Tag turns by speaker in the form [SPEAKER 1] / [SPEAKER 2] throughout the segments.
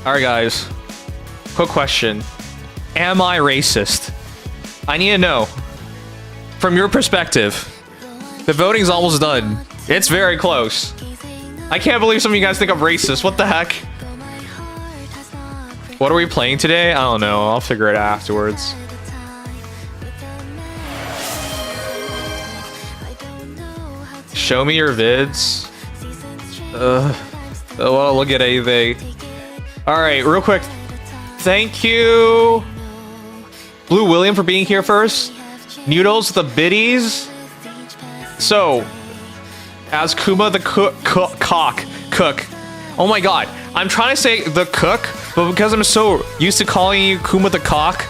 [SPEAKER 1] All right, guys. Quick question. Am I racist? I need to know. From your perspective. The voting's almost done. It's very close. I can't believe some of you guys think I'm racist. What the heck? What are we playing today? I don't know. I'll figure it out afterwards. Show me your vids. I want to look at anything. Alright, real quick. Thank you, Blue William, for being here first. Noodles the biddies. So, as Kuma the cook. Oh my god. I'm trying to say the cook, but because I'm so used to calling you Kuma the cock.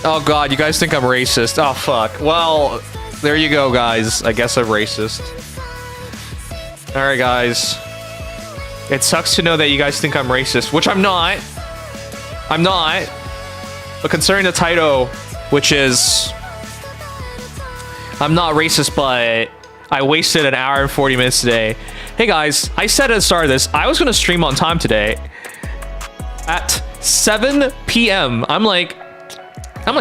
[SPEAKER 1] Oh god, you guys think I'm racist. Oh fuck. Well, there you go, guys. I guess I'm racist. Alright, guys. It sucks to know that you guys think I'm racist, which I'm not. I'm not. But concerning the title, which is... I'm not racist, but I wasted an hour and 40 minutes today. Hey guys, I said at the start of this, I was going to stream on time today. At 7 p.m. I'm like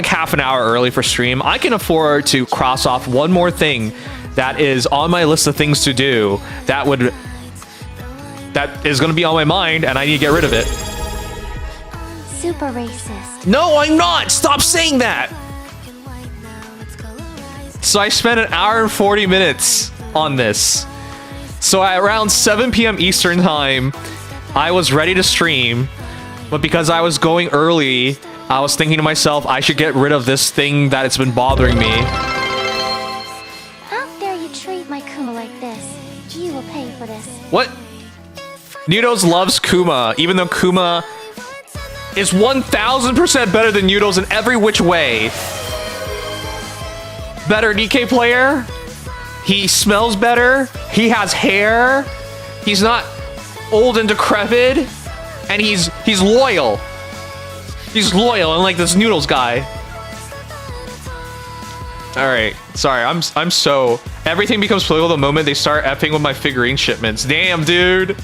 [SPEAKER 1] half an hour early for stream. I can afford to cross off one more thing that is on my list of things to do that is going to be on my mind, and I need to get rid of it.
[SPEAKER 2] Super racist.
[SPEAKER 1] No, I'm not! Stop saying that! So I spent an hour and 40 minutes on this. So at around 7 p.m. Eastern time, I was ready to stream, but because I was going early, I was thinking to myself, I should get rid of this thing that it's been bothering me.
[SPEAKER 2] How dare you treat my Kuma like this? You will pay for this.
[SPEAKER 1] What? Noodles loves Kuma, even though Kuma is 1000% better than Noodles in every which way. Better DK player. He smells better. He has hair. He's not old and decrepit. And he's loyal. He's loyal, unlike this Noodles guy. Alright, sorry, I'm so... Everything becomes political the moment they start effing with my figurine shipments. Damn, dude.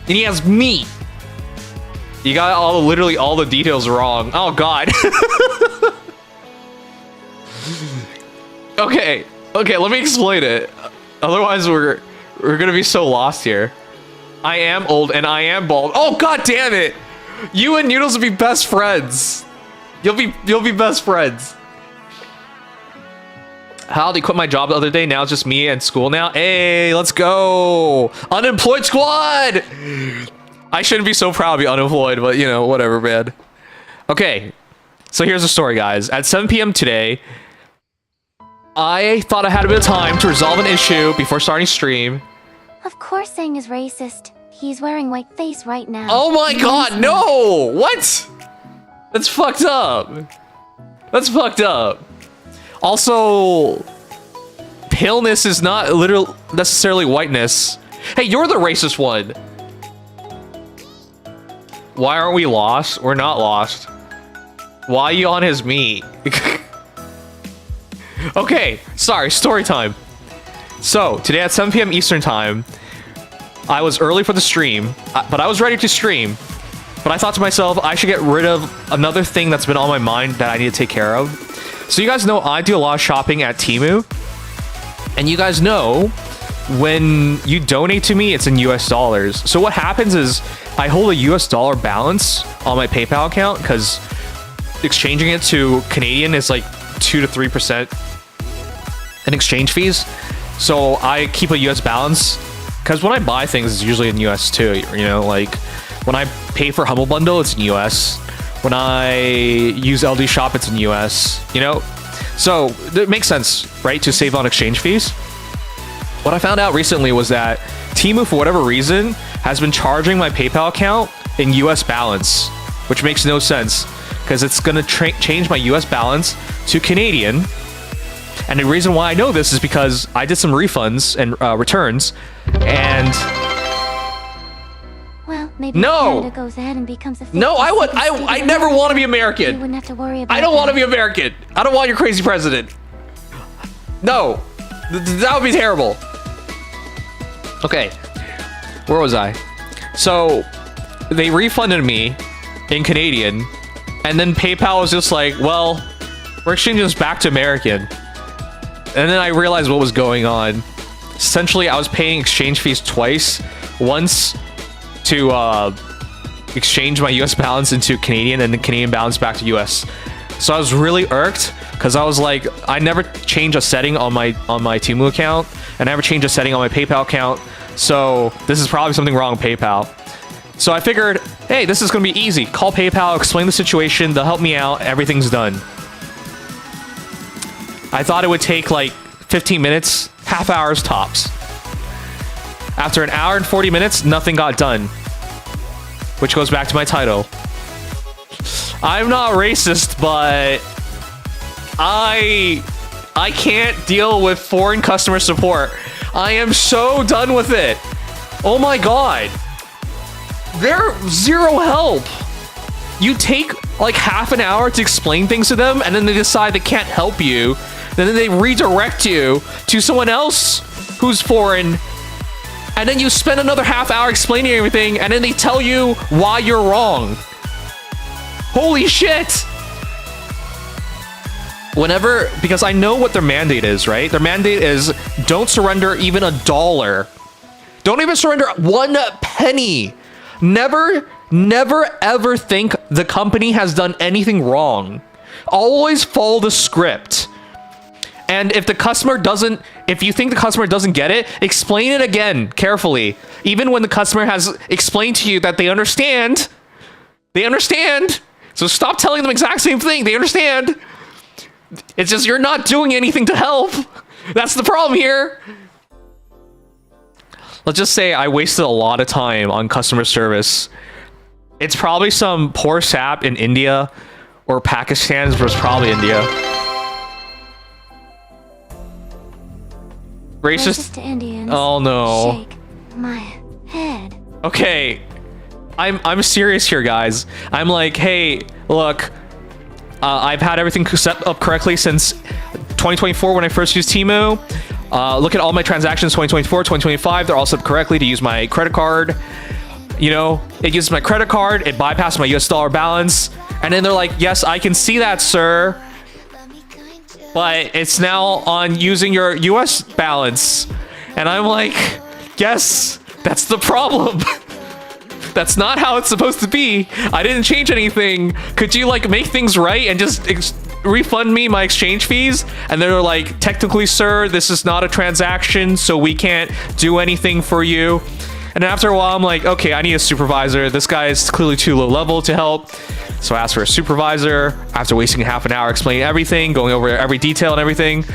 [SPEAKER 1] And he has meat. You got literally all the details wrong. Oh, God. Okay, let me explain it. Otherwise, we're gonna be so lost here. I am old and I am bald. Oh, God damn it. You and Noodles will be best friends. You'll be best friends. How they quit my job the other day. Now it's just me and school now. Hey, let's go. Unemployed squad. I shouldn't be so proud to be unemployed, but you know, whatever, man. Okay, so here's the story, guys. At 7 p.m. today, I thought I had a bit of time to resolve an issue before starting stream.
[SPEAKER 2] Of course Sang is racist. He's wearing white face right now.
[SPEAKER 1] Oh my god, no! What? That's fucked up. That's fucked up. Also, paleness is not literal necessarily whiteness. Hey, you're the racist one. Why aren't we lost? We're not lost. Why are you on his meat? Okay, sorry, story time. So, today at 7 p.m. Eastern time, I was early for the stream, but I was ready to stream. But I thought to myself, I should get rid of another thing that's been on my mind that I need to take care of. So you guys know I do a lot of shopping at Temu. And you guys know, when you donate to me, it's in US dollars. So what happens is, I hold a US dollar balance on my PayPal account, because exchanging it to Canadian is like 2 to 3% in exchange fees. So I keep a US balance, because when I buy things, it's usually in US too. You know, like when I pay for Humble Bundle, it's in US. When I use LD Shop, it's in US, you know? So it makes sense, right, to save on exchange fees. What I found out recently was that Temu, for whatever reason, has been charging my PayPal account in US balance, which makes no sense, because it's going to change my US balance to Canadian. And the reason why I know this is because I did some refunds and returns, and...
[SPEAKER 2] Well, maybe
[SPEAKER 1] no!
[SPEAKER 2] Canada goes ahead and becomes a
[SPEAKER 1] No, I never want to be American.
[SPEAKER 2] You wouldn't have to worry about
[SPEAKER 1] I don't want to
[SPEAKER 2] that.
[SPEAKER 1] be American. I don't want your crazy president. No, that would be terrible. Okay, where was I? So they refunded me in Canadian, and then PayPal was just like, well, we're exchanging this back to American. And then I realized what was going on. Essentially, I was paying exchange fees twice. Once to exchange my US balance into Canadian, and then Canadian balance back to US. So I was really irked because I was like, I never changed a setting on my Temu account, and I never changed a setting on my PayPal account. So this is probably something wrong with PayPal. So I figured, hey, this is gonna be easy. Call PayPal, explain the situation, they'll help me out, everything's done. I thought it would take like 15 minutes, half hours tops. After an hour and 40 minutes, nothing got done. Which goes back to my title. I'm not racist, but I can't deal with foreign customer support. I am so done with it. Oh my god. They're zero help. You take like half an hour to explain things to them, and then they decide they can't help you. Then they redirect you to someone else who's foreign, and then you spend another half hour explaining everything, and then they tell you why you're wrong. Holy shit! Whenever, because I know what their mandate is, right? Their mandate is don't surrender even $1. Don't even surrender 1 penny. Never ever think the company has done anything wrong. Always follow the script. And if the customer doesn't, if you think the customer doesn't get it, explain it again carefully. Even when the customer has explained to you that they understand. They understand. So stop telling them exact same thing. They understand. It's just you're not doing anything to help. That's the problem here. Let's just say I wasted a lot of time on customer service. It's probably some poor sap in India or Pakistan versus probably India. Racist
[SPEAKER 2] to Indians.
[SPEAKER 1] Oh no.
[SPEAKER 2] Shake my head.
[SPEAKER 1] Okay. I'm serious here, guys. I'm like, hey, look, I've had everything set up correctly since 2024 when I first used Temu. Look at all my transactions 2024, 2025. They're all set up correctly to use my credit card. You know, it uses my credit card. It bypassed my US dollar balance. And then they're like, yes, I can see that, sir. But it's now on using your US balance. And I'm like, yes, that's the problem. That's not how it's supposed to be. I didn't change anything. Could you like make things right and just refund me my exchange fees? And they're like, technically, sir, this is not a transaction, so we can't do anything for you. And after a while, I'm like, okay, I need a supervisor. This guy is clearly too low level to help. So I asked for a supervisor after wasting half an hour explaining everything, going over every detail and everything.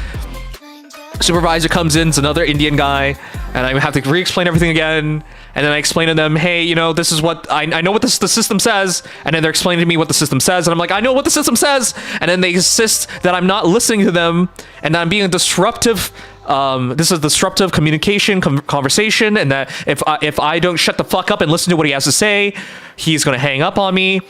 [SPEAKER 1] Supervisor comes in, it's another Indian guy, and I have to re-explain everything again. And then I explain to them, hey, you know, this is what I know what the system says. And then they're explaining to me what the system says. And I'm like, I know what the system says. And then they insist that I'm not listening to them and that I'm being a disruptive. This is disruptive communication conversation, and that if I don't shut the fuck up and listen to what he has to say, he's gonna hang up on me.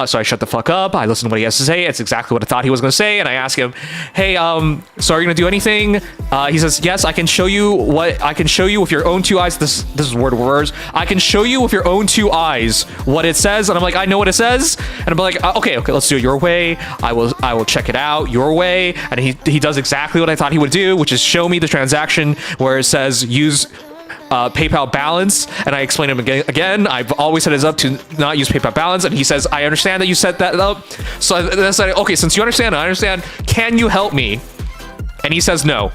[SPEAKER 1] So I shut the fuck up. I listen to what he has to say. It's exactly what I thought he was gonna say, and I ask him, "Hey, so are you gonna do anything?" He says, "Yes, I can show you what I can show you with your own two eyes." This is word words. I can show you with your own two eyes what it says, and I'm like, I know what it says, and I'm like, okay, let's do it your way. I will check it out your way, and he does exactly what I thought he would do, which is show me the transaction where it says use PayPal balance, and I explain him again. I've always set it up to not use PayPal balance, and he says, I understand that you set that up. So I said, okay, since you understand, I understand. Can you help me? And he says no.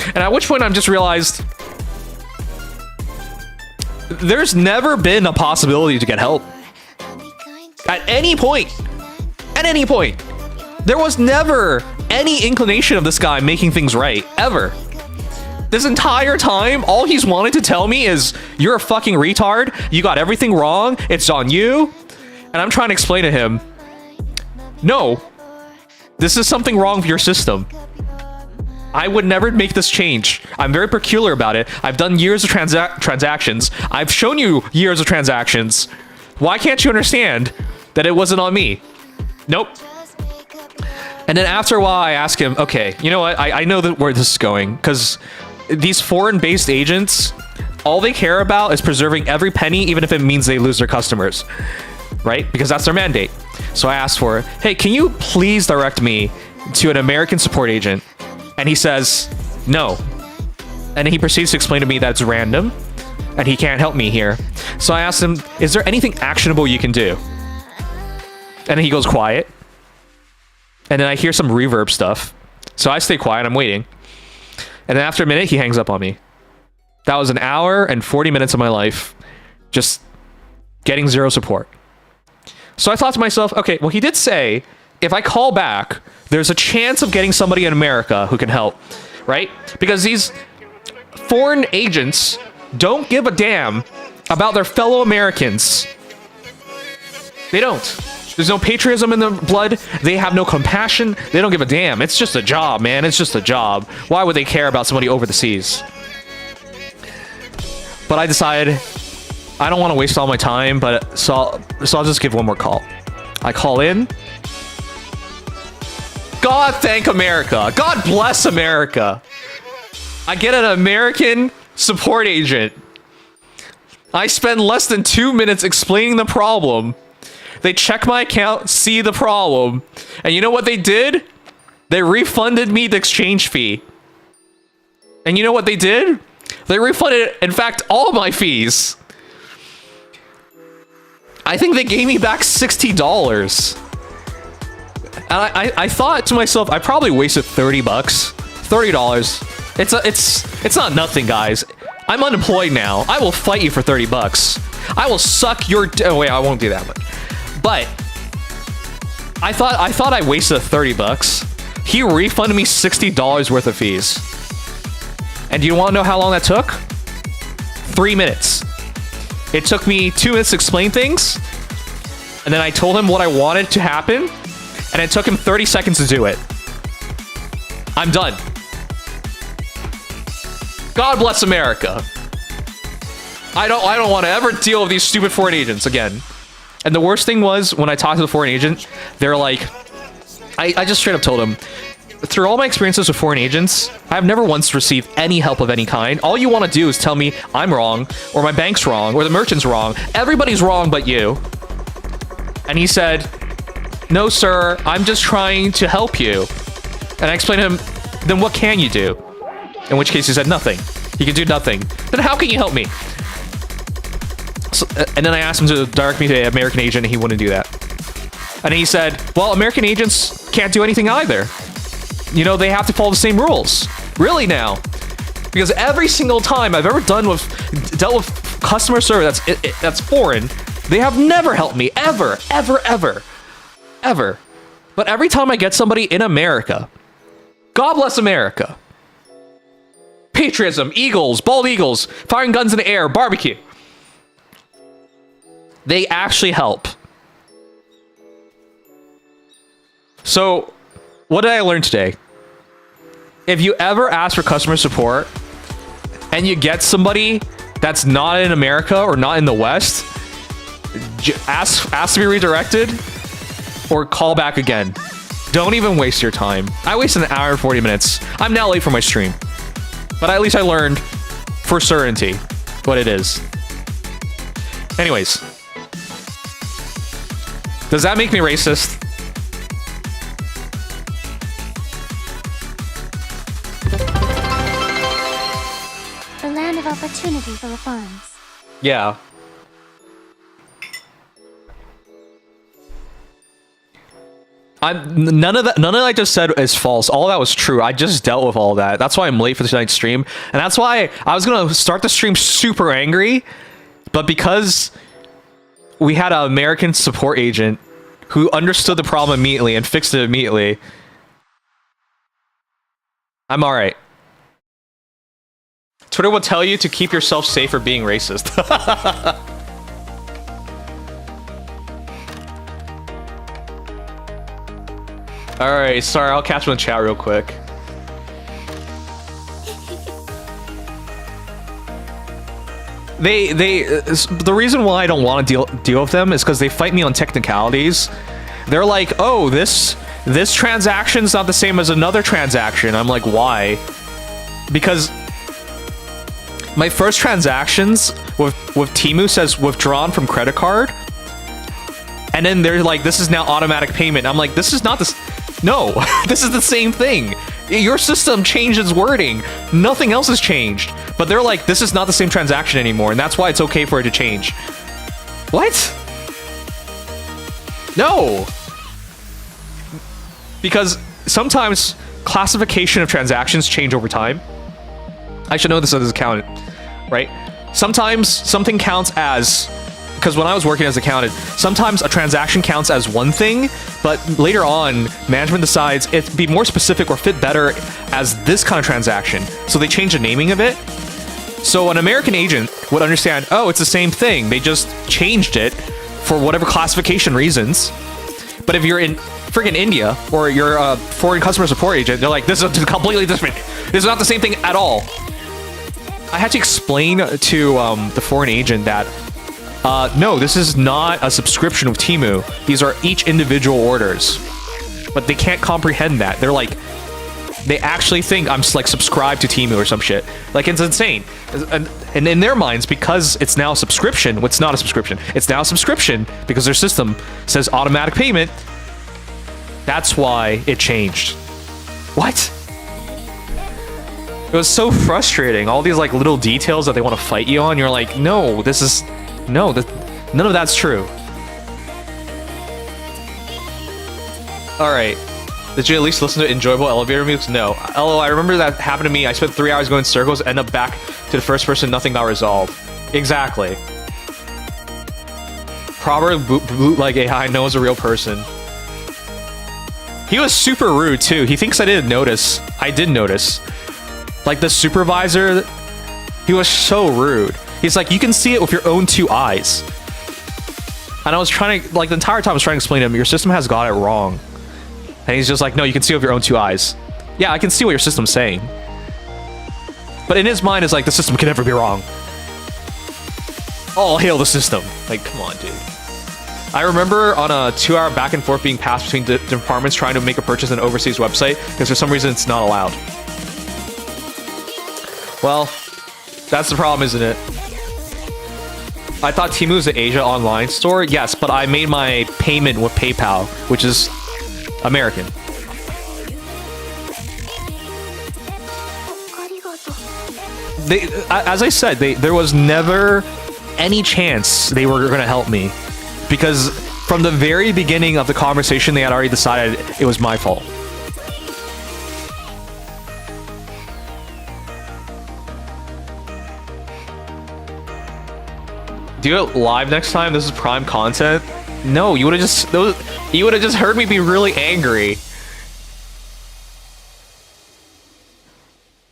[SPEAKER 1] And at which point I've just realized there's never been a possibility to get help. At any point. At any point. There was never any inclination of this guy making things right, ever. This entire time, all he's wanted to tell me is, you're a fucking retard, you got everything wrong, it's on you. And I'm trying to explain to him, no, this is something wrong with your system. I would never make this change. I'm very peculiar about it. I've done years of transactions. I've shown you years of transactions. Why can't you understand that it wasn't on me? Nope. And then after a while, I ask him, okay, you know what? I know where this is going, because these foreign-based agents, all they care about is preserving every penny, even if it means they lose their customers, right? Because that's their mandate. So I asked for, hey, can you please direct me to an American support agent? And he says, no. And he proceeds to explain to me that it's random and he can't help me here. So I asked him, is there anything actionable you can do? And then he goes quiet. And then I hear some reverb stuff. So I stay quiet, I'm waiting. And then after a minute, he hangs up on me. That was an hour and 40 minutes of my life just getting zero support. So I thought to myself, okay, well, he did say, if I call back, there's a chance of getting somebody in America who can help, right? Because these foreign agents don't give a damn about their fellow Americans. They don't. There's no patriotism in their blood. They have no compassion. They don't give a damn. It's just a job, man. It's just a job. Why would they care about somebody over the seas? But I decided I don't want to waste all my time, but so I'll just give one more call. I call in. God thank America. God bless America. I get an American support agent. I spend less than 2 minutes explaining the problem. They check my account, see the problem, and you know what they did? They refunded me the exchange fee. And you know what they did? They refunded, in fact, all my fees. I think they gave me back $60. And I thought to myself, I probably wasted 30 bucks, $30. It's not nothing, guys. I'm unemployed now. I will fight you for 30 bucks. I will suck your... Oh, wait, I won't do that much. But I thought I wasted 30 bucks. He refunded me $60 worth of fees. And do you want to know how long that took? 3 minutes. It took me 2 minutes to explain things. And then I told him what I wanted to happen. And it took him 30 seconds to do it. I'm done. God bless America. I don't want to ever deal with these stupid foreign agents again. And the worst thing was, when I talked to the foreign agent, they're like... I just straight up told him, through all my experiences with foreign agents, I have never once received any help of any kind. All you want to do is tell me I'm wrong, or my bank's wrong, or the merchant's wrong. Everybody's wrong but you. And he said, no, sir, I'm just trying to help you. And I explained to him, then what can you do? In which case he said nothing. He can do nothing. Then how can you help me? So, and then I asked him to direct me to an American agent, and he wouldn't do that. And he said, well, American agents can't do anything either. You know, they have to follow the same rules. Really now? Because every single time I've ever dealt with customer service that's foreign, they have never helped me. Ever. Ever. Ever. Ever. But every time I get somebody in America, God bless America. Patriotism, eagles, bald eagles, firing guns in the air, barbecue. They actually help. So, what did I learn today? If you ever ask for customer support and you get somebody that's not in America or not in the West, ask to be redirected or call back again. Don't even waste your time. I wasted an hour and 40 minutes. I'm now late for my stream. But at least I learned for certainty what it is. Anyways. Does that make me racist?
[SPEAKER 2] The land of opportunity for reforms.
[SPEAKER 1] Yeah. None of that I just said is false. All that was true. I just dealt with all that. That's why I'm late for tonight's stream. And that's why I was going to start the stream super angry. But because we had an American support agent who understood the problem immediately and fixed it immediately, I'm all right. Twitter will tell you to keep yourself safe for being racist. Alright, sorry, I'll catch him in the chat real quick. The reason why I don't want to deal with them is because they fight me on technicalities. They're like, oh, this transaction's not the same as another transaction. I'm like, why? Because My first transactions with Temu says withdrawn from credit card. And then they're like, this is now automatic payment. I'm like, this is not this. No, this is the same thing. Your system changes wording. Nothing else has changed. But they're like, this is not the same transaction anymore. And that's why it's okay for it to change. What? No. Because sometimes classification of transactions change over time. I should know this as an accountant, right? Sometimes something counts as, because when I was working as accountant, sometimes a transaction counts as one thing, but later on, management decides it'd be more specific or fit better as this kind of transaction. So they change the naming of it. So an American agent would understand, oh, it's the same thing. They just changed it for whatever classification reasons. But if you're in friggin' India or you're a foreign customer support agent, they're like, this is completely different. This is not the same thing at all. I had to explain to the foreign agent that no, this is not a subscription with Temu. These are each individual orders. But they can't comprehend that. They're like, they actually think I'm like subscribed to Temu or some shit. Like, it's insane. And in their minds, because it's now a subscription, well, it's not a subscription. It's now a subscription because their system says automatic payment. That's why it changed. What? It was so frustrating. All these like little details that they want to fight you on. You're like, no, this is... No, none of that's true. Alright. Did you at least listen to enjoyable elevator moves? No. LO, I remember that happened to me. I spent 3 hours going in circles, end up back to the first person, nothing got resolved. Exactly. Proper bootleg AI knows a real person. He was super rude too. He thinks I didn't notice. I did notice. Like the supervisor, he was so rude. He's like, you can see it with your own 2 eyes. And I was trying to, like, the entire time I was trying to explain to him, your system has got it wrong. And he's just like, no, you can see it with your own 2 eyes. Yeah, I can see what your system's saying. But in his mind, it's like, the system can never be wrong. All hail the system. Like, come on, dude. I remember on a 2-hour back and forth being passed between departments trying to make a purchase on an overseas website, because for some reason it's not allowed. Well, that's the problem, isn't it? I thought Temu was an Asia online store. Yes, but I made my payment with PayPal, which is American. As I said, there was never any chance they were going to help me. Because from the very beginning of the conversation, they had already decided it was my fault. Do it live next time? This is prime content? No, you would have just heard me be really angry.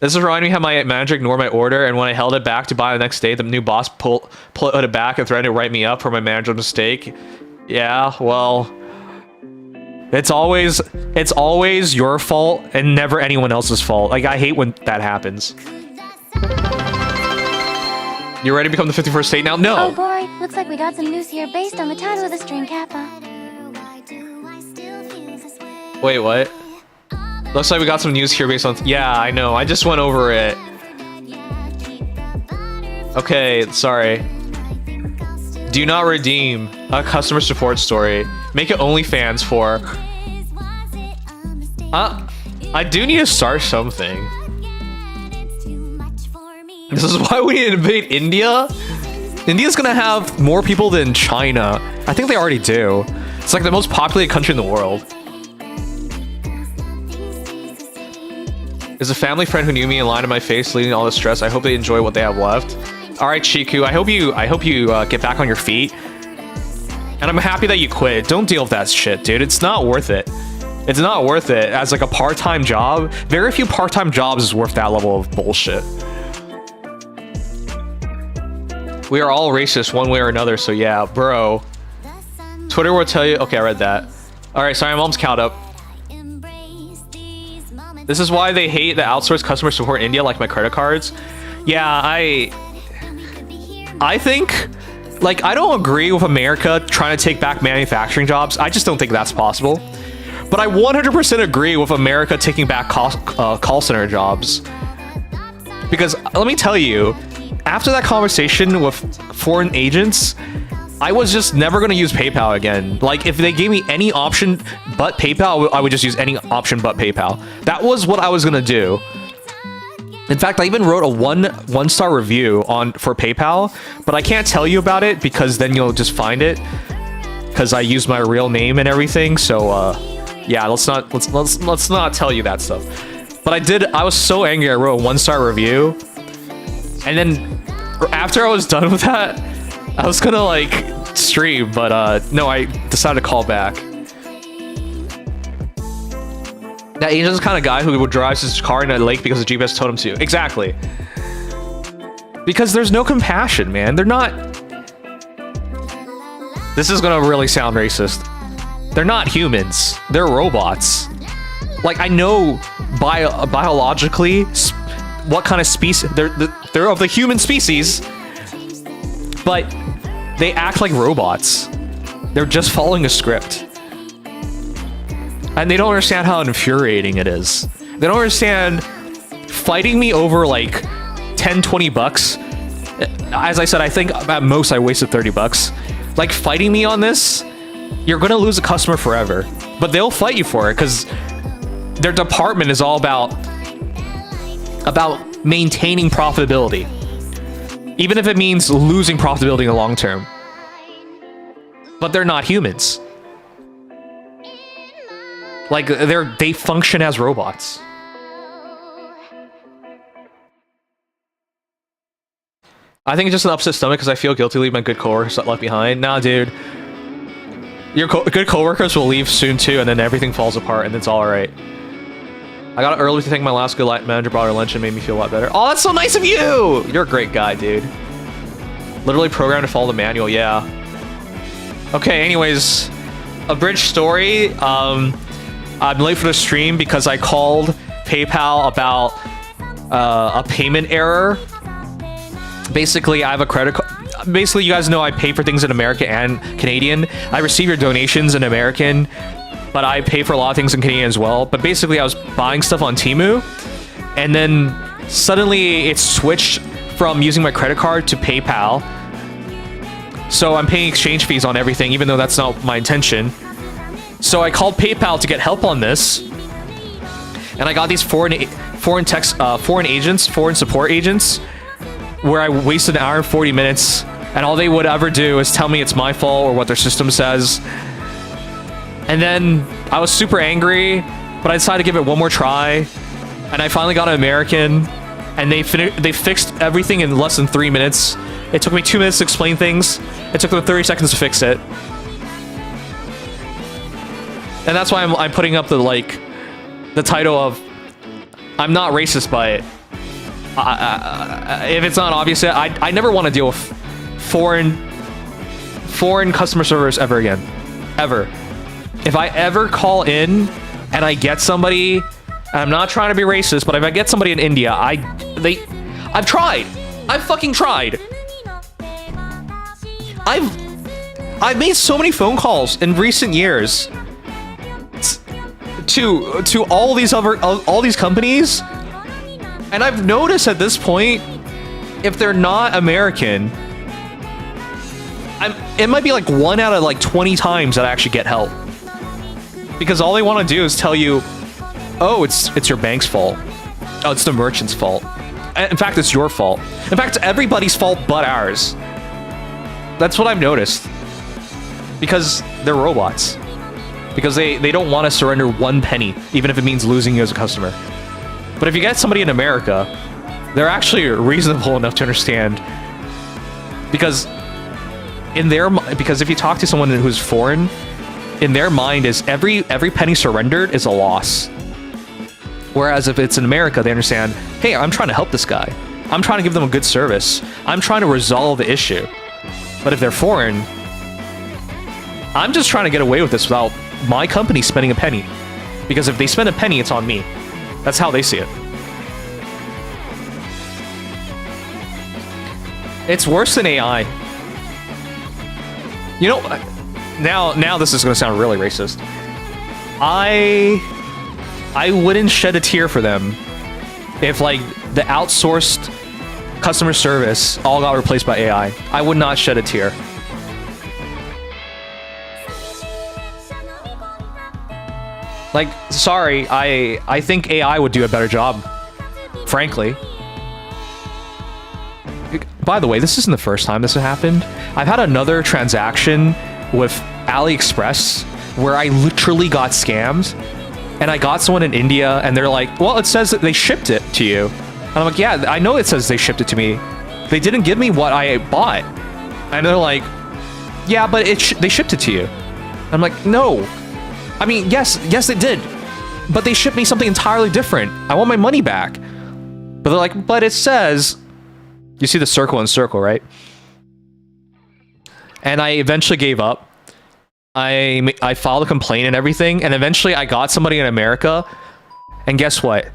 [SPEAKER 1] This is reminding me how my manager ignored my order, and when I held it back to buy the next day, the new boss pulled it back and threatened to write me up for my manager's mistake. Yeah, well, it's always your fault and never anyone else's fault. Like, I hate when that happens. You ready to become the 51st state now? No!
[SPEAKER 2] Oh boy, looks like we got some news here based on the title of the stream, Kappa.
[SPEAKER 1] Wait, what? Looks like we got some news here based on... Yeah, I know. I just went over it. Okay, sorry. Do not redeem a customer support story. Make it OnlyFans for... I do need to start something. This is why we need to invade India? India's gonna have more people than China. I think they already do. It's like the most populated country in the world. There's a family friend who knew me and lied to my face, leading to all the stress. I hope they enjoy what they have left. All right, Chiku, I hope you get back on your feet. And I'm happy that you quit. Don't deal with that shit, dude. It's not worth it. It's not worth it as like a part-time job. Very few part-time jobs is worth that level of bullshit. We are all racist one way or another, so yeah, bro. Twitter will tell you... Okay, I read that. All right, sorry, my mom's caught up. This is why they hate the outsourced customer support in India, like my credit cards. Yeah, I think, like, I don't agree with America trying to take back manufacturing jobs. I just don't think that's possible. But I 100% agree with America taking back call center jobs. Because let me tell you, after that conversation with foreign agents, I was just never going to use PayPal again. Like, if they gave me any option but PayPal, I would just use any option but PayPal. That was what I was going to do. In fact, I even wrote a one-star review for PayPal, but I can't tell you about it because then you'll just find it, because I use my real name and everything. So yeah, let's not tell you that stuff. But I was so angry I wrote a one-star review, and then after I was done with that, I was gonna like stream, but no, I decided to call back. That Asian's the kind of guy who drives his car in a lake because the GPS told him to. Exactly. Because there's no compassion, man. They're not... This is gonna really sound racist. They're not humans. They're robots. Like, I know biologically what kind of species... They're of the human species, but they act like robots. They're just following a script. And they don't understand how infuriating it is. They don't understand fighting me over like 10, 20 bucks. As I said, I think at most I wasted 30 bucks. Like, fighting me on this, you're gonna lose a customer forever. But they'll fight you for it because their department is all about maintaining profitability. Even if it means losing profitability in the long term. But they're not humans. Like, they function as robots. I think it's just an upset stomach because I feel guilty leaving my good coworkers left behind. Nah, dude. Your good coworkers will leave soon too, and then everything falls apart, and it's alright. I got up early to thank my last good manager, brought her lunch and made me feel a lot better. Oh, that's so nice of you! You're a great guy, dude. Literally programmed to follow the manual, yeah. Okay, anyways. Abridged story. I'm late for the stream because I called PayPal about a payment error. Basically, I have a credit card. Basically, you guys know I pay for things in American and Canadian. I receive your donations in American, but I pay for a lot of things in Canadian as well. But basically, I was buying stuff on Temu, and then suddenly it switched from using my credit card to PayPal. So I'm paying exchange fees on everything, even though that's not my intention. So I called PayPal to get help on this, and I got these foreign support agents, where I wasted an hour and 40 minutes, and all they would ever do is tell me it's my fault or what their system says. And then I was super angry, but I decided to give it one more try, and I finally got an American, and they fixed everything in less than 3 minutes. It took me 2 minutes to explain things. It took them 30 seconds to fix it. And that's why I'm putting up the title of I'm not racist by it. If it's not obvious yet, I never want to deal with foreign customer service ever again. Ever. If I ever call in and I get somebody, and I'm not trying to be racist, but if I get somebody in India, I've tried. I've fucking tried. I've made so many phone calls in recent years to all these companies, and I've noticed at this point, if they're not American, it might be like 1 out of like 20 times that I actually get help, because all they want to do is tell you, oh, it's your bank's fault, oh, it's the merchant's fault, in fact, it's your fault, in fact, it's everybody's fault but ours. That's what I've noticed, because they're robots. Because they don't want to surrender 1 penny, even if it means losing you as a customer. But if you get somebody in America, they're actually reasonable enough to understand. Because if you talk to someone who's foreign, in their mind is every penny surrendered is a loss. Whereas if it's in America, they understand, hey, I'm trying to help this guy. I'm trying to give them a good service. I'm trying to resolve the issue. But if they're foreign, I'm just trying to get away with this without my company spending a penny. Because if they spend a penny, it's on me. That's how they see it. It's worse than AI. You know, now this is going to sound really racist. I wouldn't shed a tear for them if, like, the outsourced customer service all got replaced by AI, I would not shed a tear. Like, sorry, I think AI would do a better job, frankly. By the way, this isn't the first time this has happened. I've had another transaction with AliExpress where I literally got scammed, and I got someone in India, and they're like, well, it says that they shipped it to you. And I'm like, yeah, I know it says they shipped it to me. They didn't give me what I bought. And they're like, yeah, but they shipped it to you. I'm like, no. I mean, yes, they did. But they shipped me something entirely different. I want my money back. But they're like, but it says... You see the circle and circle, right? And I eventually gave up. I filed a complaint and everything, and eventually I got somebody in America, and guess what?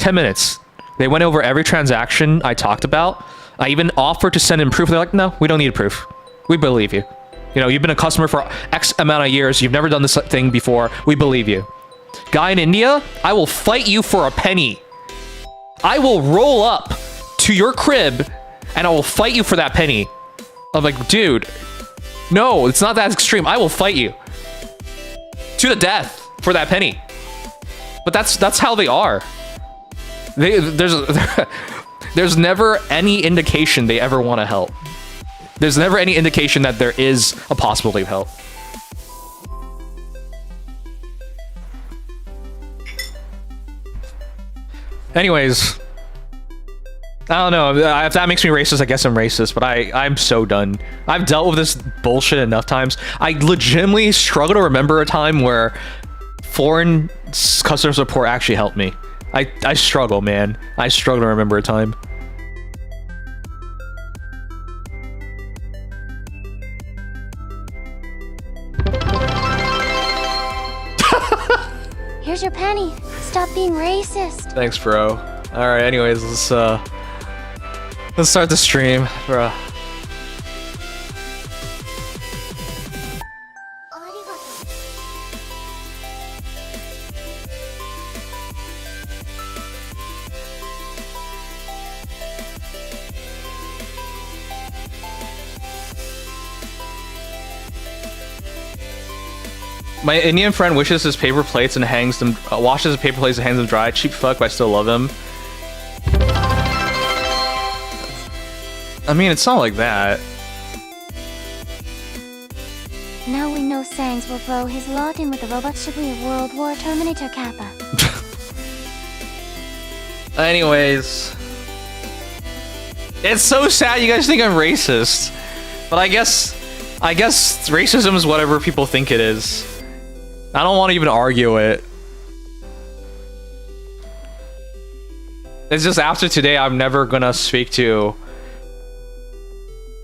[SPEAKER 1] 10 minutes. They went over every transaction I talked about. I even offered to send in proof. They're like, no, we don't need proof. We believe you. You know, you've been a customer for X amount of years. You've never done this thing before. We believe you. Guy in India, I will fight you for a penny. I will roll up to your crib and I will fight you for that penny. I'm like, dude, no, it's not that extreme. I will fight you to the death for that penny. But that's how they are. There's never any indication they ever want to help. There's never any indication that there is a possibility of help. Anyways, I don't know. If that makes me racist, I guess I'm racist, but I'm so done. I've dealt with this bullshit enough times. I legitimately struggle to remember a time where foreign customer support actually helped me. I struggle, man. I struggle to remember a time.
[SPEAKER 2] Here's your penny. Stop being racist.
[SPEAKER 1] Thanks, bro. Alright, anyways, let's start the stream, bro. My Indian friend wishes his paper plates and hangs them, washes his paper plates and hangs them dry. Cheap fuck, but I still love him. I mean, it's not like that.
[SPEAKER 2] Now we know Sangs will throw his lot in with the robot Shibuya of World War Terminator Kappa.
[SPEAKER 1] Anyways. It's so sad you guys think I'm racist. But I guess racism is whatever people think it is. I don't want to even argue it. It's just after today, I'm never gonna speak to...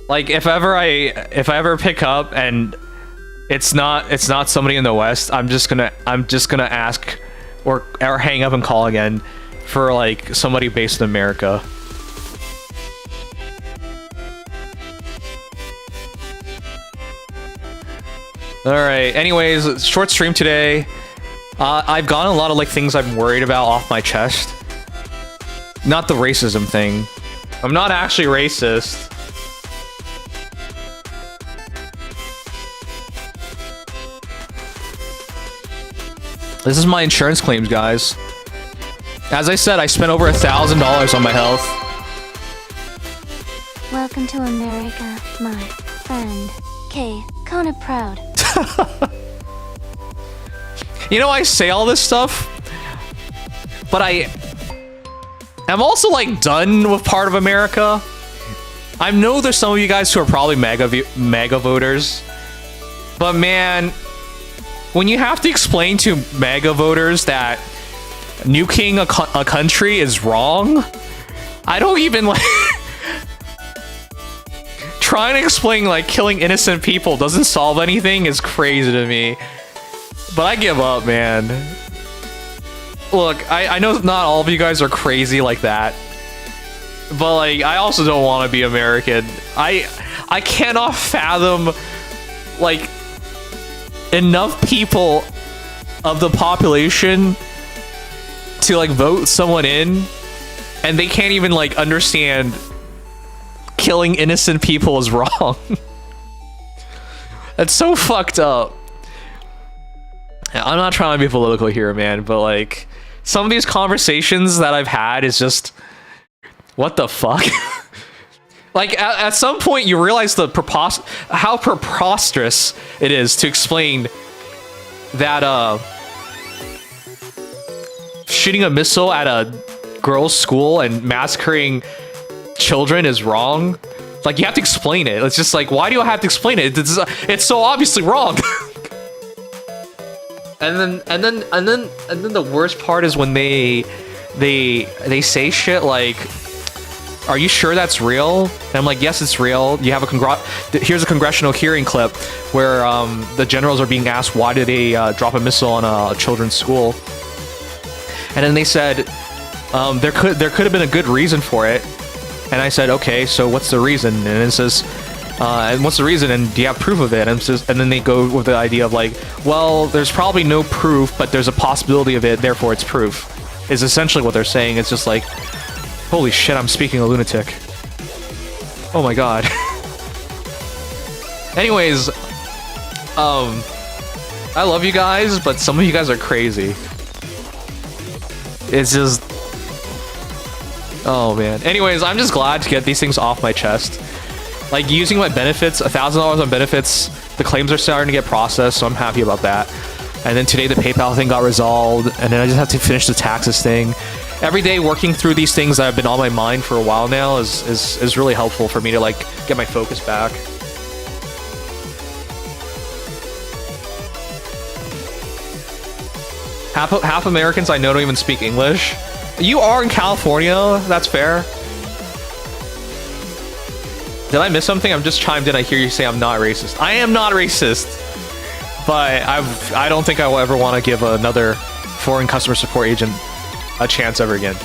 [SPEAKER 1] Like, if I ever pick up and it's not somebody in the West, I'm just gonna ask or hang up and call again for like somebody based in America. Alright, anyways, short stream today. I've gotten a lot of like things I'm worried about off my chest. Not the racism thing. I'm not actually racist. This is my insurance claims, guys. As I said, I spent over $1,000 on my health.
[SPEAKER 2] Welcome to America, my friend. K. Kona proud.
[SPEAKER 1] You know, I say all this stuff, but I'm also like done with part of America. I know there's some of you guys who are probably MAGA voters, but man, when you have to explain to MAGA voters that nuking a country is wrong, I don't even like... Trying to explain like killing innocent people doesn't solve anything is crazy to me. But I give up, man. Look, I know not all of you guys are crazy like that. But like, I also don't want to be American. I cannot fathom like enough people of the population to like vote someone in and they can't even like understand killing innocent people is wrong. That's so fucked up. I'm not trying to be political here, man, but like some of these conversations that I've had is just what the fuck. Like at some point you realize how preposterous it is to explain that shooting a missile at a girls' school and massacring children is wrong. Like you have to explain it. It's just like, why do I have to explain it? It's so obviously wrong. and then the worst part is when they say shit like, "Are you sure that's real?" And I'm like, "Yes, it's real." You have here's a congressional hearing clip where the generals are being asked why did they drop a missile on a children's school, and then they said there could have been a good reason for it. And I said, okay, so what's the reason? And it says, and what's the reason? And do you have proof of it? And then they go with the idea of like, well, there's probably no proof, but there's a possibility of it, therefore it's proof. Is essentially what they're saying. It's just like, holy shit, I'm speaking a lunatic. Oh my god. Anyways, I love you guys, but some of you guys are crazy. It's just... oh man. Anyways, I'm just glad to get these things off my chest. Like using my benefits, $1,000 on benefits, the claims are starting to get processed, so I'm happy about that. And then today the PayPal thing got resolved, and then I just have to finish the taxes thing. Every day working through these things that have been on my mind for a while now is really helpful for me to like get my focus back. Half Americans I know don't even speak English. You are in California, that's fair. Did I miss something? I'm just chimed in, I hear you say I'm not racist. I am not racist, but I don't think I will ever want to give another foreign customer support agent a chance ever again.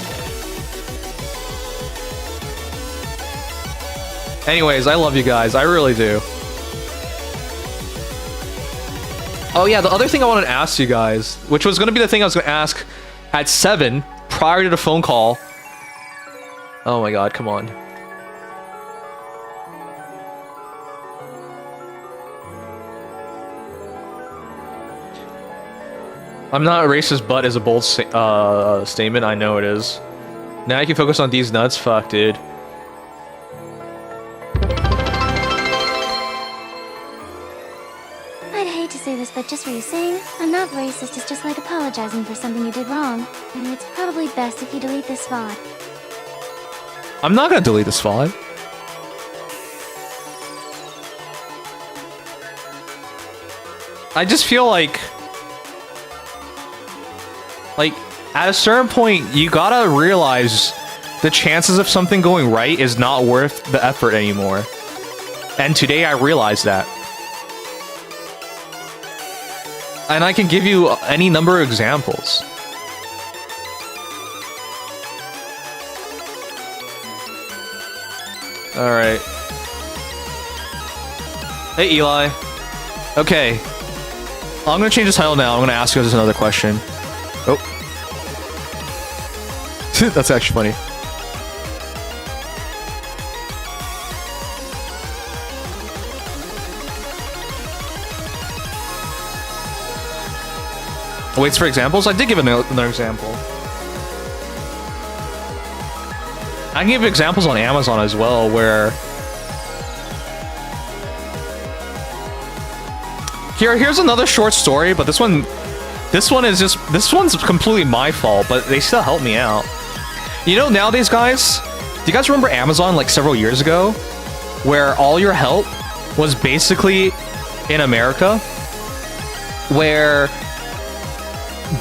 [SPEAKER 1] Anyways, I love you guys, I really do. Oh yeah, the other thing I wanted to ask you guys, which was going to be the thing I was going to ask at 7, prior to the phone call. Oh my god, come on. I'm not racist, but is a bold statement. I know it is. Now I can focus on these nuts. Fuck, dude.
[SPEAKER 2] I'd hate to say this, but just what you're saying, I'm not racist. It's just like apologizing for something you did wrong. And it's probably best if you delete this VOD.
[SPEAKER 1] I'm not gonna delete this VOD. I just feel like at a certain point, you gotta realize the chances of something going right is not worth the effort anymore. And today I realized that. And I can give you any number of examples. Alright. Hey, Eli. Okay. I'm gonna change the title now. I'm gonna ask you guys another question. Oh. That's actually funny. Waits for examples? I did give another example. I can give examples on Amazon as well, where... Here's another short story, but this one's completely my fault, but they still help me out. You know, nowadays, guys, do you guys remember Amazon like several years ago, where all your help was basically in America, where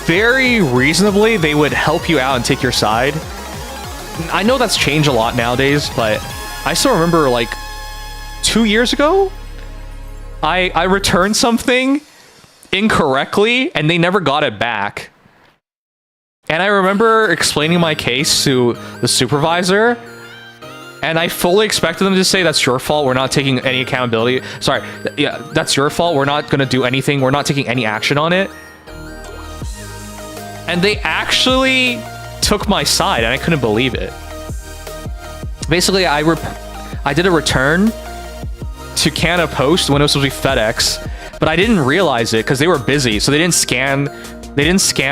[SPEAKER 1] very reasonably they would help you out and take your side? I know that's changed a lot nowadays, but I still remember like 2 years ago, I returned something incorrectly and they never got it back. And I remember explaining my case to the supervisor, and I fully expected them to say, that's your fault, we're not taking any accountability. Sorry, yeah, that's your fault, we're not gonna do anything, we're not taking any action on it. And they actually took my side, and I couldn't believe it. Basically, I did a return to Canada Post when it was supposed to be FedEx, but I didn't realize it because they were busy, so they didn't scan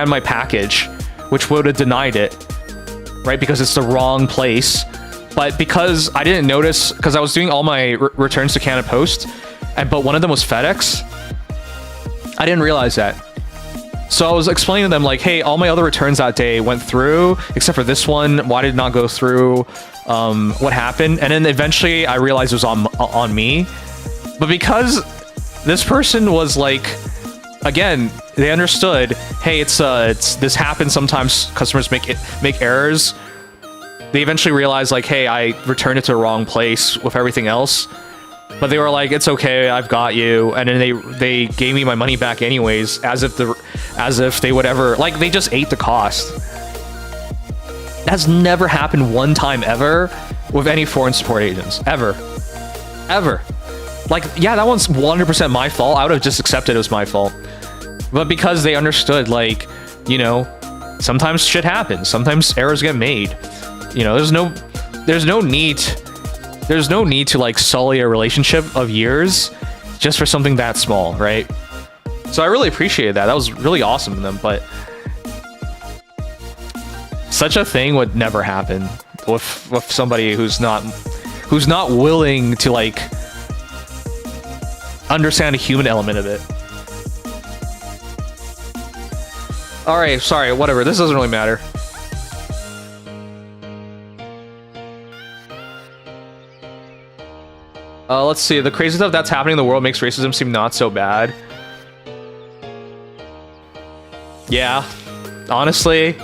[SPEAKER 1] my package, which would have denied it, right? Because it's the wrong place. But because I didn't notice, because I was doing all my returns to Canada Post, but one of them was FedEx, I didn't realize that. So I was explaining to them like, hey, all my other returns that day went through, except for this one. Why did it not go through? What happened? And then eventually I realized it was on me. But because this person was like, again, they understood, hey, it's this happens sometimes. Customers make errors. They eventually realized like, hey, I returned it to the wrong place with everything else. But they were like, it's okay, I've got you. And then they gave me my money back anyways, as if they would ever, like, they just ate the cost. That's never happened one time ever with any foreign support agents. Ever. Like, yeah, that one's 100% my fault. I would have just accepted it was my fault. But because they understood, like, you know, sometimes shit happens. Sometimes errors get made. You know, there's no need to like sully a relationship of years just for something that small, right? So I really appreciated that. That was really awesome of them, but such a thing would never happen with somebody who's not willing to like understand the human element of it. All right, sorry, whatever. This doesn't really matter. Let's see. The crazy stuff that's happening in the world makes racism seem not so bad. Yeah, honestly.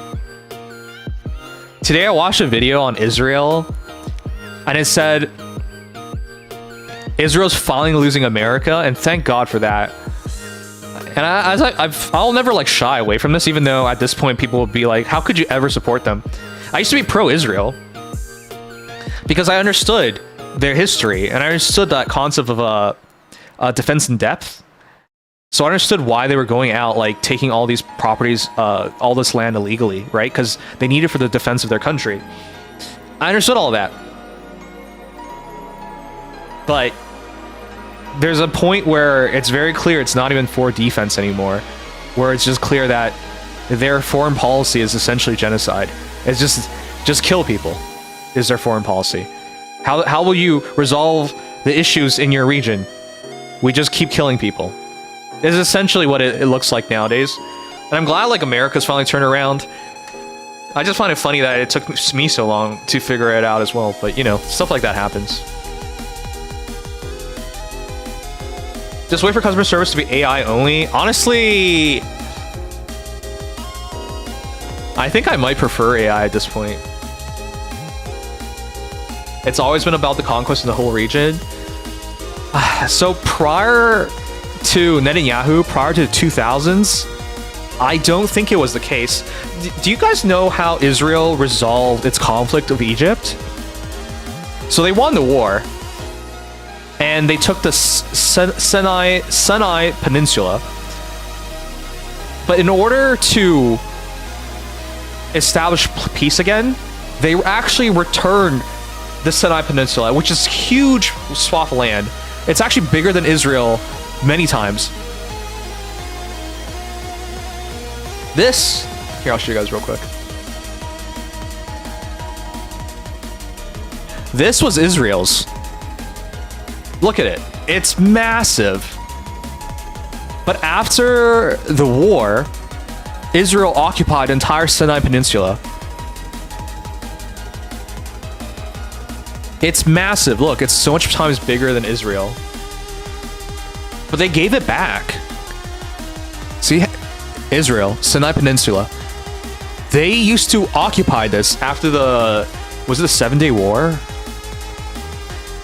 [SPEAKER 1] Today I watched a video on Israel, and it said Israel's finally losing America, and thank God for that. And I'll never like shy away from this, even though at this point people will be like, how could you ever support them? I used to be pro-Israel because I understood their history, and I understood that concept of defense in depth. So I understood why they were going out, like taking all these properties, all this land illegally, right? Because they need it for the defense of their country. I understood all that. But there's a point where it's very clear it's not even for defense anymore, where it's just clear that their foreign policy is essentially genocide. It's just kill people is their foreign policy. How will you resolve the issues in your region? We just keep killing people. It's essentially what it looks like nowadays. And I'm glad like America's finally turned around. I just find it funny that it took me so long to figure it out as well. But you know, stuff like that happens. Just wait for customer service to be AI only. Honestly, I think I might prefer AI at this point. It's always been about the conquest of the whole region. So prior to Netanyahu, prior to the 2000s, I don't think it was the case. Do you guys know how Israel resolved its conflict with Egypt? So they won the war, and they took the Sinai Peninsula. But in order to establish peace again, they actually returned the Sinai Peninsula, which is a huge swath of land. It's actually bigger than Israel many times. This, here, I'll show you guys real quick. This was Israel's. Look at it. It's massive. But after the war, Israel occupied the entire Sinai Peninsula. It's massive. Look, it's so much times bigger than Israel. But they gave it back. See, Israel, Sinai Peninsula. They used to occupy this after the... Was it the 7-Day War?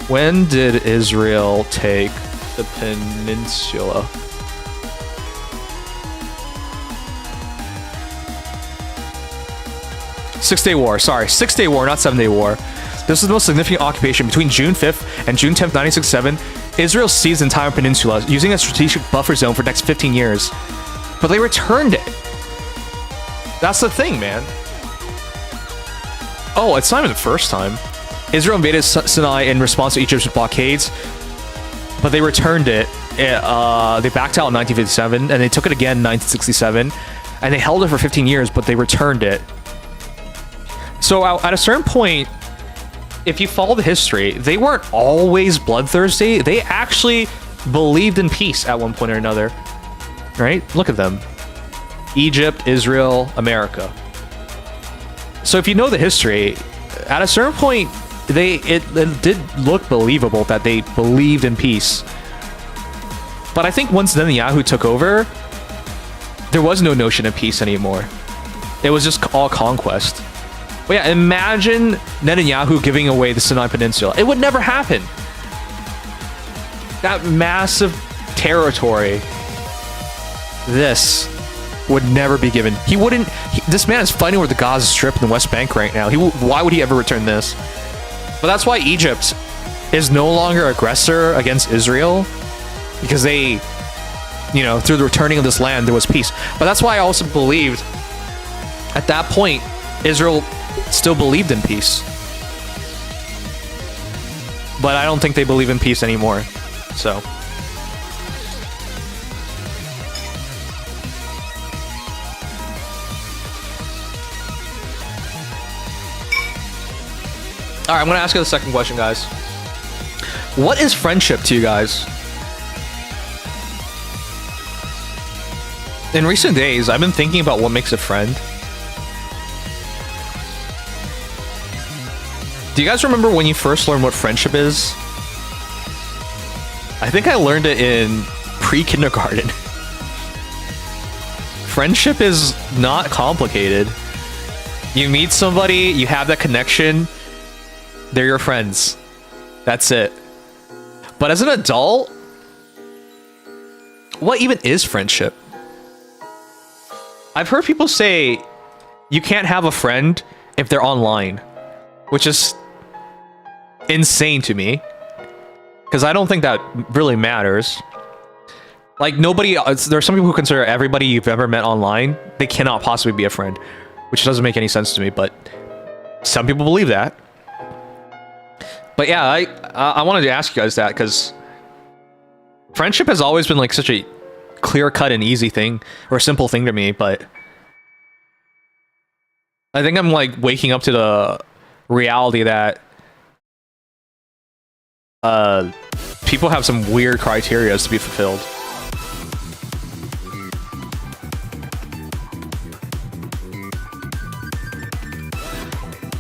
[SPEAKER 1] When did Israel take the peninsula? Six-Day War. Sorry, 6-Day War, not 7-Day War. This is the most significant occupation between June 5th and June 10th, 1967. Israel seized the entire peninsula, using a strategic buffer zone for the next 15 years. But they returned it. That's the thing, man. Oh, it's not even the first time. Israel invaded Sinai in response to Egypt's blockades, but they returned it. They backed out in 1957, and they took it again in 1967, and they held it for 15 years, but they returned it. So at a certain point, if you follow the history, they weren't always bloodthirsty. They actually believed in peace at one point or another, right? Look at them. Egypt, Israel, America. So if you know the history, at a certain point, it did look believable that they believed in peace. But I think once Netanyahu took over, there was no notion of peace anymore. It was just all conquest. But yeah, imagine Netanyahu giving away the Sinai Peninsula. It would never happen. That massive territory, this would never be given. He wouldn't. This man is fighting with the Gaza Strip in the West Bank right now. Why would he ever return this? But that's why Egypt is no longer aggressor against Israel, because they, you know, through the returning of this land, there was peace. But that's why I also believed at that point, Israel still believed in peace. But I don't think they believe in peace anymore. So. All right, I'm going to ask you the second question, guys. What is friendship to you guys? In recent days, I've been thinking about what makes a friend. Do you guys remember when you first learned what friendship is? I think I learned it in pre-kindergarten. Friendship is not complicated. You meet somebody, you have that connection, they're your friends. That's it. But as an adult, what even is friendship? I've heard people say you can't have a friend if they're online, which is insane to me, because I don't think that really matters. Like, nobody, there's some people who consider everybody you've ever met online, they cannot possibly be a friend, which doesn't make any sense to me, but some people believe that. But yeah, I wanted to ask you guys that, because friendship has always been like such a clear-cut and easy thing, or a simple thing to me, but I think I'm like waking up to the reality that people have some weird criteria to be fulfilled.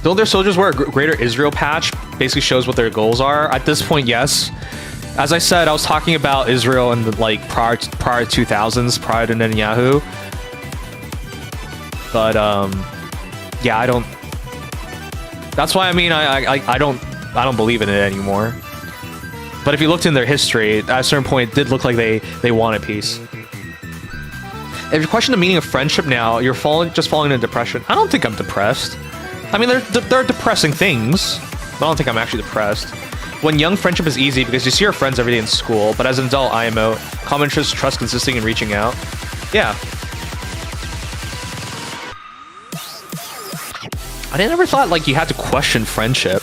[SPEAKER 1] Don't their soldiers wear a Greater Israel patch? Basically shows what their goals are. At this point, yes. As I said, I was talking about Israel in the like prior 2000s, prior to Netanyahu. But yeah, I don't. That's why I mean I don't believe in it anymore. But if you looked in their history, at a certain point, it did look like they wanted peace. If you question the meaning of friendship now, you're just falling into depression. I don't think I'm depressed. I mean, there are depressing things, but I don't think I'm actually depressed. When young, friendship is easy because you see your friends every day in school, but as an adult, IMO, common interest, trust consisting in reaching out. Yeah. I never thought, like, you had to question friendship.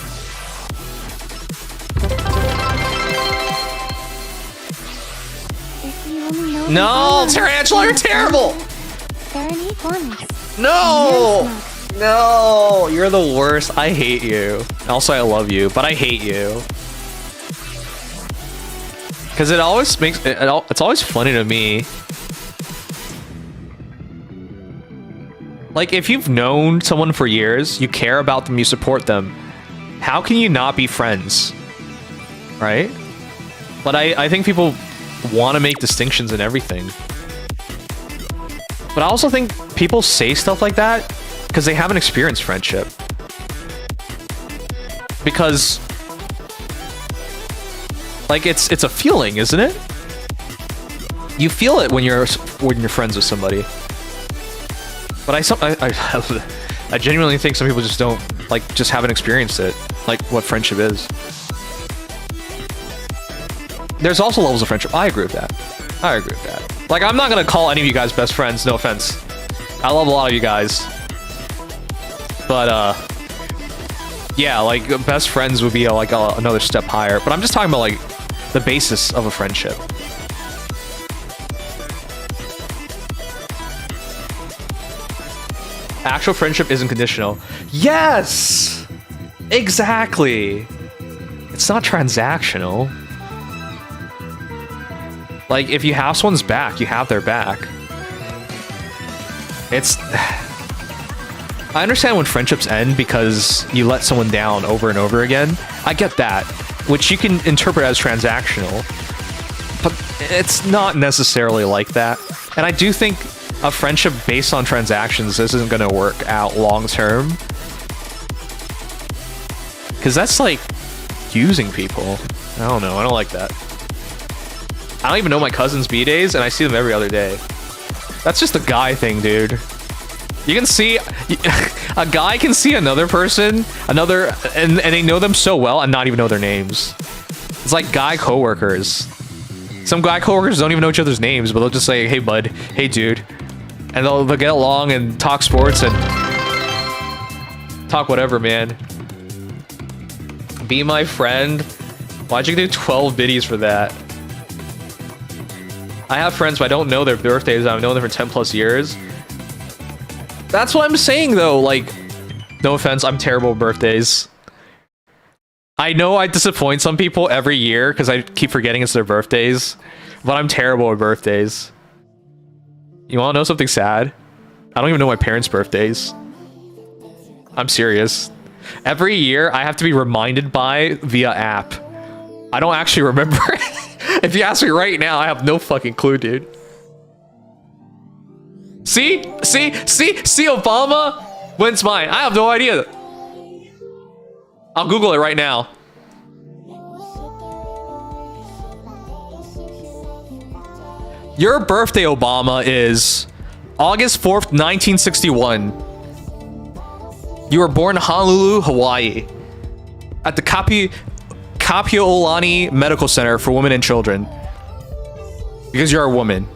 [SPEAKER 1] No, Tarantula, you're terrible!
[SPEAKER 2] There are neat ones.
[SPEAKER 1] No! No, you're the worst. I hate you. Also, I love you, but I hate you. Because it always makes it's always funny to me. Like, if you've known someone for years, you care about them, you support them, how can you not be friends? Right? But I think people want to make distinctions in everything. But I also think people say stuff like that because they haven't experienced friendship. Because, like, it's a feeling, isn't it? You feel it when you're friends with somebody. But I genuinely think some people just don't, like, just haven't experienced it, like what friendship is. There's also levels of friendship. I agree with that. I agree with that. Like, I'm not gonna call any of you guys best friends, no offense. I love a lot of you guys. But, Yeah, like best friends would be another step higher. But I'm just talking about like the basis of a friendship. Actual friendship isn't conditional. Yes! Exactly! It's not transactional. Like, if you have someone's back, you have their back. It's... I understand when friendships end because you let someone down over and over again. I get that, which you can interpret as transactional. But it's not necessarily like that. And I do think a friendship based on transactions isn't going to work out long term. Because that's like using people. I don't know. I don't like that. I don't even know my cousin's B-days, and I see them every other day. That's just a guy thing, dude. You can see... A guy can see another person, and they know them so well and not even know their names. It's like guy coworkers. Some guy coworkers don't even know each other's names, but they'll just say, hey, bud. Hey, dude. And they'll get along and talk sports and... talk whatever, man. Be my friend. Why'd you do 12 biddies for that? I have friends, but I don't know their birthdays. I've known them for 10 plus years. That's what I'm saying, though. Like, no offense, I'm terrible with birthdays. I know I disappoint some people every year because I keep forgetting it's their birthdays, but I'm terrible with birthdays. You want to know something sad? I don't even know my parents' birthdays. I'm serious. Every year, I have to be reminded via app. I don't actually remember it. If you ask me right now, I have no fucking clue, dude. See, Obama? When's mine? I have no idea. I'll Google it right now. Your birthday, Obama, is August 4th, 1961. You were born in Honolulu, Hawaii, at the Kapiolani Medical Center for Women and Children. Because you're a woman.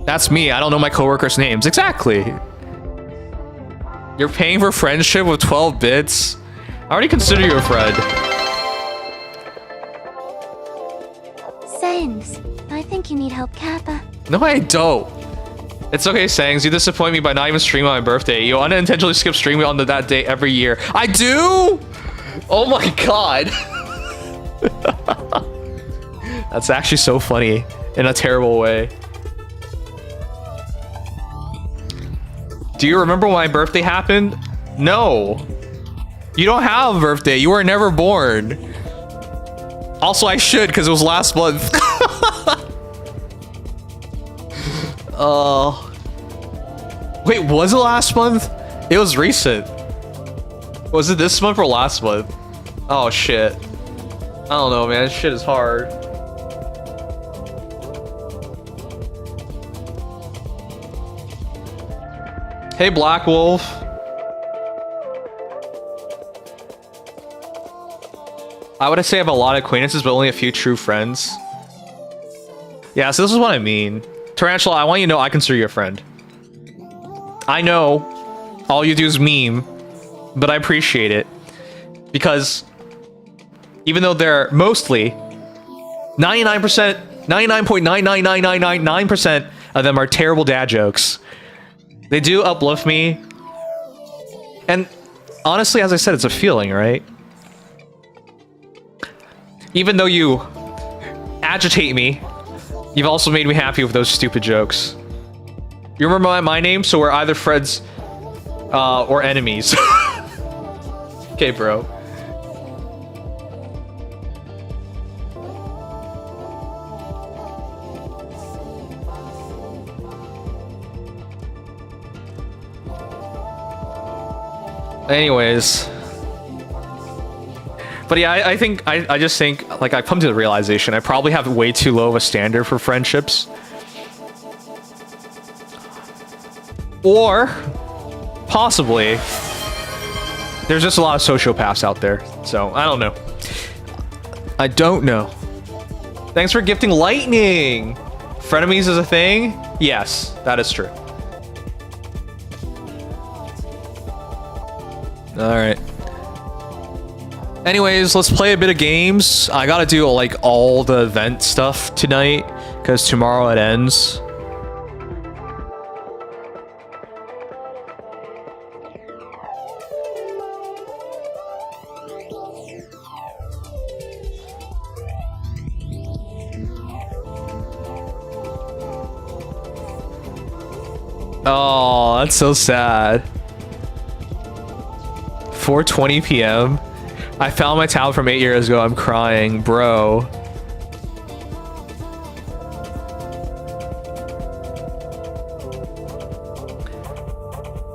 [SPEAKER 1] That's me. I don't know my coworkers' names. Exactly. You're paying for friendship with 12 bits? I already consider you a friend.
[SPEAKER 2] Sangs, I think you need help, Kappa.
[SPEAKER 1] No, I don't. It's okay, Sangs. You disappoint me by not even streaming on my birthday. You unintentionally skip streaming on that day every year. I do? Oh my god. That's actually so funny in a terrible way. Do you remember when my birthday happened? No. You don't have a birthday. You were never born. Also, I should, because it was last month. Wait, was it last month? It was recent. Was it this month or last month? Oh, shit. I don't know, man. This shit is hard. Hey, Black Wolf. I would say I have a lot of acquaintances, but only a few true friends. Yeah, so this is what I mean. Tarantula, I want you to know I consider you a friend. I know all you do is meme, but I appreciate it. Because even though they're mostly 99%, 99.99999% of them are terrible dad jokes, they do uplift me. And honestly, as I said, it's a feeling, right? Even though you agitate me, you've also made me happy with those stupid jokes. You remember my name, so we're either friends or enemies. Okay, bro. Anyways. But yeah, I think, I just think, like, I've come to the realization I probably have way too low of a standard for friendships. Or, possibly, there's just a lot of sociopaths out there. So, I don't know. I don't know. Thanks for gifting lightning! Frenemies is a thing? Yes, that is true. Alright. Anyways, let's play a bit of games. I gotta do like all the event stuff tonight because tomorrow it ends. Oh, that's so sad. 4:20 p.m. I found my tablet from 8 years ago. I'm crying, bro.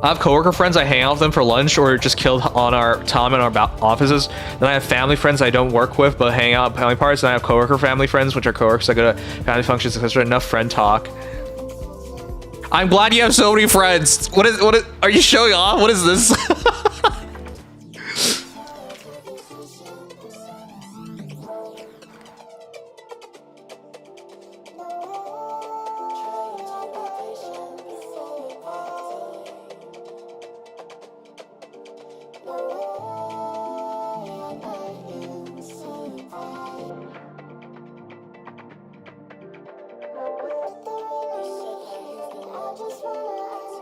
[SPEAKER 1] I have coworker friends I hang out with them for lunch or just killed on our time in our offices. Then I have family friends I don't work with but hang out at family parties. Then I have coworker family friends, which are coworkers that go to family functions, etc. Enough friend talk. I'm glad you have so many friends. What is are you showing off? What is this?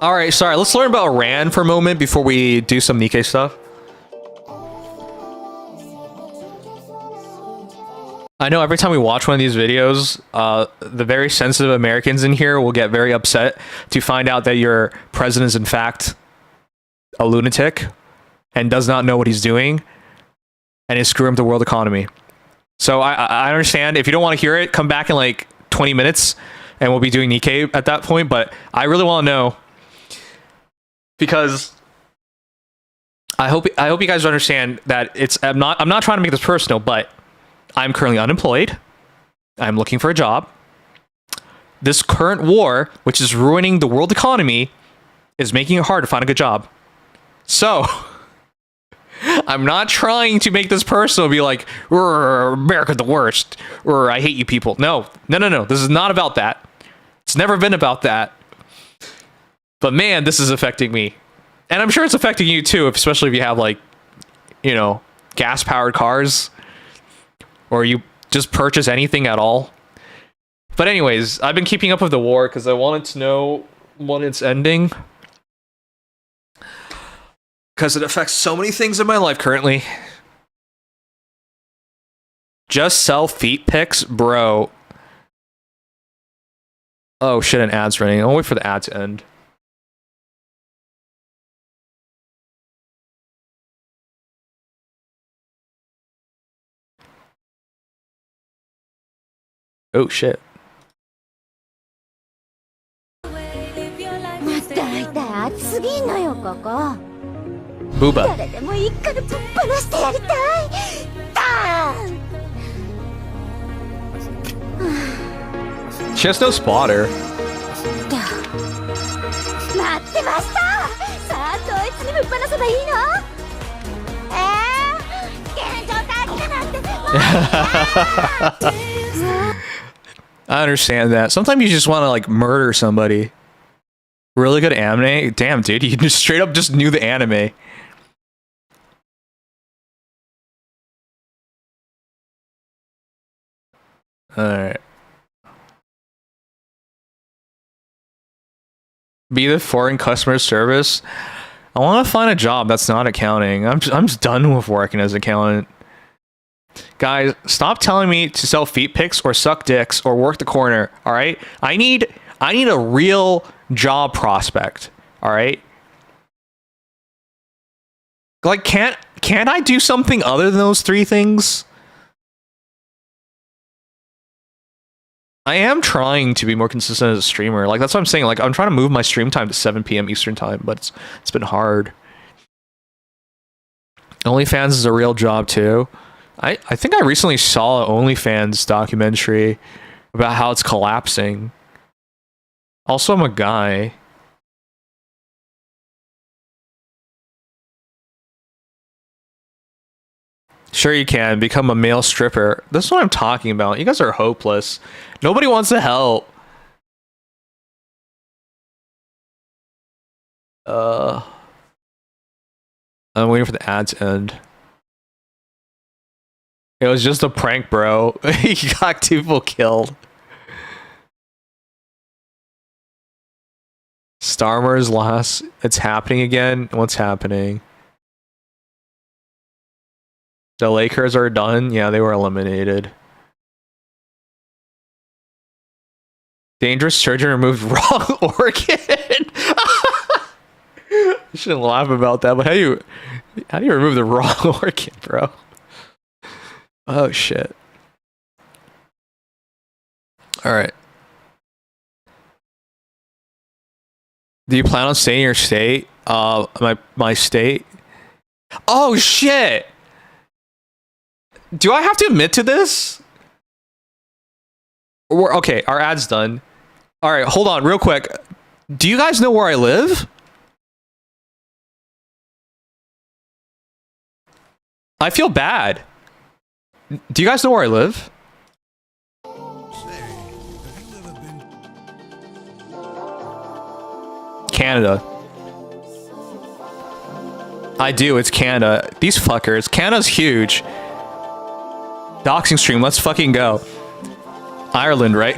[SPEAKER 1] All right, sorry. Let's learn about Ran for a moment before we do some Nikkei stuff. I know every time we watch one of these videos, the very sensitive Americans in here will get very upset to find out that your president is in fact a lunatic and does not know what he's doing and is screwing up the world economy. So I understand. If you don't want to hear it, come back in like 20 minutes and we'll be doing Nikkei at that point. But I really want to know, because I hope you guys understand that I'm not trying to make this personal, but I'm currently unemployed. I'm looking for a job. This current war, which is ruining the world economy, is making it hard to find a good job. So I'm not trying to make this personal, be like, America the worst, or I hate you people. No. This is not about that. It's never been about that. But man, this is affecting me. And I'm sure it's affecting you too, especially if you have like, you know, gas-powered cars. Or you just purchase anything at all. But anyways, I've been keeping up with the war because I wanted to know when it's ending. Because it affects so many things in my life currently. Just sell feet pics? Bro. Oh shit, an ad's running. I'll wait for the ad to end. Oh shit. Booba. She has no spotter. I understand that. Sometimes you just want to like murder somebody. Really good anime? Damn, dude, you just straight up just knew the anime. Alright. Be the foreign customer service. I want to find a job that's not accounting. I'm just done with working as an accountant. Guys, stop telling me to sell feet pics or suck dicks or work the corner, all right? I need a real job prospect, all right? Like, can't I do something other than those three things? I am trying to be more consistent as a streamer. Like, that's what I'm saying. Like, I'm trying to move my stream time to 7 p.m. Eastern time, but it's been hard. OnlyFans is a real job too. I think I recently saw an OnlyFans documentary about how it's collapsing. Also, I'm a guy. Sure you can. Become a male stripper. That's what I'm talking about. You guys are hopeless. Nobody wants to help. I'm waiting for the ad to end. It was just a prank, bro. He got 2 people killed. Starmer's last. It's happening again. What's happening? The Lakers are done. Yeah, they were eliminated. Dangerous surgeon removed wrong organ. I shouldn't laugh about that, but how do you remove the wrong organ, bro? Oh shit. All right. Do you plan on staying in your state? My state. Oh shit. Do I have to admit to this? Okay, our ad's done. All right, hold on real quick. Do you guys know where I live? I feel bad. Do you guys know where I live? Canada. I do, it's Canada. These fuckers. Canada's huge. Doxing stream, let's fucking go. Ireland, right?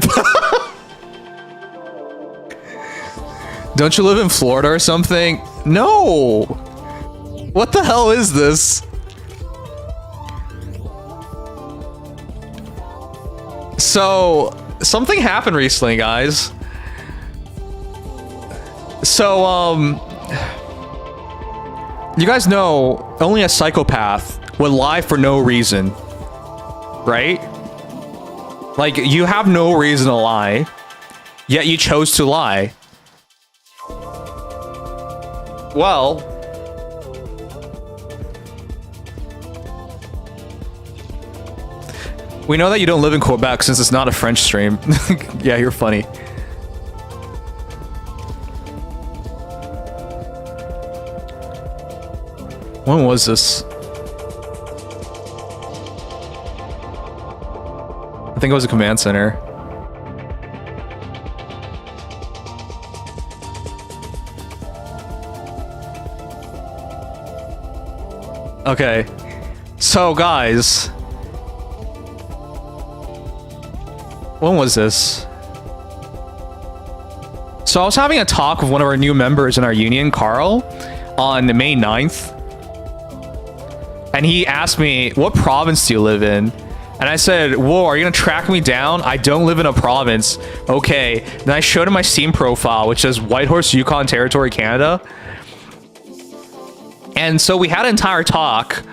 [SPEAKER 1] Don't you live in Florida or something? No! What the hell is this? So, something happened recently, guys. So, you guys know only a psychopath would lie for no reason, right? Like, you have no reason to lie, yet you chose to lie. Well, we know that you don't live in Quebec since it's not a French stream. Yeah, you're funny. When was this? I think it was a command center. Okay. So, guys. When was this? So, I was having a talk with one of our new members in our union, Carl, on May 9th. And he asked me, what province do you live in? And I said, whoa, are you gonna track me down? I don't live in a province. Okay. Then I showed him my Steam profile, which says Whitehorse, Yukon Territory, Canada. And so we had an entire talk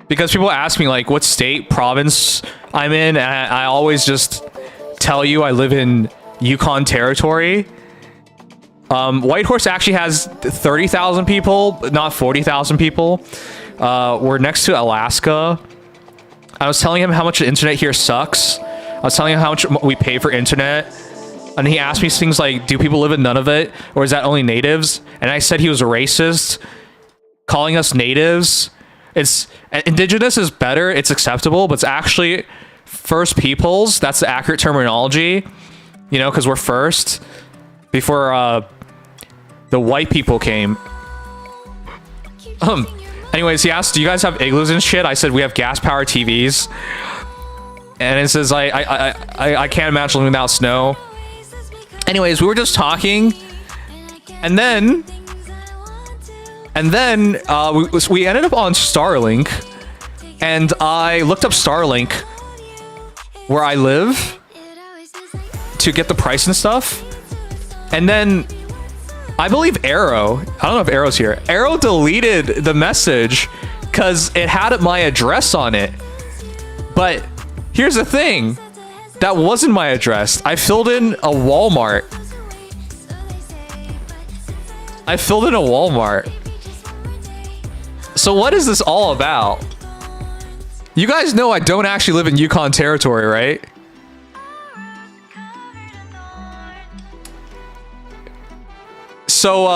[SPEAKER 1] because people ask me like what state, province I'm in. And I always just tell you I live in Yukon Territory. Whitehorse actually has 30,000 people, not 40,000 people. We're next to Alaska. I was telling him how much the internet here sucks. I was telling him how much we pay for internet. And he asked me things like, do people live in Nunavut? Or is that only natives? And I said he was a racist, calling us natives. It's indigenous is better, it's acceptable, but it's actually First Peoples. That's the accurate terminology. You know, because we're first. Before the white people came. Anyways, he asked, do you guys have igloos and shit? I said, we have gas-powered TVs. And it says, I can't imagine living without snow. Anyways, we were just talking. And then we ended up on Starlink. And I looked up Starlink where I live to get the price and stuff. And then I believe Arrow, I don't know if Arrow's here. Arrow deleted the message because it had my address on it. But here's the thing. That wasn't my address. I filled in a Walmart. So what is this all about? You guys know I don't actually live in Yukon Territory, right? So,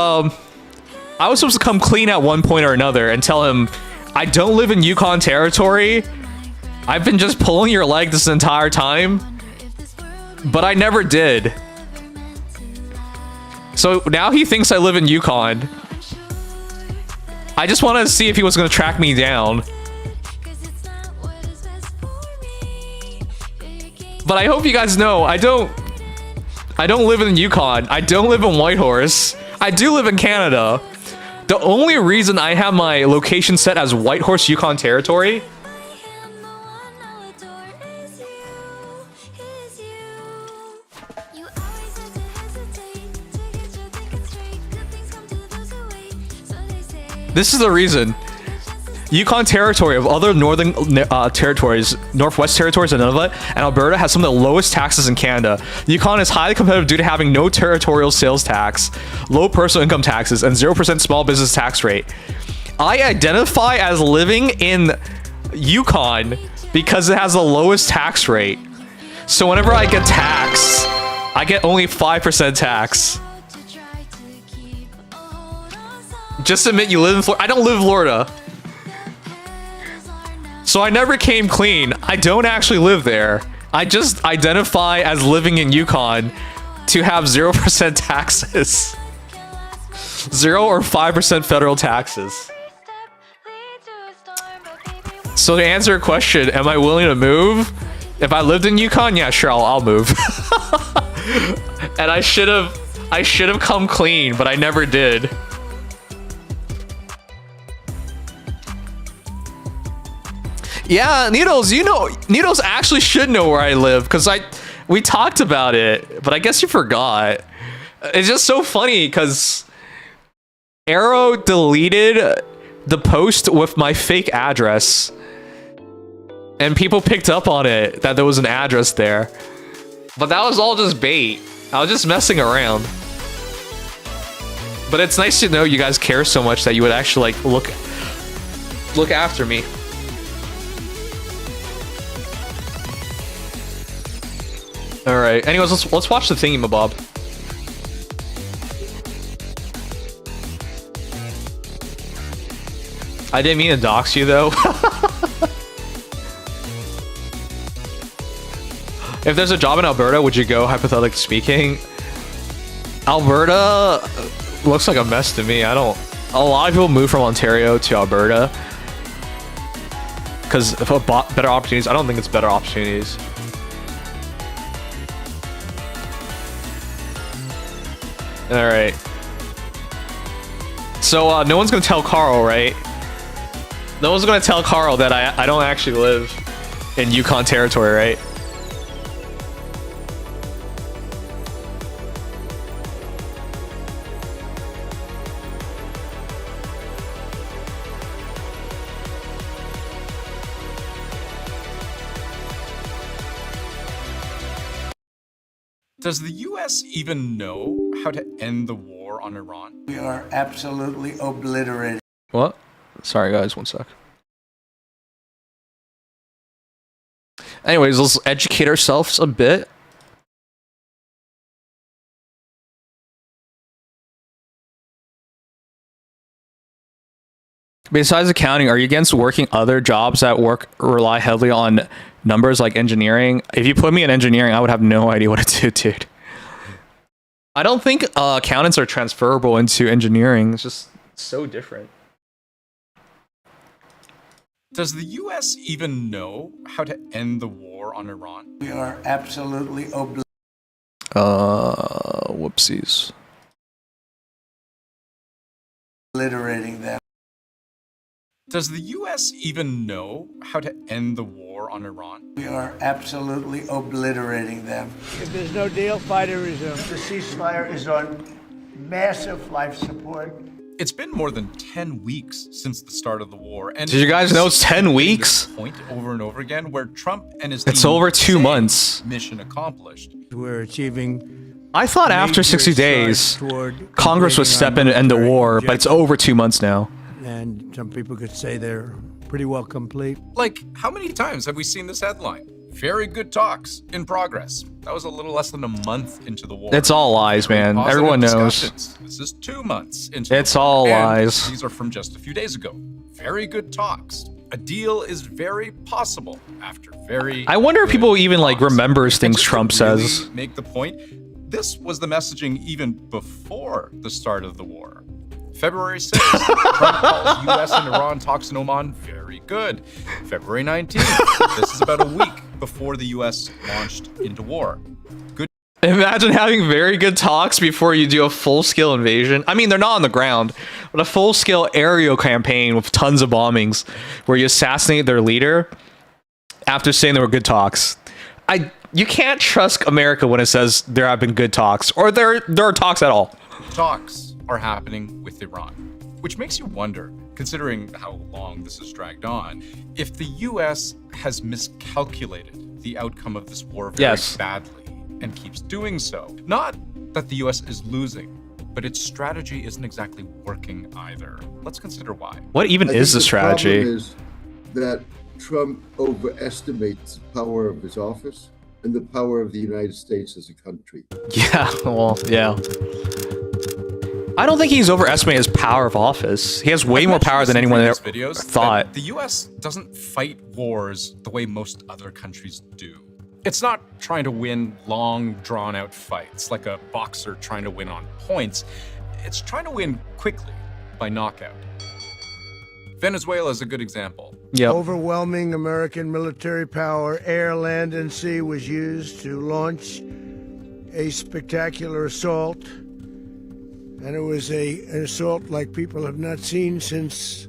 [SPEAKER 1] I was supposed to come clean at one point or another and tell him, I don't live in Yukon Territory. I've been just pulling your leg this entire time. But I never did. So now he thinks I live in Yukon. I just wanted to see if he was gonna track me down. But I hope you guys know, I don't live in Yukon. I don't live in Whitehorse. I do live in Canada. The only reason I have my location set as Whitehorse, Yukon Territory this is the reason. Yukon Territory of other northern territories, Northwest Territories and Nunavut, and Alberta has some of the lowest taxes in Canada. Yukon is highly competitive due to having no territorial sales tax, low personal income taxes, and 0% small business tax rate. I identify as living in Yukon because it has the lowest tax rate. So whenever I get taxed, I get only 5% tax. Just admit you live in Florida. I don't live in Florida. So I never came clean. I don't actually live there. I just identify as living in Yukon to have 0% taxes. 0 or 5% federal taxes. So to answer your question, am I willing to move? If I lived in Yukon, yeah, sure, I'll move. And I should have come clean, but I never did. Yeah, Needles, you know, Needles actually should know where I live because we talked about it, but I guess you forgot. It's just so funny because Arrow deleted the post with my fake address and people picked up on it that there was an address there. But that was all just bait. I was just messing around. But it's nice to know you guys care so much that you would actually like look after me. All right. Anyways, let's watch the thingamabob. I didn't mean to dox you though. If there's a job in Alberta, would you go? Hypothetically speaking, Alberta looks like a mess to me. A lot of people move from Ontario to Alberta because of better opportunities. I don't think it's better opportunities. All right. So no one's gonna tell Carl, right? No one's gonna tell Carl that I don't actually live in Yukon Territory, right?
[SPEAKER 3] Does the US even know how to end the war on Iran?
[SPEAKER 4] We are absolutely obliterated.
[SPEAKER 1] What? Sorry guys, one sec. Anyways, let's educate ourselves a bit. Besides accounting, are you against working other jobs that rely heavily on numbers like engineering? If you put me in engineering, I would have no idea what to do, dude. I don't think accountants are transferable into engineering. It's just so different.
[SPEAKER 3] Does the US even know how to end the war on Iran?
[SPEAKER 4] We are absolutely
[SPEAKER 1] Whoopsies.
[SPEAKER 4] obliterating them.
[SPEAKER 3] Does the US even know how to end the war on Iran?
[SPEAKER 4] We are absolutely obliterating them.
[SPEAKER 5] If there's no deal, fight to resume.
[SPEAKER 4] The ceasefire is on massive life support.
[SPEAKER 3] It's been more than 10 weeks since the start of the war, and
[SPEAKER 1] Did you guys know it's 10 weeks?
[SPEAKER 3] Point over and over again, where Trump and his
[SPEAKER 1] It's
[SPEAKER 3] team
[SPEAKER 1] over 2
[SPEAKER 3] say
[SPEAKER 1] months.
[SPEAKER 3] Mission accomplished.
[SPEAKER 5] We're achieving.
[SPEAKER 1] I thought after
[SPEAKER 5] major
[SPEAKER 1] 60 days,
[SPEAKER 5] strides toward
[SPEAKER 1] Congress would
[SPEAKER 5] completing
[SPEAKER 1] step
[SPEAKER 5] our
[SPEAKER 1] in and end the
[SPEAKER 5] military
[SPEAKER 1] war, but it's
[SPEAKER 5] objectives.
[SPEAKER 1] over 2 months now.
[SPEAKER 5] And some people could say they're pretty well complete.
[SPEAKER 3] Like, how many times have we seen this headline? Very good talks in progress. That was a little less than a month into the war.
[SPEAKER 1] It's all lies,
[SPEAKER 3] Very
[SPEAKER 1] man.
[SPEAKER 3] positive
[SPEAKER 1] Everyone knows.
[SPEAKER 3] discussions. This is 2 months into
[SPEAKER 1] It's
[SPEAKER 3] the war,
[SPEAKER 1] all
[SPEAKER 3] and
[SPEAKER 1] lies.
[SPEAKER 3] These are from just a few days ago. Very good talks. A deal is very possible after very.
[SPEAKER 1] I wonder if
[SPEAKER 3] good
[SPEAKER 1] people even like
[SPEAKER 3] talks.
[SPEAKER 1] remembers
[SPEAKER 3] And
[SPEAKER 1] things
[SPEAKER 3] just to
[SPEAKER 1] Trump
[SPEAKER 3] really
[SPEAKER 1] says.
[SPEAKER 3] Make the point. This was the messaging even before the start of the war. February 6th, Trump calls U.S. and Iran talks in Oman very good. February 19th, this is about a week before the U.S. launched into war. Good.
[SPEAKER 1] Imagine having very good talks before you do a full-scale invasion. I mean, they're not on the ground, but a full-scale aerial campaign with tons of bombings where you assassinate their leader after saying there were good talks. You can't trust America when it says there have been good talks, or there are talks at all.
[SPEAKER 3] Talks are happening with Iran, which makes you wonder, considering how long this has dragged on, if the U.S. has miscalculated the outcome of this war very badly and keeps doing so. Not that the U.S. is losing, but its strategy isn't exactly working either. Let's consider why.
[SPEAKER 1] What even is the strategy?
[SPEAKER 6] The problem is that Trump overestimates the power of his office and the power of the United States as a country.
[SPEAKER 1] Yeah, well, yeah. I don't think he's overestimating his power of office. He has way more power than anyone ever thought.
[SPEAKER 3] The U.S. doesn't fight wars the way most other countries do. It's not trying to win long, drawn-out fights like a boxer trying to win on points. It's trying to win quickly by knockout. Venezuela is a good example.
[SPEAKER 5] Yep. Overwhelming American military power, air, land, and sea was used to launch a spectacular assault. And it was an assault like people have not seen since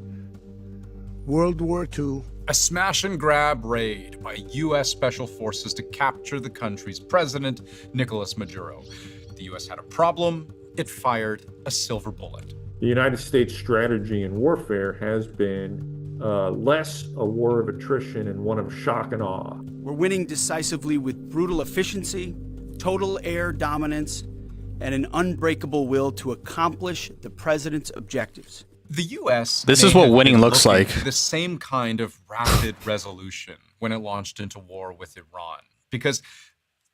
[SPEAKER 5] World War II.
[SPEAKER 3] A smash and grab raid by U.S. Special Forces to capture the country's president, Nicolas Maduro. The U.S. had a problem. It fired a silver bullet.
[SPEAKER 7] The United States strategy in warfare has been less a war of attrition and one of shock and awe.
[SPEAKER 8] We're winning decisively with brutal efficiency, total air dominance, and an unbreakable will to accomplish the president's objectives.
[SPEAKER 3] The U.S.
[SPEAKER 1] This is what winning looks like.
[SPEAKER 3] The same kind of rapid resolution when it launched into war with Iran. Because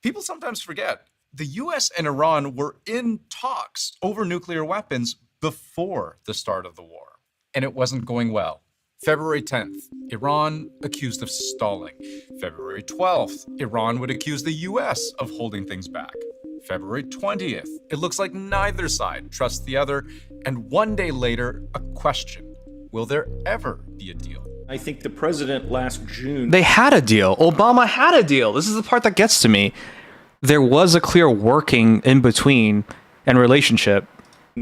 [SPEAKER 3] people sometimes forget, the U.S. and Iran were in talks over nuclear weapons before the start of the war, and it wasn't going well. February 10th, Iran accused of stalling. February 12th, Iran would accuse the U.S. of holding things back. February 20th, it looks like neither side trusts the other, and one day later, a question. Will there ever be a deal?
[SPEAKER 9] I think the president last June...
[SPEAKER 1] They had a deal. Obama had a deal. This is the part that gets to me. There was a clear working in between and relationship.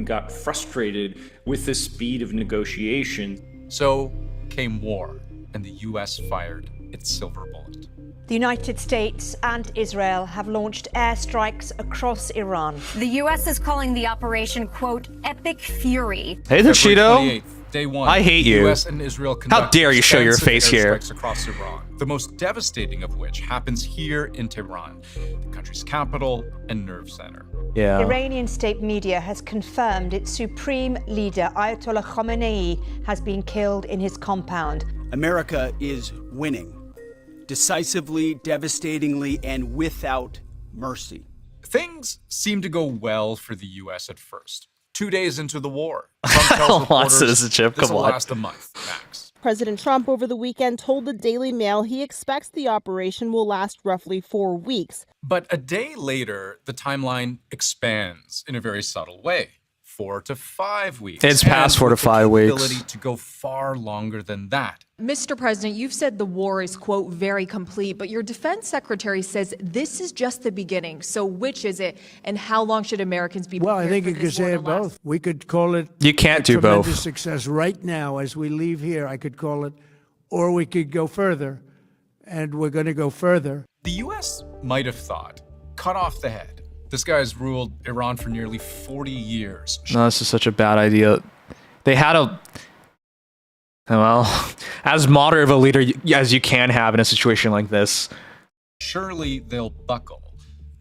[SPEAKER 9] Got frustrated with the speed of negotiation.
[SPEAKER 3] So came war, and the U.S. fired its silver bullet.
[SPEAKER 10] The United States and Israel have launched airstrikes across Iran.
[SPEAKER 11] The U.S. is calling the operation, quote, Epic Fury.
[SPEAKER 1] Hey, the Cheeto.
[SPEAKER 3] 28th, day one,
[SPEAKER 1] I hate you.
[SPEAKER 3] U.S. and Israel
[SPEAKER 1] How dare you show your face here?
[SPEAKER 3] Across Iran, the most devastating of which happens here in Tehran, the country's capital and nerve center.
[SPEAKER 1] Yeah.
[SPEAKER 10] Iranian state media has confirmed its supreme leader, Ayatollah Khamenei, has been killed in his compound.
[SPEAKER 8] America is winning. Decisively, devastatingly, and without mercy.
[SPEAKER 3] Things seem to go well for the U.S. at first. 2 days into the war, Trump tells reporters this will last a month, max.
[SPEAKER 12] President Trump over the weekend told the Daily Mail he expects the operation will last roughly 4 weeks.
[SPEAKER 3] But a day later, the timeline expands in a very subtle way. 4 to 5 weeks.
[SPEAKER 1] It's past 4 to 5 weeks.
[SPEAKER 3] Ability to go far longer than that.
[SPEAKER 13] Mr. President, you've said the war is, quote, very complete, but your defense secretary says this is just the beginning. So which is it, and how long should Americans be prepared?
[SPEAKER 5] Well, I think you could say it both. We could call it
[SPEAKER 1] you can't do both.
[SPEAKER 5] Tremendous success right now as we leave here. I could call it, or we could go further, and we're going to go further.
[SPEAKER 3] The U.S. might have thought, cut off the head. This guy's ruled Iran for nearly 40 years.
[SPEAKER 1] No, this is such a bad idea. They had a... Well, as moderate of a leader as you can have in a situation like this.
[SPEAKER 3] Surely they'll buckle,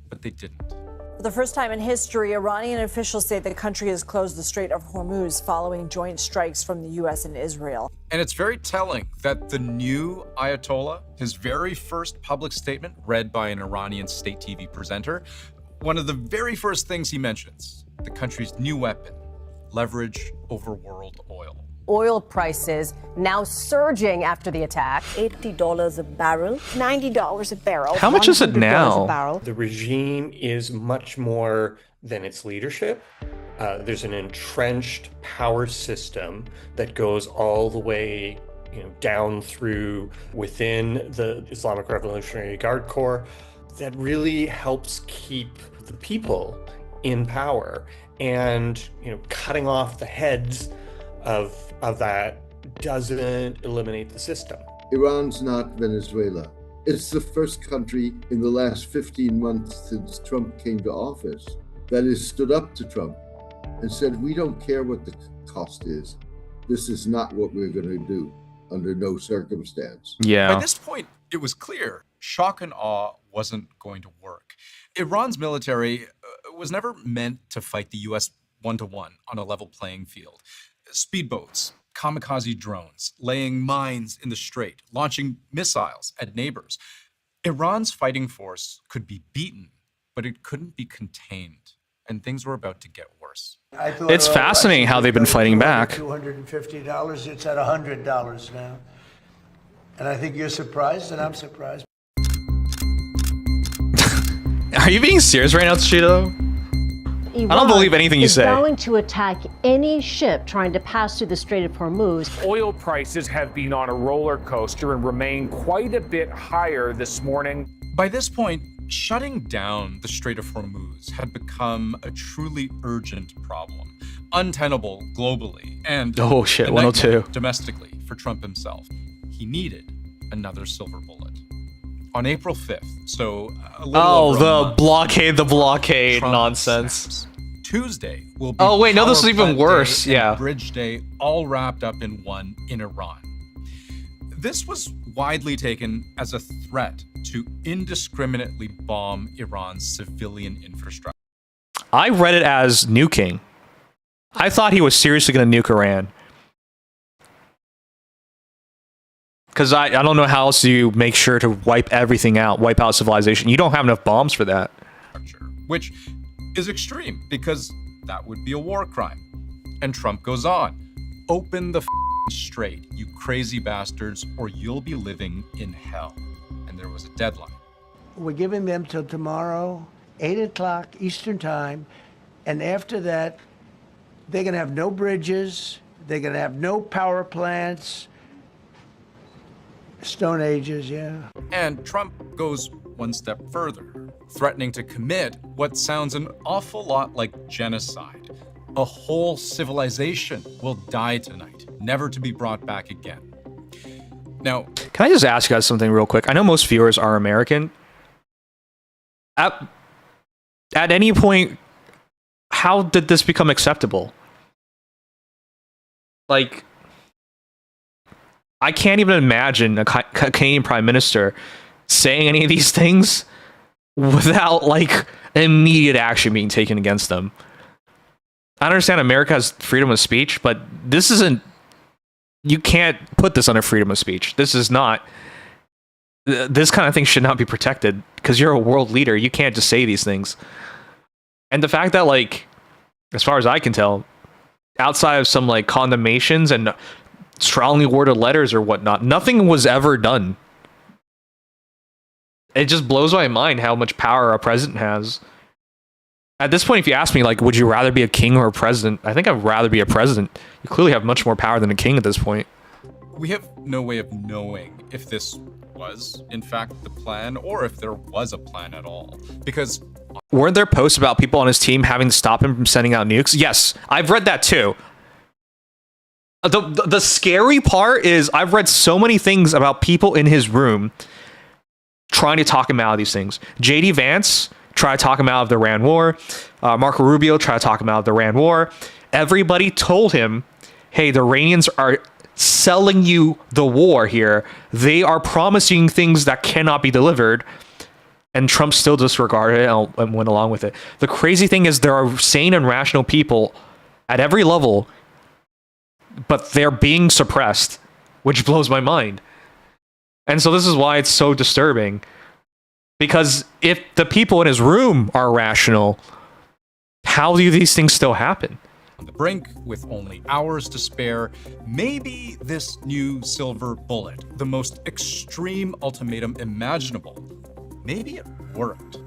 [SPEAKER 3] but they didn't.
[SPEAKER 14] For the first time in history, Iranian officials say the country has closed the Strait of Hormuz following joint strikes from the U.S. and Israel.
[SPEAKER 3] And it's very telling that the new Ayatollah, his very first public statement read by an Iranian state TV presenter, one of the very first things he mentions, the country's new weapon, leverage over world oil.
[SPEAKER 14] Oil prices now surging after the attack. $80 a barrel, $90 a barrel.
[SPEAKER 1] How much is it now?
[SPEAKER 15] The regime is much more than its leadership. There's an entrenched power system that goes all the way, down through within the Islamic Revolutionary Guard Corps that really helps keep the people in power. And, cutting off the heads of that doesn't eliminate the system.
[SPEAKER 6] Iran's not Venezuela. It's the first country in the last 15 months since Trump came to office that has stood up to Trump and said, we don't care what the cost is. This is not what we're going to do under no circumstance.
[SPEAKER 1] Yeah.
[SPEAKER 3] By this point, it was clear shock and awe wasn't going to work. Iran's military was never meant to fight the U.S. one-to-one on a level playing field. Speedboats, kamikaze drones, laying mines in the strait, launching missiles at neighbors. Iran's fighting force could be beaten, but it couldn't be contained, and things were about to get worse.
[SPEAKER 1] It's fascinating how they've been fighting back.
[SPEAKER 4] $250, it's at $100 now. And I think you're surprised, and I'm surprised.
[SPEAKER 1] Are you being serious right now, Tsushita? I don't believe anything you say.
[SPEAKER 16] Going to attack any ship trying to pass through the Strait of Hormuz.
[SPEAKER 17] Oil prices have been on a roller coaster and remain quite a bit higher this morning.
[SPEAKER 3] By this point, shutting down the Strait of Hormuz had become a truly urgent problem, untenable globally, and
[SPEAKER 1] oh shit, 102
[SPEAKER 3] domestically for Trump himself. He needed another silver bullet. On April 5th, so a little over a month,
[SPEAKER 1] the blockade
[SPEAKER 3] Trump
[SPEAKER 1] nonsense.
[SPEAKER 3] snaps. Tuesday will be
[SPEAKER 1] Oh wait, no, this is
[SPEAKER 3] Power
[SPEAKER 1] even
[SPEAKER 3] Plant
[SPEAKER 1] worse.
[SPEAKER 3] Day
[SPEAKER 1] Yeah.
[SPEAKER 3] and Bridge Day, all wrapped up in one in Iran. This was widely taken as a threat to indiscriminately bomb Iran's civilian infrastructure.
[SPEAKER 1] I read it as nuking. I thought he was seriously going to nuke Iran. Because I don't know how else you make sure to wipe everything out, wipe out civilization. You don't have enough bombs for that.
[SPEAKER 3] Which is extreme, because that would be a war crime. And Trump goes on, open the strait, you crazy bastards, or you'll be living in hell. And there was a deadline.
[SPEAKER 4] We're giving them till tomorrow, 8 o'clock Eastern time. And after that, they're going to have no bridges. They're going to have no power plants. Stone Ages, yeah.
[SPEAKER 3] And Trump goes one step further, threatening to commit what sounds an awful lot like genocide. A whole civilization will die tonight, never to be brought back again. Now,
[SPEAKER 1] can I just ask you guys something real quick? I know most viewers are American. At any point, how did this become acceptable? Like, I can't even imagine a Canadian Prime Minister saying any of these things without, like, immediate action being taken against them. I understand America has freedom of speech, but this isn't... You can't put this under freedom of speech. This is not... This kind of thing should not be protected, because you're a world leader. You can't just say these things. And the fact that, like, as far as I can tell, outside of some, like, condemnations and strongly worded letters or whatnot, nothing was ever done. It just blows my mind how much power a president has. At this point, if you ask me, like, would you rather be a king or a president? I think I'd rather be a president. You clearly have much more power than a king at this point.
[SPEAKER 3] we have no way of knowing if this was, in fact, the plan, or if there was a plan at all. Because
[SPEAKER 1] weren't there posts about people on his team having to stop him from sending out nukes? Yes, I've read that too. The scary part is I've read so many things about people in his room trying to talk him out of these things. JD Vance tried to talk him out of the Iran war. Marco Rubio tried to talk him out of the Iran war. Everybody told him, hey, the Iranians are selling you the war here. They are promising things that cannot be delivered. And Trump still disregarded it and went along with it. The crazy thing is there are sane and rational people at every level, but they're being suppressed, which blows my mind. And so this is why it's so disturbing. Because if the people in his room are rational, how do these things still happen?
[SPEAKER 3] On the brink, with only hours to spare, maybe this new silver bullet, the most extreme ultimatum imaginable, maybe it worked.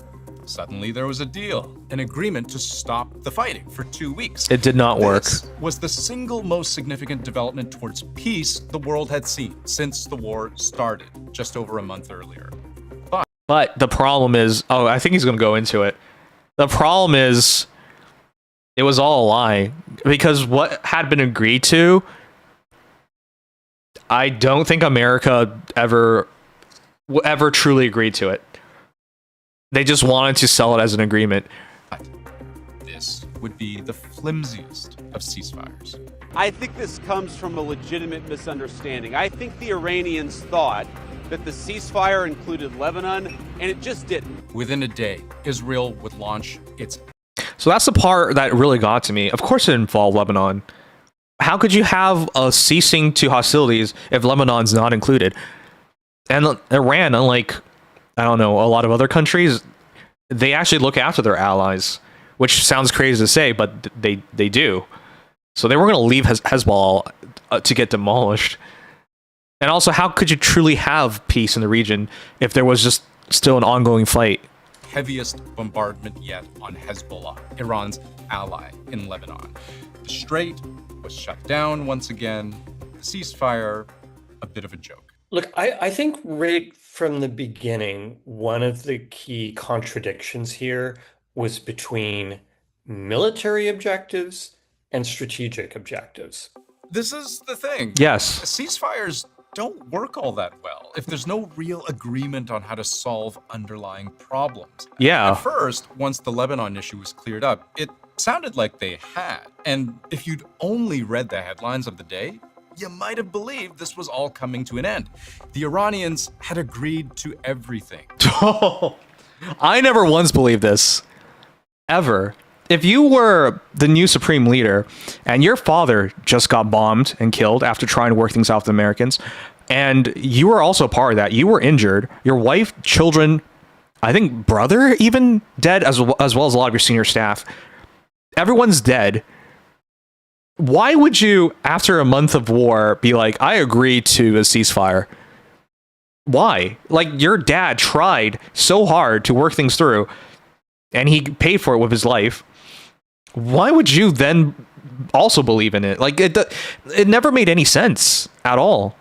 [SPEAKER 3] Suddenly there was a deal, an agreement to stop the fighting for 2 weeks.
[SPEAKER 1] It did not work.
[SPEAKER 3] This was the single most significant development towards peace the world had seen since the war started, just over a month earlier.
[SPEAKER 1] But the problem is, oh, I think he's going to go into it. The problem is, it was all a lie. Because what had been agreed to, I don't think America ever truly agreed to it. They just wanted to sell it as an agreement.
[SPEAKER 3] This would be the flimsiest of ceasefires.
[SPEAKER 18] I think this comes from a legitimate misunderstanding. I think the Iranians thought that the ceasefire included Lebanon, and it just didn't.
[SPEAKER 3] Within a day, Israel would launch its...
[SPEAKER 1] So that's the part that really got to me. Of course it involved Lebanon. How could you have a ceasing to hostilities if Lebanon's not included? And Iran, unlike, I don't know, a lot of other countries, they actually look after their allies, which sounds crazy to say, but they do. So they were going to leave Hezbollah to get demolished. And also, how could you truly have peace in the region if there was just still an ongoing fight?
[SPEAKER 3] Heaviest bombardment yet on Hezbollah, Iran's ally in Lebanon. The strait was shut down once again. The ceasefire, a bit of a joke.
[SPEAKER 15] Look, I think right from the beginning, one of the key contradictions here was between military objectives and strategic objectives.
[SPEAKER 3] This is the thing.
[SPEAKER 1] Yes.
[SPEAKER 3] Ceasefires don't work all that well if there's no real agreement on how to solve underlying problems.
[SPEAKER 1] Yeah.
[SPEAKER 3] At first, once the Lebanon issue was cleared up, it sounded like they had. And if you'd only read the headlines of the day, you might have believed this was all coming to an end. The Iranians had agreed to everything.
[SPEAKER 1] I never once believed this. Ever. If you were the new supreme leader and your father just got bombed and killed after trying to work things out with the Americans, and you were also part of that, you were injured, your wife, children, I think brother even dead, as well as a lot of your senior staff, everyone's dead. Why would you, after a month of war, be like, I agree to a ceasefire? Why? Like, your dad tried so hard to work things through, and he paid for it with his life. Why would you then also believe in it? Like, it never made any sense at all.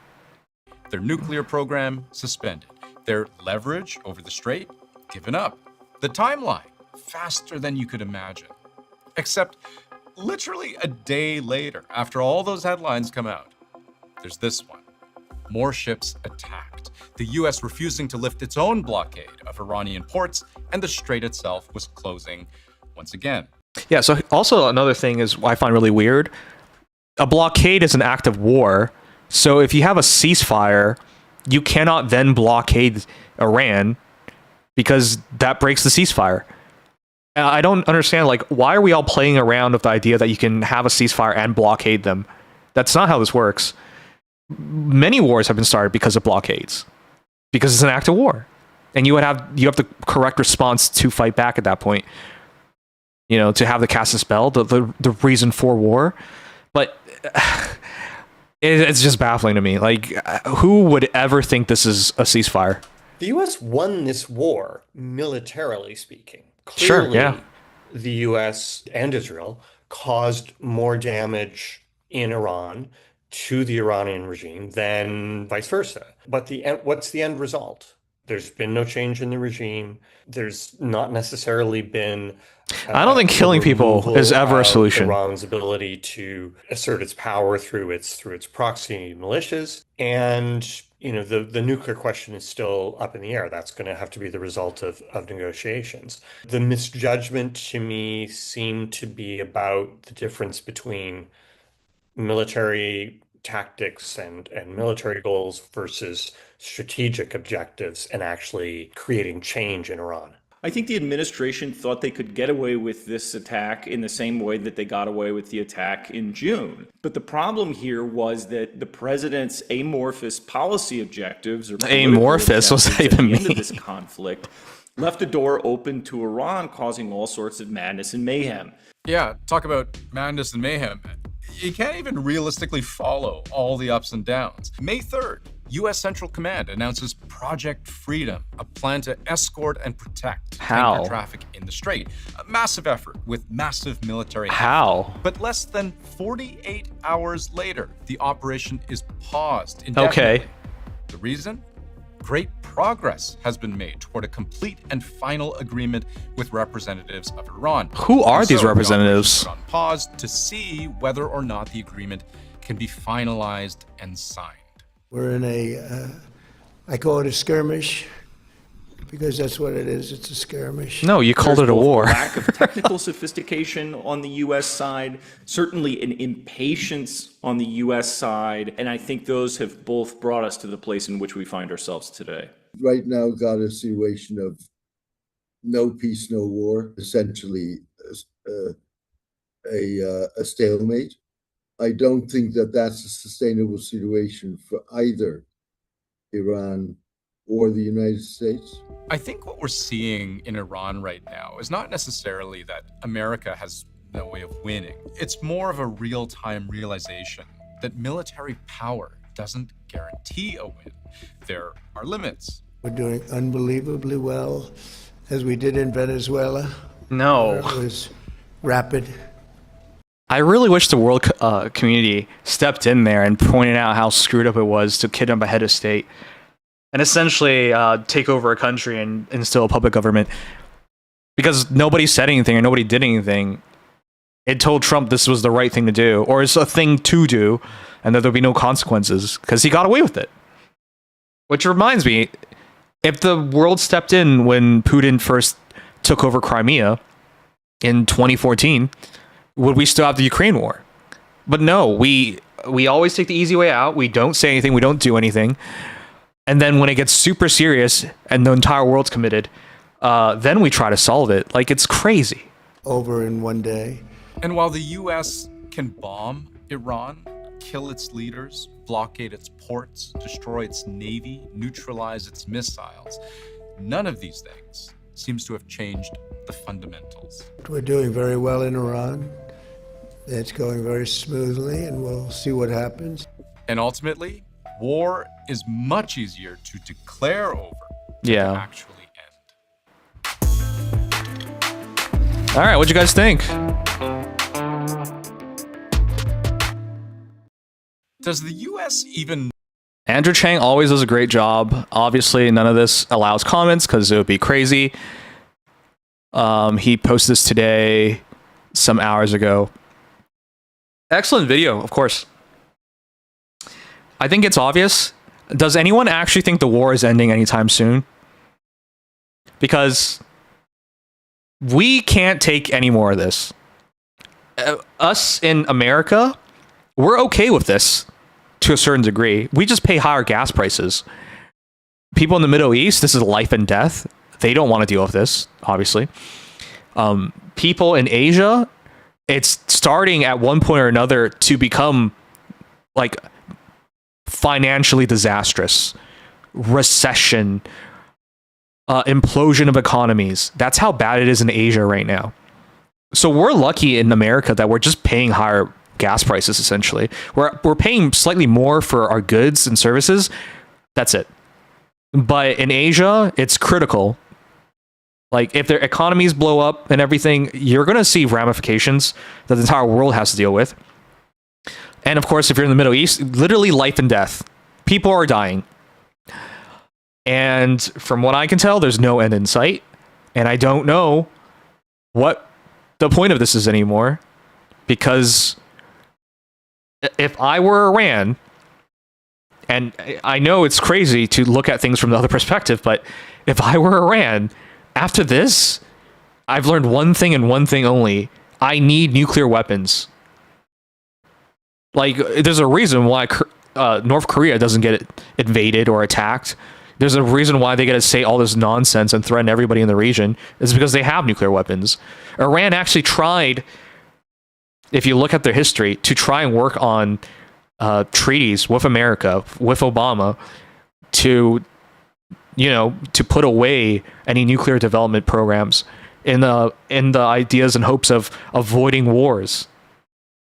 [SPEAKER 3] Their nuclear program suspended. Their leverage over the strait given up. The timeline faster than you could imagine. Except literally a day later, after all those headlines come out, there's this one. More ships attacked. The US refusing to lift its own blockade of Iranian ports, and the strait itself was closing once again.
[SPEAKER 1] Yeah, so also another thing is I find really weird. A blockade is an act of war. So if you have a ceasefire, you cannot then blockade Iran because that breaks the ceasefire. I don't understand, like, why are we all playing around with the idea that you can have a ceasefire and blockade them? That's not how this works. Many wars have been started because of blockades, because it's an act of war, and you have the correct response to fight back at that point. You know, to have the casus belli, the reason for war. But it's just baffling to me. Like, who would ever think this is a ceasefire?
[SPEAKER 15] The U.S. won this war, militarily speaking.
[SPEAKER 1] Sure, yeah.
[SPEAKER 15] The U.S. and Israel caused more damage in Iran to the Iranian regime than vice versa. But what's the end result? There's been no change in the regime. There's not necessarily been...
[SPEAKER 1] I don't think killing people is ever a solution.
[SPEAKER 15] Iran's ability to assert its power through its proxy militias. And, you know, the nuclear question is still up in the air. That's going to have to be the result of negotiations. The misjudgment to me seemed to be about the difference between military tactics and military goals versus strategic objectives and actually creating change in Iran.
[SPEAKER 9] I think the administration thought they could get away with this attack in the same way that they got away with the attack in June. But the problem here was that the president's amorphous policy objectives, or
[SPEAKER 1] amorphous, what's that even mean?
[SPEAKER 9] At the end of this conflict, left the door open to Iran causing all sorts of madness and mayhem.
[SPEAKER 3] Yeah, talk about madness and mayhem. You can't even realistically follow all the ups and downs. May 3rd, U.S. Central Command announces Project Freedom, a plan to escort and protect
[SPEAKER 1] How?
[SPEAKER 3] tanker traffic in the strait. A massive effort with massive military
[SPEAKER 1] How?
[SPEAKER 3] effort. But less than 48 hours later, the operation is paused
[SPEAKER 1] Okay.
[SPEAKER 3] indefinitely. The reason? Great progress has been made toward a complete and final agreement with representatives of Iran.
[SPEAKER 1] Who are
[SPEAKER 3] And
[SPEAKER 1] these
[SPEAKER 3] so,
[SPEAKER 1] representatives?
[SPEAKER 3] the operation is on pause to see whether or not the agreement can be finalized and signed.
[SPEAKER 5] We're in I call it a skirmish, because that's what it is. It's a skirmish.
[SPEAKER 1] No, you called
[SPEAKER 9] There's
[SPEAKER 1] it a
[SPEAKER 9] both
[SPEAKER 1] war.
[SPEAKER 9] lack of technical sophistication on the U.S. side, certainly an impatience on the U.S. side, and I think those have both brought us to the place in which we find ourselves today.
[SPEAKER 6] Right now, got a situation of no peace, no war, essentially a stalemate. I don't think that that's a sustainable situation for either Iran or the United States.
[SPEAKER 3] I think what we're seeing in Iran right now is not necessarily that America has no way of winning. It's more of a real-time realization that military power doesn't guarantee a win. There are limits.
[SPEAKER 5] We're doing unbelievably well, as we did in Venezuela.
[SPEAKER 1] No.
[SPEAKER 5] It was rapid.
[SPEAKER 1] I really wish the world community stepped in there and pointed out how screwed up it was to kidnap a head of state and essentially take over a country and instill a puppet government. Because nobody said anything or nobody did anything. It told Trump this was the right thing to do, or it's a thing to do, and that there'll be no consequences, because he got away with it. Which reminds me, if the world stepped in when Putin first took over Crimea in 2014, would we still have the Ukraine war? But no, we always take the easy way out. We don't say anything. We don't do anything. And then when it gets super serious and the entire world's committed, then we try to solve it. Like, it's crazy.
[SPEAKER 5] Over in one day.
[SPEAKER 3] And while the U.S. can bomb Iran, kill its leaders, blockade its ports, destroy its navy, neutralize its missiles, none of these things seems to have changed the fundamentals.
[SPEAKER 5] We're doing very well in Iran. It's going very smoothly, and we'll see what happens.
[SPEAKER 3] And ultimately, war is much easier to declare over than
[SPEAKER 1] Yeah.
[SPEAKER 3] to actually end.
[SPEAKER 1] All right, what'd you guys think?
[SPEAKER 3] Does the U.S. even...
[SPEAKER 1] Andrew Chang always does a great job. Obviously, none of this allows comments because it would be crazy. He posted this today, some hours ago. Excellent video, of course. I think it's obvious. Does anyone actually think the war is ending anytime soon? Because we can't take any more of this. Us in America, we're okay with this to a certain degree. We just pay higher gas prices. People in the Middle East, this is life and death. They don't want to deal with this, obviously. People in Asia, it's starting at one point or another to become like financially disastrous, recession, implosion of economies. That's how bad it is in Asia right now. So we're lucky in America that we're just paying higher gas prices, essentially. We're paying slightly more for our goods and services. That's it. But in Asia, it's critical. Like, if their economies blow up and everything, you're going to see ramifications that the entire world has to deal with. And of course, if you're in the Middle East, literally life and death. People are dying. And from what I can tell, there's no end in sight. And I don't know what the point of this is anymore. Because if I were Iran, and I know it's crazy to look at things from the other perspective, but if I were Iran, after this, I've learned one thing and one thing only. I need nuclear weapons. Like, there's a reason why North Korea doesn't get invaded or attacked. There's a reason why they get to say all this nonsense and threaten everybody in the region. It's because they have nuclear weapons. Iran actually tried, if you look at their history, to try and work on treaties with America, with Obama, to put away any nuclear development programs in the ideas and hopes of avoiding wars,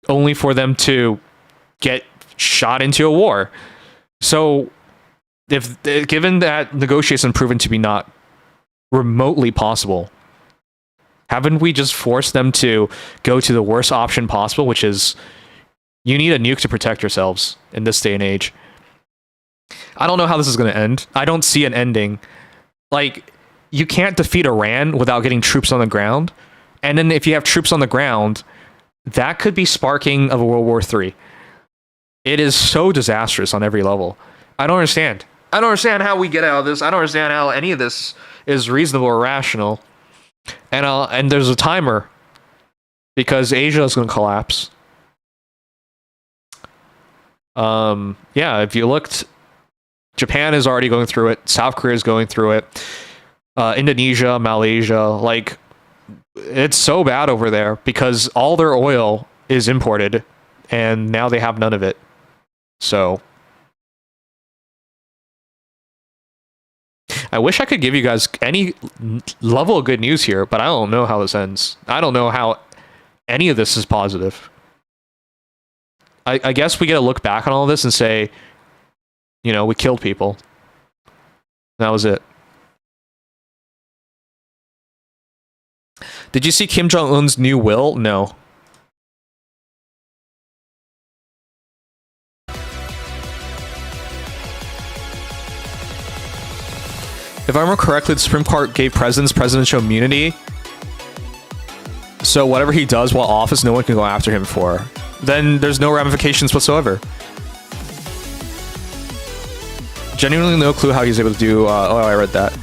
[SPEAKER 1] only for them to get shot into a war. So If given that negotiation proven to be not remotely possible, haven't we just forced them to go to the worst option possible, which is you need a nuke to protect yourselves in this day and age? I don't know how this is going to end. I don't see an ending. Like, you can't defeat Iran without getting troops on the ground. And then if you have troops on the ground, that could be sparking of a World War III. It is so disastrous on every level. I don't understand. I don't understand how we get out of this. I don't understand how any of this is reasonable or rational. And there's a timer because Asia is going to collapse. Yeah, if you looked, Japan is already going through it. South Korea is going through it. Indonesia, Malaysia, like, it's so bad over there because all their oil is imported and now they have none of it. So I wish I could give you guys any level of good news here, but I don't know how this ends. I don't know how any of this is positive. I guess we get to look back on all this and say, you know, we killed people. That was it. Did you see Kim Jong-un's new will? No. If I remember correctly, the Supreme Court gave presidents presidential immunity. So whatever he does while office, no one can go after him for. Then there's no ramifications whatsoever. Genuinely no clue how he's able to do... oh, I read that.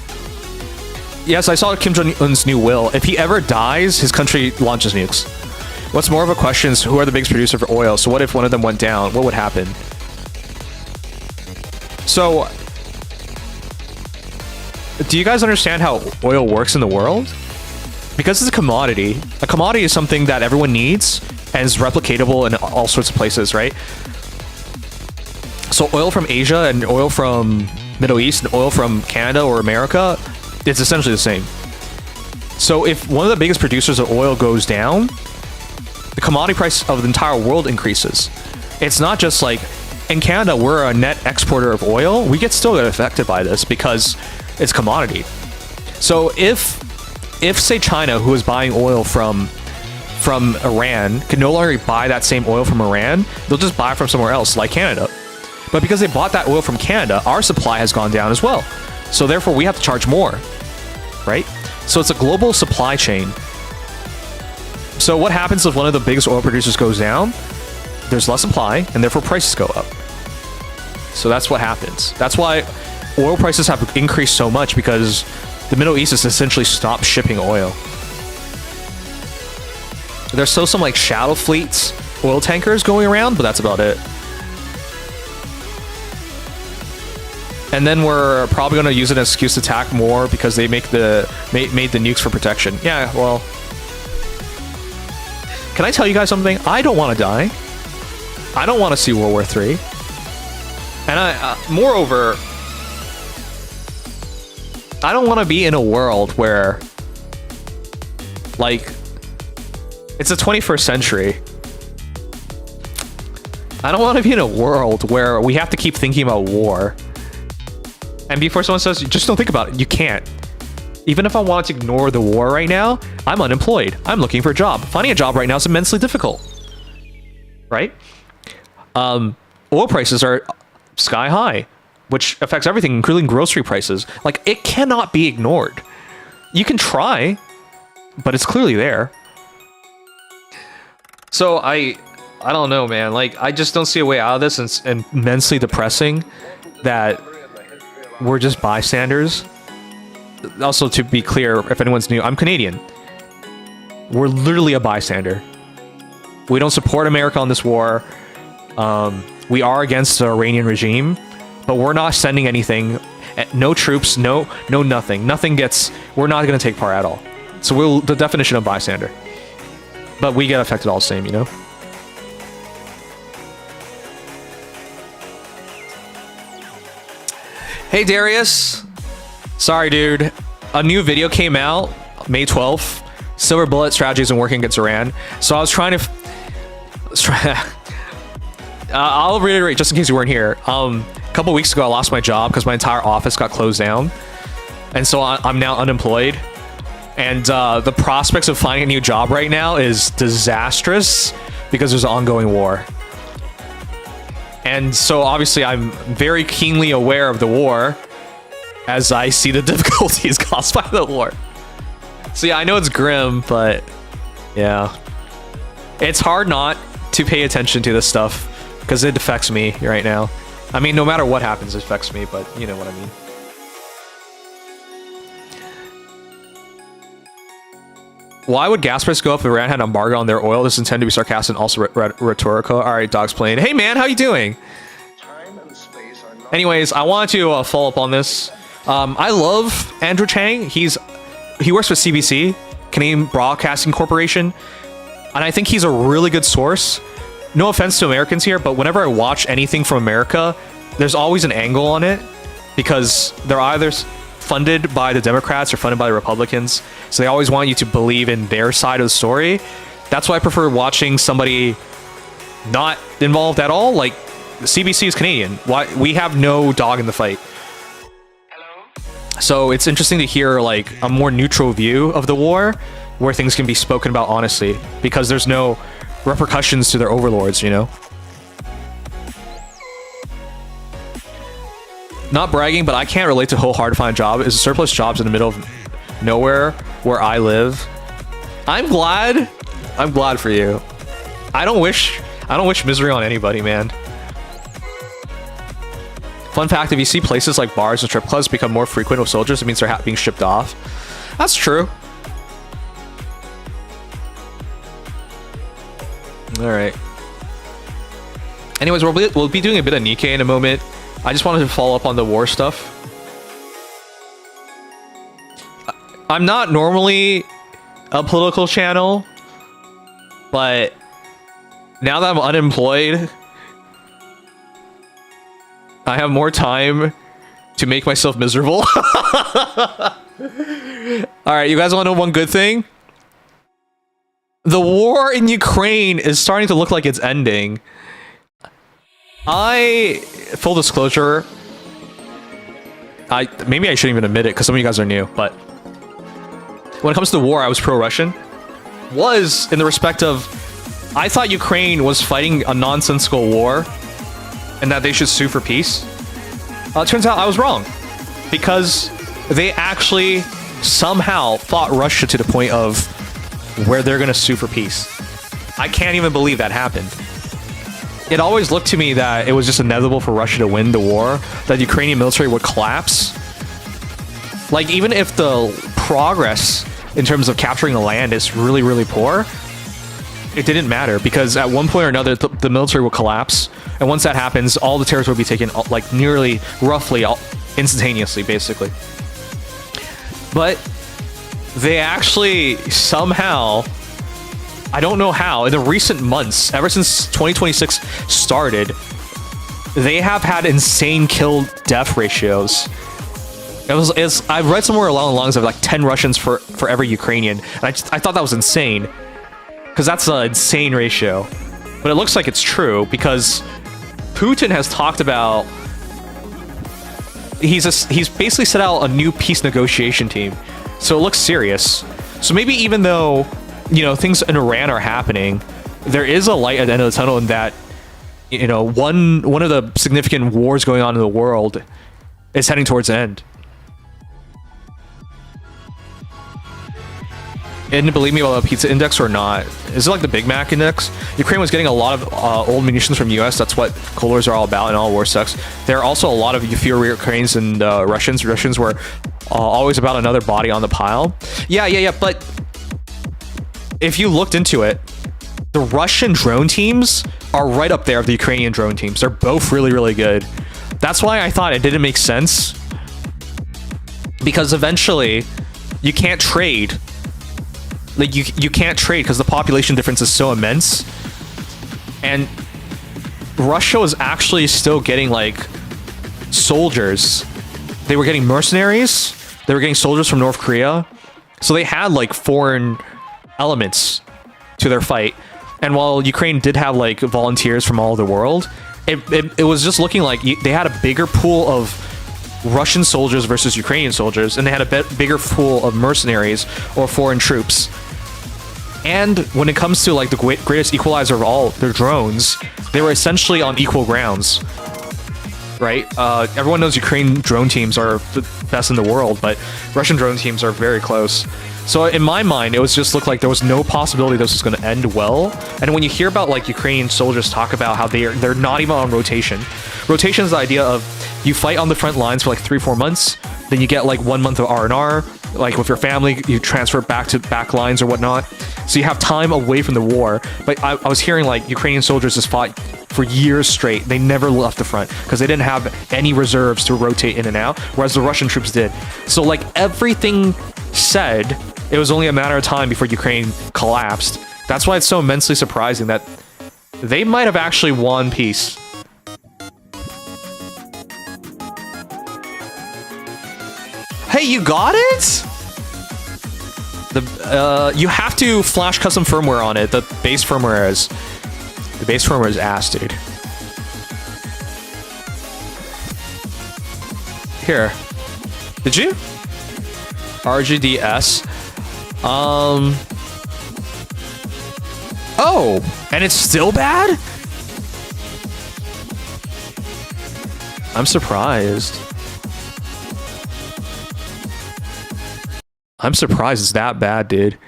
[SPEAKER 1] Yes, I saw Kim Jong-un's new will. If he ever dies, his country launches nukes. What's more of a question is who are the biggest producer for oil? So what if one of them went down? What would happen? So... do you guys understand how oil works in the world? Because it's a commodity is something that everyone needs and is replicatable in all sorts of places, right? So oil from Asia and oil from Middle East and oil from Canada or America, it's essentially the same. So if one of the biggest producers of oil goes down, the commodity price of the entire world increases. It's not just like, in Canada, we're a net exporter of oil. We still get affected by this because it's commodity. So if say China, who is buying oil from Iran, can no longer buy that same oil from Iran, they'll just buy from somewhere else, like Canada. But because they bought that oil from Canada, our supply has gone down as well. So therefore, we have to charge more, right? So it's a global supply chain. So what happens if one of the biggest oil producers goes down? There's less supply, and therefore prices go up. So that's what happens. That's why oil prices have increased so much, because the Middle East has essentially stopped shipping oil. There's still some like shadow fleets, oil tankers going around, but that's about it. And then we're probably going to use it as an excuse to attack more because they made the nukes for protection. Yeah, well, can I tell you guys something? I don't want to die. I don't want to see World War III. And moreover, I don't want to be in a world where, like, it's the 21st century. I don't want to be in a world where we have to keep thinking about war. And before someone says, just don't think about it, you can't. Even if I want to ignore the war right now, I'm unemployed. I'm looking for a job. Finding a job right now is immensely difficult. Right? Oil prices are sky high, which affects everything, including grocery prices. Like, it cannot be ignored. You can try, but it's clearly there. So I don't know, man. Like, I just don't see a way out of this, and immensely depressing that we're just bystanders. Also, to be clear, if anyone's new, I'm Canadian. We're literally a bystander. We don't support America on this war. We are against the Iranian regime, but we're not sending anything. No troops, no nothing. Nothing gets... We're not going to take part at all. So we're the definition of bystander. But we get affected all the same, you know? Hey, Darius. Sorry, dude. A new video came out May 12th. Silver Bullet strategies and working against Iran. So I was trying to... I'll reiterate just in case you weren't here. A couple weeks ago, I lost my job because my entire office got closed down. And so I'm now unemployed. And the prospects of finding a new job right now is disastrous because there's an ongoing war. And so obviously I'm very keenly aware of the war as I see the difficulties caused by the war. So yeah, I know it's grim, but yeah. It's hard not to pay attention to this stuff because it affects me right now. I mean, no matter what happens, it affects me, but you know what I mean. Why would gas prices go up if Iran had an embargo on their oil? This is intended to be sarcastic and also rhetorical. All right, Dog's playing. Hey man, how you doing? Anyways, I wanted to follow up on this. I love Andrew Chang. He works for CBC, Canadian Broadcasting Corporation, and I think he's a really good source. No offense to Americans here, but whenever I watch anything from America, there's always an angle on it because they're either funded by the Democrats or funded by the Republicans. So they always want you to believe in their side of the story. That's why I prefer watching somebody not involved at all. Like, CBC is Canadian. Why we have no dog in the fight. So it's interesting to hear like a more neutral view of the war where things can be spoken about honestly because there's no repercussions to their overlords, you know? Not bragging, but I can't relate to hard to find a job. Is surplus jobs in the middle of nowhere where I live. I'm glad for you. I don't wish misery on anybody, man. Fun fact, if you see places like bars and strip clubs become more frequent with soldiers, it means they're being shipped off. That's true. All right. Anyways, we'll be doing a bit of Nikkei in a moment. I just wanted to follow up on the war stuff. I'm not normally a political channel, but now that I'm unemployed, I have more time to make myself miserable. Alright, you guys want to know one good thing? The war in Ukraine is starting to look like it's ending. Full disclosure, maybe I shouldn't even admit it because some of you guys are new, but when it comes to the war, I was pro-Russian. Was in the respect of, I thought Ukraine was fighting a nonsensical war and that they should sue for peace. It turns out I was wrong because they actually somehow fought Russia to the point of where they're going to sue for peace. I can't even believe that happened. It always looked to me that it was just inevitable for Russia to win the war, that the Ukrainian military would collapse. Like, even if the progress in terms of capturing the land is really, really poor, it didn't matter because at one point or another, the military will collapse. And once that happens, all the territory will be taken, like, roughly instantaneously, basically. But they actually somehow, I don't know how, in the recent months, ever since 2026 started, they have had insane kill-death ratios. I've read somewhere along the lines of like 10 Russians for every Ukrainian, and I thought that was insane, because that's an insane ratio. But it looks like it's true, because Putin has talked about, he's basically set out a new peace negotiation team, so it looks serious. So maybe even though, you know, things in Iran are happening, there is a light at the end of the tunnel in that, you know, one of the significant wars going on in the world is heading towards the end. And believe me about the pizza index or not, is it like the Big Mac index? Ukraine was getting a lot of old munitions from the US. That's what Cold Wars are all about and all war sucks. There are also a lot of fewer Ukrainians and Russians. Russians were always about another body on the pile. Yeah, but if you looked into it, the Russian drone teams are right up there with the Ukrainian drone teams. They're both really, really good. That's why I thought it didn't make sense. Because eventually, you can't trade. Like, you can't trade because the population difference is so immense. And Russia was actually still getting, like, soldiers. They were getting mercenaries. They were getting soldiers from North Korea. So they had, like, foreign elements to their fight. And while Ukraine did have, like, volunteers from all over the world, it was just looking like they had a bigger pool of Russian soldiers versus Ukrainian soldiers, and they had a bigger pool of mercenaries or foreign troops. And when it comes to like the greatest equalizer of all, their drones, they were essentially on equal grounds, right? Everyone knows Ukrainian drone teams are the best in the world, but Russian drone teams are very close. So in my mind, it was just looked like there was no possibility this was going to end well. And when you hear about like Ukrainian soldiers talk about how they're not even on rotation. Rotation is the idea of you fight on the front lines for like 3-4 months, then you get like 1 month of R&R, like with your family, you transfer back to back lines or whatnot. So you have time away from the war. But I was hearing like Ukrainian soldiers just fought for years straight. They never left the front because they didn't have any reserves to rotate in and out, whereas the Russian troops did. So like everything said, it was only a matter of time before Ukraine collapsed. That's why it's so immensely surprising that they might have actually won peace. Hey, you got it? You have to flash custom firmware on it. The base firmware is ass, dude. Here. Did you? RGDS. Oh, and it's still bad? I'm surprised. I'm surprised it's that bad, dude.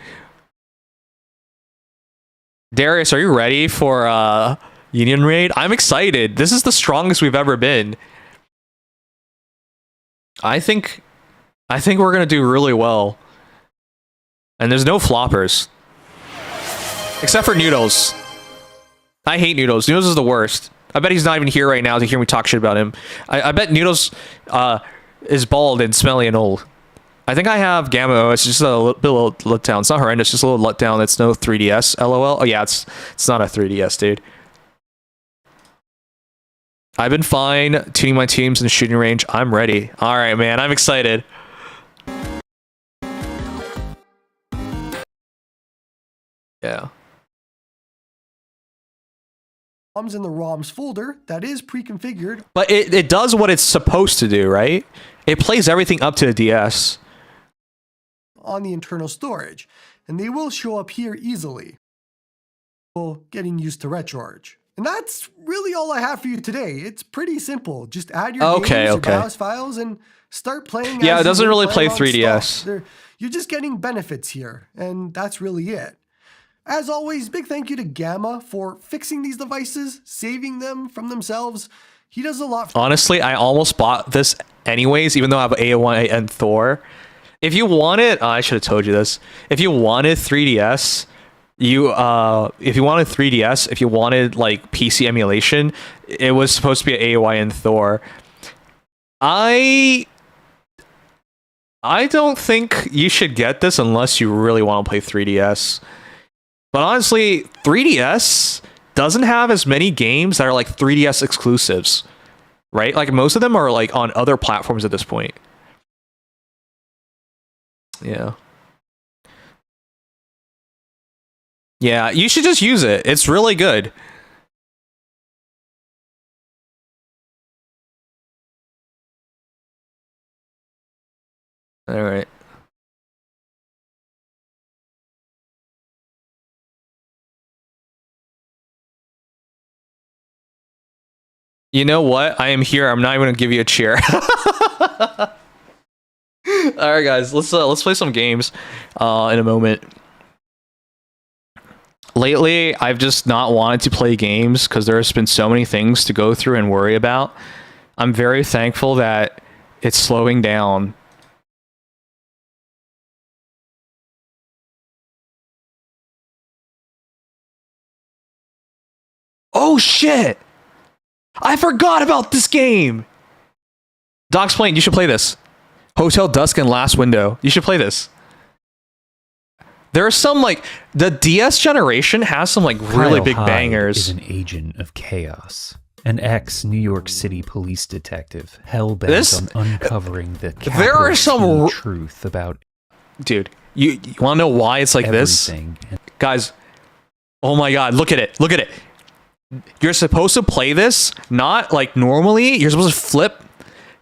[SPEAKER 1] Darius, are you ready for Union Raid? I'm excited. This is the strongest we've ever been. I think we're gonna do really well. And there's no floppers. Except for Noodles. I hate Noodles. Noodles is the worst. I bet he's not even here right now to hear me talk shit about him. I bet Noodles is bald and smelly and old. I think I have Gamma OS. It's just a little letdown. It's not horrendous, just a little letdown. It's no 3DS. LOL. Oh yeah, it's not a 3DS, dude. I've been fine tuning my teams in shooting range. I'm ready. All right, man. I'm excited. Yeah.
[SPEAKER 19] ROMs in the ROMs folder that is pre-configured.
[SPEAKER 1] But it does what it's supposed to do, right? It plays everything up to the DS.
[SPEAKER 19] On the internal storage, and they will show up here easily. Well, getting used to RetroArch. And that's really all I have for you today. It's pretty simple. Just add your games, your BIOS files, and start playing.
[SPEAKER 1] Yeah, it doesn't really play 3DS.
[SPEAKER 19] You're just getting benefits here, and that's really it. As always, big thank you to Gamma for fixing these devices, saving them from themselves. He does a lot.
[SPEAKER 1] Honestly, I almost bought this anyways, even though I have AO1 and Thor. If you wanted, I should have told you this. If you wanted 3DS, if you wanted like PC emulation, it was supposed to be an AOI and Thor. I don't think you should get this unless you really want to play 3DS. But honestly, 3DS doesn't have as many games that are like 3DS exclusives, right? Like most of them are like on other platforms at this point. Yeah. Yeah, you should just use it. It's really good. All right. You know what? I am here. I'm not even gonna give you a cheer. All right, guys. Let's play some games in a moment. Lately, I've just not wanted to play games because there's been so many things to go through and worry about. I'm very thankful that it's slowing down. Oh shit! I forgot about this game! Doc's playing, you should play this. Hotel Dusk and Last Window. You should play this. There are some, like, the DS generation has some, like, really big bangers.
[SPEAKER 20] Is an agent of chaos. An ex-New York City police detective, hell-bent on uncovering the capital T truth about...
[SPEAKER 1] Dude, you want to know why it's like everything. This? Guys, oh my god, look at it. Look at it. you're supposed to play this not like normally. You're supposed to flip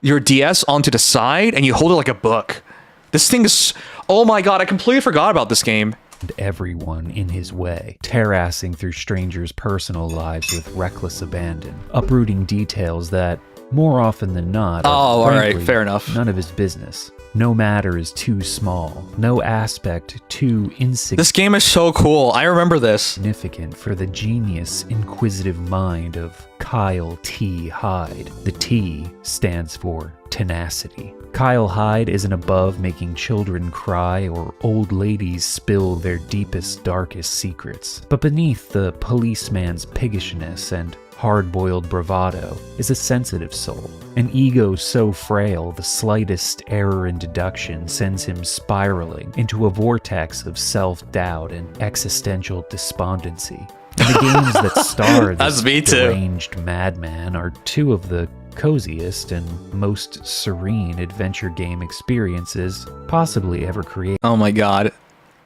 [SPEAKER 1] your DS onto the side and you hold it like a book. This thing is, oh my god, I completely forgot about this game.
[SPEAKER 20] Everyone in his way, terrassing through strangers' personal lives with reckless abandon, uprooting details that, more often than not,
[SPEAKER 1] all
[SPEAKER 20] frankly,
[SPEAKER 1] right, fair enough.
[SPEAKER 20] None of his business. No matter is too small, no aspect too insignificant.
[SPEAKER 1] This game is so cool. I remember this.
[SPEAKER 20] Significant for the genius, inquisitive mind of Kyle T. Hyde. The T stands for tenacity. Kyle Hyde isn't above making children cry or old ladies spill their deepest, darkest secrets. But beneath the policeman's piggishness and hard-boiled bravado is a sensitive soul, an ego so frail the slightest error in deduction sends him spiraling into a vortex of self-doubt and existential despondency. And the games that star this deranged madman are two of the coziest and most serene adventure game experiences possibly ever created.
[SPEAKER 1] Oh my god.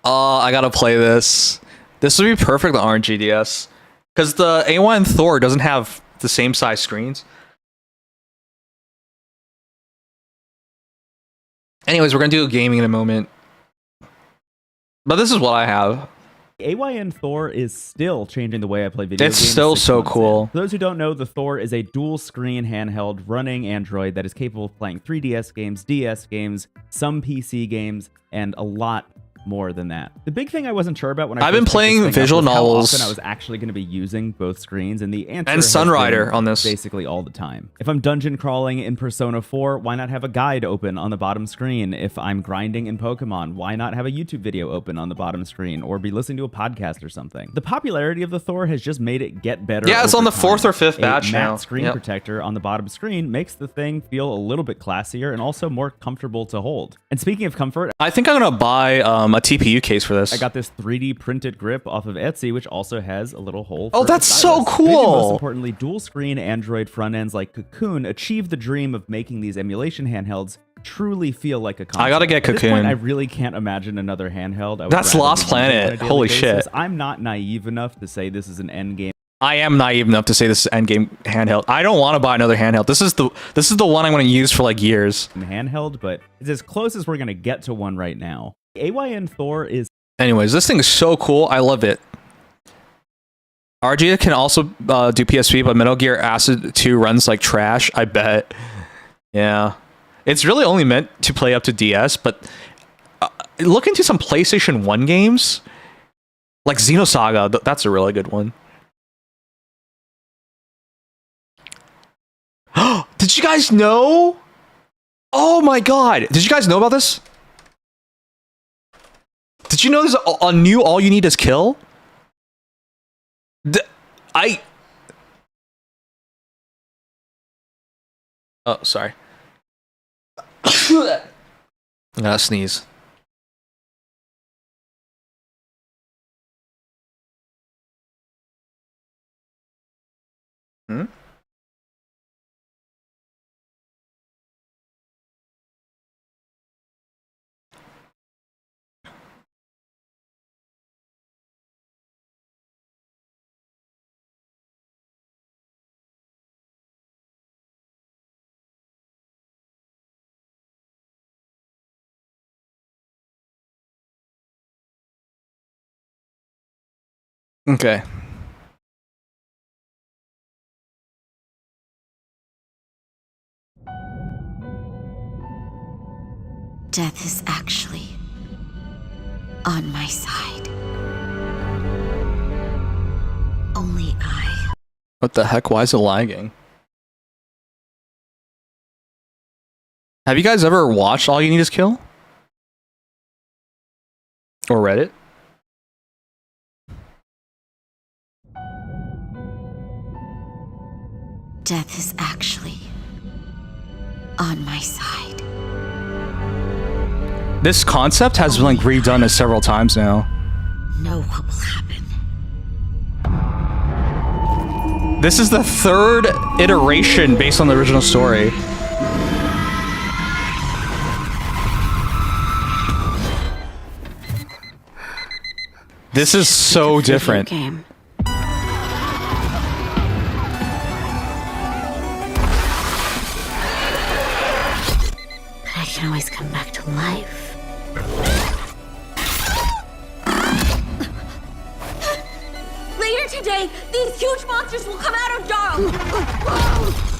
[SPEAKER 1] I gotta play this. This would be perfect on RGDS. Because the A1 Thor doesn't have the same size screens. Anyways, we're gonna do gaming in a moment. But this is what I have.
[SPEAKER 21] AYN Thor is still changing the way I play video games.
[SPEAKER 1] It's still so cool.
[SPEAKER 21] For those who don't know, the Thor is a dual-screen handheld running Android that is capable of playing 3DS games, DS games, some PC games, and a lot more than that. The big thing I wasn't sure about when I've been playing visual novels, how often I was actually going to be using both screens, and the answer
[SPEAKER 1] and Sunrider on this
[SPEAKER 21] basically all the time. If I'm dungeon crawling in Persona 4, why not have a guide open on the bottom screen? If I'm grinding in Pokemon, why not have a YouTube video open on the bottom screen or be listening to a podcast or something? The popularity of the Thor has just made it get better.
[SPEAKER 1] Yeah, it's on the 4th or 5th batch
[SPEAKER 21] now.
[SPEAKER 1] now.
[SPEAKER 21] Screen protector on the bottom screen makes the thing feel a little bit classier and also more comfortable to hold. And speaking of comfort,
[SPEAKER 1] I think I'm gonna buy a TPU case for this.
[SPEAKER 21] I got this 3D printed grip off of Etsy, which also has a little hole.
[SPEAKER 1] Oh, that's so cool!
[SPEAKER 21] Maybe most importantly, dual screen Android front ends like Cocoon achieve the dream of making these emulation handhelds truly feel like a console.
[SPEAKER 1] I gotta get
[SPEAKER 21] At this
[SPEAKER 1] Cocoon.
[SPEAKER 21] point, I really can't imagine another handheld.
[SPEAKER 1] That's Lost Planet. Holy shit!
[SPEAKER 21] I'm not naive enough to say this is an end game.
[SPEAKER 1] I am naive enough to say this is endgame handheld. I don't want to buy another handheld. This is the one I'm going to use for like years.
[SPEAKER 21] Handheld, but it's as close as we're going to get to one right now. AYN Thor is.
[SPEAKER 1] Anyways, this thing is so cool. I love it. RG can also do PSP, but Metal Gear Acid 2 runs like trash. I bet. Yeah, it's really only meant to play up to DS. But look into some PlayStation 1 games, like Xenosaga. That's a really good one. Did you guys know? Oh my god. Did you guys know about this? Did you know there's a new All You Need Is Kill? Oh, sorry. I gotta sneeze. Hmm? Okay.
[SPEAKER 22] Death is actually on my side. Only I.
[SPEAKER 1] What the heck? Why is it lagging? Have you guys ever watched All You Need Is Kill? Or read it?
[SPEAKER 22] Death is actually on my side.
[SPEAKER 1] This concept has been like redone several times now.
[SPEAKER 22] Know what will happen.
[SPEAKER 1] This is the 3rd iteration based on the original story. This is so different.
[SPEAKER 22] Game. can always come back to life.
[SPEAKER 2] Later today, these huge monsters will come out of Darl.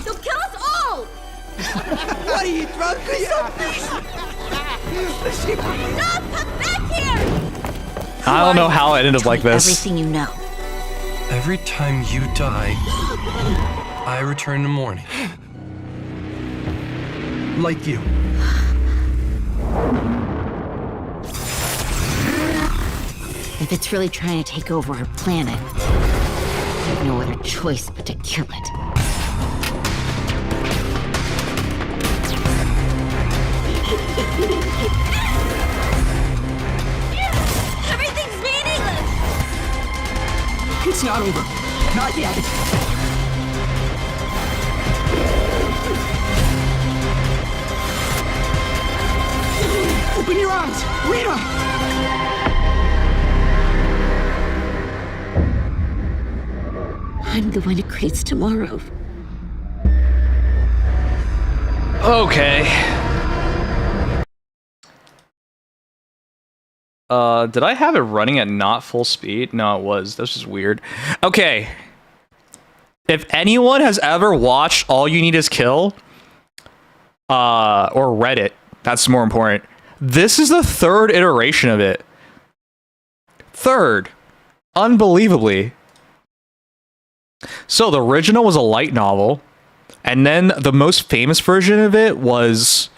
[SPEAKER 2] They'll kill us all.
[SPEAKER 7] What are you drunk?
[SPEAKER 2] Stop! Come back here!
[SPEAKER 1] I don't know how it ended up like this.
[SPEAKER 22] Everything you know.
[SPEAKER 23] Every time you die, I return to mourning. Like you.
[SPEAKER 22] If it's really trying to take over our planet, I have no other choice but to kill it.
[SPEAKER 2] Everything's meaningless!
[SPEAKER 7] It's not over. Not yet. Open your eyes! Rita!
[SPEAKER 22] I'm the one who creates tomorrow.
[SPEAKER 1] Okay. Did I have it running at not full speed? No, it was. That's just weird. Okay. If anyone has ever watched All You Need Is Kill, or read it, that's more important. This is the third iteration of it. Third. Unbelievably. So the original was a light novel, and then the most famous version of it was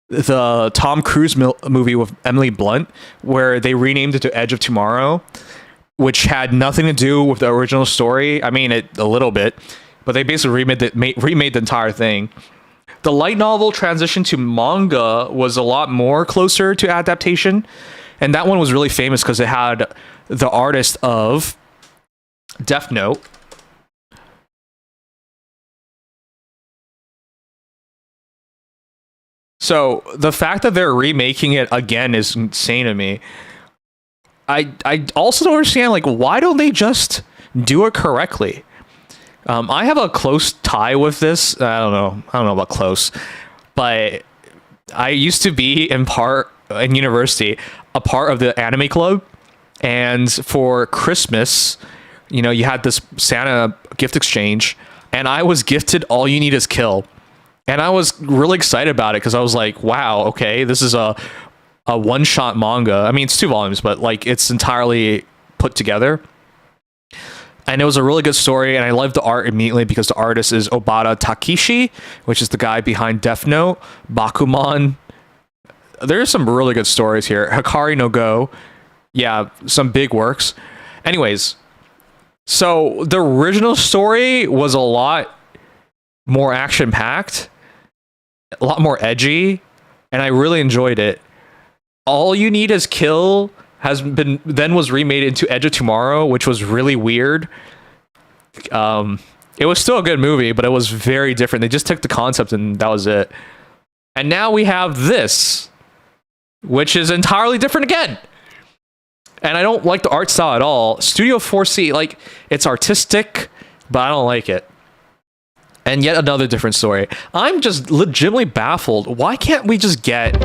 [SPEAKER 1] the Tom Cruise movie with Emily Blunt, where they renamed it to Edge of Tomorrow, which had nothing to do with the original story. I mean, a little bit, but they basically remade the entire thing. The light novel transition to manga was a lot more closer to adaptation, and that one was really famous because it had the artist of Death Note. So the fact that they're remaking it again is insane to me. I also don't understand, like, why don't they just do it correctly? I have a close tie with this. I don't know about close, but I used to be in university a part of the anime club, and for Christmas, you know, you had this Santa gift exchange, and I was gifted All You Need Is Kill. And I was really excited about it because I was like, wow, okay, this is a one-shot manga. I mean, it's 2 volumes, but like it's entirely put together. And it was a really good story, and I loved the art immediately because the artist is Obata Takeshi, which is the guy behind Death Note, Bakuman. There's some really good stories here. Hikari no Go. Yeah, some big works. Anyways, so the original story was a lot more action-packed, a lot more edgy, and I really enjoyed it. All You Need Is Kill was remade into Edge of Tomorrow, which was really weird. It was still a good movie, but it was very different. They just took the concept and that was it. And now we have this, which is entirely different again. And I don't like the art style at all. Studio 4C, like, it's artistic, but I don't like it. And yet another different story. I'm just legitimately baffled. Why can't we just get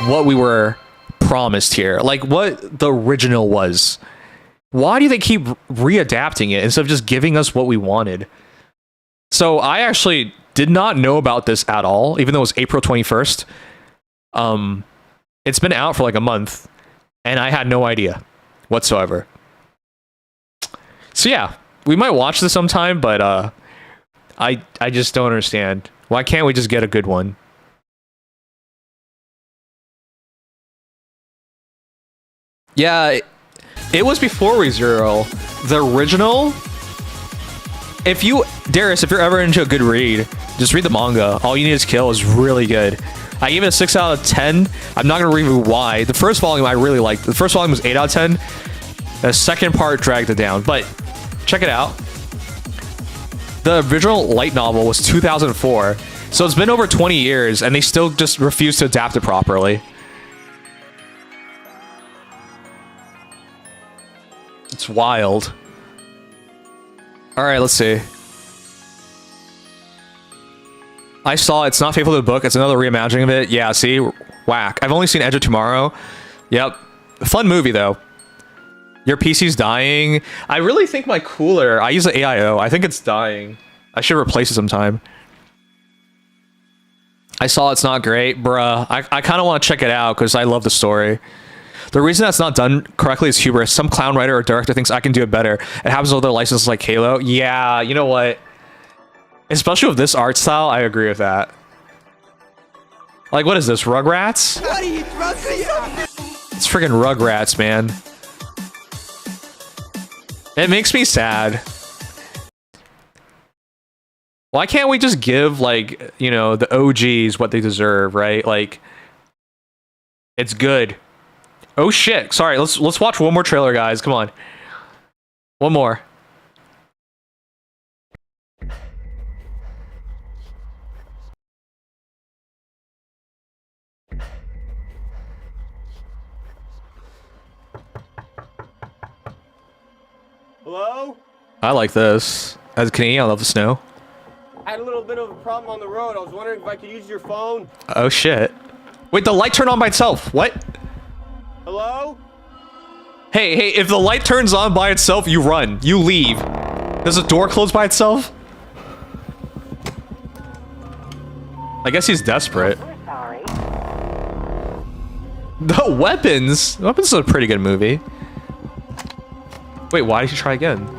[SPEAKER 1] what we were promised here? Like what the original was. Why do they keep readapting it instead of just giving us what we wanted? So I actually did not know about this at all, even though it was April 21st. It's been out for like a month, and I had no idea whatsoever. So yeah, we might watch this sometime, but I just don't understand. Why can't we just get a good one? Yeah, it was before ReZero. The original, Darius, if you're ever into a good read, just read the manga. All You Need Is Kill is really good. I gave it a 6 out of 10. I'm not going to review why. The first volume I really liked. The first volume was 8 out of 10. The second part dragged it down, but check it out. The original light novel was 2004, so it's been over 20 years, and they still just refuse to adapt it properly. It's wild. All right, let's see. I saw it's not faithful to the book. It's another reimagining of it. Yeah, see? Whack. I've only seen Edge of Tomorrow. Yep. Fun movie, though. Your PC's dying. I really think my cooler... I use the AIO. I think it's dying. I should replace it sometime. I saw it's not great. Bruh. I kind of want to check it out because I love the story. The reason that's not done correctly is hubris. Some clown writer or director thinks I can do it better. It happens with other licenses like Halo. Yeah, you know what? Especially with this art style, I agree with that. Like, what is this? Rugrats?
[SPEAKER 7] What are you drunk?
[SPEAKER 1] It's friggin' Rugrats, man. It makes me sad. Why can't we just give, like, you know, the OGs what they deserve, right? Like, it's good. Oh shit! Sorry, let's watch one more trailer, guys. Come on, one more.
[SPEAKER 8] Hello?
[SPEAKER 1] I like this. As a Canadian, I love the snow.
[SPEAKER 8] I had a little bit of a problem on the road. I was wondering if I could use your phone.
[SPEAKER 1] Oh shit! Wait, the light turned on by itself. What?
[SPEAKER 8] Hello?
[SPEAKER 1] Hey, if the light turns on by itself, you run. You leave. Does the door close by itself? I guess he's desperate. The Weapons! Weapons is a pretty good movie. Wait, why did you try again?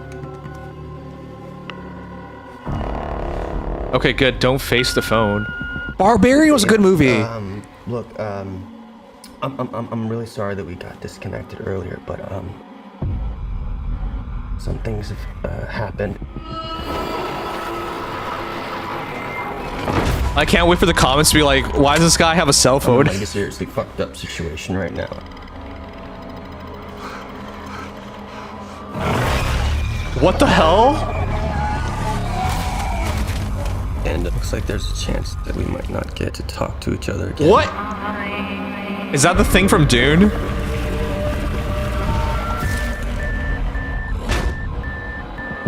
[SPEAKER 1] Okay, good. Don't face the phone. Barbarian was a good movie.
[SPEAKER 10] Look, I'm really sorry that we got disconnected earlier, but some things have happened.
[SPEAKER 1] I can't wait for the comments to be like, why does this guy have a cell phone?
[SPEAKER 10] I'm in like a seriously fucked up situation right now.
[SPEAKER 1] What the hell?
[SPEAKER 10] And it looks like there's a chance that we might not get to talk to each other again.
[SPEAKER 1] What? Is that the thing from Dune?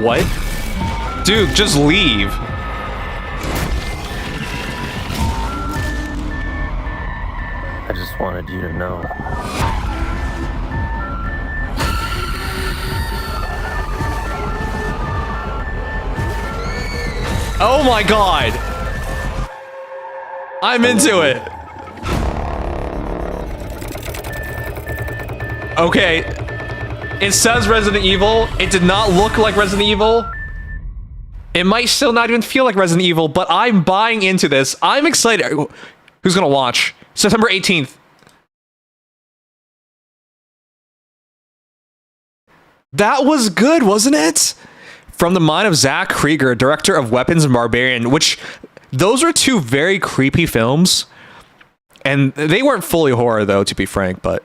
[SPEAKER 1] What? Dude, just leave.
[SPEAKER 10] I just wanted you to know.
[SPEAKER 1] Oh my god! I'm into it! Okay. It says Resident Evil. It did not look like Resident Evil. It might still not even feel like Resident Evil, but I'm buying into this. I'm excited. Who's gonna watch? September 18th. That was good, wasn't it? From the mind of Zach Krieger, director of Weapons and Barbarian, which those are two very creepy films. And they weren't fully horror, though, to be frank, but...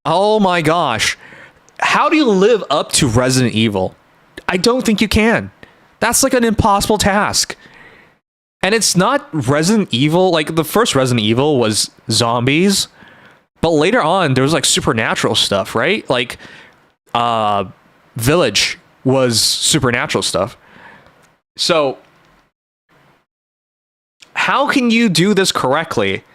[SPEAKER 1] Oh my gosh. How do you live up to Resident Evil? I don't think you can. That's like an impossible task. And it's not Resident Evil. Like, the first Resident Evil was zombies. But later on, there was, like, supernatural stuff, right? Like, Village was supernatural stuff. So, how can you do this correctly?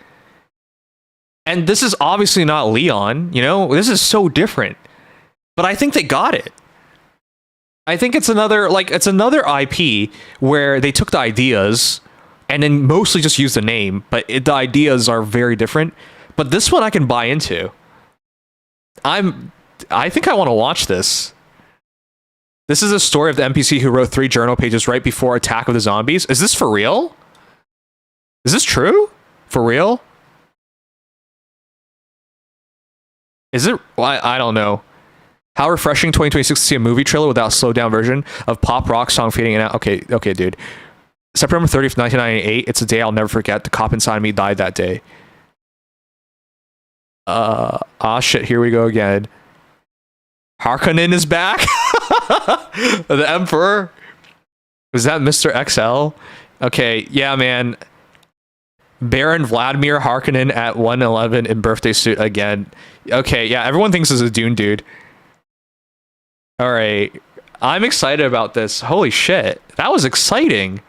[SPEAKER 1] And this is obviously not Leon, you know? This is so different. But I think they got it. I think it's another, like, it's another IP where they took the ideas and then mostly just used the name, but the ideas are very different. But this one I can buy into. I think I want to watch this. This is a story of the NPC who wrote 3 journal pages right before Attack of the Zombies. Is this for real? Is this true? For real? Is it? Well, I don't know. How refreshing 2026 to see a movie trailer without a slowed down version of pop rock song fading in and out. Okay, dude. September 30th, 1998. It's a day I'll never forget. The cop inside me died that day. Shit, here we go again. Harkonnen is back? The Emperor? Was that Mr. XL? Okay, yeah, man. Baron Vladimir Harkonnen at 111 in birthday suit again. Okay, yeah, everyone thinks this is a Dune dude. Alright. I'm excited about this. Holy shit. That was exciting.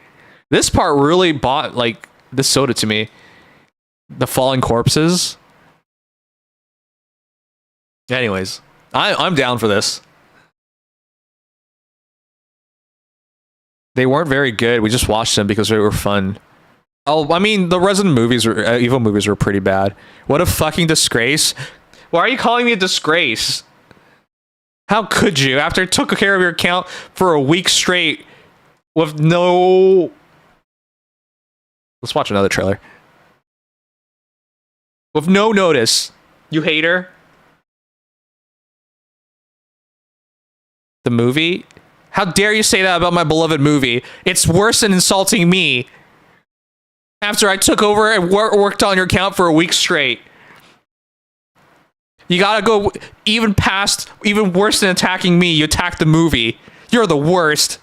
[SPEAKER 1] This part really bought, like, this soda to me. The falling corpses. Anyways, I'm down for this. They weren't very good. We just watched them because they were fun. Oh, I mean, the Resident movies, Evil movies were pretty bad. What a fucking disgrace. Why are you calling me a disgrace? How could you? After I took care of your account for a week straight with no... Let's watch another trailer. With no notice. You hater. The movie? How dare you say that about my beloved movie? It's worse than insulting me. After I took over and worked on your account for a week straight. You gotta go even past, even worse than attacking me. You attacked the movie. You're the worst.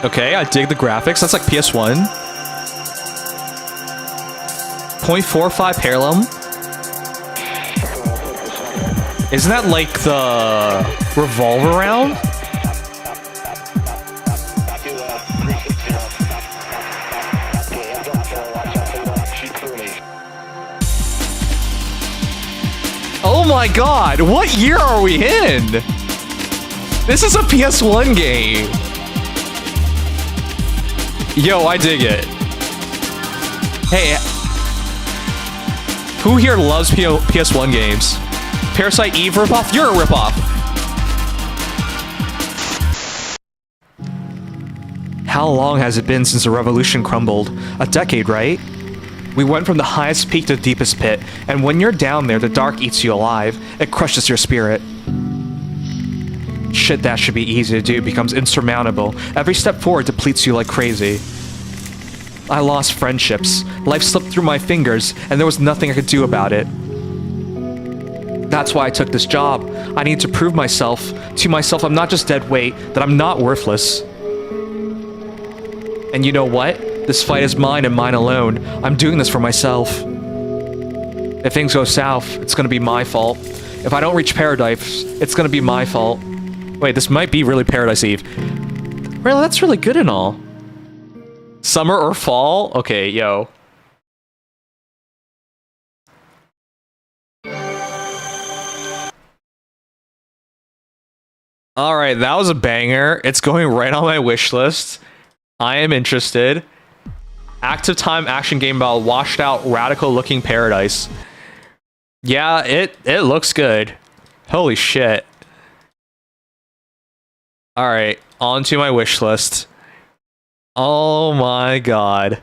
[SPEAKER 1] Okay, I dig the graphics. That's like PS1. 0.45 parallel. Isn't that like the revolver round? Oh my god, what year are we in? This is a PS1 game. Yo, I dig it. Hey, who here loves PS1 games? Parasite Eve ripoff? You're a ripoff. How long has it been since the revolution crumbled? A decade, right? We went from the highest peak to the deepest pit, and when you're down there, the dark eats you alive. It crushes your spirit. Shit that should be easy to do becomes insurmountable. Every step forward depletes you like crazy. I lost friendships. Life slipped through my fingers, and there was nothing I could do about it. That's why I took this job. I need to prove myself, to myself I'm not just dead weight, that I'm not worthless. And you know what? This fight is mine and mine alone. I'm doing this for myself. If things go south, it's gonna be my fault. If I don't reach paradise, it's gonna be my fault. Wait, this might be really Paradise Eve. Really, that's really good and all. Summer or fall? Okay, yo. Alright, that was a banger. It's going right on my wish list. I am interested. Active time action game about washed out radical looking paradise. Yeah, it looks good. Holy shit. Alright, on to my wish list. Oh my god.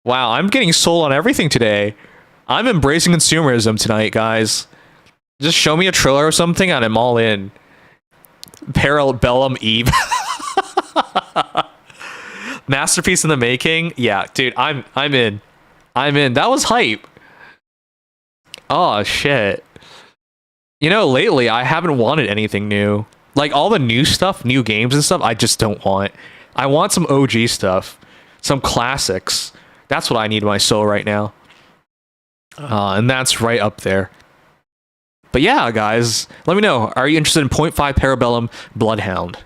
[SPEAKER 1] Wow, I'm getting sold on everything today. I'm embracing consumerism tonight, guys. Just show me a trailer or something and I'm all in. Parabellum Eve. Masterpiece in the making. Yeah, dude, I'm in. I'm in. That was hype. Oh shit. You know, lately I haven't wanted anything new. Like all the new stuff, new games and stuff, I just don't want. I want some OG stuff. Some classics. That's what I need in my soul right now. And that's right up there. But yeah, guys, let me know. Are you interested in 0.5 Parabellum Bloodhound?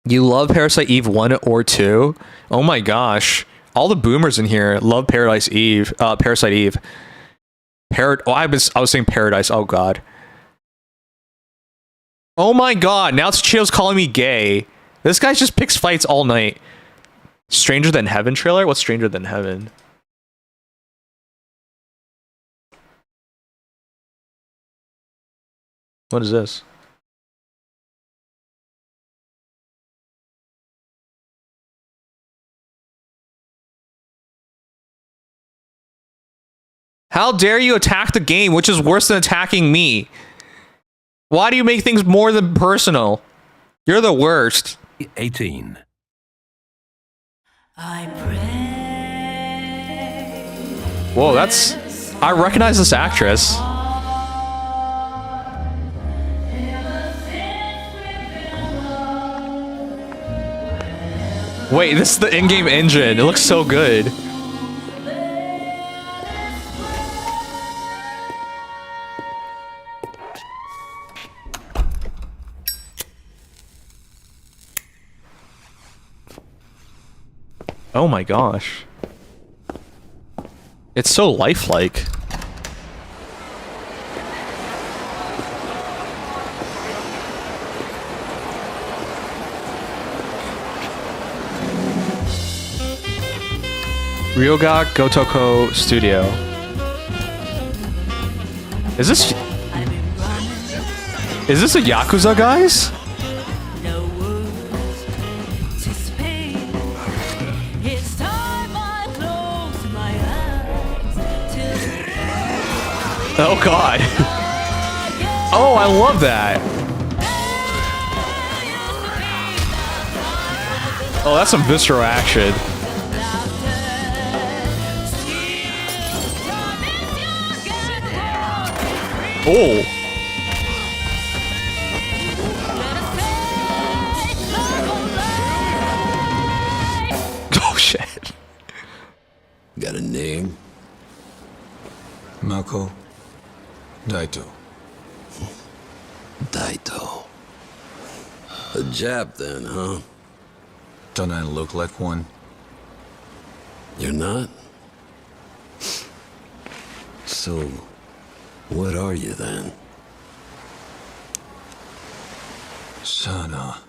[SPEAKER 1] You love Parasite Eve 1 or 2? Oh my gosh. All the boomers in here love Parasite Eve. I was saying Paradise. Oh god. Oh my god. Now Chio's calling me gay. This guy just picks fights all night. Stranger Than Heaven trailer? What's Stranger Than Heaven? What is this? How dare you attack the game, which is worse than attacking me? Why do you make things more than personal? You're the worst.
[SPEAKER 23] 18.
[SPEAKER 1] Whoa, that's... I recognize this actress. Wait, this is the in-game engine. It looks so good. Oh my gosh. It's so lifelike. Ryoga Gotoko Studio. Is this a Yakuza, guys? Oh god. Oh, I love that. Oh, that's some visceral action. Oh. Oh shit.
[SPEAKER 11] Got a name? Mako Daito. Daito. A Jap then, huh? Don't I look like one? You're not? So, what are you then? Sana.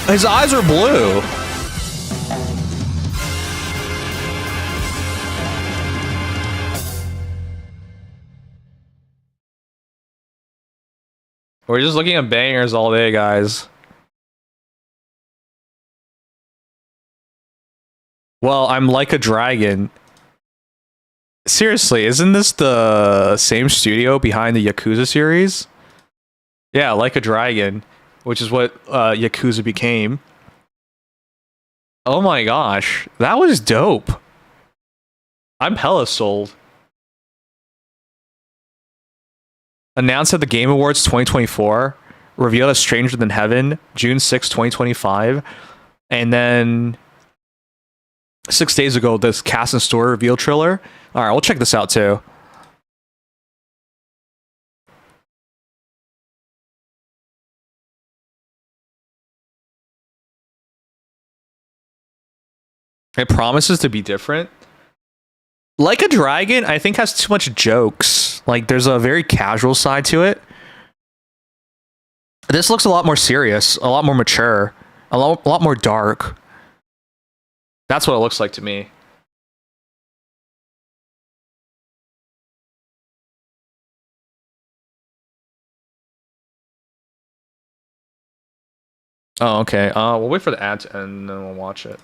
[SPEAKER 1] His eyes are blue. We're just looking at bangers all day, guys. Well, I'm like a dragon. Seriously, isn't this the same studio behind the Yakuza series? Yeah, Like a Dragon, which is what Yakuza became. Oh my gosh, that was dope. I'm hella sold. Announced at the Game Awards 2024, revealed as Stranger Than Heaven, June 6, 2025. And then 6 days ago, this cast and story reveal trailer. Alright, we'll check this out too. It promises to be different. Like a Dragon, I think, has too much jokes. Like, there's a very casual side to it. This looks a lot more serious, a lot more mature, a lot more dark. That's what it looks like to me. Oh, okay. We'll wait for the ad to end and then we'll watch it.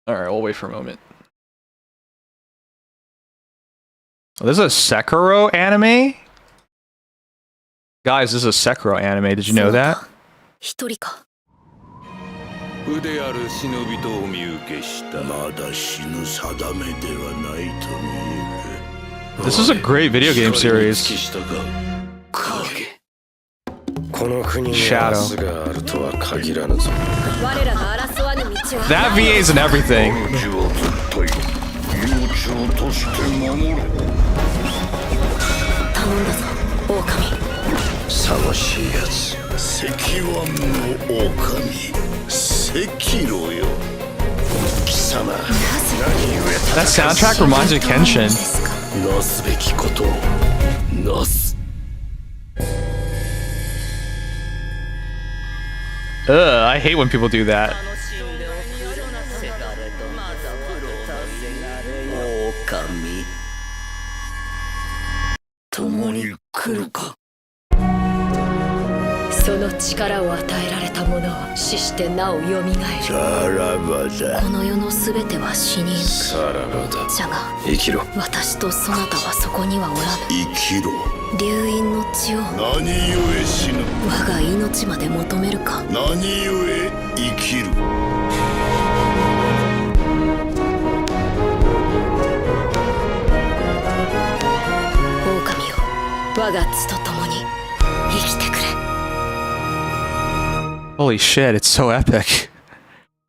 [SPEAKER 1] Alright, we'll wait for a moment. Oh, this is a Sekiro anime? Guys, this is a Sekiro anime. Did you know that? This is a great video game series. Shadow. That VA's and everything. That soundtrack reminds me of Kenshin. I hate when people do that. Holy shit, it's so epic.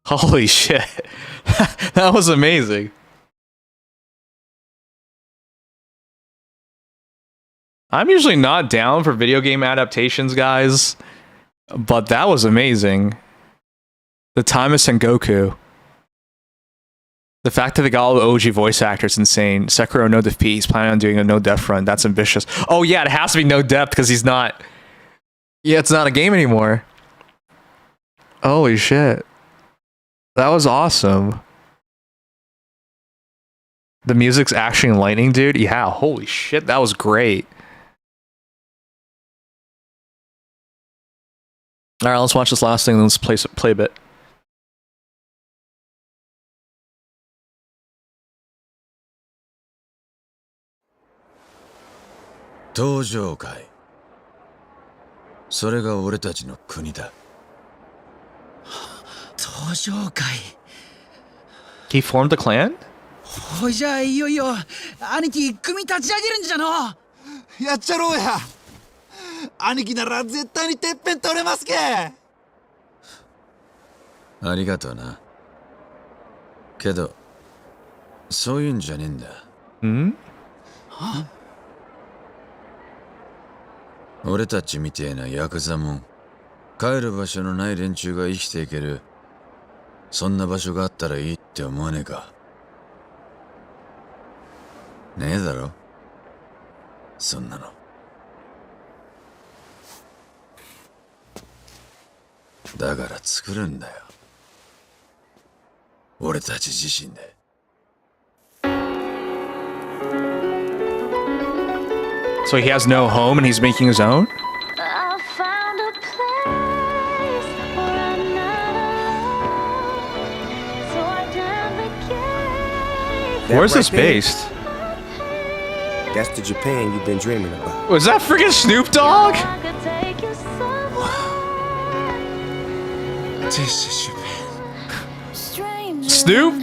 [SPEAKER 1] Holy shit. That was amazing. I'm usually not down for video game adaptations, guys, but that was amazing. The time of Sengoku. The fact that they got all the OG voice actors insane. Sekiro no defeat. He's planning on doing a no death run. That's ambitious. Oh yeah, it has to be no depth because he's not. Yeah, it's not a game anymore. Holy shit. That was awesome. The music's actually enlightening, dude. Yeah, holy shit, that was great. Alright, let's watch this last thing and let's play a bit. He formed a clan?
[SPEAKER 7] ほいじゃあいよいよ兄貴組立ち上げるんじゃの。やっちゃろうや。兄貴なら絶対にてっぺん取れますけ。
[SPEAKER 11] ありがとうな。けど、そういうんじゃねえんだ。
[SPEAKER 1] ん？
[SPEAKER 11] 俺たちみてえなヤクザもん、帰る場所のない連中が生きていける、そんな場所があったらいいって思わねえか。ねえだろ、そんなの。だから作るんだよ、俺たち自身で。
[SPEAKER 1] So he has no home and he's making his own? Where's this based?
[SPEAKER 12] That's the Japan you've been dreaming about.
[SPEAKER 1] Was that freaking Snoop Dogg?
[SPEAKER 12] This is Japan.
[SPEAKER 1] Snoop?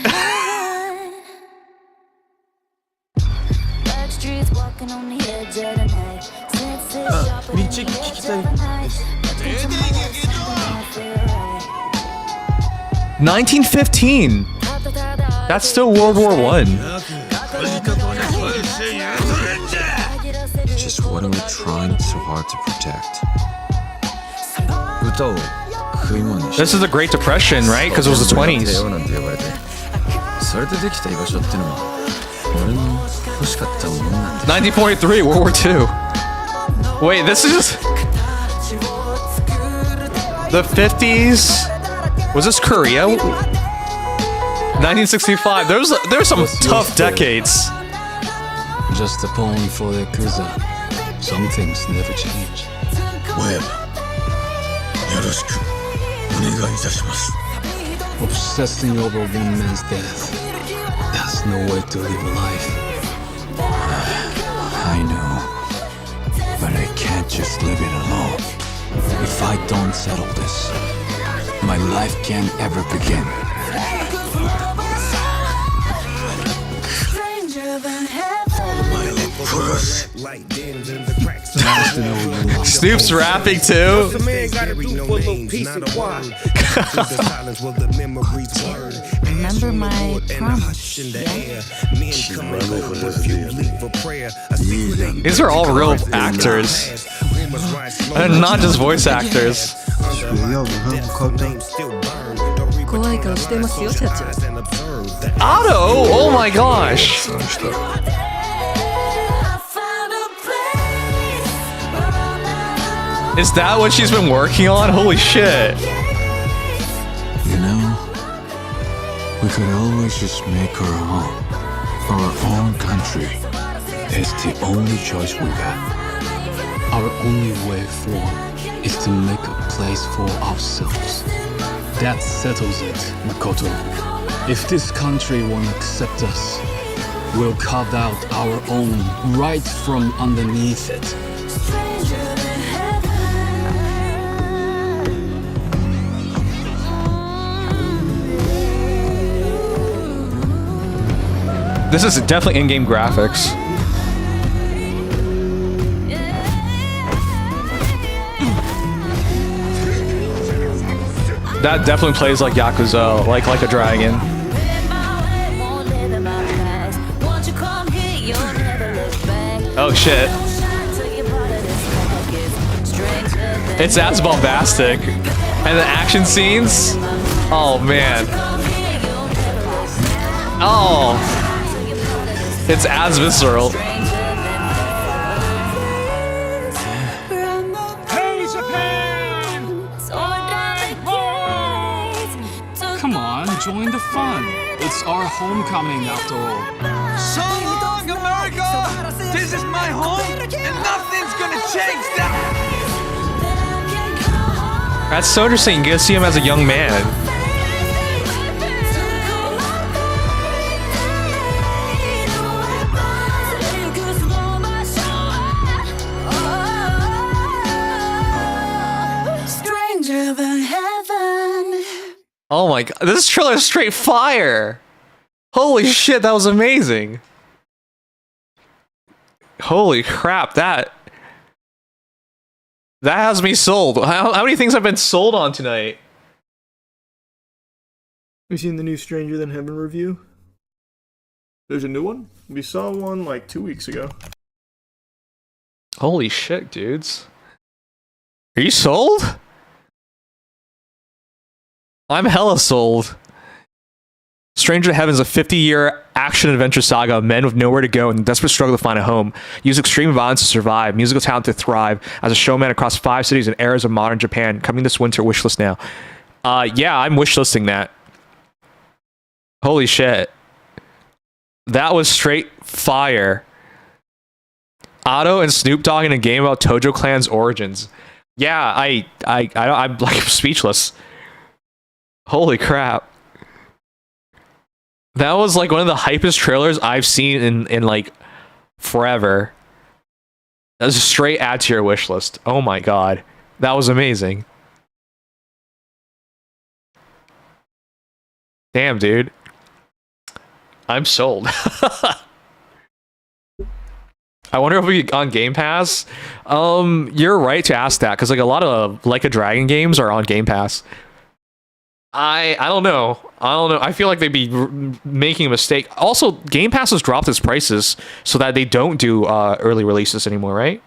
[SPEAKER 1] $1915. That's still World War I.
[SPEAKER 11] Just what are we trying so hard to protect?
[SPEAKER 1] This is the Great Depression, right? Because it was the 20s. 1943, World War II. Wait, this is the 50s. Was this Korea? 1965. There's some tough decades.
[SPEAKER 11] Just a poem for the Yakuza. Some things never change. Web. Yoroshiku. Onegai itashimasu. Obsessing over one man's death. That's no way to live a life. I know. But I can't just live it alone. If I don't settle this, my life can't ever begin.
[SPEAKER 1] Snoop's rapping too.
[SPEAKER 22] Remember my promise.
[SPEAKER 1] These are all real actors. And not just voice actors. Otto! Oh my gosh! Is that what she's been working on? Holy shit.
[SPEAKER 11] You know, we could always just make our own country. It's the only choice we got. Our only way forward is to make a place for ourselves. That settles it, Makoto. If this country won't accept us, we'll carve out our own right from underneath it.
[SPEAKER 1] This is definitely in-game graphics. That definitely plays like Yakuza, like a dragon. Oh shit. It's as bombastic. And the action scenes? Oh man. Oh. It's as visceral.
[SPEAKER 13] Hey, Japan! Come on, join the fun. It's our homecoming after all.
[SPEAKER 7] So long, America! This is my home, and nothing's gonna change that!
[SPEAKER 1] That's so interesting. You get to see him as a young man.
[SPEAKER 2] Stranger than heaven.
[SPEAKER 1] Oh my god, this trailer is straight fire! Holy shit, that was amazing! Holy crap, that has me sold. How many things have been sold on tonight?
[SPEAKER 14] Have you seen the new Stranger Than Heaven review? There's a new one? We saw one like 2 weeks ago.
[SPEAKER 1] Holy shit, dudes. Are you sold? I'm hella sold. Stranger Than Heaven is a 50-year action-adventure saga of men with nowhere to go and a desperate struggle to find a home. Use extreme violence to survive, musical talent to thrive, as a showman across 5 cities and eras of modern Japan. Coming this winter, wishlist now. Yeah, I'm wishlisting that. Holy shit. That was straight fire. Otto and Snoop Dogg in a game about Tojo Clan's origins. Yeah, I'm like speechless. Holy crap. That was like one of the hypest trailers I've seen in like forever. That's a straight add to your wish list. Oh my god. That was amazing. Damn, dude. I'm sold. I wonder if we on Game Pass. You're right to ask that, because like a lot of Like a Dragon games are on Game Pass. I don't know. I feel like they'd be making a mistake. Also, Game Pass has dropped its prices so that they don't do early releases anymore, right?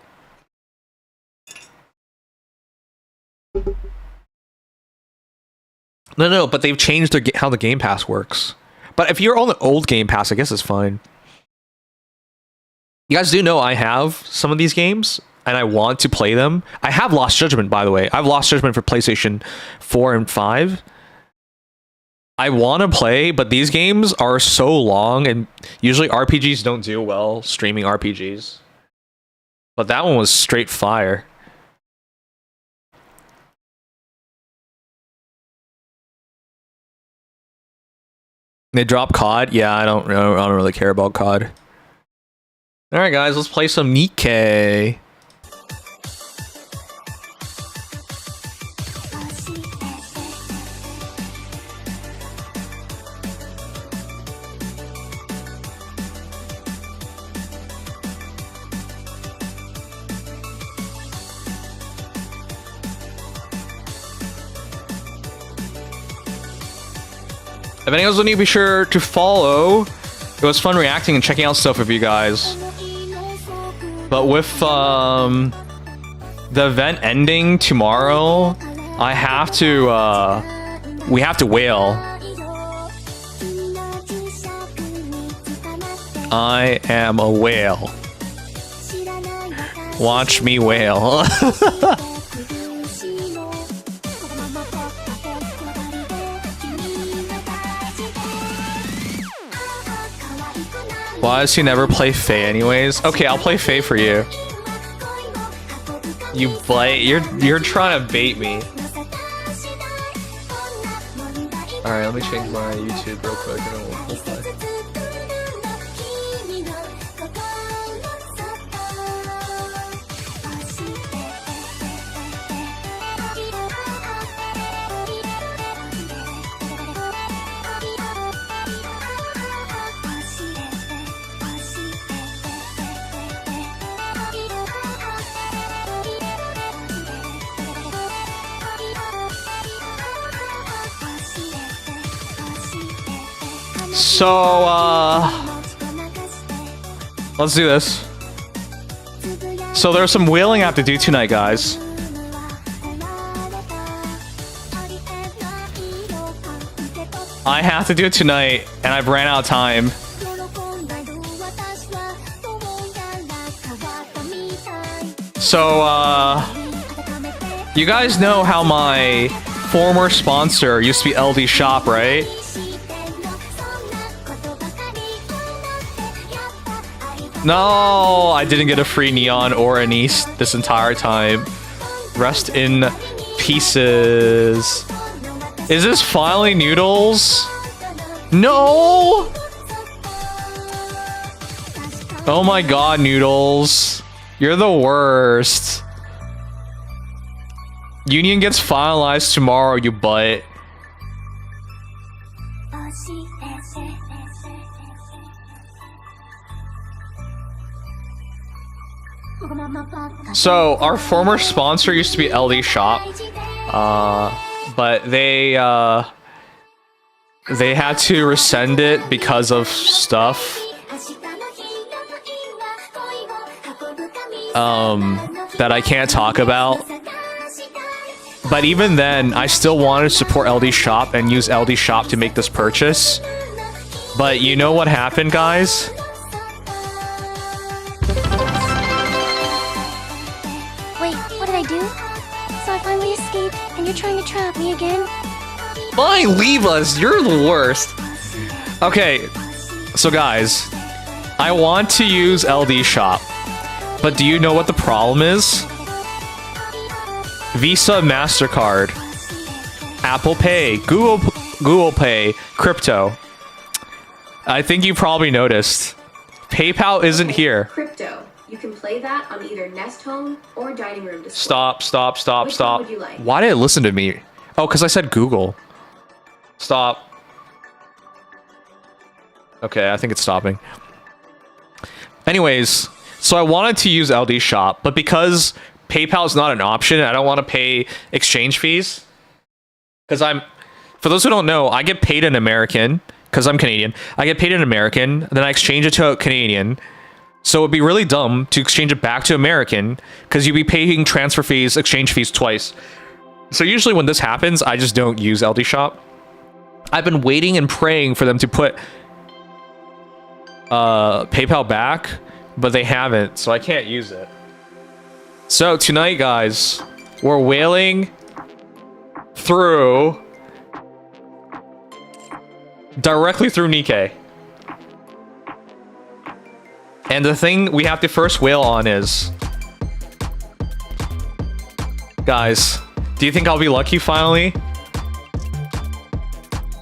[SPEAKER 1] No, but they've changed how the Game Pass works. But if you're on the old Game Pass, I guess it's fine. You guys do know I have some of these games, and I want to play them. I have Lost Judgment, by the way. I've Lost Judgment for PlayStation 4 and 5. I want to play, but these games are so long, and usually RPGs don't do well streaming RPGs. But that one was straight fire. They drop COD? Yeah, I don't really care about COD. All right, guys, let's play some Nikkei. If anyone's new, be sure to follow. It was fun reacting and checking out stuff with you guys. But with the event ending tomorrow, I have to we have to wail. I am a whale. Watch me wail. Why does he never play Faye anyways? Okay, I'll play Faye for you. You bite. You're trying to bait me. Alright, let me change my YouTube real quick and then we'll play. So, let's do this. So there's some whaling I have to do tonight, guys. I have to do it tonight, and I've ran out of time. So, you guys know how my former sponsor used to be LD Shop, right? No, I didn't get a free neon or anise this entire time. Rest in pieces. Is this finally Noodles? No! Oh my god, Noodles. You're the worst. Union gets finalized tomorrow, you butt. So, our former sponsor used to be LD Shop. But they had to rescind it because of stuff. That I can't talk about. But even then, I still wanted to support LD Shop and use LD Shop to make this purchase. But you know what happened, guys?
[SPEAKER 4] Wait, what did I do? So I finally escaped, and you're trying to trap me again?
[SPEAKER 1] Fine, leave us. You're the worst. Okay, so guys, I want to use LD Shop, but do you know what the problem is? Visa, MasterCard, Apple Pay, Google Pay, crypto. I think you probably noticed. PayPal isn't here.
[SPEAKER 16] Crypto. You can play that on either Nest Home or dining room display.
[SPEAKER 1] Stop.
[SPEAKER 16] Which one would you like?
[SPEAKER 1] Why did it listen to me? Oh, because I said Google. Stop. Okay, I think it's stopping. Anyways, so I wanted to use LD Shop, but because PayPal is not an option, I don't want to pay exchange fees. Because for those who don't know, I get paid in American, because I'm Canadian. I get paid in American, then I exchange it to a Canadian. So it'd be really dumb to exchange it back to American, because you'd be paying transfer fees, exchange fees twice. So usually when this happens, I just don't use LD Shop. I've been waiting and praying for them to put PayPal back, but they haven't, so I can't use it. So tonight, guys, we're whaling through directly through Nikkei. And the thing we have to first whale on is, guys, do you think I'll be lucky finally?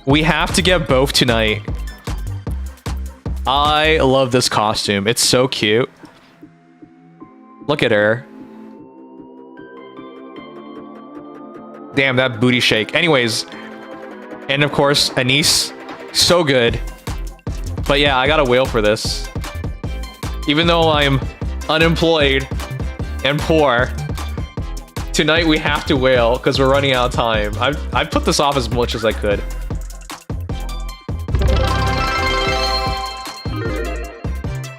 [SPEAKER 1] We have to get both tonight. I love this costume. It's so cute. Look at her. Damn, that booty shake. Anyways, and of course, Anise. So good. But yeah, I gotta whale for this. Even though I'm unemployed and poor, tonight we have to whale because we're running out of time. I've put this off as much as I could.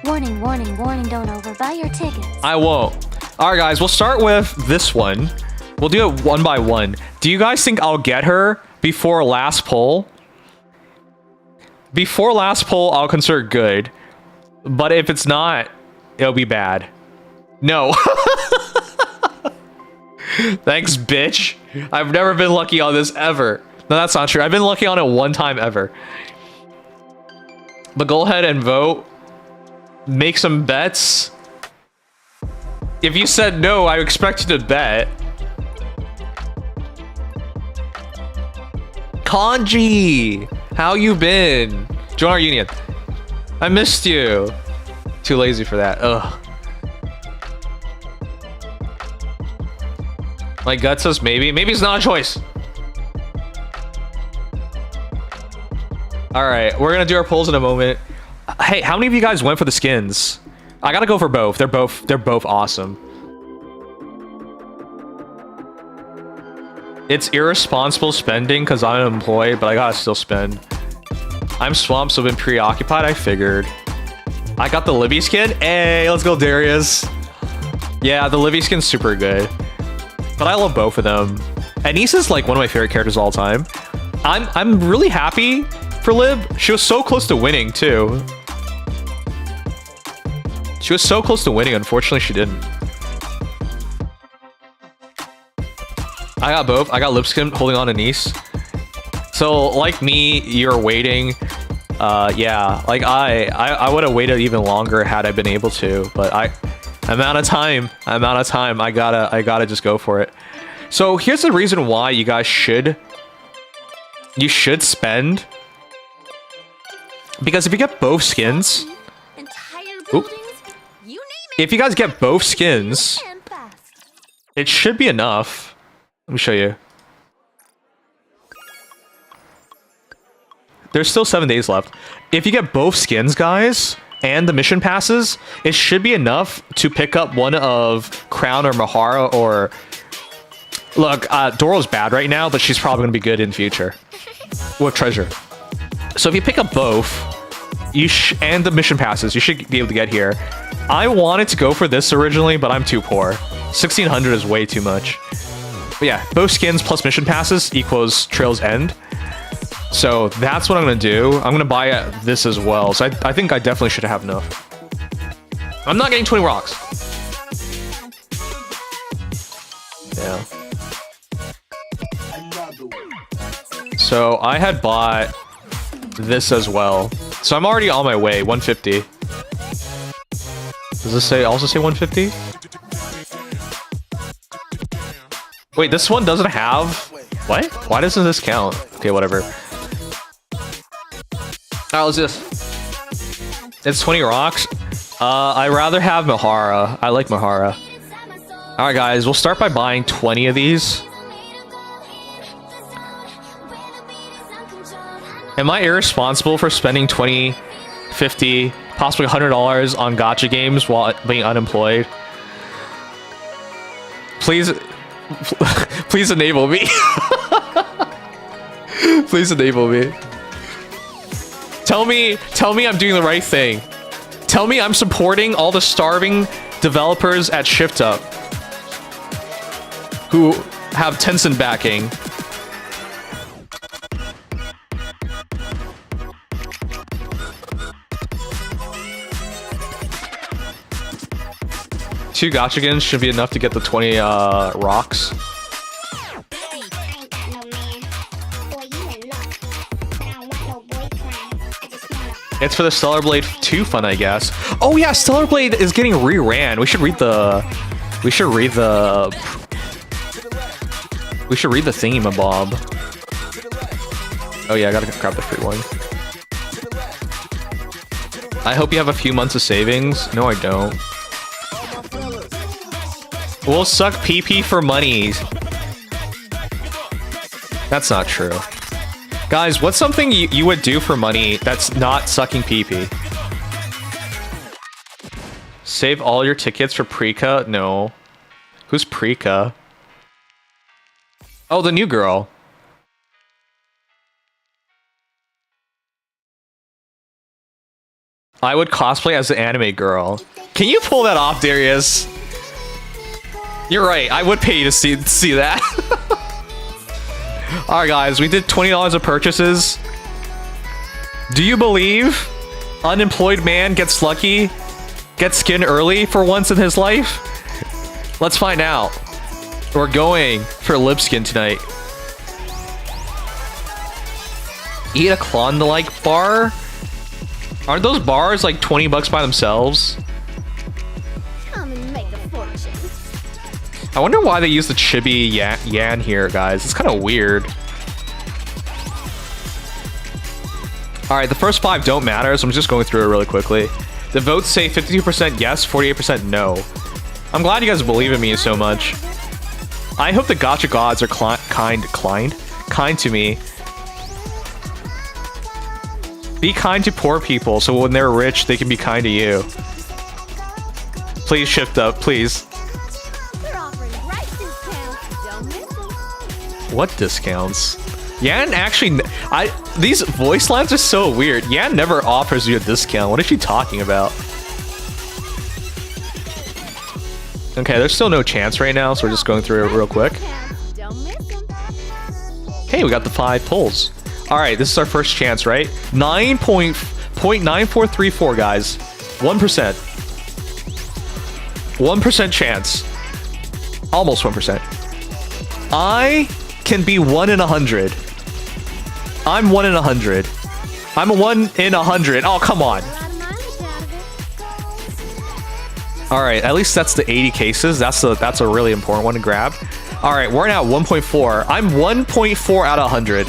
[SPEAKER 4] Warning, warning, warning, don't overbuy your tickets.
[SPEAKER 1] I won't. Alright guys, we'll start with this one. We'll do it one by one. Do you guys think I'll get her before last poll? Before last poll, I'll consider good. But if it's not, it'll be bad. No. Thanks, bitch. I've never been lucky on this ever. No, that's not true. I've been lucky on it one time ever. But go ahead and vote. Make some bets. If you said no, I expect you to bet. Kanji! How you been? Join our union. I missed you. Too lazy for that. Ugh. My gut says maybe. Maybe it's not a choice. Alright, we're gonna do our polls in a moment. Hey, how many of you guys went for the skins? I gotta go for both. They're both awesome. It's irresponsible spending because I'm unemployed, but I gotta still spend. I'm swamped, so I've been preoccupied. I figured. I got the Libby skin. Hey, let's go, Darius. Yeah, the Libby skin's super good. But I love both of them. Anise is like one of my favorite characters of all time. I'm really happy for Lib. She was so close to winning too. She was so close to winning. Unfortunately, she didn't. I got both. I got Lip Skin holding on to Anise. So like me, you're waiting. Yeah, like I would have waited even longer had I been able to, but I'm out of time. I gotta just go for it. So here's the reason why you guys should spend, because if you get both skins, oop, if you guys get both skins, it should be enough. Let me show you. There's still 7 days left. If you get both skins, guys, and the mission passes, it should be enough to pick up one of Crown or Mahara or... Look, Doro's bad right now, but she's probably going to be good in the future. With treasure. So if you pick up both, and the mission passes, you should be able to get here. I wanted to go for this originally, but I'm too poor. 1600 is way too much. But yeah, both skins plus mission passes equals Trail's End. So that's what I'm going to do. I'm going to buy this as well. So I think I definitely should have enough. I'm not getting 20 rocks. Yeah. So I had bought this as well. So I'm already on my way. 150. Does this also say 150? Wait, this one doesn't have... What? Why doesn't this count? Okay, whatever. Alright, let's do this. It's 20 rocks. I'd rather have Mahara. I like Mahara. Alright, guys, we'll start by buying 20 of these. Am I irresponsible for spending 20, 50, possibly $100 on gacha games while being unemployed? Please enable me. Please enable me. Tell me I'm doing the right thing. Tell me I'm supporting all the starving developers at ShiftUp who have Tencent backing. Two gacha games should be enough to get the 20 rocks. It's for the Stellar Blade 2 fun, I guess. Oh yeah, Stellar Blade is getting reran. We should read the thingamabob. Oh yeah, I gotta grab the free one. I hope you have a few months of savings. No, I don't. We'll suck PP for money. That's not true. Guys, what's something you would do for money that's not sucking PP? Save all your tickets for Prika? No. Who's Prika? Oh, the new girl. I would cosplay as the anime girl. Can you pull that off, Darius? You're right. I would pay you to see that. Alright, guys. We did $20 of purchases. Do you believe unemployed man gets lucky? Gets skin early for once in his life? Let's find out. We're going for lip skin tonight. Eat a Klondike bar? Aren't those bars like 20 bucks by themselves?
[SPEAKER 2] Come and make a fortune.
[SPEAKER 1] I wonder why they use the chibi yan here, guys. It's kind of weird. Alright, the first 5 don't matter, so I'm just going through it really quickly. The votes say 52% yes, 48% no. I'm glad you guys believe in me so much. I hope the gacha gods are kind to me. Be kind to poor people, so when they're rich, they can be kind to you. Please shift up, please.
[SPEAKER 2] We're offering great discounts. Don't miss them.
[SPEAKER 1] What discounts? Yan actually, these voice lines are so weird. Yan never offers you a discount. What is she talking about? Okay, there's still no chance right now, so we're just going through it real quick. Hey, we got the 5 pulls. All right, this is our first chance, right? 9.9434, guys. 1%. 1% chance. Almost 1%. I can be 1 in 100. I'm 1 in 100. I'm a 1 in 100. Oh, come on. All right, at least that's the 80 cases. That's a really important one to grab. All right, we're now at 1.4. I'm 1.4 out of 100.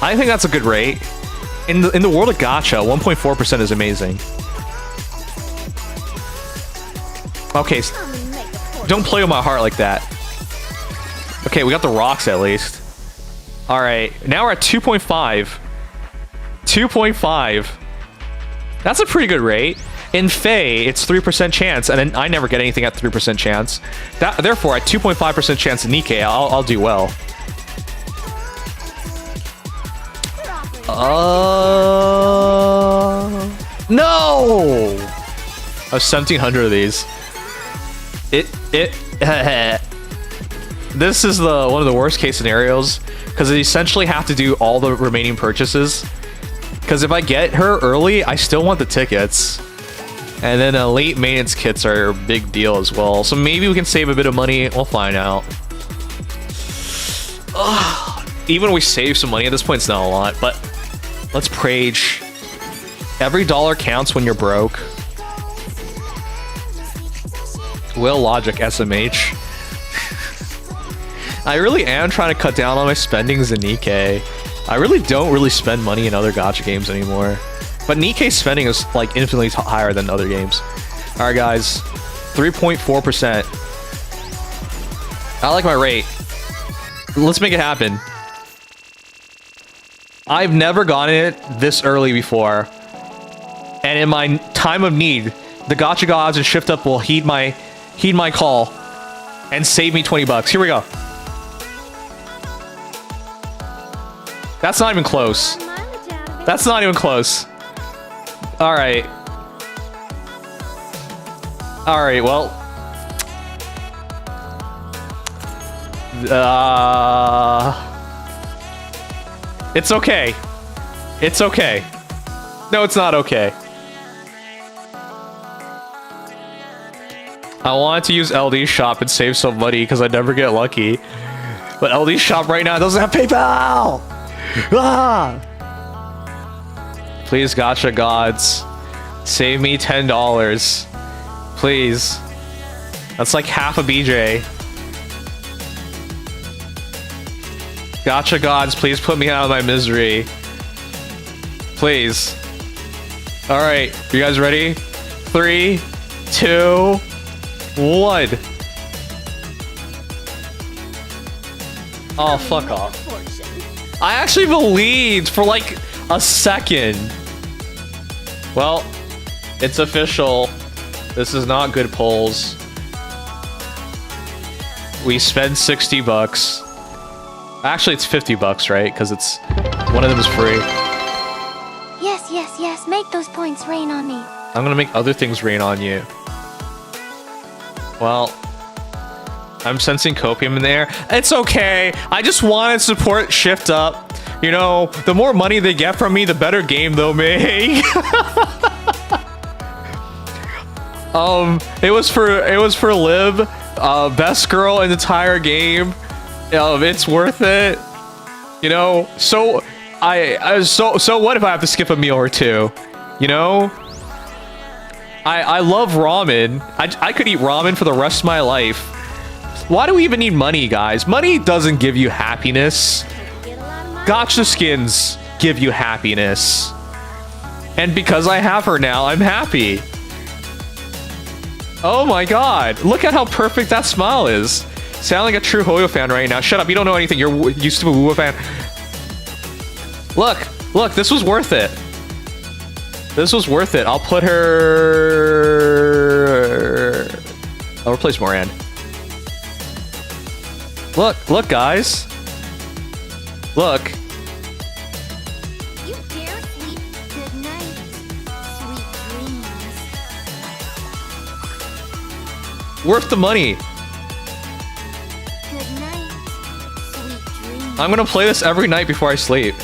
[SPEAKER 1] I think that's a good rate. In the world of gacha, 1.4% is amazing. Okay, don't play with my heart like that. Okay, we got the rocks at least. All right, now we're at 2.5. 2.5. That's a pretty good rate. In Faye, it's 3% chance, and then I never get anything at 3% chance. Therefore, at 2.5% chance in Nikkei, I'll do well. No! I have 1,700 of these. This is one of the worst case scenarios, because I essentially have to do all the remaining purchases. Because if I get her early, I still want the tickets. And then late maintenance kits are a big deal as well. So maybe we can save a bit of money. We'll find out. Ugh. Even if we save some money at this point, it's not a lot. But let's prage. Every dollar counts when you're broke. Will logic, SMH. I really am trying to cut down on my spendings in Nikkei. I really don't really spend money in other gacha games anymore. But Nikkei spending is like infinitely higher than other games. All right, guys, 3.4%. I like my rate. Let's make it happen. I've never gotten it this early before, and in my time of need, the gacha gods and Shift Up will heed my call and save me 20 bucks. Here we go. That's not even close. That's not even close. All right. All right, well. It's okay. It's okay. No, it's not okay. I wanted to use LD Shop and save some money because I never get lucky. But LD Shop right now doesn't have PayPal! Ah! Please, gacha gods, save me $10. Please. That's like half a BJ. Gacha gods, please put me out of my misery. Please. Alright, you guys ready? 3, 2, 1. Oh, fuck off. I actually believed for like a second. Well, it's official. This is not good polls. We spend 60 bucks. Actually, it's 50 bucks, right? Because it's one of them is free.
[SPEAKER 4] Yes, yes, yes. Make those points rain on me.
[SPEAKER 1] I'm gonna make other things rain on you. Well, I'm sensing copium in there. It's okay. I just want to support Shift Up. You know, the more money they get from me, the better game they'll make. It was for Lib, best girl in the entire game. It's worth it. You know, so so what if I have to skip a meal or two? You know, I love ramen. I could eat ramen for the rest of my life. Why do we even need money, guys? Money doesn't give you happiness. Gacha skins give you happiness. And because I have her now, I'm happy. Oh my god. Look at how perfect that smile is. Sound like a true Hoyo fan right now. Shut up, you don't know anything. You're used to a Wuwa fan. Look, this was worth it. This was worth it. I'll put her... I'll replace Moran. Look, guys. Look.
[SPEAKER 4] You dare sleep? Good night, sweet dreams.
[SPEAKER 1] Worth the money.
[SPEAKER 4] Good night, sweet dreams.
[SPEAKER 1] I'm gonna play this every night before I sleep.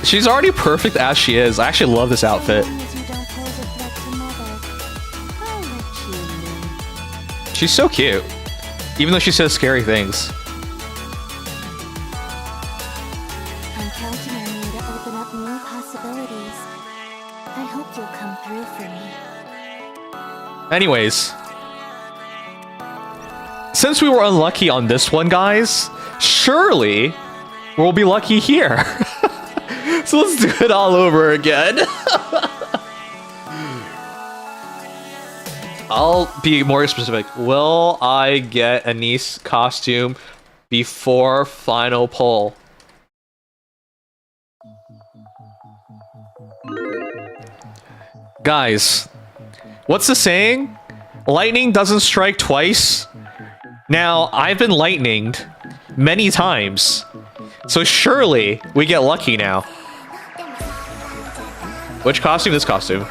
[SPEAKER 1] She's already perfect as she is. I actually love this outfit. She's so cute. Even though she says scary things.
[SPEAKER 4] I'm counting on you to open up new possibilities. I hope you'll come through for me.
[SPEAKER 1] Anyways. Since we were unlucky on this one, guys, surely we'll be lucky here. So let's do it all over again. I'll be more specific. Will I get a niece costume before final poll? Guys, what's the saying? Lightning doesn't strike twice. Now, I've been lightninged many times. So surely we get lucky now. Which costume? This costume.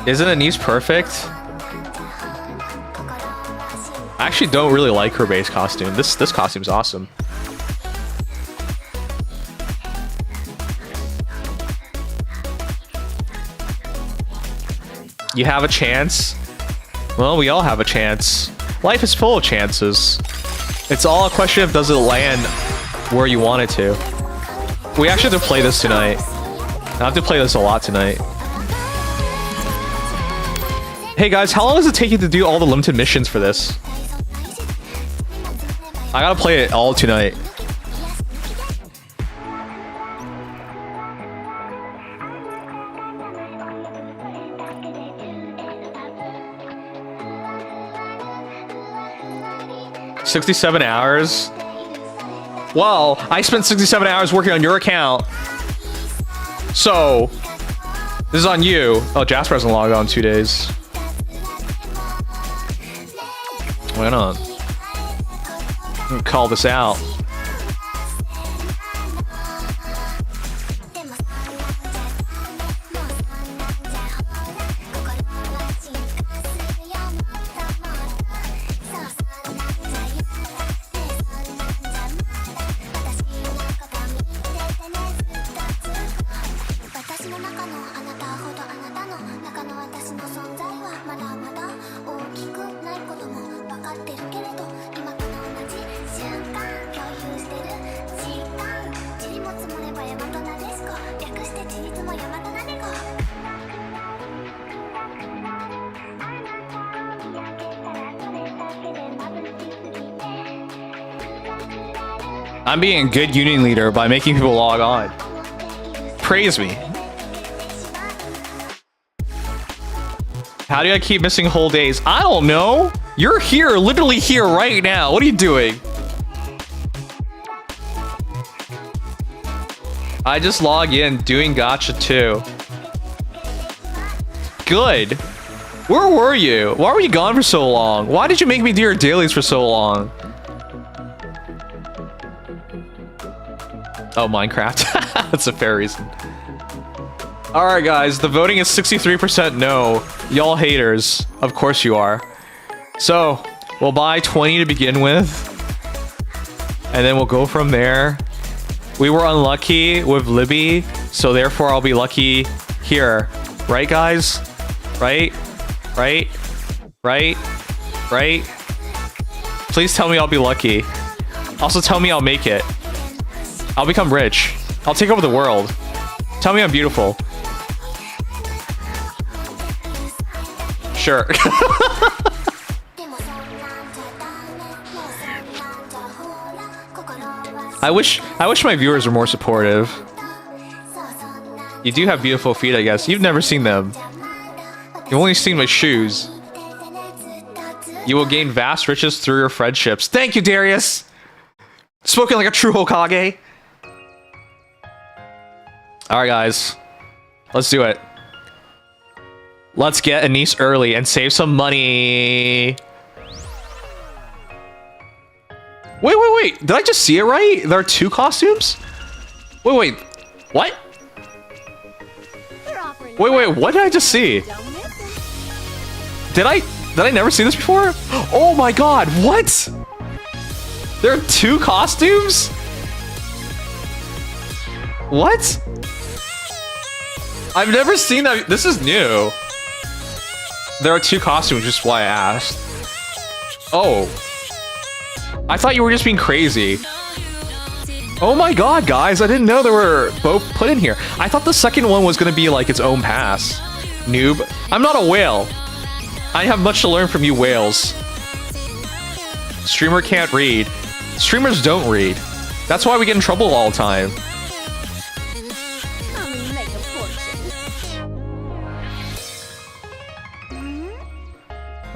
[SPEAKER 1] Isn't Anise perfect? I actually don't really like her base costume. This costume's awesome. You have a chance? Well, we all have a chance. Life is full of chances. It's all a question of does it land where you want it to. We actually have to play this tonight. I have to play this a lot tonight. Hey guys, how long does it take you to do all the limited missions for this? I gotta play it all tonight. $67 hours. Well, I spent 67 hours working on your account. So, this is on you. Oh, Jasper hasn't logged on in 2 days. Why not? I'm gonna call this out. I'm being a good union leader by making people log on. Praise me. How do I keep missing whole days? I don't know. You're here, literally here right now. What are you doing? I just log in doing Gacha too. Good. Where were you? Why were you gone for so long? Why did you make me do your dailies for so long? Oh, Minecraft. That's a fair reason. Alright, guys. The voting is 63% no. Y'all haters. Of course you are. So, we'll buy 20 to begin with. And then we'll go from there. We were unlucky with Libby, so therefore I'll be lucky here. Right, guys? Right? Right? Right? Right? Please tell me I'll be lucky. Also tell me I'll make it. I'll become rich. I'll take over the world. Tell me I'm beautiful. Sure. I wish my viewers were more supportive. You do have beautiful feet, I guess. You've never seen them. You've only seen my shoes. You will gain vast riches through your friendships. Thank you, Darius! Spoken like a true Hokage. Alright, guys. Let's do it. Let's get Anise early and save some money. Wait. Did I just see it right? There are 2 costumes? Wait. What? Wait, what did I just see? Did I never see this before? Oh my god, what? There are 2 costumes? What? I've never seen that. This is new. There are 2 costumes, just why I asked. Oh. I thought you were just being crazy. Oh my god, guys, I didn't know they were both put in here. I thought the second one was gonna be like its own pass. Noob. I'm not a whale. I have much to learn from you whales. Streamer can't read. Streamers don't read. That's why we get in trouble all the time.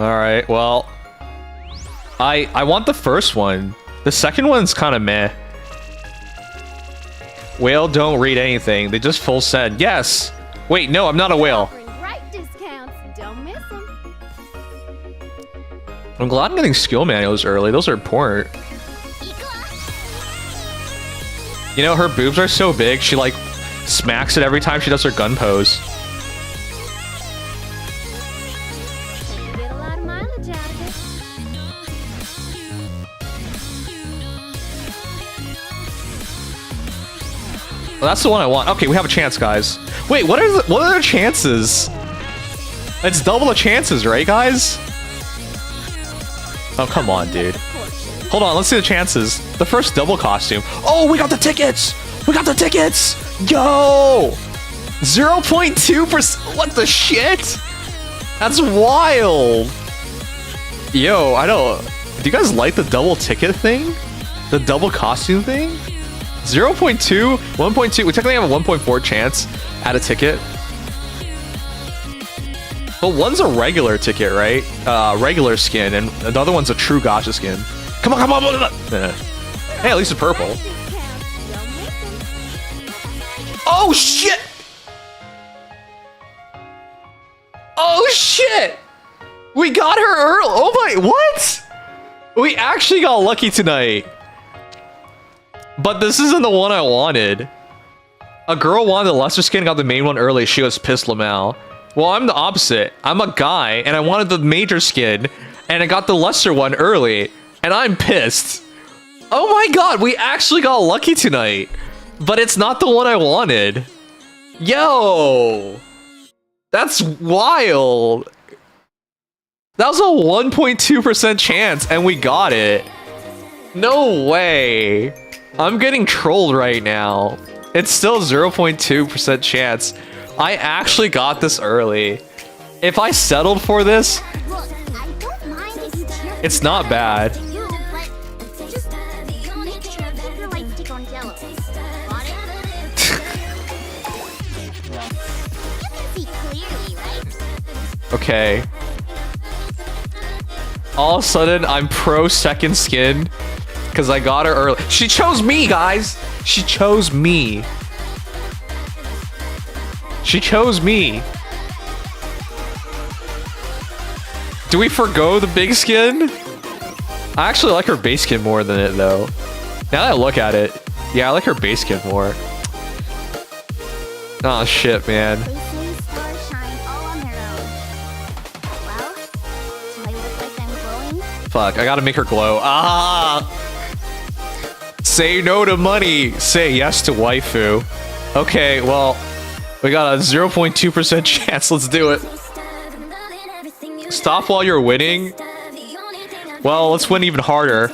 [SPEAKER 1] Alright, well... I want the first one. The second one's kind of meh. Whale don't read anything. They just full send. Yes! Wait, no, I'm not a whale. I'm glad I'm getting skill manuals early. Those are important. You know, her boobs are so big, she like smacks it every time she does her gun pose. Well, that's the one I want. Okay, we have a chance, guys. Wait, what are the chances? It's double the chances, right, guys? Oh, come on, dude. Hold on, let's see the chances. The first double costume. Oh, we got the tickets! We got the tickets! Yo! 0.2%. What the shit? That's wild. Yo, I don't... Do you guys like the double ticket thing? The double costume thing? 0.2, 1.2. We technically have a 1.4 chance at a ticket. But one's a regular ticket, right? Regular skin, and the other one's a true gacha skin. Come on. Hey, at least it's purple. Oh, shit! Oh, shit! We got her early. Oh, my... What? We actually got lucky tonight. But this isn't the one I wanted. A girl wanted the lesser skin, got the main one early. She was pissed, Lamal. Well, I'm the opposite. I'm a guy, and I wanted the major skin, and I got the lesser one early, and I'm pissed. Oh my god, we actually got lucky tonight. But it's not the one I wanted. Yo! That's wild. That was a 1.2% chance, and we got it. No way. I'm getting trolled right now. It's still 0.2% chance. I actually got this early. If I settled for this, it's not bad. Okay. All of a sudden, I'm pro second skin because I got her early. She chose me, guys. She chose me. She chose me. Do we forgo the big skin? I actually like her base skin more than it, though. Now that I look at it, yeah, I like her base skin more. Oh, shit, man. Fuck, I gotta make her glow. Ah! Say no to money. Say yes to waifu. Okay, well, we got a 0.2% chance. Let's do it. Stop while you're winning. Well, let's win even harder.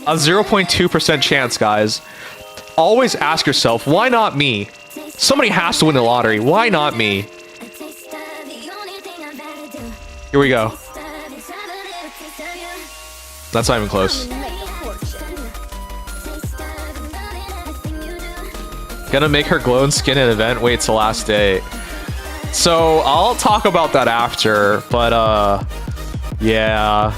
[SPEAKER 1] A 0.2% chance, guys. Always ask yourself, why not me? Somebody has to win the lottery. Why not me? Here we go. That's not even close. Gonna make her glow and skin an event. Wait, it's the last day. So I'll talk about that after, but yeah.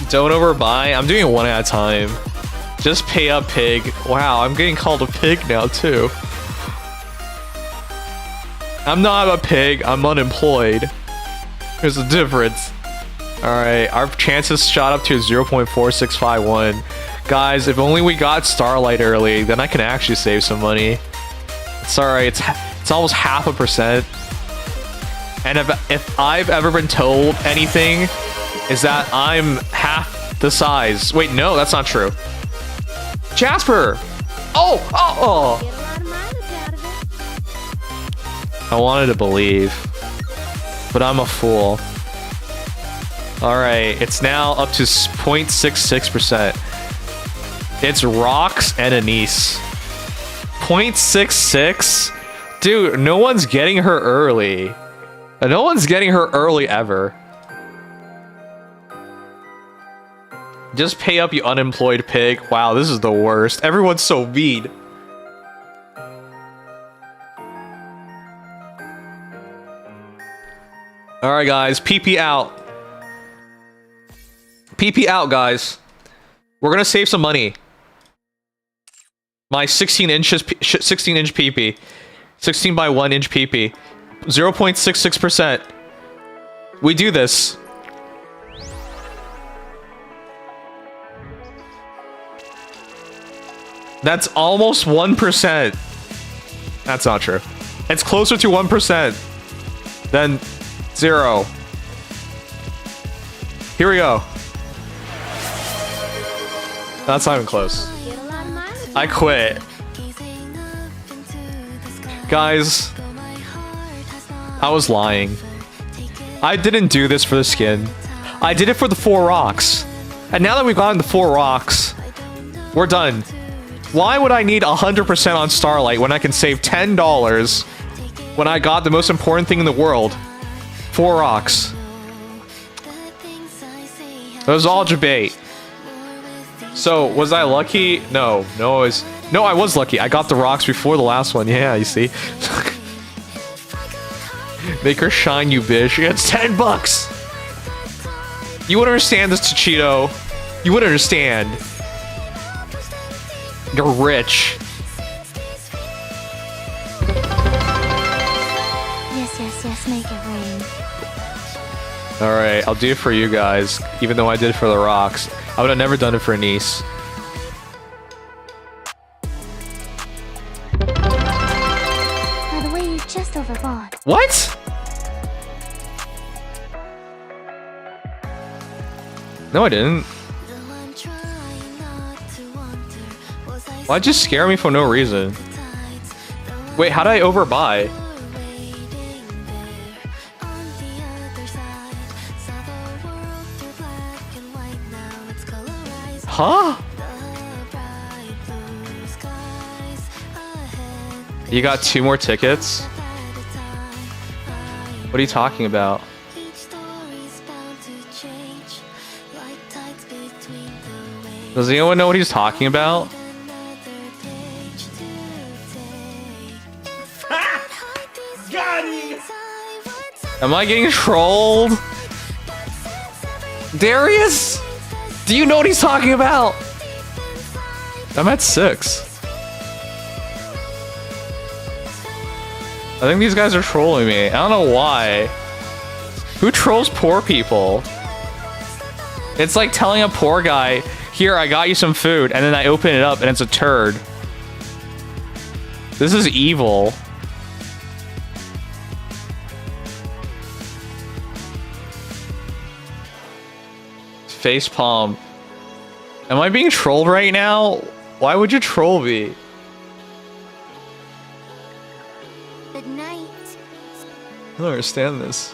[SPEAKER 1] Don't overbuy. I'm doing it one at a time. Just pay up, pig. Wow, I'm getting called a pig now too. I'm not a pig. I'm unemployed. There's a difference. Alright, our chances shot up to 0.4651. Guys, if only we got Starlight early, then I can actually save some money. It's alright, it's almost 0.5%. And if I've ever been told anything, is that I'm half the size. Wait, no, that's not true. Jasper! Oh! I wanted to believe, but I'm a fool. Alright, it's now up to 0.66%. It's Rox and Anise. 0.66? Dude, no one's getting her early. No one's getting her early ever. Just pay up, you unemployed pig. Wow, this is the worst. Everyone's so mean. Alright guys, PP out. PP out, guys. We're gonna save some money. My 16 inch PP. 16 by 1 inch PP. 0.66%. We do this. That's almost 1%. That's not true. It's closer to 1% than 0. Here we go. That's not even close. I quit. Guys, I was lying. I didn't do this for the skin. I did it for the 4 rocks. And now that we've gotten the 4 rocks, we're done. Why would I need 100% on Starlight when I can save $10 when I got the most important thing in the world? 4 rocks. It was all debate. So, was I lucky? No, I was lucky. I got the rocks before the last one. Yeah, you see. Make her shine, you bitch. It's $10. You wouldn't understand this, Cheeto. You wouldn't understand. You're rich.
[SPEAKER 4] Yes, make it rain.
[SPEAKER 1] Alright, I'll do it for you guys, even though I did it for the rocks. I would have never done it for Nice.
[SPEAKER 4] By the way, you just overbought.
[SPEAKER 1] What? No, I didn't. Why'd you scare me for no reason? Wait, how'd I overbuy? Huh? You got 2 more tickets? What are you talking about? Does anyone know what he's talking about? Am I getting trolled? Darius? Do you know what he's talking about? I'm at 6. I think these guys are trolling me. I don't know why. Who trolls poor people? It's like telling a poor guy, here, I got you some food, and then I open it up and it's a turd. This is evil. Facepalm. Am I being trolled right now? Why would you troll me?
[SPEAKER 4] Good night.
[SPEAKER 1] I don't understand this.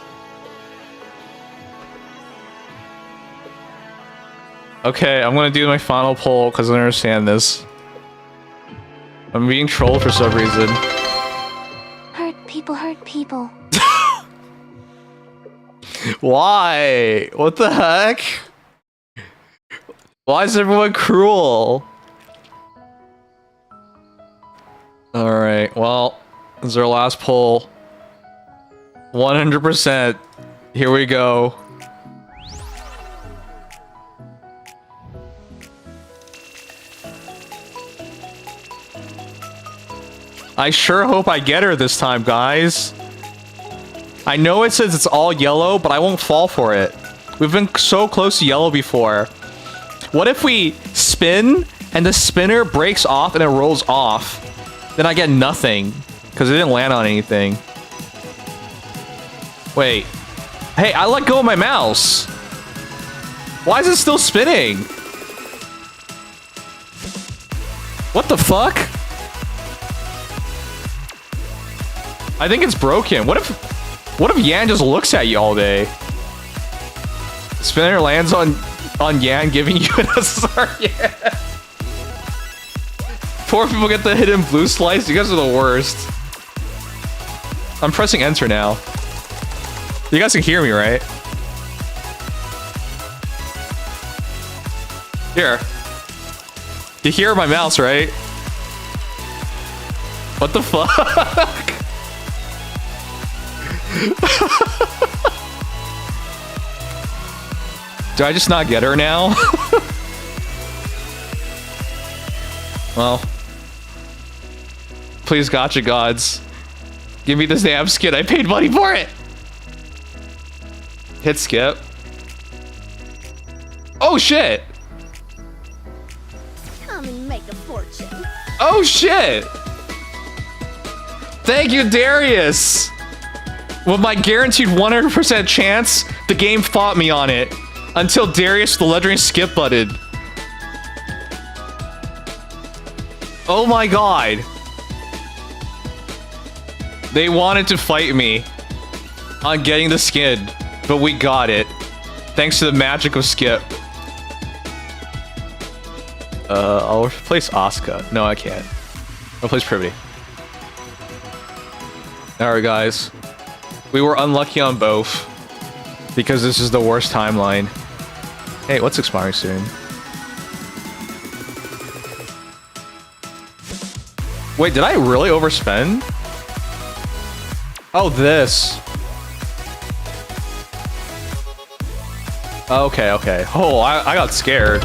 [SPEAKER 1] Okay, I'm gonna do my final poll because I don't understand this. I'm being trolled for some reason.
[SPEAKER 4] Hurt people.
[SPEAKER 1] Why? What the heck? Why is everyone cruel? Alright, well, this is our last poll. 100%. Here we go. I sure hope I get her this time, guys. I know it says it's all yellow, but I won't fall for it. We've been so close to yellow before. What if we spin and the spinner breaks off and it rolls off? Then I get nothing because it didn't land on anything. Wait. Hey, I let go of my mouse. Why is it still spinning? What the fuck? I think it's broken. What if Yan just looks at you all day? Spinner lands on Yan, giving you an SR. Yeah. Poor people get the hidden blue slice. You guys are the worst. I'm pressing enter now. You guys can hear me, right? Here. You hear my mouse, right? What the fuck? Do I just not get her now? Well. Please, Gacha gods. Give me this damn skin. I paid money for it. Hit skip. Oh shit.
[SPEAKER 2] Come and make a fortune.
[SPEAKER 1] Oh shit. Thank you, Darius. With my guaranteed 100% chance, the game fought me on it. Until Darius the legendary skip button. Oh my god. They wanted to fight me on getting the skin, but we got it. Thanks to the magic of skip. I'll replace Asuka. No, I can't. I'll replace Privity. Alright, guys. We were unlucky on both. Because this is the worst timeline. Hey, what's expiring soon? Wait, did I really overspend? Oh, this. Okay, okay. Oh, I got scared.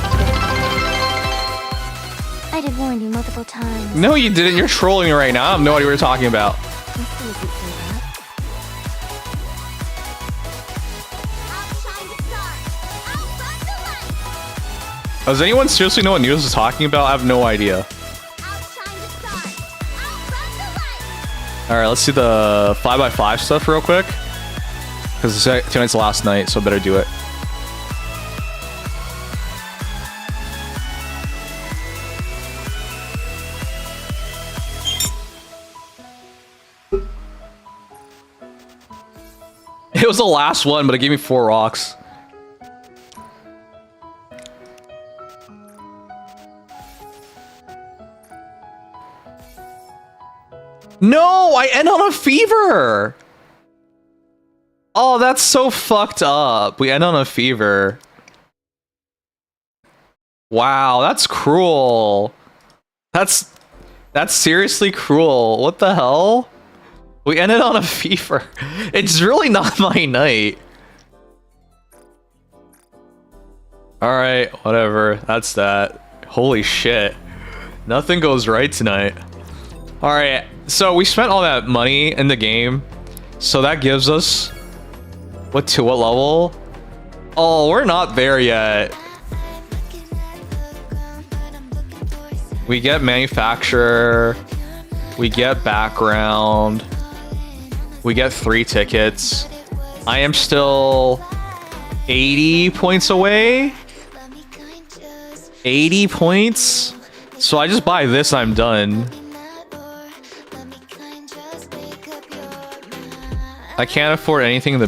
[SPEAKER 4] I did warn you multiple times.
[SPEAKER 1] No, you didn't. You're trolling me right now. I have no idea what you're talking about. Does anyone seriously know what News is talking about? I have no idea. Alright, let's do the 5x5 stuff real quick. Because tonight's the last night, so I better do it. It was the last one, but it gave me 4 rocks. No, I end on a fever. Oh, that's so fucked up. We end on a fever. Wow, that's cruel. That's seriously cruel. What the hell? We ended on a fever. It's really not my night. Alright, whatever. That's that. Holy shit. Nothing goes right tonight. Alright, so we spent all that money in the game. So that gives us... What level? Oh, we're not there yet. We get manufacturer. We get background. We get 3 tickets. I am still 80 points away. 80 points? So I just buy this, I'm done. I can't afford anything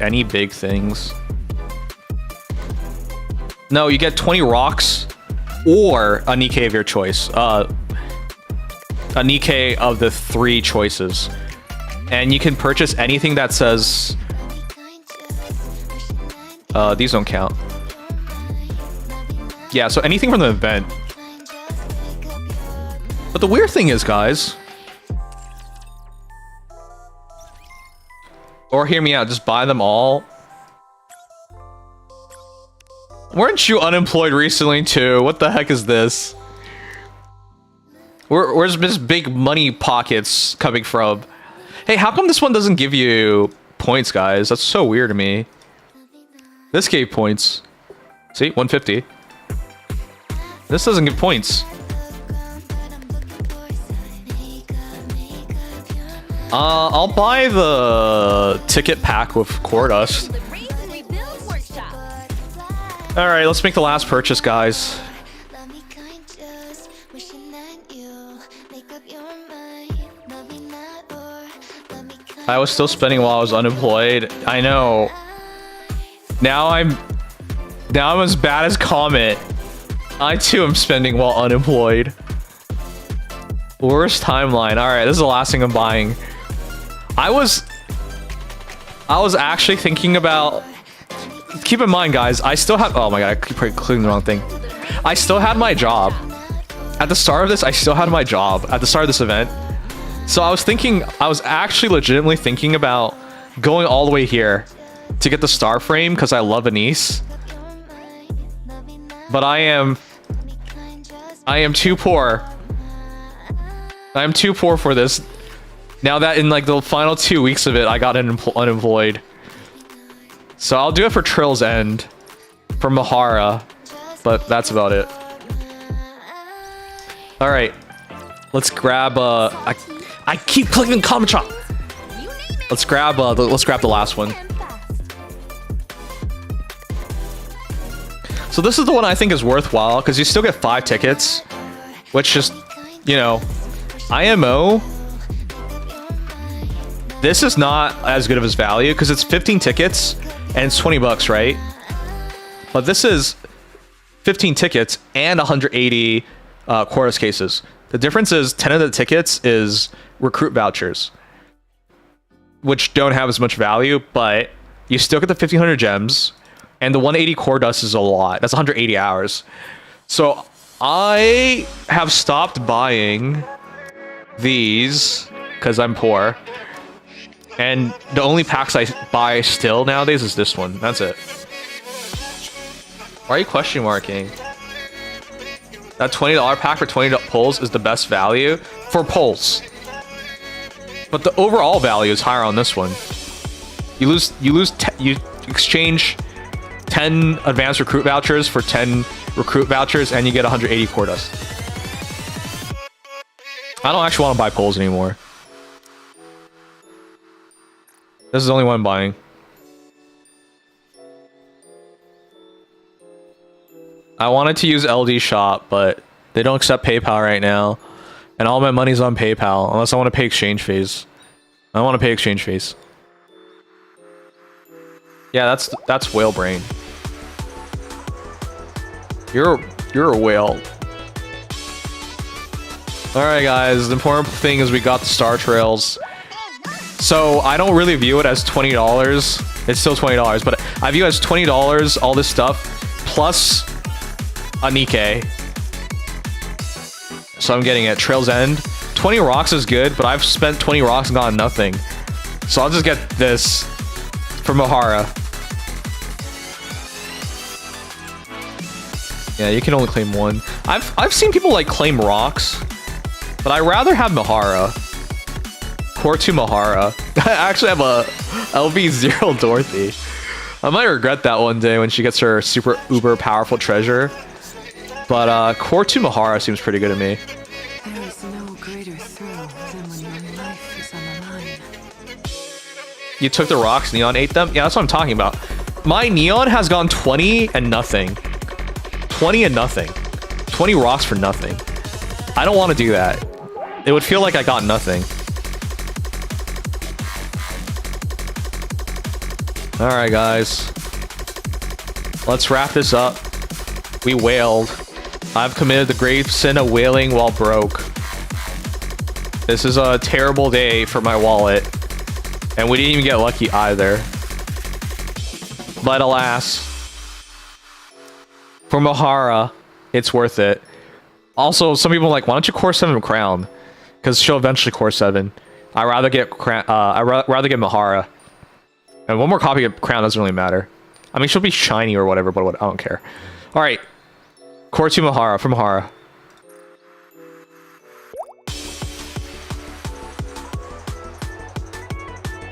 [SPEAKER 1] any big things. No, you get 20 rocks or a Nikkei of your choice. A Nikkei of the 3 choices. And you can purchase anything that says... these don't count. Yeah, so anything from the event. But the weird thing is, guys... Or hear me out, just buy them all. Weren't you unemployed recently too? What the heck is this? Where's this big money pockets coming from? Hey, how come this one doesn't give you points, guys? That's so weird to me. This gave points. See, 150. This doesn't give points. I'll buy the ticket pack with core dust. All right, let's make the last purchase, guys. I was still spending while I was unemployed. I know. Now I'm as bad as Comet. I too am spending while unemployed. Worst timeline. All right, this is the last thing I'm buying. I was actually thinking about. Keep in mind, guys, I still have. Oh my god, I keep clicking the wrong thing. I still had my job at the start of this. I still had my job at the start of this event. So I was actually legitimately thinking about going all the way here to get the star frame because I love Anise. But I am too poor. I am too poor for this. Now that in like the final 2 weeks of it, I got unemployed. So I'll do it for Trill's End, for Mahara, but that's about it. All right, let's grab. I keep clicking comment shop. Let's grab the last one. So this is the one I think is worthwhile because you still get 5 tickets, which just, you know, IMO. This is not as good of its value because it's 15 tickets and it's 20 bucks, right? But this is 15 tickets and 180 chorus cases. The difference is 10 of the tickets is recruit vouchers, which don't have as much value, but you still get the 1500 gems, and the 180 core dust is a lot. That's 180 hours. So I have stopped buying these because I'm poor, and the only packs I buy still nowadays is this one. That's it. Why are you question marking? That $20 pack for 20 pulls is the best value for pulls. But the overall value is higher on this one. You exchange 10 advanced recruit vouchers for 10 recruit vouchers and you get 180 core dust. I don't actually want to buy pulls anymore. This is the only one I'm buying. I wanted to use LD Shop, but they don't accept PayPal right now. And all my money's on PayPal, unless I want to pay exchange fees. I don't want to pay exchange fees. Yeah, that's whale brain. You're a whale. Alright guys, the important thing is we got the Star Trails. So I don't really view it as $20. It's still $20, but I view it as $20, all this stuff, plus a Nikkei. So I'm getting it. Trail's End. 20 rocks is good, but I've spent 20 rocks and gotten nothing. So I'll just get this for Mahara. Yeah, you can only claim one. I've seen people like claim rocks, but I'd rather have Mahara. Core 2 Mahara. I actually have a LV0 Dorothy. I might regret that one day when she gets her super uber powerful treasure. But Core 2 Mahara seems pretty good to me.
[SPEAKER 15] There is no greater thrill than when your life is on the line.
[SPEAKER 1] You took the rocks, Neon ate them? Yeah, that's what I'm talking about. My Neon has gone 20 and nothing. 20 and nothing. 20 rocks for nothing. I don't want to do that. It would feel like I got nothing. Alright guys. Let's wrap this up. We wailed. I've committed the grave sin of wailing while broke. This is a terrible day for my wallet. And we didn't even get lucky either. But alas, for Mahara, it's worth it. Also, some people are like, why don't you core 7 Crown? Because she'll eventually core 7. I'd rather get rather get Mahara. And one more copy of Crown doesn't really matter. I mean, she'll be shiny or whatever, but I don't care. Alright. Core 2 Mahara, from Mahara.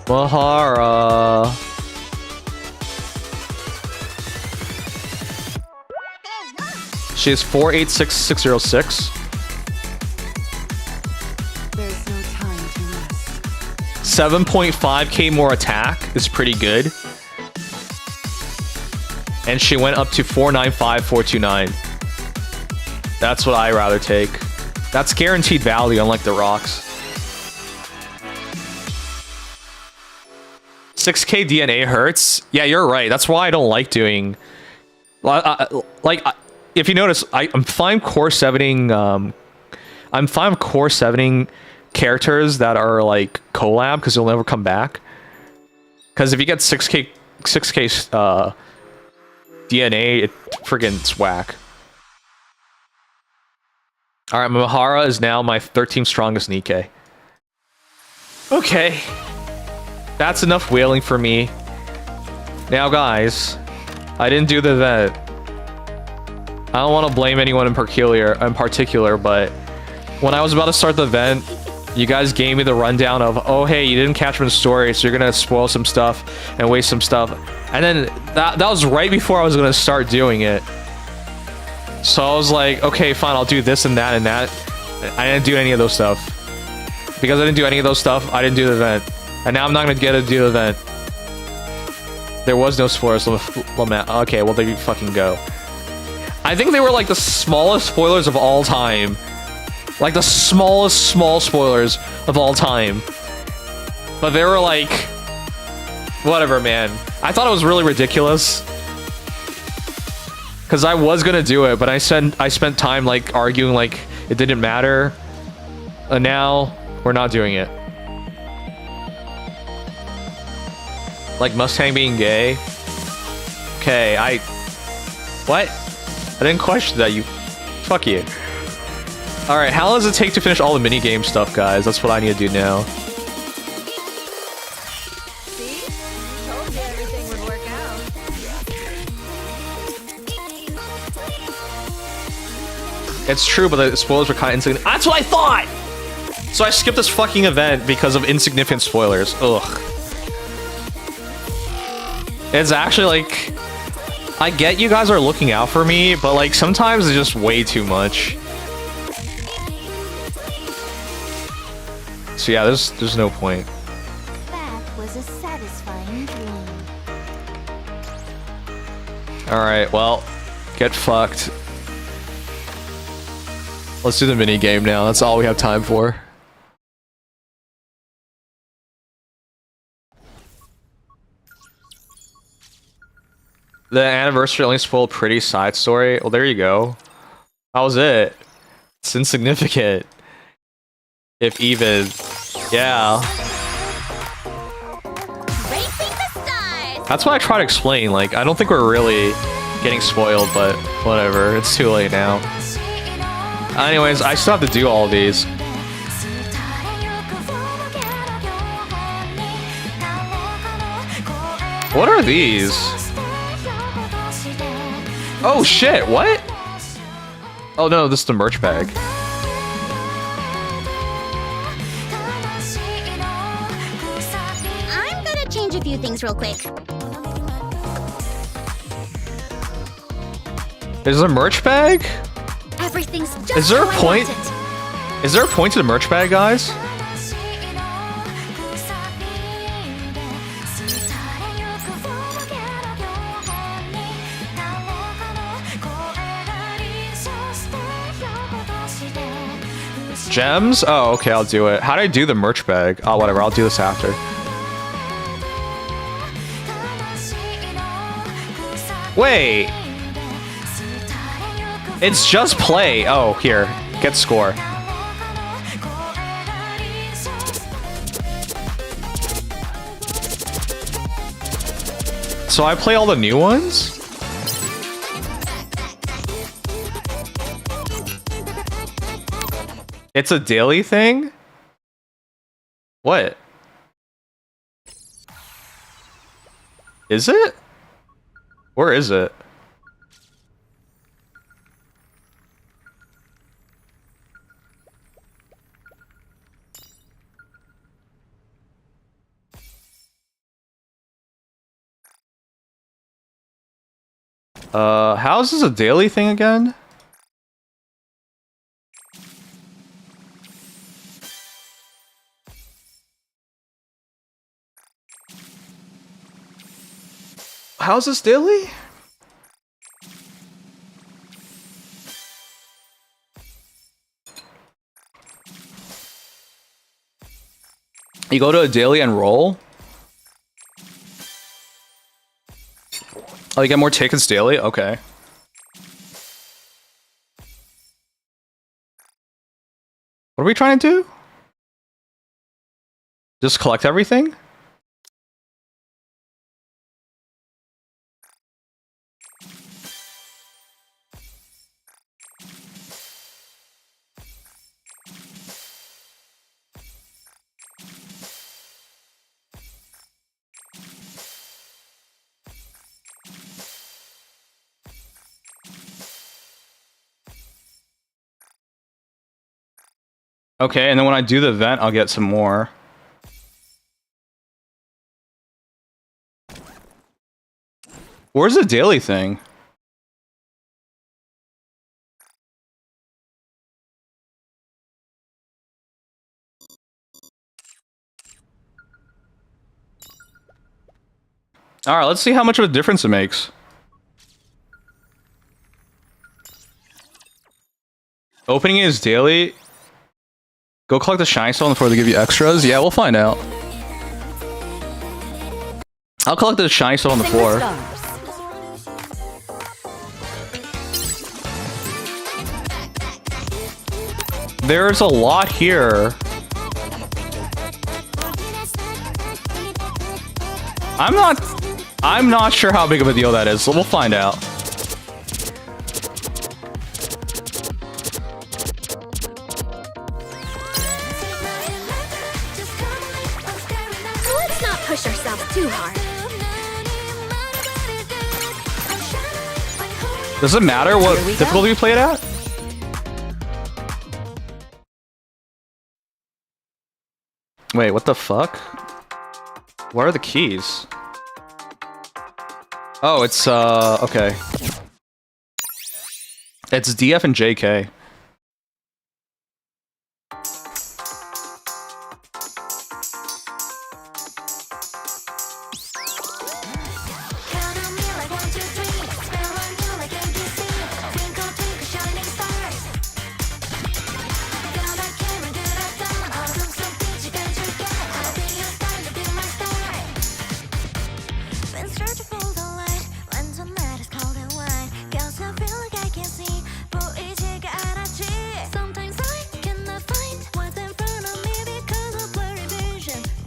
[SPEAKER 1] Mahara. She is 486606.
[SPEAKER 15] There's no time to rest.
[SPEAKER 1] 7.5k more attack is pretty good. And she went up to 495429. That's what I rather take. That's guaranteed value, unlike the rocks. 6k DNA hurts. Yeah, you're right. That's why I don't like doing... if you notice, I'm fine core 7ing... I'm fine with core 7ing characters that are like collab because they'll never come back. Because if you get 6k DNA, it friggin' whack. Alright, Mahara is now my 13th strongest Nikkei. Okay. That's enough wailing for me. Now, guys, I didn't do the event. I don't want to blame anyone in particular, but when I was about to start the event, you guys gave me the rundown of, oh, hey, you didn't catch the story, so you're gonna spoil some stuff and waste some stuff. And then that was right before I was gonna start doing it. So I was like, okay, fine, I'll do this and that and that. I didn't do any of those stuff. Because I didn't do any of those stuff, I didn't do the event. And now I'm not gonna get to do the event. There was no spoilers. Okay, well, there you fucking go. I think they were like the smallest spoilers of all time. Like the smallest small spoilers of all time. But they were like... whatever, man. I thought it was really ridiculous. Because I was gonna do it, but I spent time like arguing like it didn't matter. And now, we're not doing it. Like Mustang being gay? Okay, what? I didn't question that, you... Fuck you. Alright, how long does it take to finish all the minigame stuff, guys? That's what I need to do now.
[SPEAKER 2] See? Told you everything would work out.
[SPEAKER 1] It's true, but the spoilers were kind of insignificant. That's what I thought! So I skipped this fucking event because of insignificant spoilers. Ugh. It's actually like... I get you guys are looking out for me, but like sometimes it's just way too much. So yeah, there's no point.
[SPEAKER 4] That was a satisfying dream.
[SPEAKER 1] Alright, well, get fucked. Let's do the mini game now. That's all we have time for. The anniversary only spoiled pretty side story. Well, there you go. How was it? It's insignificant. If even. Yeah. That's what I try to explain. Like, I don't think we're really getting spoiled, but whatever. It's too late now. Anyways, I still have to do all of these. What are these? Oh shit, what? Oh no, this is the merch bag.
[SPEAKER 4] I'm gonna change a few things real quick.
[SPEAKER 1] Is there a merch bag?
[SPEAKER 4] Everything's just
[SPEAKER 1] Is there a
[SPEAKER 4] how I
[SPEAKER 1] point?
[SPEAKER 4] want it.
[SPEAKER 1] Is there a point to the merch bag, guys? Gems? Oh, okay, I'll do it. How do I do the merch bag? Oh, whatever, I'll do this after. Wait! It's just play. Oh, here. Get score. So I play all the new ones? It's a daily thing? What? Is it? Where is it? How is this a daily thing again? How's this daily? You go to a daily and roll? Oh, you get more tickets daily? Okay. What are we trying to do? Just collect everything? Okay, and then when I do the event, I'll get some more. Where's the daily thing? Alright, let's see how much of a difference it makes. Opening it is daily. Go collect the shiny stone before they give you extras. Yeah, we'll find out. I'll collect the shiny stone on the floor. There's a lot here. I'm not sure how big of a deal that is, so we'll find out.
[SPEAKER 2] Let's not push ourselves too hard.
[SPEAKER 1] Does it matter what difficulty we play it at? Wait, what the fuck? What are the keys? Oh, it's, okay. It's DF and JK.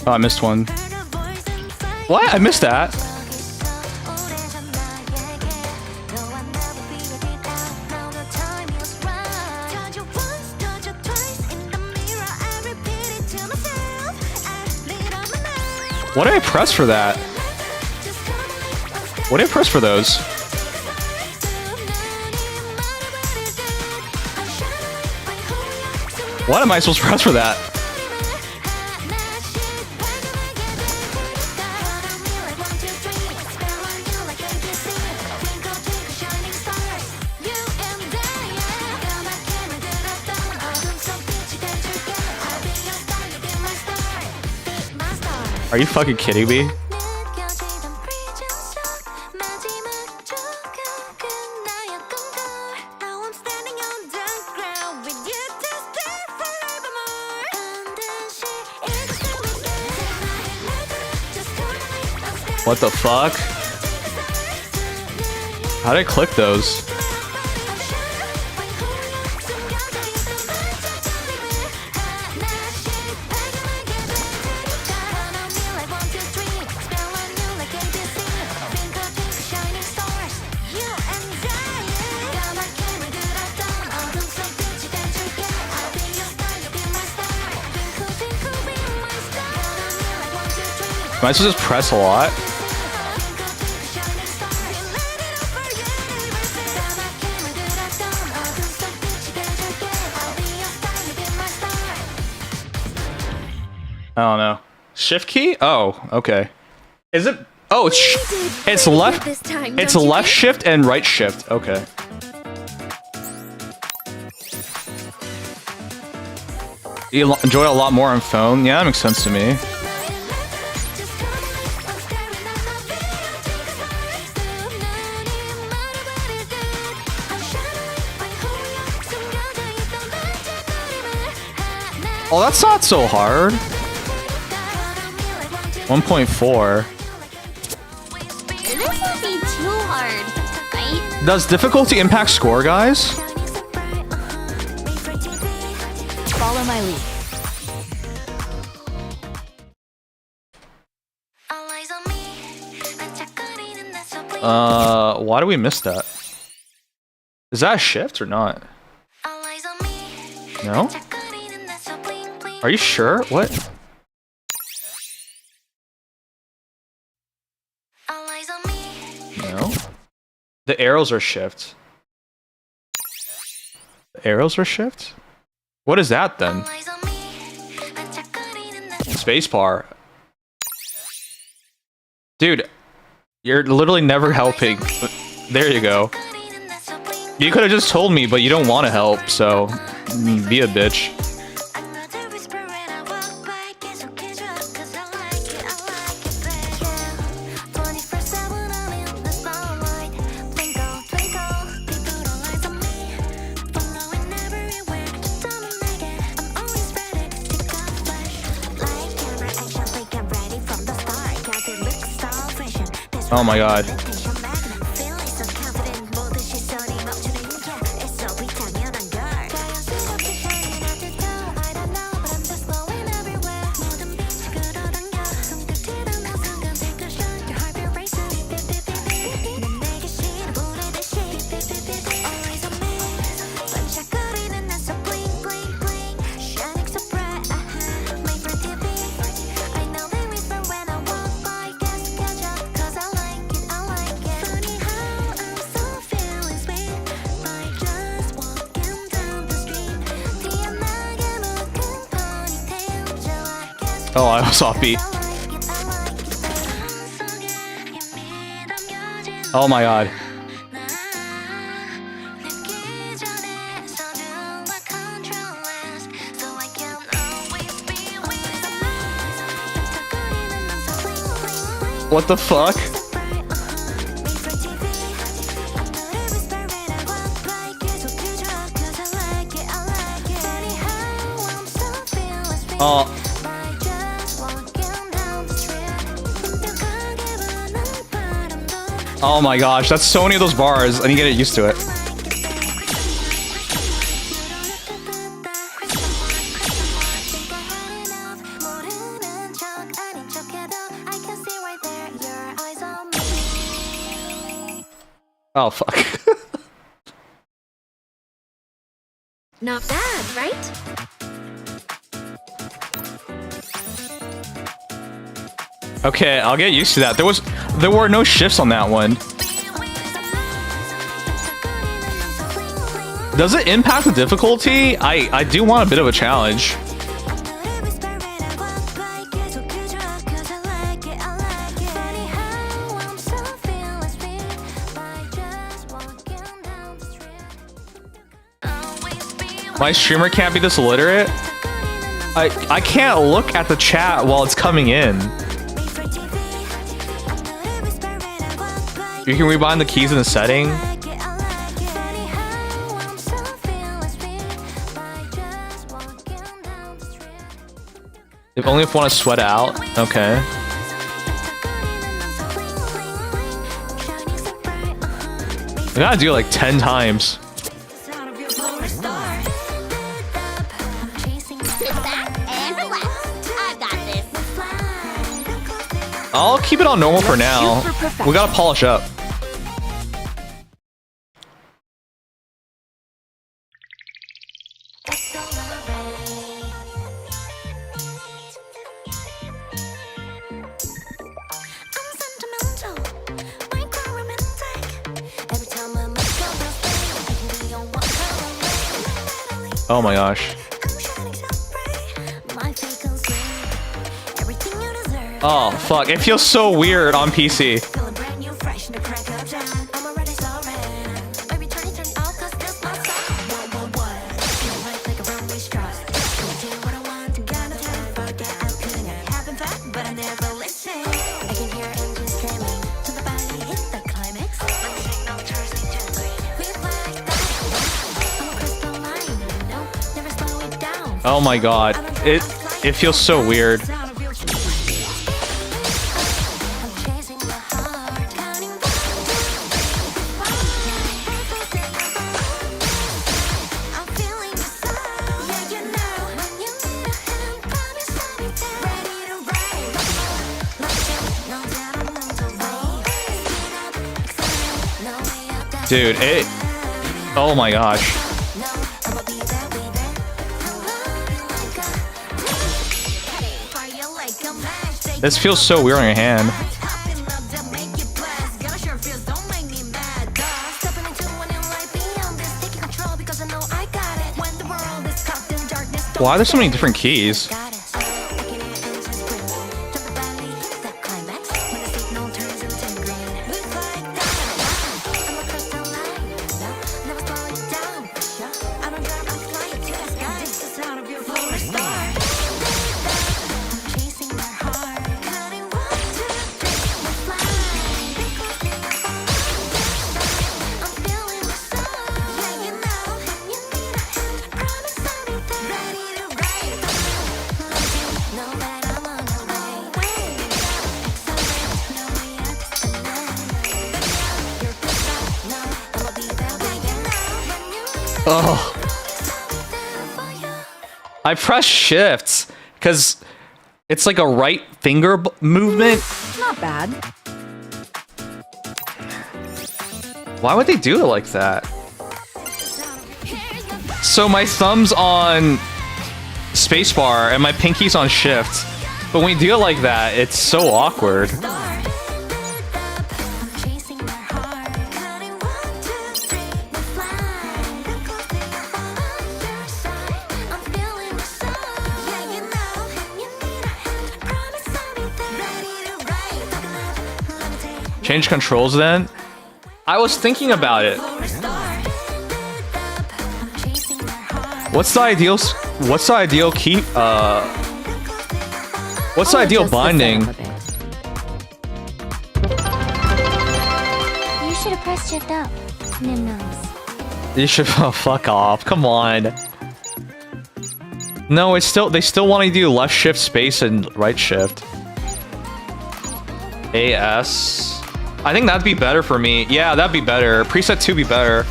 [SPEAKER 1] Oh, I missed one. What? I missed that. What did I press for that? What did I press for those? What am I supposed to press for that? Are you fucking kidding me? What the fuck? How did I click those? Am I supposed to just press a lot? I don't know. Shift key? Oh, okay. Is it Oh, it's left. It's left shift and right shift. Okay. You enjoy it a lot more on phone. Yeah, that makes sense to me. Oh, that's not so hard. 1.4.
[SPEAKER 2] This won't be too hard, right?
[SPEAKER 1] Does difficulty impact score, guys?
[SPEAKER 2] Follow my lead.
[SPEAKER 1] Why do we miss that? Is that a shift or not? No? Are you sure? What? No? The arrows are shift. The arrows are shift? What is that then? Spacebar. Dude, you're literally never helping. There you go. You could have just told me, but you don't want to help, so be a bitch. Oh my god. Oh, I was off beat. Oh my god. What the fuck? Oh. Oh my gosh, that's so many of those bars. I need to get used to it. Oh fuck.
[SPEAKER 2] Not bad, right?
[SPEAKER 1] Okay, I'll get used to that. There were no shifts on that one. Does it impact the difficulty? I do want a bit of a challenge. My streamer can't be this illiterate? I can't look at the chat while it's coming in. You can rebind the keys in the setting. If only if I want to sweat out. Okay. I gotta do it like 10 times. I'll keep it on normal for now. We gotta polish up. Oh my gosh. Oh, fuck. It feels so weird on PC. Oh my god. It feels so weird. Dude, oh my gosh. This feels so weird on your hand. Why are there so many different keys? Oh. I press shift because it's like a right finger movement.
[SPEAKER 2] Not bad.
[SPEAKER 1] Why would they do it like that? So my thumb's on spacebar and my pinky's on shift. But when you do it like that, it's so awkward. Change controls then? I was thinking about it. What's the ideal key? What's the ideal binding?
[SPEAKER 4] You should have pressed shift up. Nimnos.
[SPEAKER 1] You should fuck off. Come on. No, it's still they still want to do left shift space and right shift. AS. I think that'd be better for me. Yeah, that'd be better. Preset 2 be better.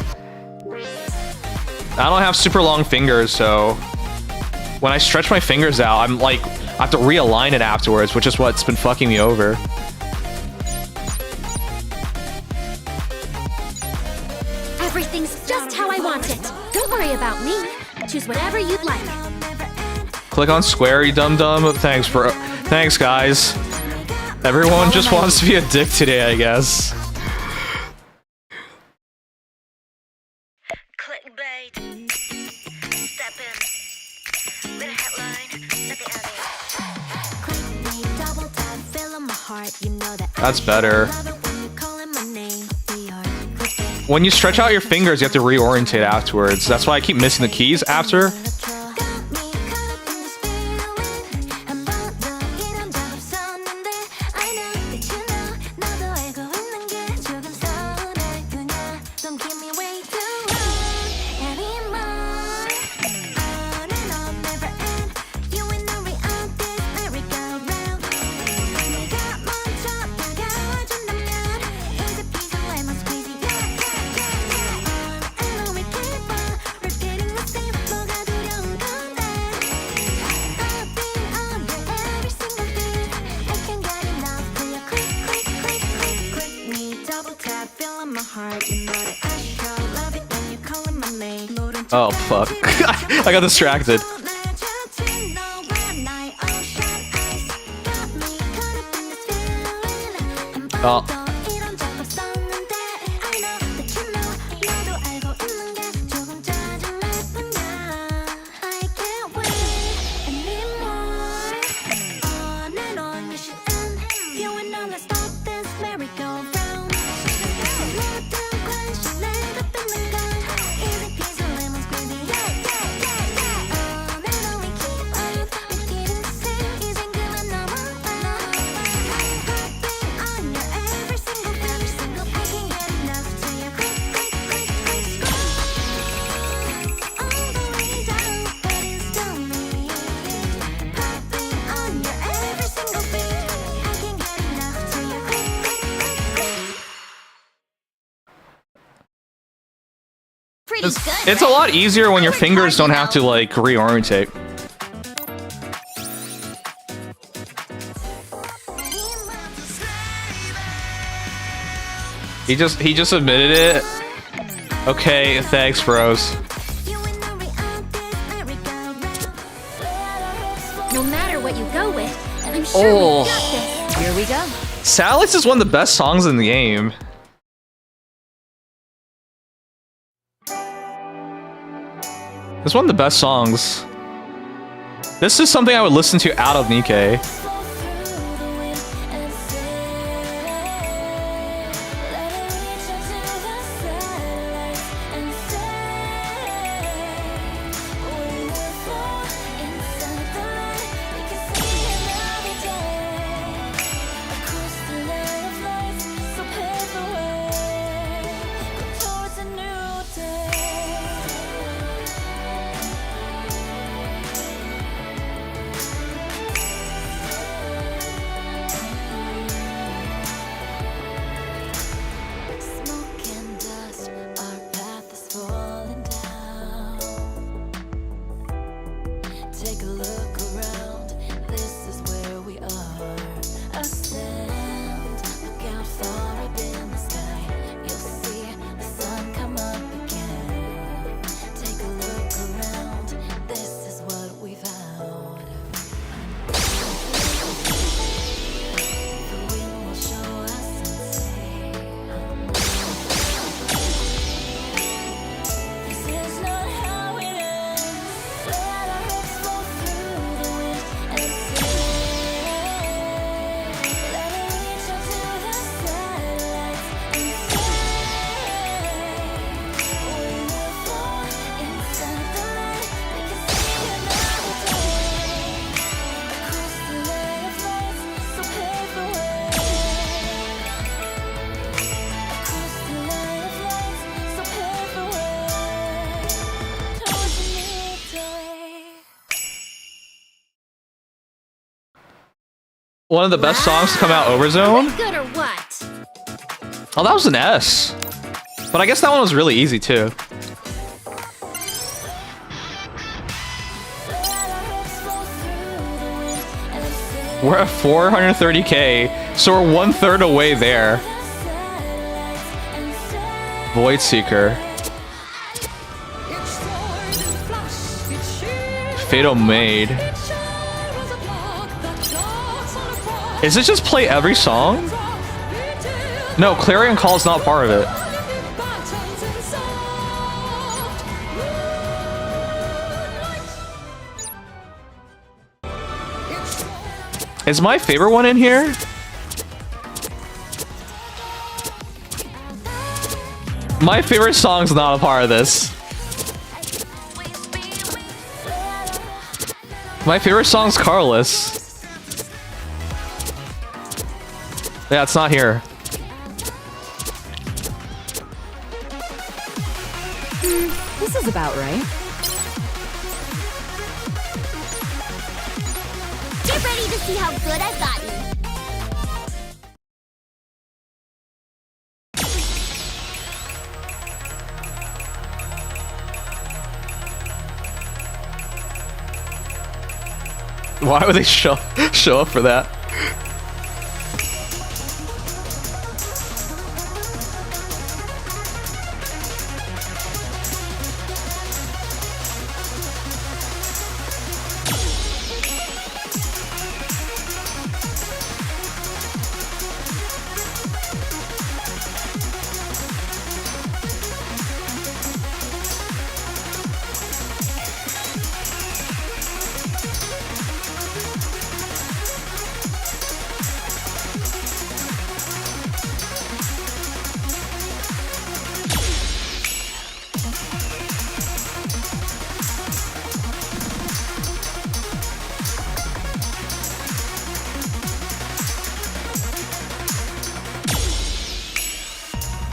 [SPEAKER 1] I don't have super long fingers, so when I stretch my fingers out, I'm like, I have to realign it afterwards, which is what's been fucking me over.
[SPEAKER 9] Everything's just how I want it. Don't worry about me. Choose whatever you'd like.
[SPEAKER 1] Click on square, you dum-dum. Thanks, guys. Everyone just wants to be a dick today, I guess. That's better. When you stretch out your fingers, you have to reorientate afterwards. That's why I keep missing the keys after. Oh fuck. I got distracted. Oh.
[SPEAKER 9] pretty good.
[SPEAKER 1] It's a lot easier when your fingers don't have to like reorientate. He just admitted it. Okay, thanks, bros.
[SPEAKER 9] No matter what you go with, I'm sure we got this. Here we go.
[SPEAKER 1] Sally's is one of the best songs in the game. It's one of the best songs. This is something I would listen to out of Nikkei. One of the best songs to come out over Zone.
[SPEAKER 9] Good or what?
[SPEAKER 1] Oh, that was an S. But I guess that one was really easy too. We're at 430k, so we're 1/3 away there. Void Seeker. Fatal Maid. Is it just play every song? No, Clarion Call is not part of it. Is my favorite one in here? My favorite song's not a part of this. My favorite song's Carlos. Yeah, it's not here.
[SPEAKER 6] This is about right.
[SPEAKER 9] Get ready to see how good I've gotten.
[SPEAKER 1] Why would they show up for that?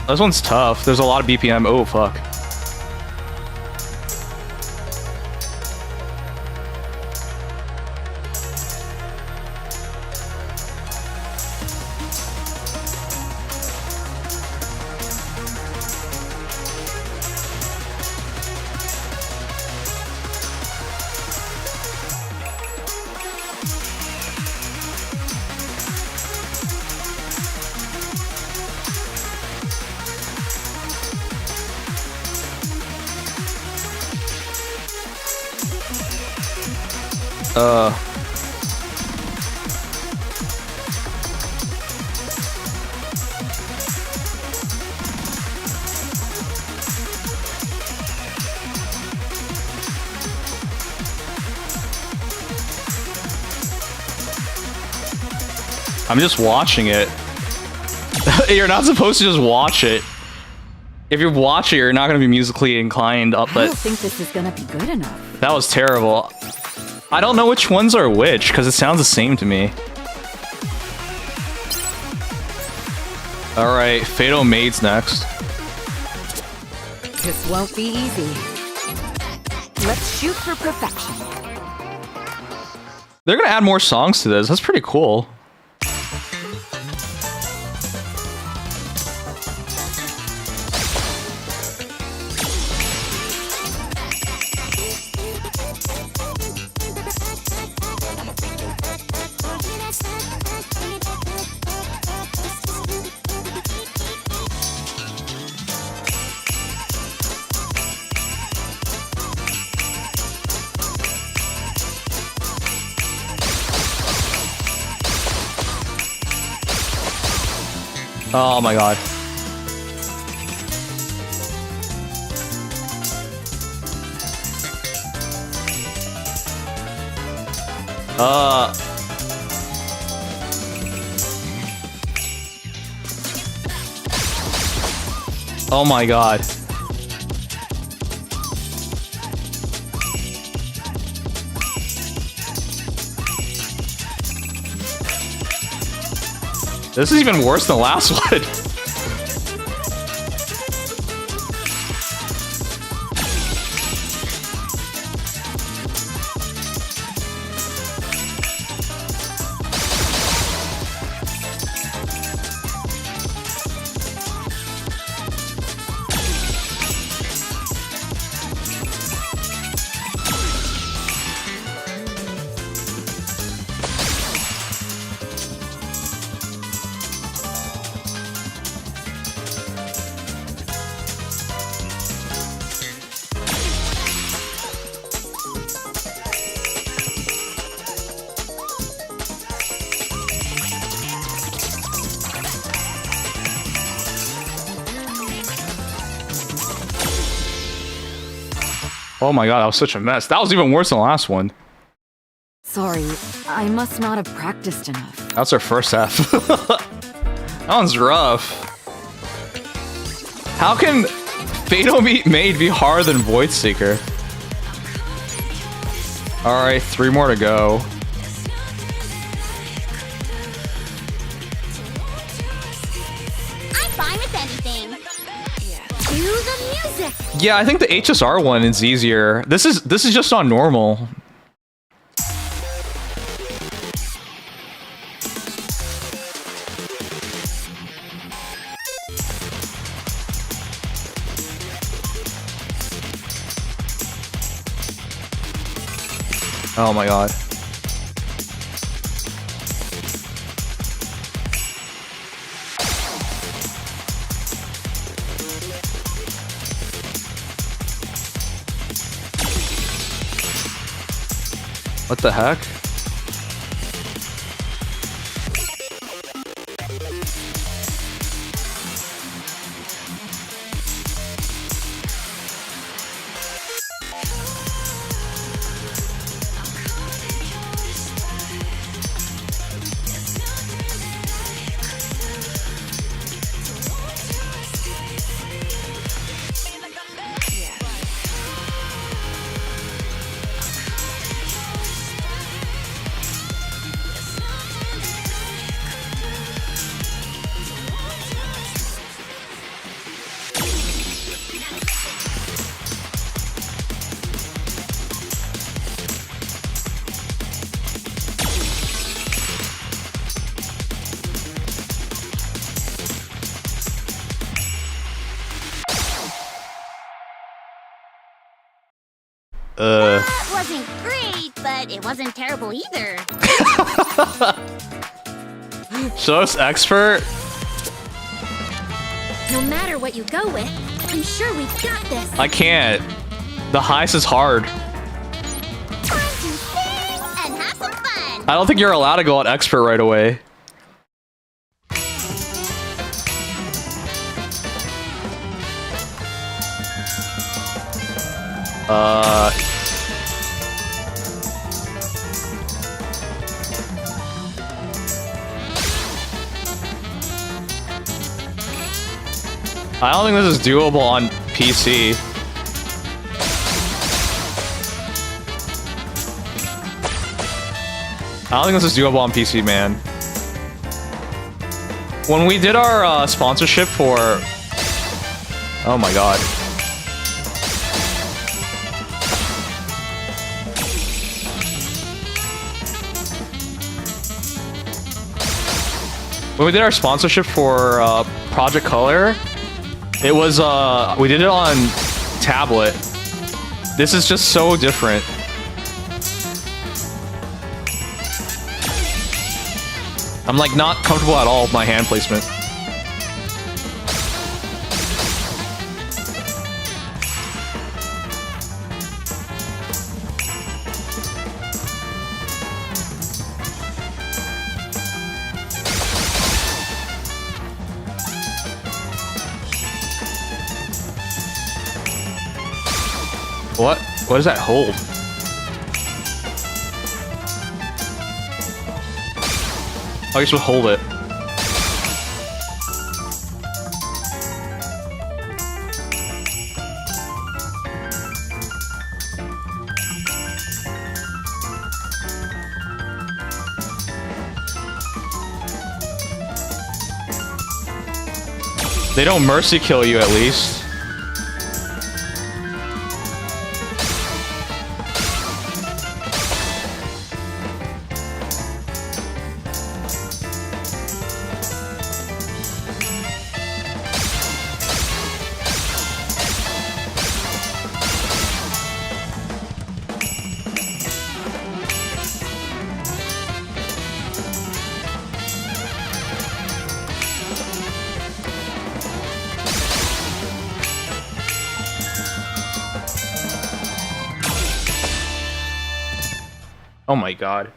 [SPEAKER 1] This one's tough. There's a lot of BPM. Oh, fuck. I'm just watching it. You're not supposed to just watch it. If you watch it, you're not going to be musically inclined up,
[SPEAKER 6] I
[SPEAKER 1] but
[SPEAKER 6] don't think this is gonna be good enough.
[SPEAKER 1] that was terrible. I don't know which ones are which, because it sounds the same to me. Alright, Fatal Maid's next.
[SPEAKER 6] This won't be easy. Let's shoot for perfection.
[SPEAKER 1] They're going to add more songs to this. That's pretty cool. Oh my god. Oh my god. This is even worse than the last one. Oh my god, that was such a mess. That was even worse than the last one.
[SPEAKER 6] Sorry, I must not have practiced enough.
[SPEAKER 1] That's our first F. That one's rough. How can Fatal Maid be harder than Void Seeker? Alright, 3 more to go.
[SPEAKER 9] I'm fine with anything. Cue the music.
[SPEAKER 1] Yeah, I think the HSR one is easier. This is just on normal. Oh my god. What the heck?
[SPEAKER 9] That wasn't great, but it wasn't terrible either.
[SPEAKER 1] Show us expert.
[SPEAKER 9] No matter what you go with, I'm sure we've got this.
[SPEAKER 1] I can't. The heist is hard.
[SPEAKER 9] Time to sing and
[SPEAKER 1] I don't think you're allowed to go on expert right away. I don't think this is doable on PC. I don't think this is doable on PC, man. When we did our sponsorship for... Oh my god. When we did our sponsorship for Project Color, it was, we did it on tablet. This is just so different. I'm like not comfortable at all with my hand placement. What? What does that hold? Oh, you're supposed to hold it. They don't mercy kill you at least. Oh my god.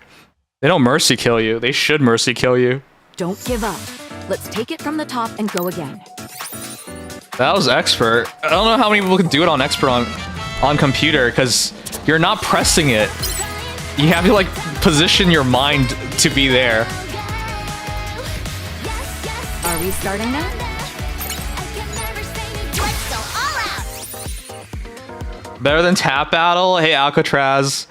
[SPEAKER 1] They don't mercy kill you. They should mercy kill you.
[SPEAKER 6] Don't give up. Let's take it from the top and go again.
[SPEAKER 1] That was expert. I don't know how many people can do it on expert on computer because you're not pressing it. You have to like position your mind to be there.
[SPEAKER 6] Are we starting now?
[SPEAKER 1] Better than tap battle? Hey Alcatraz.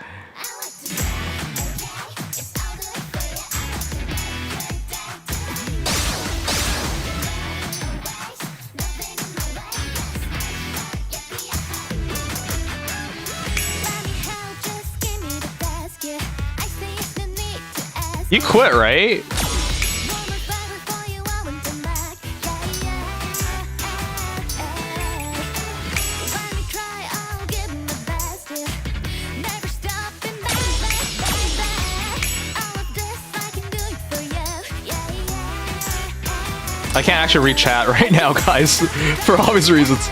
[SPEAKER 1] You quit, right? I can't actually read chat right now, guys, for obvious reasons.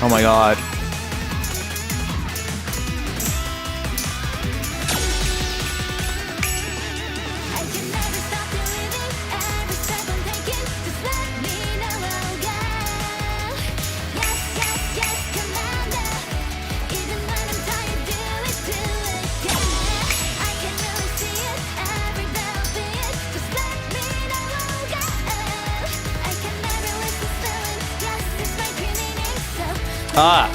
[SPEAKER 1] Oh my god. Ah.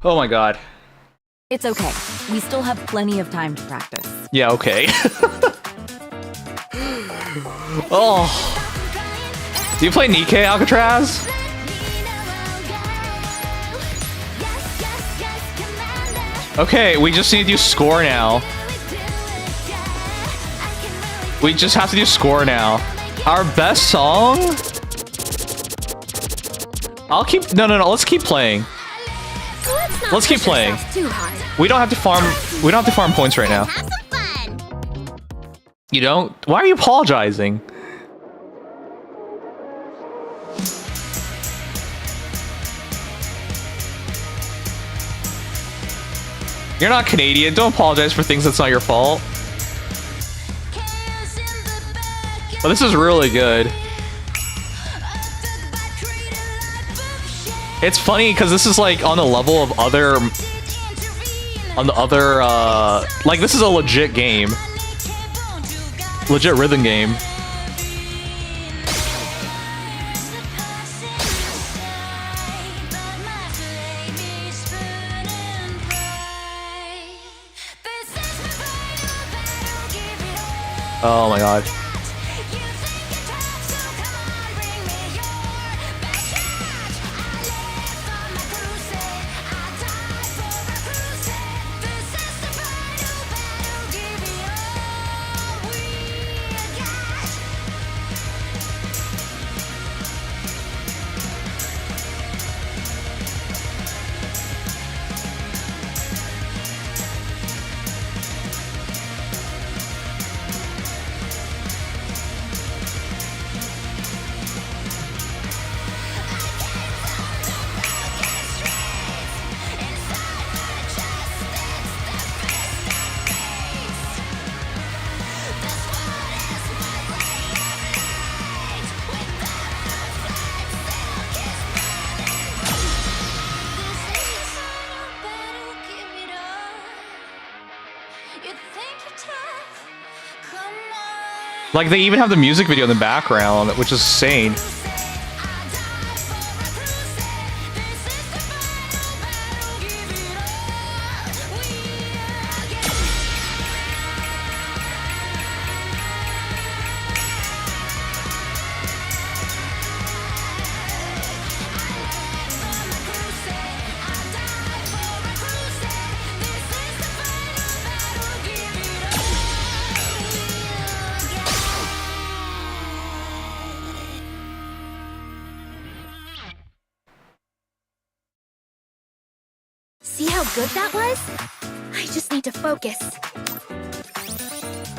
[SPEAKER 1] Oh my god.
[SPEAKER 6] It's okay. We still have plenty of time to practice.
[SPEAKER 1] Yeah, okay. Oh. Do you play Nikkei, Alcatraz? Okay, we just need to do score now. We just have to do score now. Our best song? I'll keep... No, let's keep playing. Let's keep playing. We don't have to farm... We don't have to farm points right now. You don't? Why are you apologizing? You're not Canadian. Don't apologize for things that's not your fault. But this is really good. It's funny because this is like on the level of other... On the other, like this is a legit game. Legit rhythm game. Oh my god. Like, they even have the music video in the background, which is insane.
[SPEAKER 9] See how good that was? I just need to focus.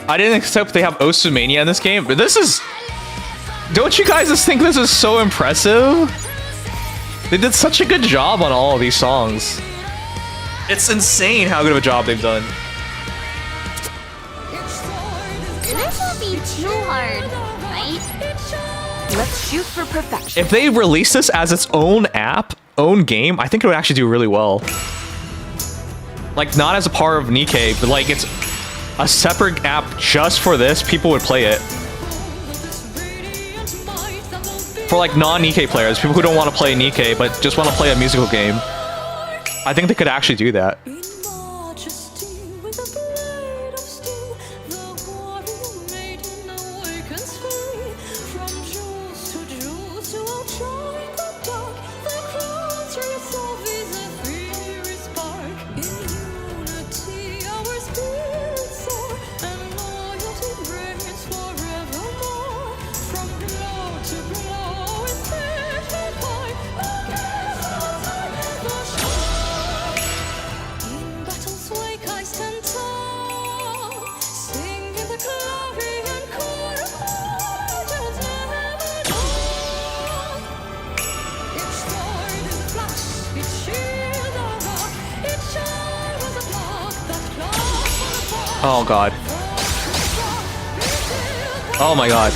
[SPEAKER 1] I didn't accept they have Osumania in this game, but this is... Don't you guys just think this is so impressive? They did such a good job on all of these songs. It's insane how good of a job they've done.
[SPEAKER 9] This won't be too hard, right?
[SPEAKER 6] Let's shoot for perfection.
[SPEAKER 1] If they release this as its own app, own game, I think it would actually do really well. Like, not as a part of Nikkei, but like it's a separate app just for this, people would play it. For like non-Nikkei players, people who don't want to play Nikkei but just want to play a musical game. I think they could actually do that. Oh god. Oh my god.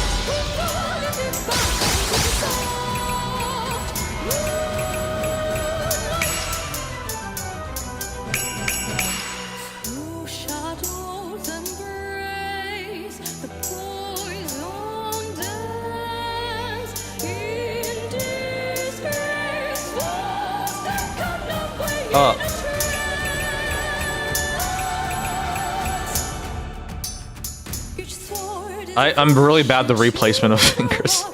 [SPEAKER 1] I'm really bad at the replacement of fingers.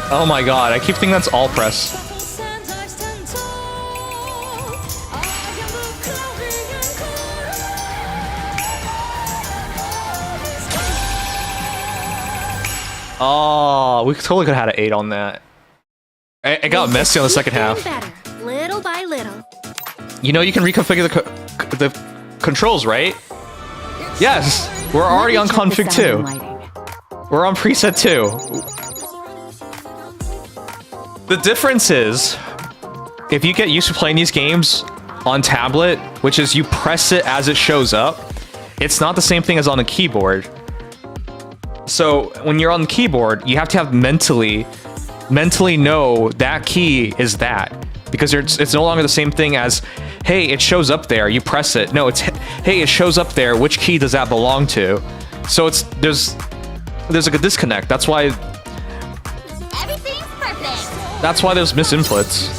[SPEAKER 1] Oh my god, I keep thinking that's all press. Oh, we totally could have had an 8 on that. It got messy on the second half.
[SPEAKER 9] Better, little by little.
[SPEAKER 1] You know you can reconfigure the controls, right? Yes, we're already on config 2. We're on preset 2. The difference is, if you get used to playing these games on tablet, which is you press it as it shows up, it's not the same thing as on a keyboard. So when you're on the keyboard, you have to have mentally know that key is that. Because it's no longer the same thing as, hey, it shows up there, you press it. No, it's, hey, it shows up there, which key does that belong to? So there's like a disconnect. That's why there's misinputs.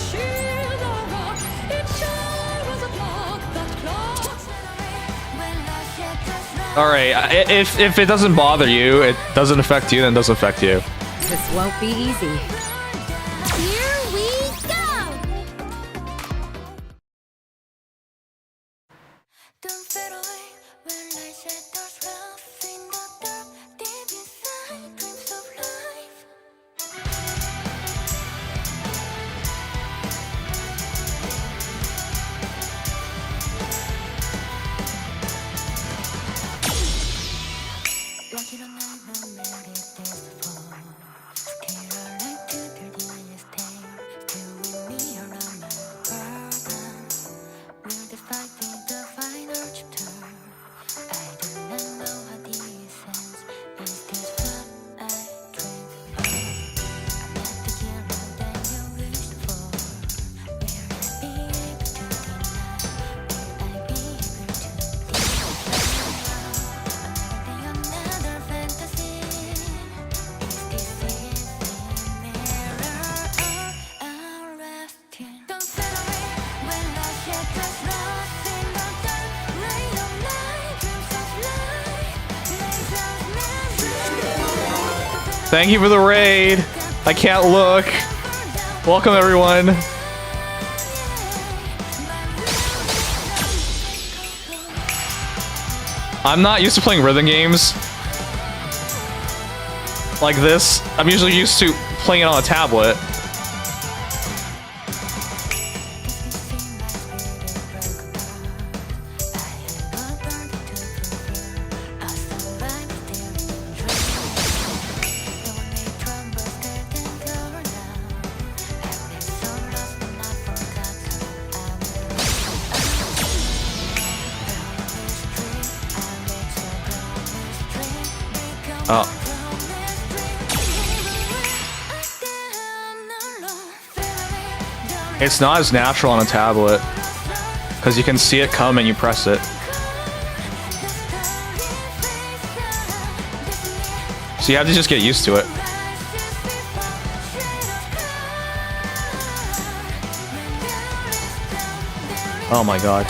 [SPEAKER 1] Alright, if it doesn't bother you, it doesn't affect you, then it doesn't affect you.
[SPEAKER 6] This won't be easy.
[SPEAKER 9] Here we go!
[SPEAKER 1] Thank you for the raid. I can't look. Welcome, everyone. I'm not used to playing rhythm games like this. I'm usually used to playing it on a tablet. Oh. It's not as natural on a tablet because you can see it come and you press it. So you have to just get used to it. Oh my god.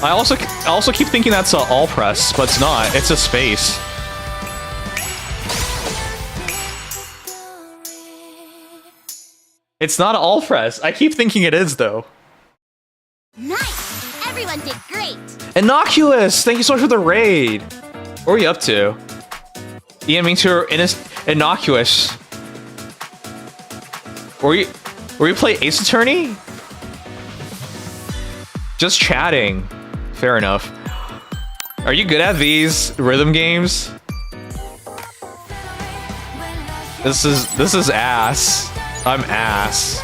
[SPEAKER 1] I also keep thinking that's a all press, but it's not. It's a space. It's not an all press. I keep thinking it is though.
[SPEAKER 9] Nice! Everyone did great!
[SPEAKER 1] Innocuous! Thank you so much for the raid. What are you up to? Ian means you're innocuous. Were you play Ace Attorney? Just chatting. Fair enough. Are you good at these rhythm games? This is ass. I'm ass.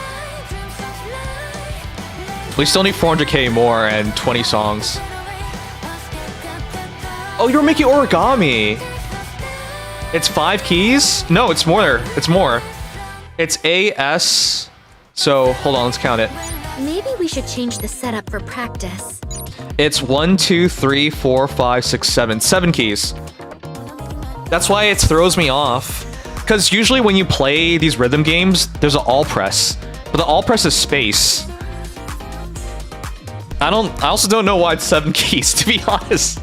[SPEAKER 1] We still need 400k more and 20 songs. Oh, you're making origami. It's 5 keys? No, it's more. It's more. It's A, S. So, hold on, let's count it.
[SPEAKER 9] Maybe we should change the setup for practice.
[SPEAKER 1] It's 1, 2, 3, 4, 5, 6, 7. 7 keys. That's why it throws me off. Because usually when you play these rhythm games, there's an all press. But the all press is space. I also don't know why it's 7 keys, to be honest.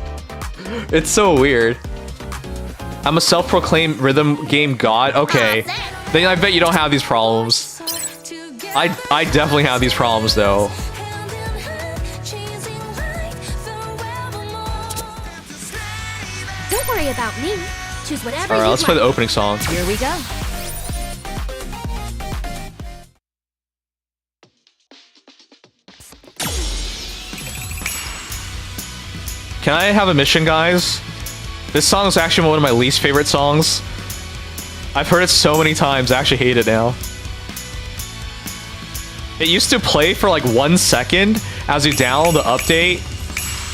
[SPEAKER 1] It's so weird. I'm a self-proclaimed rhythm game god. Okay. Then I bet you don't have these problems. I definitely have these problems, though.
[SPEAKER 9] Don't worry about me. Choose whatever
[SPEAKER 1] Alright, let's play the opening song.
[SPEAKER 9] Here we go.
[SPEAKER 1] Can I have a mission, guys? This song is actually one of my least favorite songs. I've heard it so many times, I actually hate it now. It used to play for like 1 second as you download the update,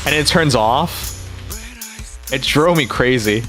[SPEAKER 1] and it turns off. It drove me crazy.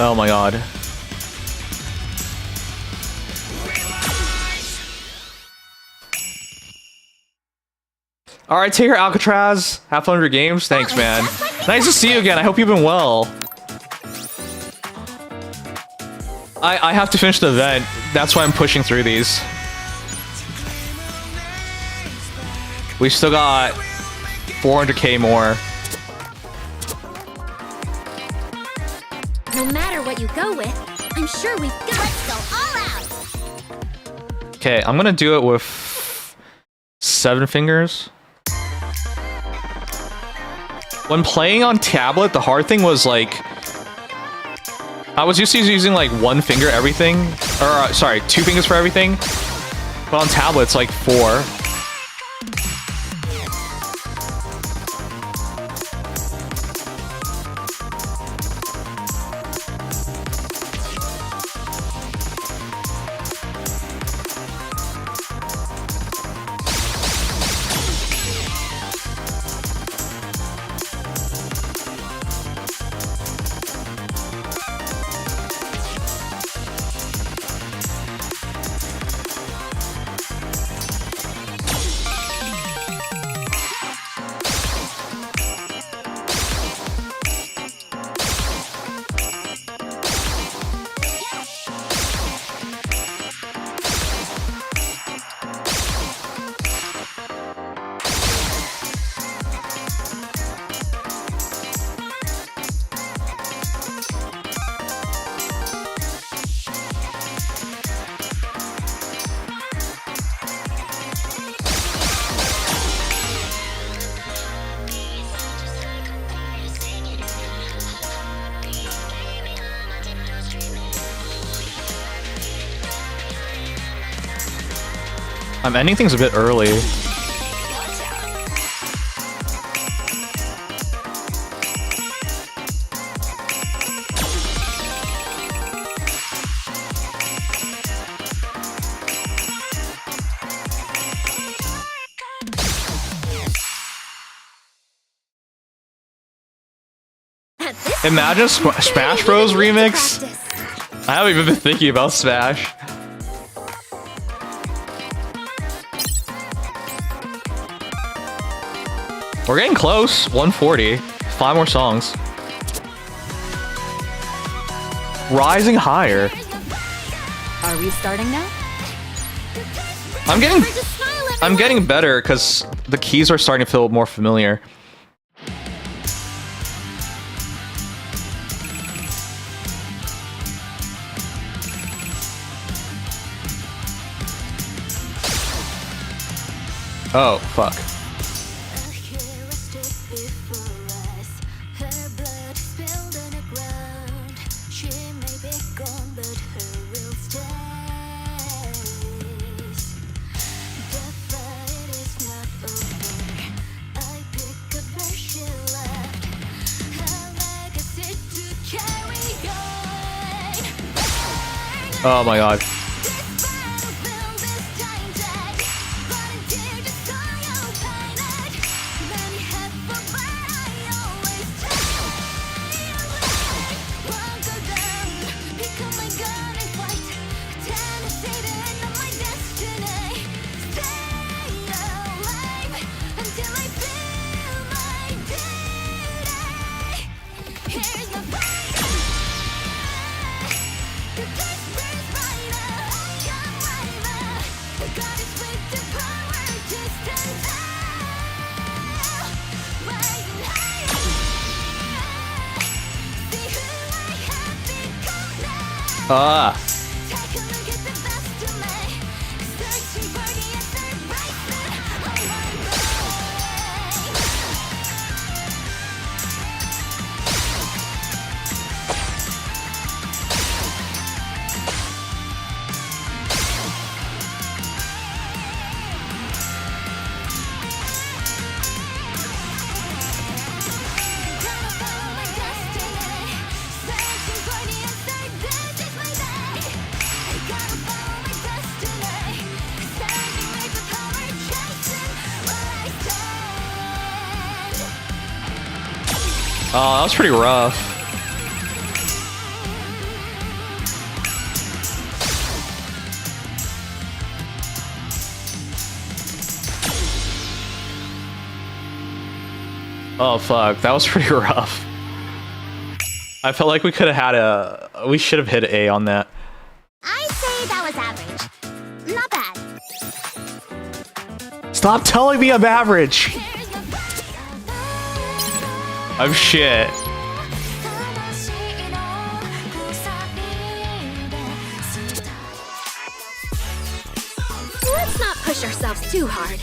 [SPEAKER 1] Oh my god. Alright, take care, Alcatraz. Have fun with your games. Thanks, man. Nice to see you again. I hope you've been well. I have to finish the event. That's why I'm pushing through these. We still got 400k more.
[SPEAKER 9] No matter what you go with, I'm sure we've got. Let's go all out.
[SPEAKER 1] Okay, I'm gonna do it with 7 fingers. When playing on tablet, the hard thing was like I was used to using like 1 finger everything, or sorry, 2 fingers for everything. But on tablet, it's like 4. I'm ending things a bit early. Imagine Smash Bros remix. I haven't even been thinking about Smash. We're getting close. 140. 5 more songs. Rising higher.
[SPEAKER 6] Are we starting now?
[SPEAKER 1] I'm getting better because the keys are starting to feel more familiar. Oh, fuck. Oh my god. Ah. Oh, that was pretty rough. Oh fuck, that was pretty rough. I felt like we could have had we should have hit A on that.
[SPEAKER 9] I say that was average. Not bad.
[SPEAKER 1] Stop telling me I'm average. I'm shit.
[SPEAKER 9] Let's not push ourselves too hard.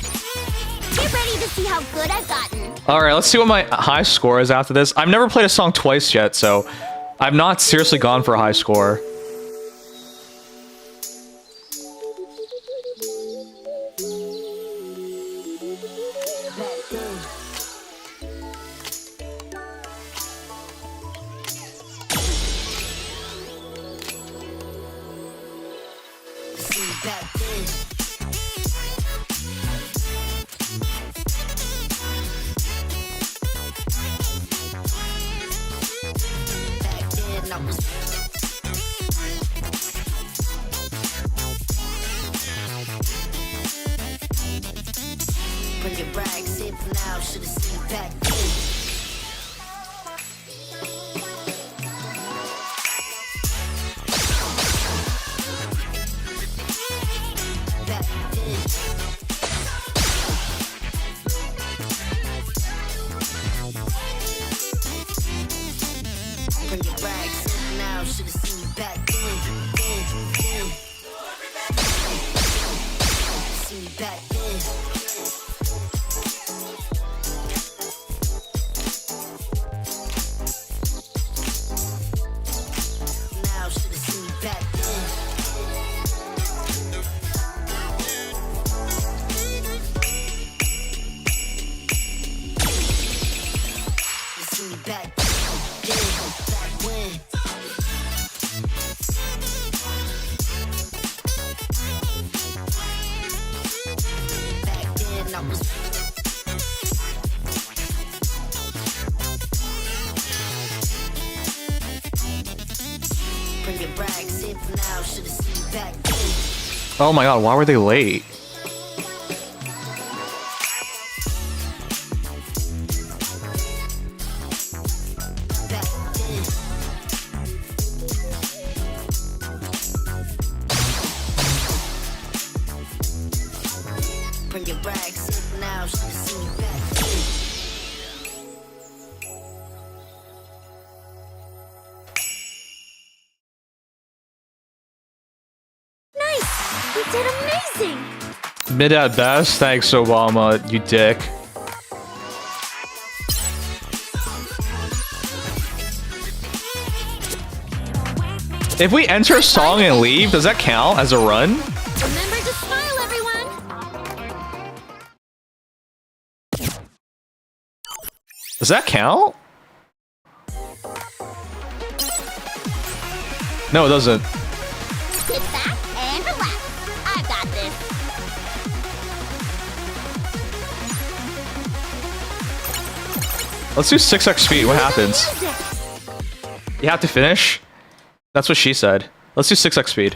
[SPEAKER 9] Get ready to see how good I've gotten.
[SPEAKER 1] Alright, let's see what my high score is after this. I've never played a song twice yet, so I've not seriously gone for a high score.
[SPEAKER 2] Bring your rags in for now, should've seen back then. Bring your rags in now, should've seen you back then. See you back then. Now should've seen you back then. See you back then. Back when. Back then I was. Bring your rags in for now, should've seen you back then.
[SPEAKER 1] Oh my god, why were they late?
[SPEAKER 9] Nice! You did amazing!
[SPEAKER 1] Mid at best. Thanks, Obama, you dick. If we enter a song and leave, does that count as a run?
[SPEAKER 9] Remember to smile, everyone!
[SPEAKER 1] Does that count? No, it doesn't.
[SPEAKER 9] Sit back and relax. I've got this.
[SPEAKER 1] Let's do 6x speed. What happens? You have to finish? That's what she said. Let's do 6x speed.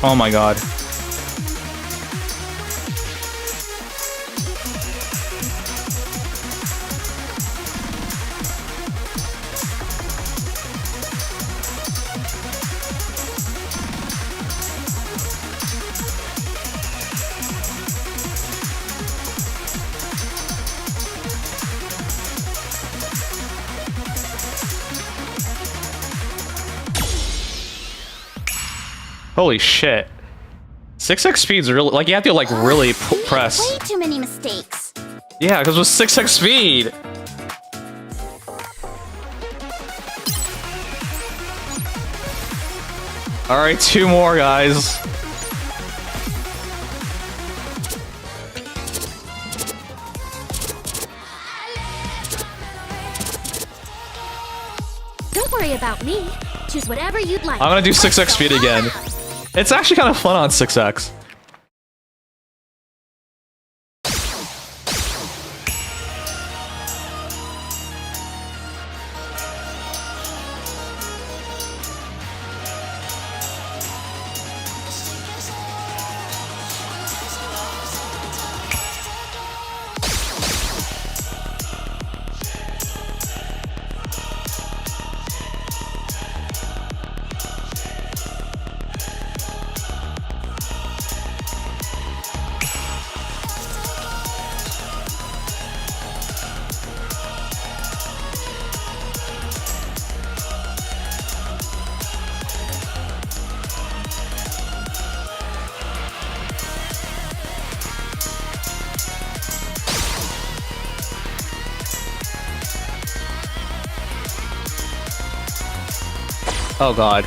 [SPEAKER 1] Oh my god. Holy shit. 6x speed's really, like, you have to, like, really press.
[SPEAKER 9] Way too many mistakes.
[SPEAKER 1] Yeah, because with 6x speed. Alright, 2 more, guys.
[SPEAKER 9] Don't worry about me. Choose whatever you'd like.
[SPEAKER 1] I'm gonna do 6x speed again. It's actually kind of fun on 6x. Oh god.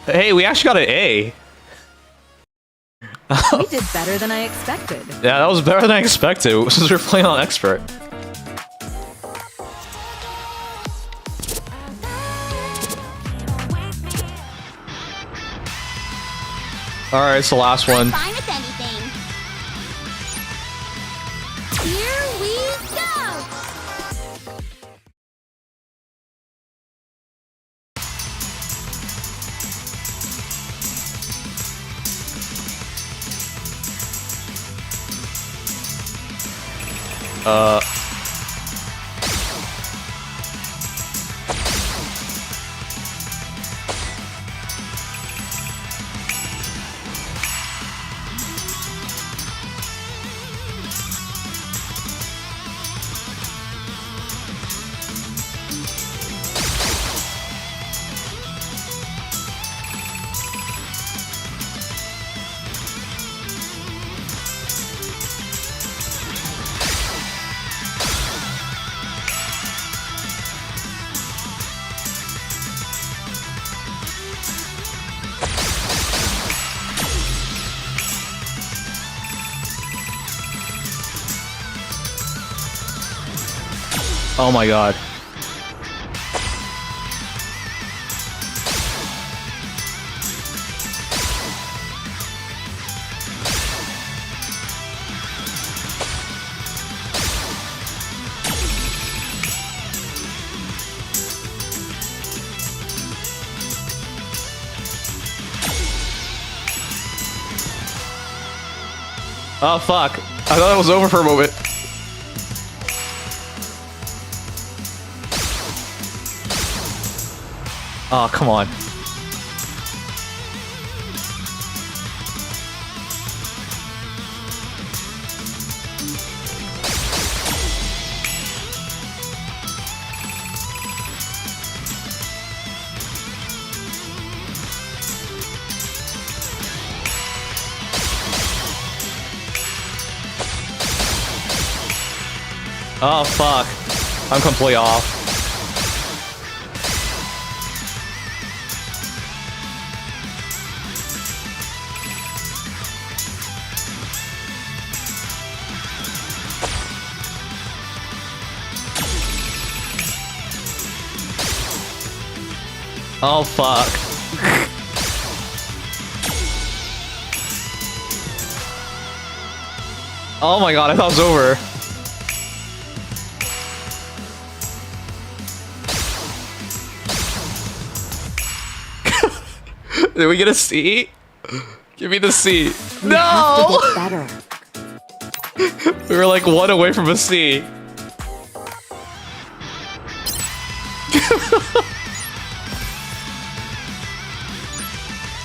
[SPEAKER 1] Hey, we actually got an A.
[SPEAKER 6] We did better than I expected.
[SPEAKER 1] Yeah, that was better than I expected, since we're playing on expert. Alright, it's the last one.
[SPEAKER 9] Fine with anything. Here we go.
[SPEAKER 1] Oh my god. Oh fuck. I thought it was over for a moment. Oh, come on. Oh, fuck. I'm completely off. Oh, fuck. Oh my god, I thought it was over. Did we get a C? Give me the C. No!
[SPEAKER 6] Better.
[SPEAKER 1] We were like one away from a C.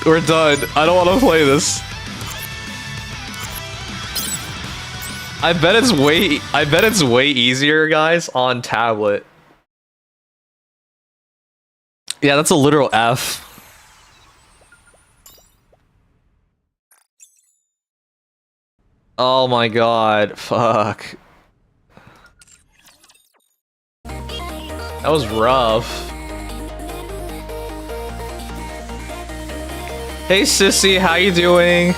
[SPEAKER 1] We're done. I don't want to play this. I bet it's way easier, guys, on tablet. Yeah, that's a literal F. Oh my god, fuck. That was rough. Hey sissy, how you doing?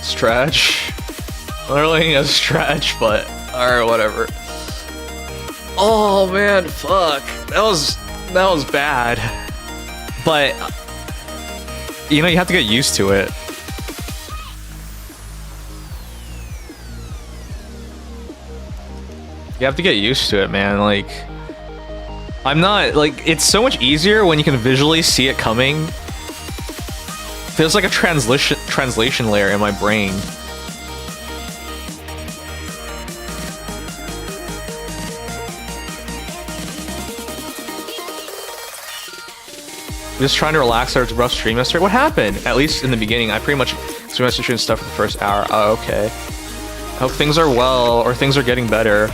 [SPEAKER 1] Stretch. Literally a stretch, but alright, whatever. Oh man, fuck. That was bad. But you know, you have to get used to it. You have to get used to it, man. Like, I'm not like, it's so much easier when you can visually see it coming. There's like a translation layer in my brain. Just trying to relax after a rough stream yesterday. What happened? At least in the beginning, I pretty much streamed and stuff for the first hour. Oh, okay. I hope things are well, or things are getting better.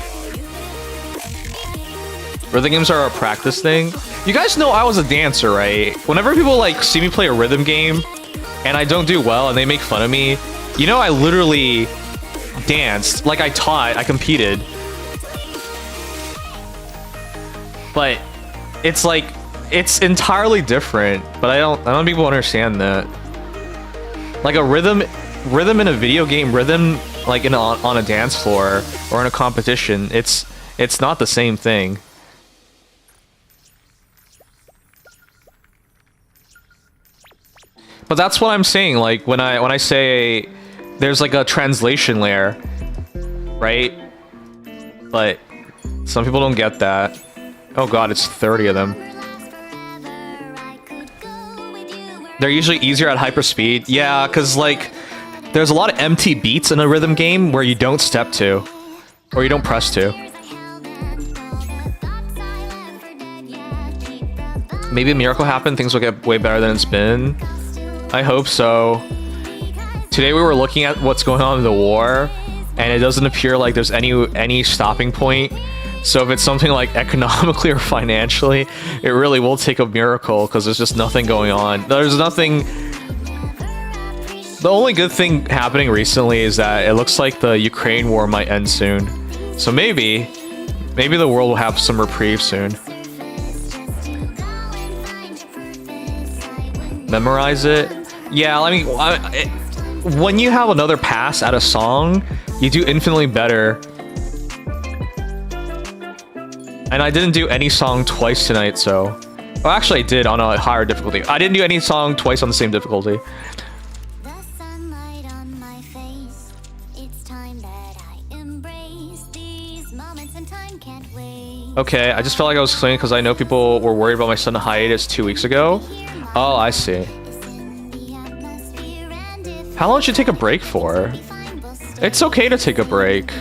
[SPEAKER 1] Rhythm games are a practice thing. You guys know I was a dancer, right? Whenever people like see me play a rhythm game, and I don't do well, and they make fun of me, You know, I literally danced, like I taught, I competed. But it's like, it's entirely different, but I don't think people understand that. Like a rhythm in a video game, rhythm like on a dance floor or in a competition, it's not the same thing. But that's what I'm saying, like when I say there's like a translation layer, right? But some people don't get that. Oh god, it's 30 of them. They're usually easier at hyperspeed. Yeah, because like there's a lot of empty beats in a rhythm game where you don't step to or you don't press to. Maybe a miracle happened, things will get way better than it's been. I hope so. Today we were looking at what's going on in the war, and it doesn't appear like there's any stopping point. So if it's something like economically or financially, it really will take a miracle because there's just nothing going on. There's nothing... The only good thing happening recently is that it looks like the Ukraine war might end soon. So maybe the world will have some reprieve soon. Memorize it? Yeah, I mean, when you have another pass at a song, you do infinitely better. And I didn't do any song twice tonight, so... Well, actually I did on a higher difficulty. I didn't do any song twice on the same difficulty. Okay, I just felt like I was explaining because I know people were worried about my sudden hiatus 2 weeks ago. Oh, I see. How long should you take a break for? It's okay to take a break.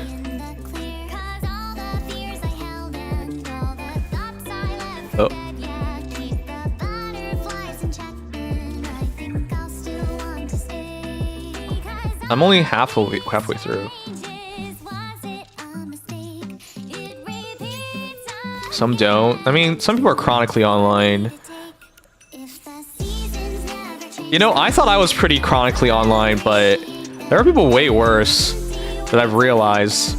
[SPEAKER 1] Oh. I'm only halfway through. Some don't. I mean, some people are chronically online. You know, I thought I was pretty chronically online, but there are people way worse that I've realized.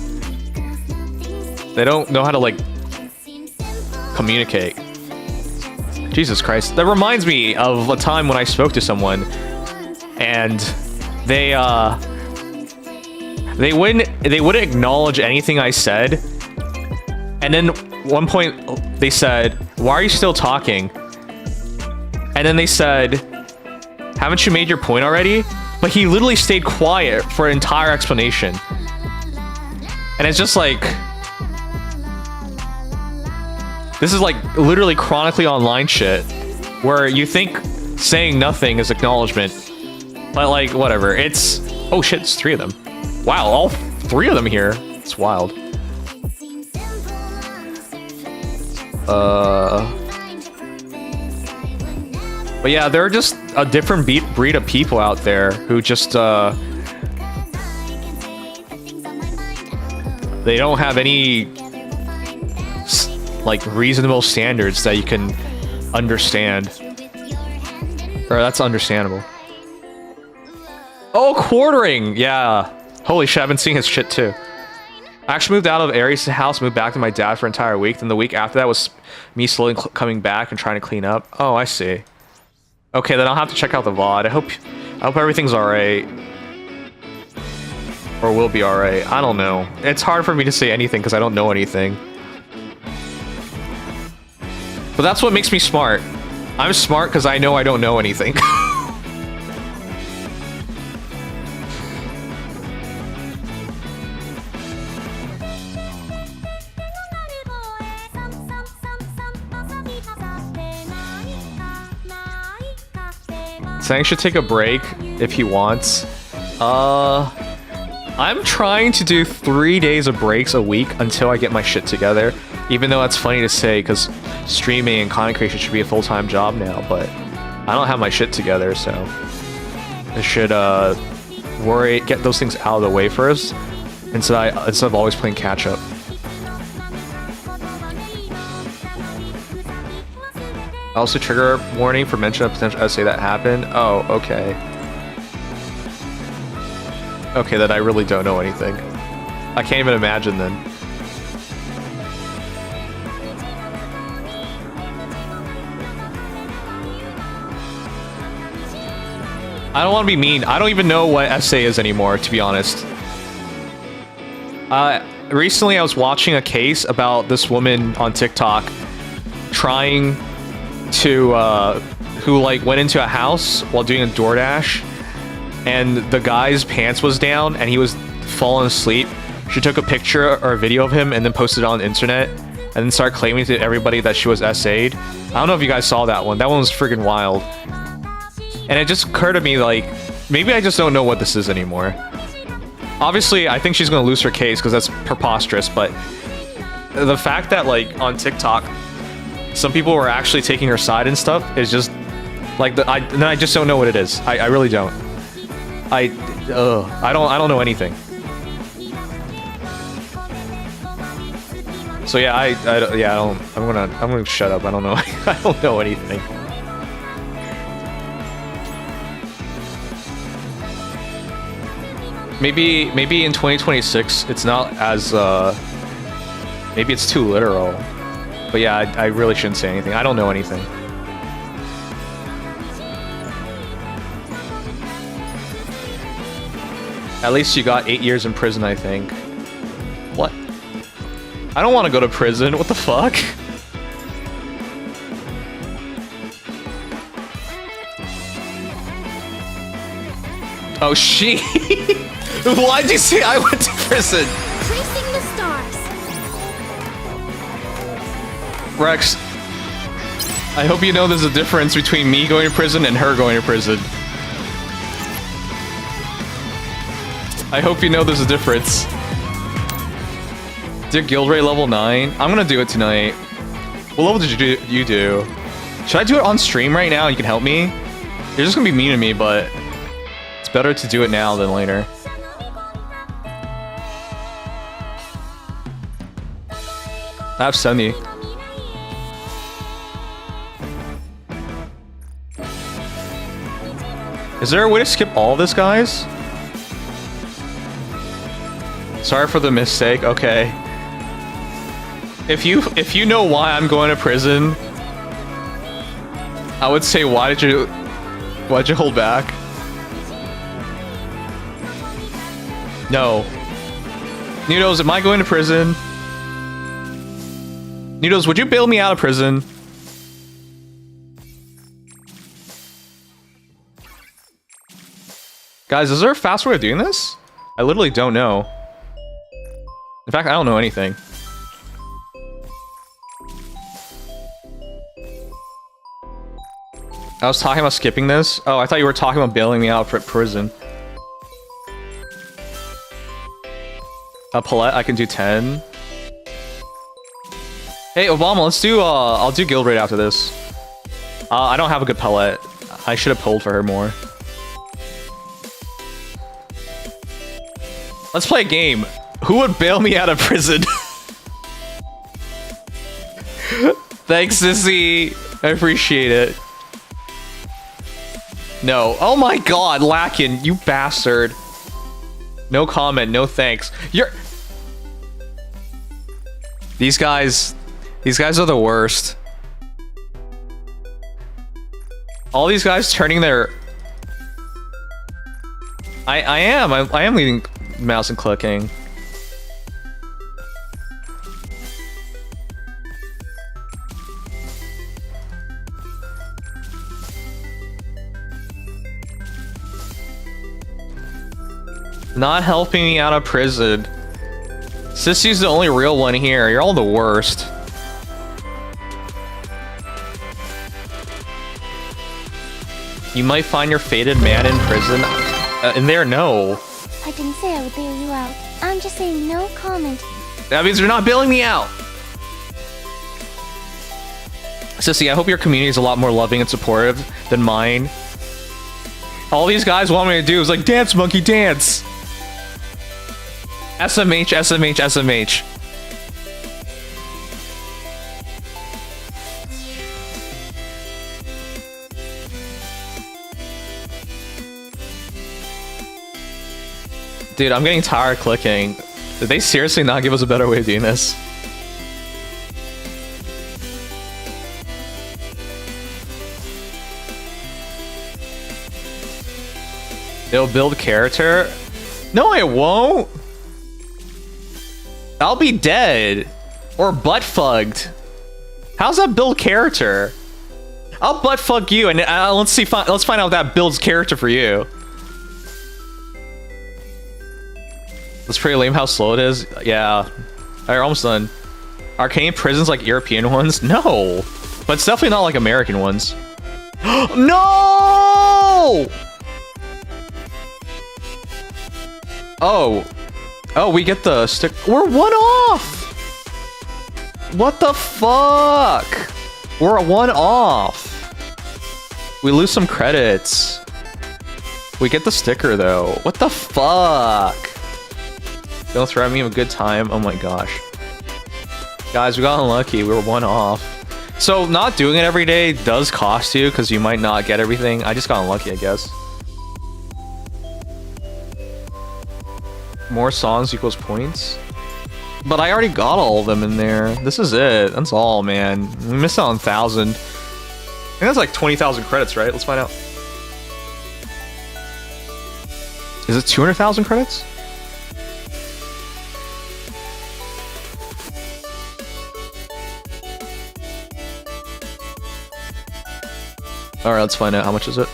[SPEAKER 1] They don't know how to, like, communicate. Jesus Christ. That reminds me of a time when I spoke to someone, and they wouldn't acknowledge anything I said. And then one point they said, "Why are you still talking?" And then they said, "Haven't you made your point already?" But he literally stayed quiet for an entire explanation. And it's just like... This is like literally chronically online shit. Where you think saying nothing is acknowledgement. But like, whatever. It's... Oh shit, it's 3 of them. Wow, all 3 of them here. It's wild. But yeah, they're just a different breed of people out there who just, they don't have any, like, reasonable standards that you can understand. Or that's understandable. Oh, quartering! Yeah. Holy shit, I've been seeing his shit too. I actually moved out of Aries' house, moved back to my dad for an entire week. Then the week after that was me slowly coming back and trying to clean up. Oh, I see. Okay, then I'll have to check out the VOD. I hope everything's alright. Or will be alright. I don't know. It's hard for me to say anything because I don't know anything. But that's what makes me smart. I'm smart because I know I don't know anything. Sang should take a break if he wants. I'm trying to do 3 days of breaks a week until I get my shit together. Even though that's funny to say because streaming and content creation should be a full-time job now, but I don't have my shit together, so I should get those things out of the way first instead of always playing catch up. Also, trigger warning for mention of potential essay that happened. Oh, okay. Okay, then I really don't know anything. I can't even imagine then. I don't want to be mean. I don't even know what essay is anymore, to be honest. Recently I was watching a case about this woman on TikTok trying to, who like went into a house while doing a DoorDash, and the guy's pants was down and he was falling asleep. She took a picture or a video of him and then posted it on the internet and then started claiming to everybody that she was SA'd. I don't know if you guys saw that one. That one was freaking wild. And it just occurred to me, like, maybe I just don't know what this is anymore. Obviously, I think she's gonna lose her case because that's preposterous, but the fact that, like, on TikTok, some people were actually taking her side and stuff is just, like, then I just don't know what it is. I really don't. I don't know anything. So yeah, I'm gonna shut up. I don't know. I don't know anything. Maybe in 2026 it's not as maybe it's too literal. But yeah, I really shouldn't say anything. I don't know anything. At least you got 8 years in prison, I think. What? I don't want to go to prison. What the fuck? Oh, she. Why'd you say I went to prison?
[SPEAKER 9] Tracing the stars.
[SPEAKER 1] Rex, I hope you know there's a difference between me going to prison and her going to prison. I hope you know there's a difference. Did guild rate level 9? I'm gonna do it tonight. What level did you do? Should I do it on stream right now? You can help me? You're just gonna be mean to me, but it's better to do it now than later. I have 70. Is there a way to skip all of this, guys? Sorry for the mistake. Okay. If you know why I'm going to prison, I would say why'd you hold back? No. Noodles, am I going to prison? Noodles, would you bail me out of prison? Guys, is there a fast way of doing this? I literally don't know. In fact, I don't know anything. I was talking about skipping this. Oh, I thought you were talking about bailing me out of prison. A Palette, I can do 10. Hey, Obama, let's do, I'll do guild raid after this. I don't have a good Palette. I should have pulled for her more. Let's play a game. Who would bail me out of prison? Thanks, Sissy. I appreciate it. No. Oh my god, Lakin, you bastard. No comment, no thanks. These guys are the worst. All these guys turning their... I am leading mouse and clicking. Not helping me out of prison. Sissy's the only real one here. You're all the worst. You might find your fated man in prison. In there, no.
[SPEAKER 4] I didn't say I would bail you out. I'm just saying no comment.
[SPEAKER 1] That means you're not bailing me out. Sissy, I hope your community is a lot more loving and supportive than mine. All these guys want me to do is like, dance, monkey, dance. SMH, SMH, SMH. Dude, I'm getting tired of clicking. Did they seriously not give us a better way of doing this? It'll build character? No, it won't. I'll be dead. Or butt fucked. How's that build character? I'll butt fuck you and let's find out if that builds character for you. It's pretty lame how slow it is. Yeah. Alright, almost done. Arcane prisons like European ones? No! But it's definitely not like American ones. No! Oh. Oh, we get the stick. We're 1 off! What the fuck? We're 1 off. We lose some credits. We get the sticker though. What the fuck? Don't threaten me with a good time. Oh my gosh. Guys, we got unlucky. We were 1 off. So not doing it every day does cost you because you might not get everything. I just got unlucky, I guess. More songs equals points. But I already got all of them in there. This is it. That's all, man. We missed out on 1,000. I think that's like 20,000 credits, right? Let's find out. Is it 200,000 credits? Alright, let's find out. How much is it?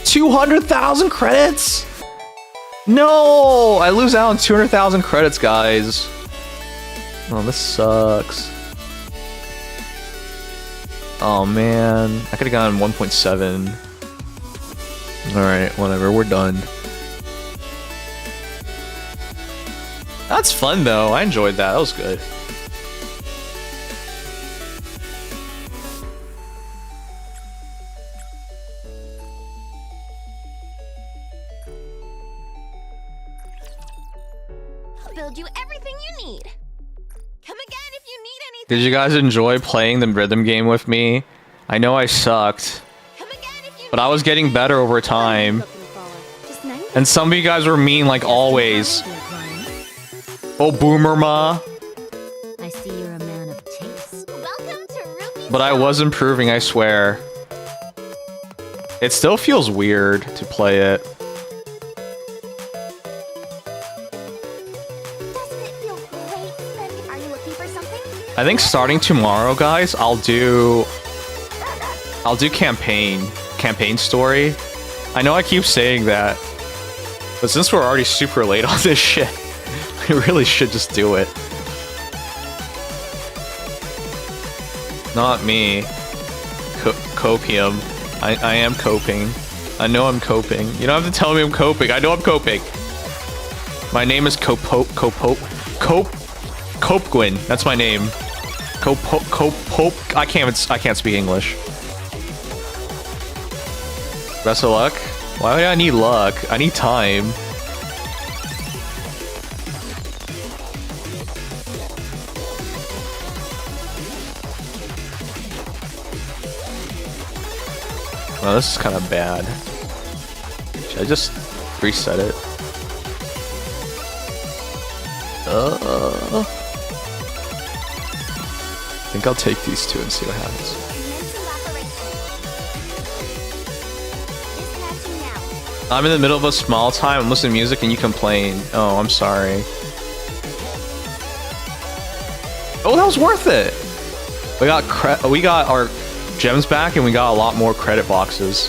[SPEAKER 1] 200,000 credits? No! I lose out on 200,000 credits, guys. Oh, this sucks. Oh, man. I could've gotten 1.7. Alright, whatever. We're done. That's fun, though. I enjoyed that. That was good.
[SPEAKER 9] Build you everything you need. Come again if you need anything.
[SPEAKER 1] Did you guys enjoy playing the rhythm game with me? I know I sucked, but I was getting better over time. And some of you guys were mean like always. Oh, Boomer Ma.
[SPEAKER 22] I see you're a man of taste.
[SPEAKER 9] Welcome to Ruby.
[SPEAKER 1] But I was improving, I swear. It still feels weird to play it. I think starting tomorrow, guys, I'll do campaign story. I know I keep saying that, but since we're already super late on this shit, we really should just do it. Not me. Copium. I am coping. I know I'm coping. You don't have to tell me I'm coping. I know I'm coping. My name is Copegwin. That's my name. I can't speak English. Best of luck? Why do I need luck? I need time. Oh, this is kind of bad. Should I just reset it? I think I'll take these two and see what happens. I'm in the middle of a small time, I'm listening to music and you complain. Oh, I'm sorry. Oh, that was worth it! We got our gems back and we got a lot more credit boxes.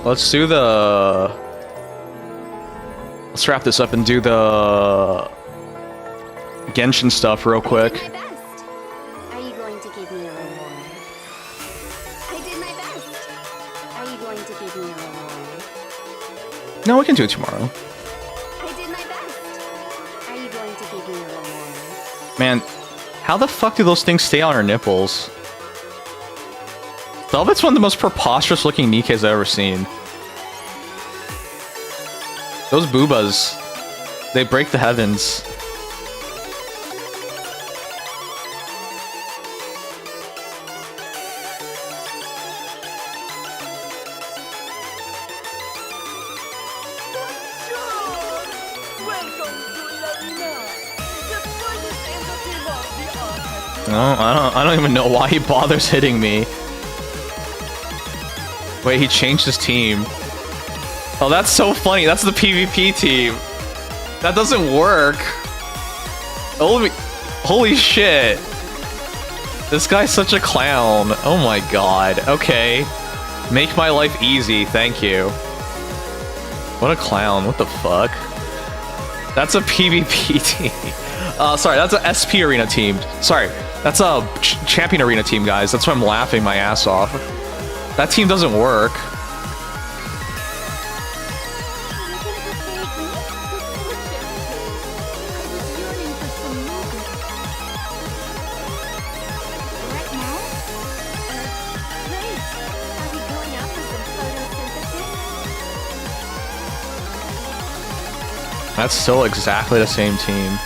[SPEAKER 1] Let's wrap this up and do the Genshin stuff real quick.
[SPEAKER 9] Are you going to give me a reward? I did
[SPEAKER 1] No, we can do it tomorrow.
[SPEAKER 4] I did my best. Are you going to give me a reward?
[SPEAKER 1] Man, how the fuck do those things stay on her nipples? Velvet's one of the most preposterous looking Nikes I've ever seen. Those boobas, they break the heavens. No, I don't even know why he bothers hitting me. Wait, he changed his team. Oh, that's so funny. That's the PvP team. That doesn't work. Holy shit. This guy's such a clown. Oh my god. Okay. Make my life easy. Thank you. What a clown. What the fuck? That's a PvP team. Sorry, that's a SP arena team. Sorry, that's a champion arena team, guys. That's why I'm laughing my ass off. That team doesn't work. That's still exactly the same team.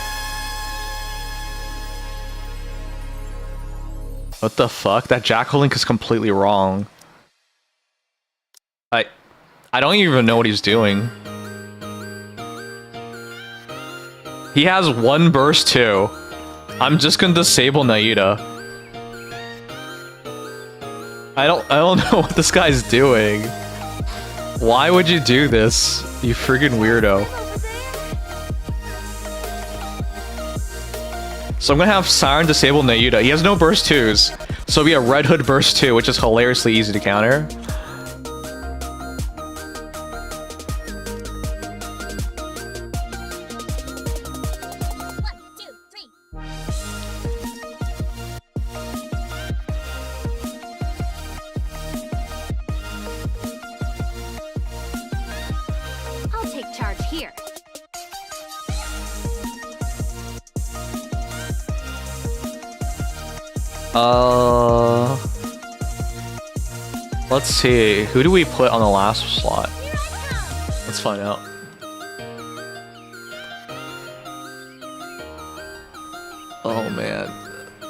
[SPEAKER 1] What the fuck? That Jackal Link is completely wrong. I don't even know what he's doing. He has one burst too. I'm just gonna disable Naida. I don't know what this guy's doing. Why would you do this? You friggin' weirdo. So I'm gonna have Siren disable Naida. He has no burst 2s. So it'll be a Red Hood burst 2, which is hilariously easy to counter.
[SPEAKER 9] I'll take charge here.
[SPEAKER 1] Let's see. Who do we put on the last slot? Let's find out. Oh man,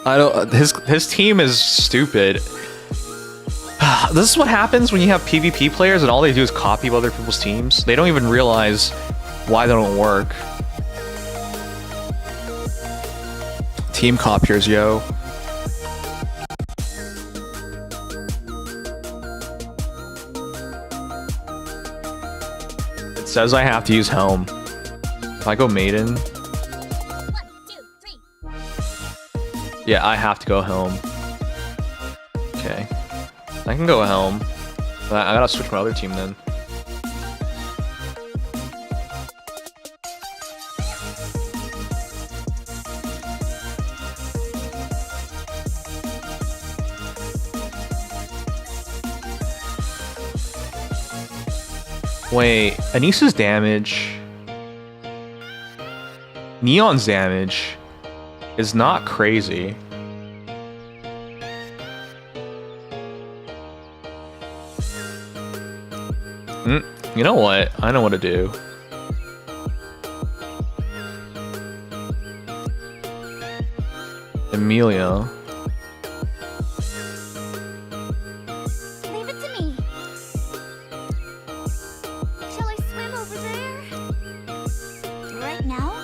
[SPEAKER 1] I don't. His team is stupid. This is what happens when you have PvP players and all they do is copy other people's teams. They don't even realize why they don't work. Team copiers, yo. It says I have to use Helm. If I go Maiden... Yeah, I have to go Helm. Okay. I can go Helm. But I gotta switch my other team then. Wait, Anissa's damage... Neon's damage is not crazy. You know what? I know what to do. Emilia.
[SPEAKER 4] Leave it to me. Shall I swim over there? Right now?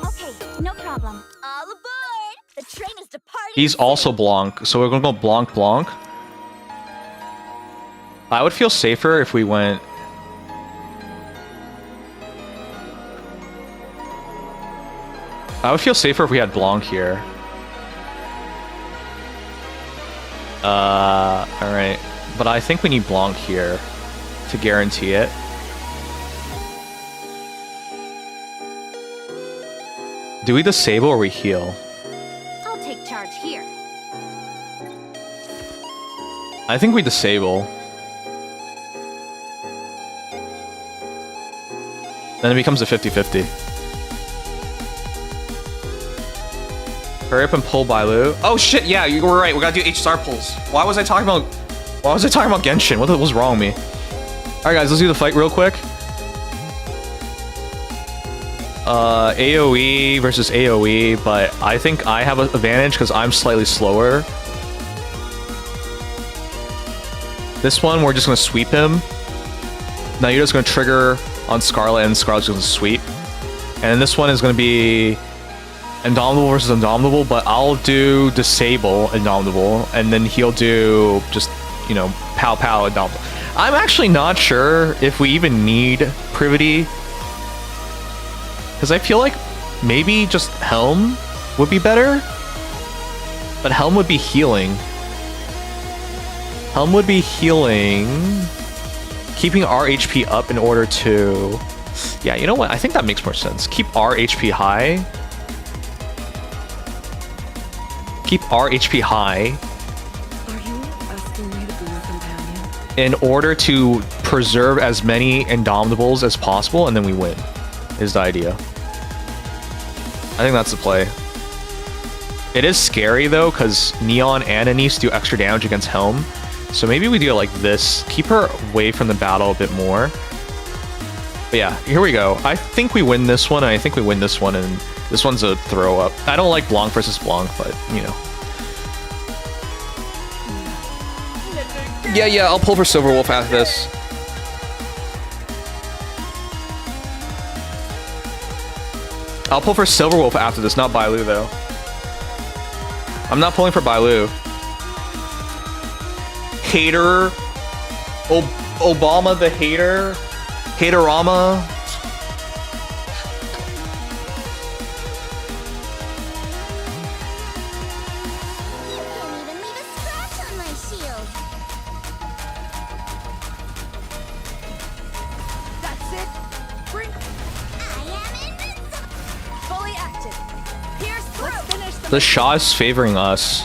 [SPEAKER 4] Okay, no problem. All aboard! The train is departing.
[SPEAKER 1] He's also Blanc, so we're gonna go Blanc Blanc. I would feel safer if we went... I would feel safer if we had Blanc here. Alright. But I think we need Blanc here to guarantee it. Do we disable or we heal?
[SPEAKER 9] I'll take charge here.
[SPEAKER 1] I think we disable. Then it becomes a 50-50. Hurry up and pull Bailu. Oh shit, yeah, you were right. We gotta do H-star pulls. Why was I talking about Genshin? What was wrong with me? Alright guys, let's do the fight real quick. AoE versus AoE, but I think I have an advantage because I'm slightly slower. This one, we're just gonna sweep him. Nayuta's gonna trigger on Scarlet, and Scarlet's gonna sweep. And then this one is gonna be Indomitable versus Indomitable, but I'll do Disable Indomitable, and then he'll do just, you know, Pow Pow Indomitable. I'm actually not sure if we even need Privity, because I feel like maybe just Helm would be better, but Helm would be healing. Helm would be healing, keeping our HP up in order to... Yeah, you know what? I think that makes more sense. Keep our HP high. Keep our HP high.
[SPEAKER 15] Are you asking me to be your companion?
[SPEAKER 1] In order to preserve as many Indomitables as possible, and then we win, is the idea. I think that's the play. It is scary though, because Neon and Anise do extra damage against Helm. So maybe we do it like this. Keep her away from the battle a bit more. But yeah, here we go. I think we win this one, and I think we win this one, and this one's a throw up. I don't like Blanc versus Blanc, but you know. Yeah, I'll pull for Silverwolf after this. I'll pull for Silverwolf after this, not Bailu though. I'm not pulling for Bailu. Hater. Obama the hater. Haterama.
[SPEAKER 2] That's it. Bring. I am invincible. Fully active. Pierce through. Let's finish the.
[SPEAKER 1] The Shaw is favoring us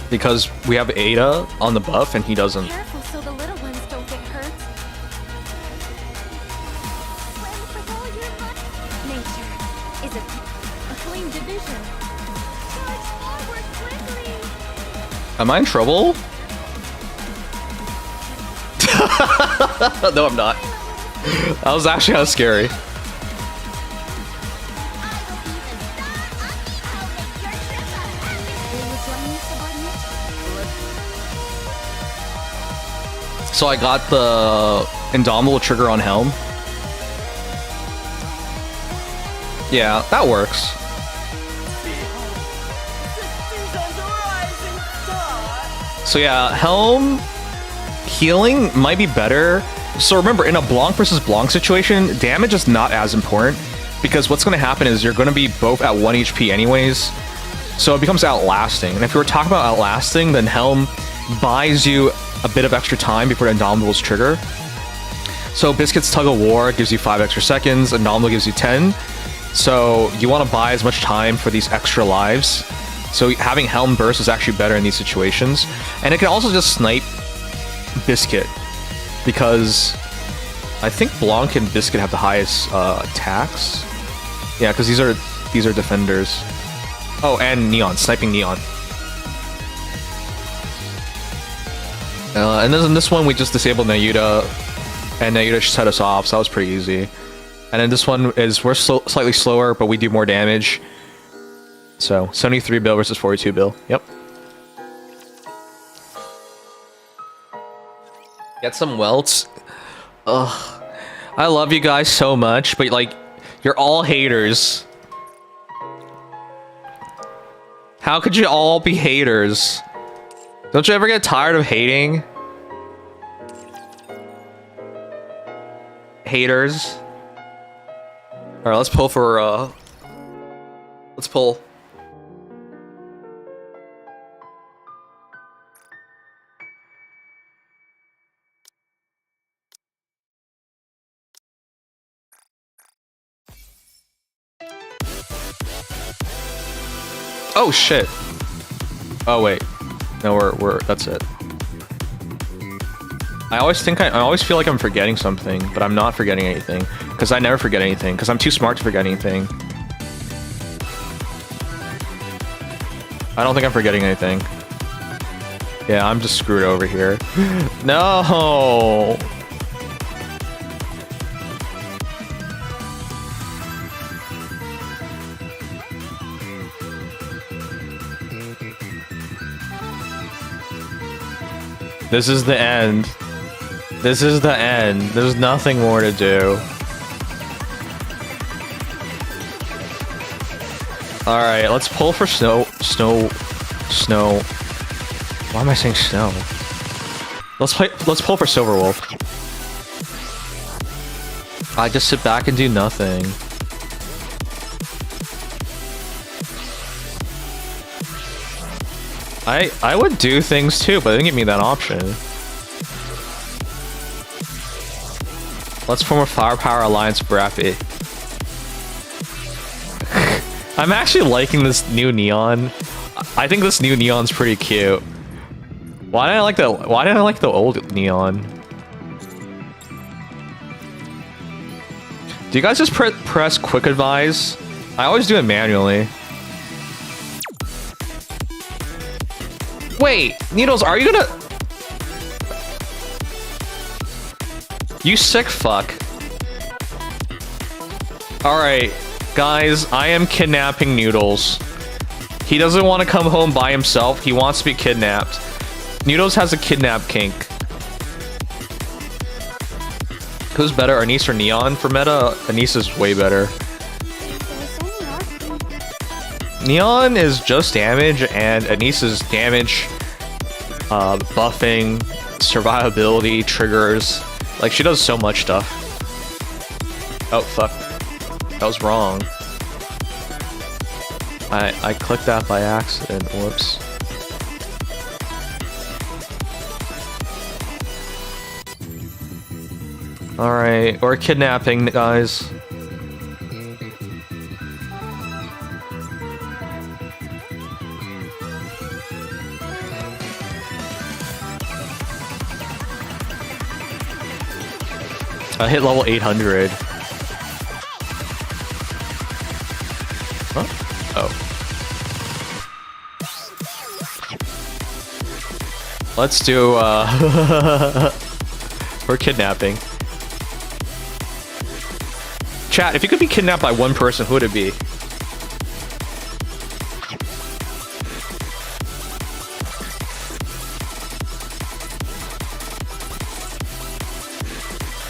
[SPEAKER 1] because we have Ada on the buff and he doesn't.
[SPEAKER 9] Careful so the little ones don't get hurt. Nature is a clean division. Charge forward quickly.
[SPEAKER 1] Am I in trouble? No, I'm not. That was actually kind of scary. So I got the Indomitable trigger on Helm. Yeah, that works. So yeah, Helm healing might be better. So remember, in a Blanc versus Blanc situation, damage is not as important, because what's going to happen is you're going to be both at 1 HP anyways, so it becomes outlasting. And if we were talking about outlasting, then Helm buys you a bit of extra time before Indomitable's trigger. So Biscuit's Tug of War gives you 5 extra seconds, Indomitable gives you 10. So you want to buy as much time for these extra lives. So having Helm Burst is actually better in these situations. And it can also just snipe Biscuit, because I think Blanc and Biscuit have the highest attacks. Yeah, because these are defenders. Oh, and Neon, sniping Neon. And then in this one, we just disabled Nayuta, and Nayuta just set us off, so that was pretty easy. And then this one is, we're slightly slower, but we do more damage. So, 73 bill versus 42 bill. Yep. Get some welts. Ugh. I love you guys so much, but like, you're all haters. How could you all be haters? Don't you ever get tired of hating? Haters. Alright, let's pull for, let's pull. Oh shit. Oh wait. No, we're that's it. I always feel like I'm forgetting something, but I'm not forgetting anything. Because because I never forget anything, because I'm too smart to forget anything. I don't think I'm forgetting anything. Yeah, I'm just screwed over here. No! This is the end. This is the end. There's nothing more to do. Alright, let's pull for snow. Why am I saying snow? Let's pull for Silver Wolf. I just sit back and do nothing. I would do things too, but they didn't give me that option. Let's form a firepower alliance for Rappy. I'm actually liking this new neon. I think this new neon's pretty cute. Why didn't I like the old neon? Do you guys just press quick advise? I always do it manually. Wait, Needles, are you gonna... You sick fuck. Alright, guys, I am kidnapping Noodles. He doesn't want to come home by himself. He wants to be kidnapped. Noodles has a kidnap kink. Who's better, Anise or Neon? For meta, Anise is way better. Neon is just damage, and Anise's damage, buffing, survivability, triggers. Like, she does so much stuff. Oh, fuck. That was wrong. I clicked that by accident. Whoops. Alright, we're kidnapping, guys. I hit level 800. Huh? Oh. Let's do, we're kidnapping. Chat, if you could be kidnapped by one person, who would it be?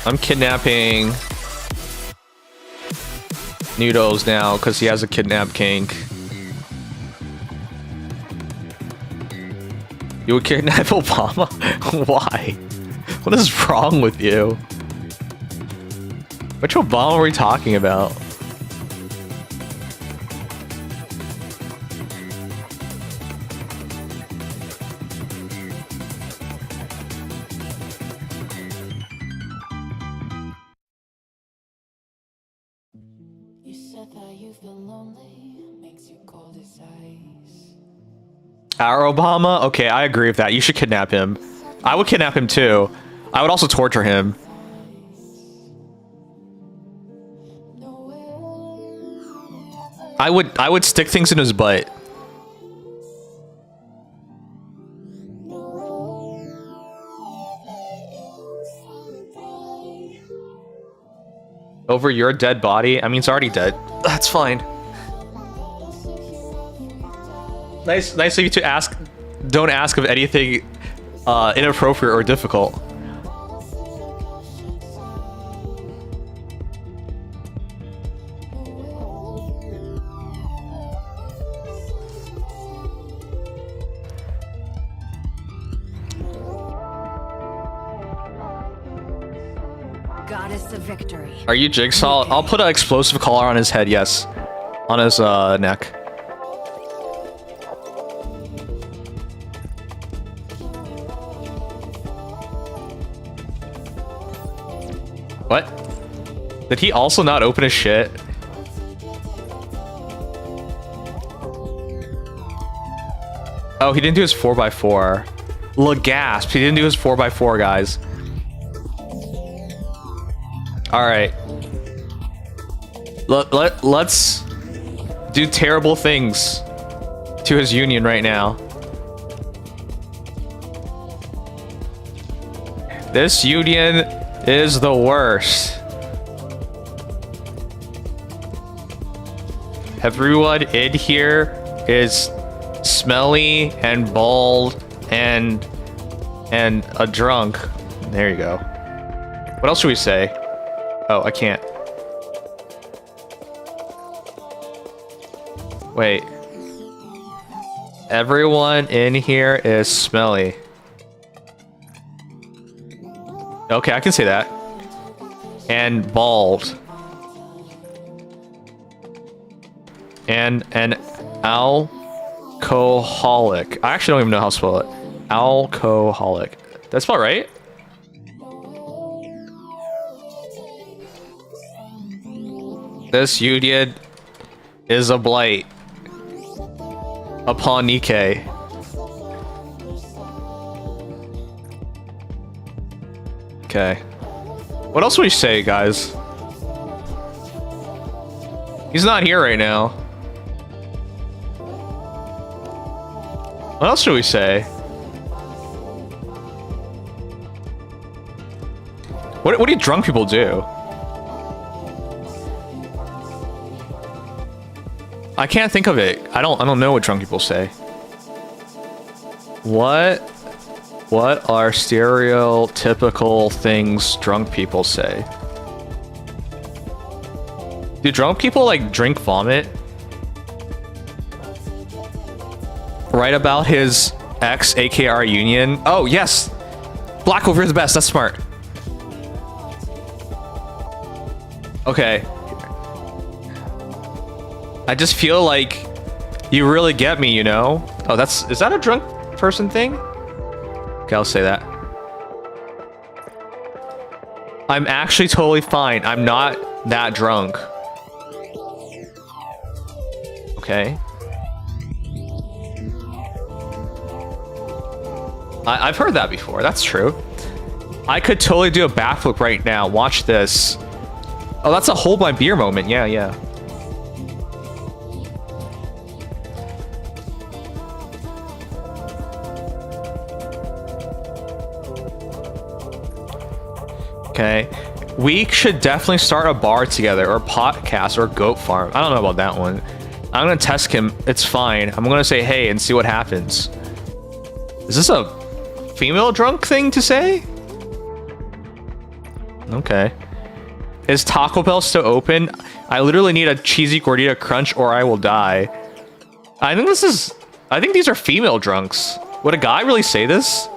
[SPEAKER 1] I'm kidnapping Noodles now because he has a kidnap kink. You would kidnap Obama? Why? What is wrong with you? Which Obama are we talking about? Our Obama? Okay, I agree with that. You should kidnap him. I would kidnap him too. I would also torture him. I would stick things in his butt. Over your dead body? I mean, it's already dead. That's fine. Nice of you to ask. Don't ask of anything inappropriate or difficult.
[SPEAKER 6] Goddess of victory.
[SPEAKER 1] Are you Jigsaw? I'll put an explosive collar on his head, yes. On his neck. What? Did he also not open his shit? Oh, he didn't do his 4x4. Gasp, he didn't do his 4x4, guys. Alright. Let's do terrible things to his union right now. This union is the worst. Everyone in here is smelly and bald and a drunk. There you go. What else should we say? Oh, I can't. Wait. Everyone in here is smelly. Okay, I can say that. And bald. And an alcoholic. I actually don't even know how to spell it. Alcoholic. That's about right? This union is a blight upon Nikkei. Okay. What else would we say, guys? He's not here right now. What else should we say? What do drunk people do? I can't think of it. I don't know what drunk people say. What are stereotypical things drunk people say? Do drunk people like drink vomit? Write about his ex, aka our union. Oh yes, Black Clover is the best. That's smart. Okay. I just feel like you really get me, you know? Oh, is that a drunk person thing? Okay, I'll say that. I'm actually totally fine. I'm not that drunk. Okay. I've heard that before. That's true. I could totally do a backflip right now. Watch this. Oh, that's a hold my beer moment. Yeah, yeah. Okay. We should definitely start a bar together, or podcast, or goat farm. I don't know about that one. I'm gonna test him. It's fine. I'm gonna say hey and see what happens. Is this a female drunk thing to say? Okay. Is Taco Bell still open? I literally need a cheesy gordita crunch or I will die. I think these are female drunks. Would a guy really say this?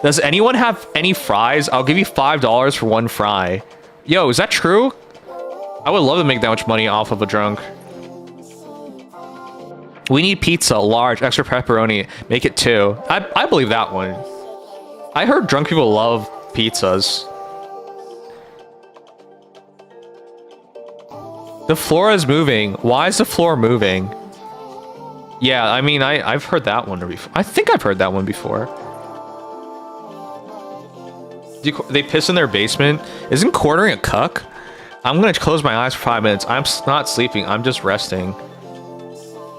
[SPEAKER 1] Does anyone have any fries? I'll give you $5 for one fry. Yo, is that true? I would love to make that much money off of a drunk. We need pizza, large, extra pepperoni. Make it 2. I believe that one. I heard drunk people love pizzas. The floor is moving. Why is the floor moving? Yeah, I mean, I've heard that one before. I think I've heard that one before. They piss in their basement? Isn't quartering a cuck? I'm gonna close my eyes for 5 minutes. I'm not sleeping. I'm just resting.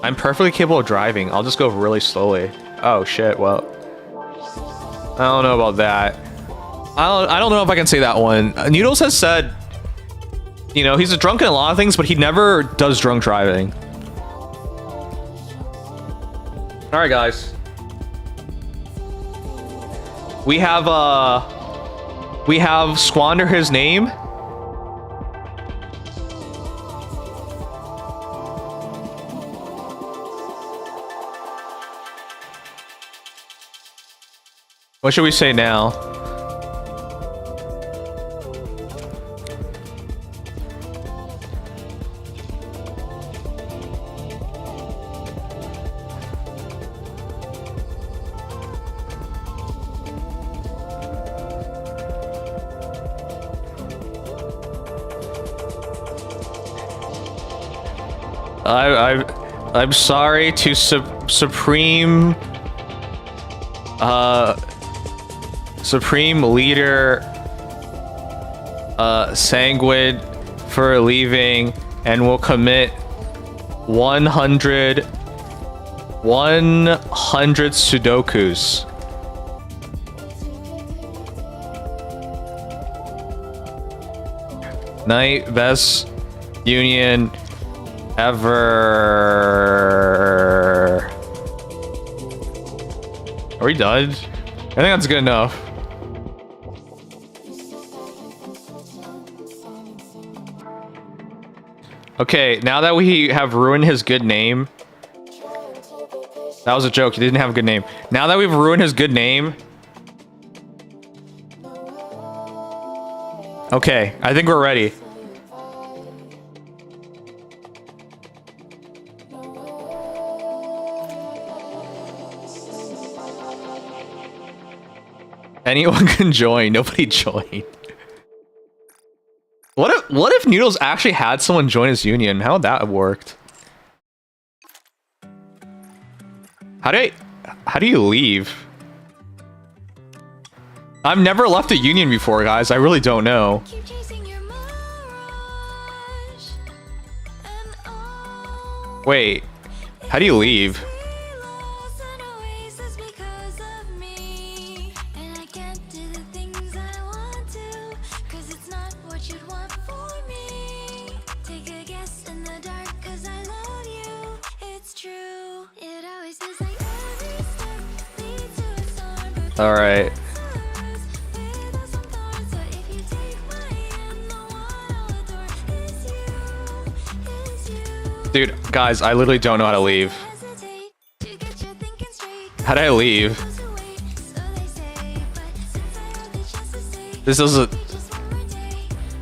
[SPEAKER 1] I'm perfectly capable of driving. I'll just go really slowly. Oh shit, well. I don't know about that. I don't know if I can say that one. Noodles has said, you know, he's a drunk in a lot of things, but he never does drunk driving. Alright guys. We have squander his name. What should we say now? I'm sorry to Supreme Leader Sanguine for leaving and we'll commit 100 Sudokus. Night, best union ever. Are we done? I think that's good enough. Okay, now that we have ruined his good name. That was a joke, he didn't have a good name. Now that we've ruined his good name. Okay, I think we're ready. Anyone can join, nobody joined. What if Noodles actually had someone join his union? How would that have worked? How do you leave? I've never left a union before, guys. I really don't know. Wait, how do you leave? All right. Dude, guys, I literally don't know how to leave. How do I leave? This doesn't...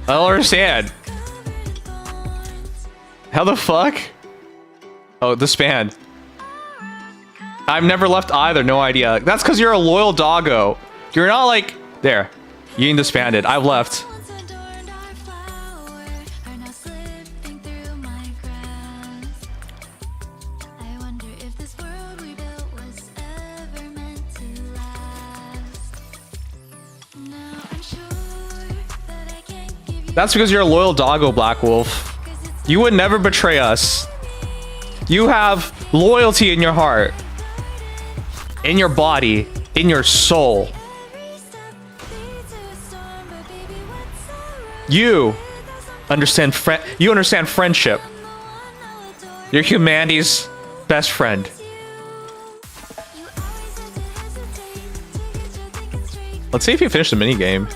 [SPEAKER 1] I don't understand. How the fuck? Oh, disband. I've never left either, no idea. That's because you're a loyal doggo. You're not like... There. Union disbanded. I've left. That's because you're a loyal doggo, Black Wolf. You would never betray us. You have loyalty in your heart. In your body. In your soul. You understand friendship. You're humanity's best friend. Let's see if you finish the minigame.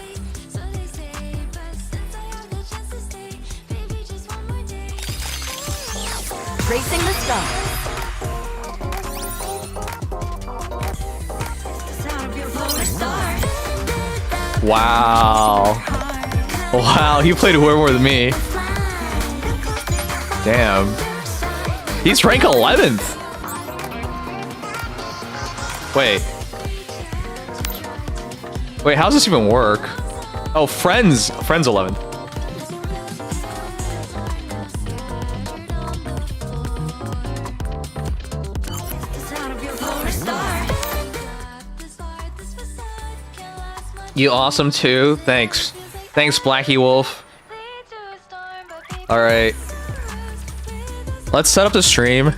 [SPEAKER 6] Racing the stars.
[SPEAKER 1] Wow. Wow, you played way more than me. Damn. He's rank 11th. Wait. Wait, how does this even work? Oh, Friends 11th. You awesome too. Thanks. Thanks, Blackie Wolf. Alright. Let's set up the stream.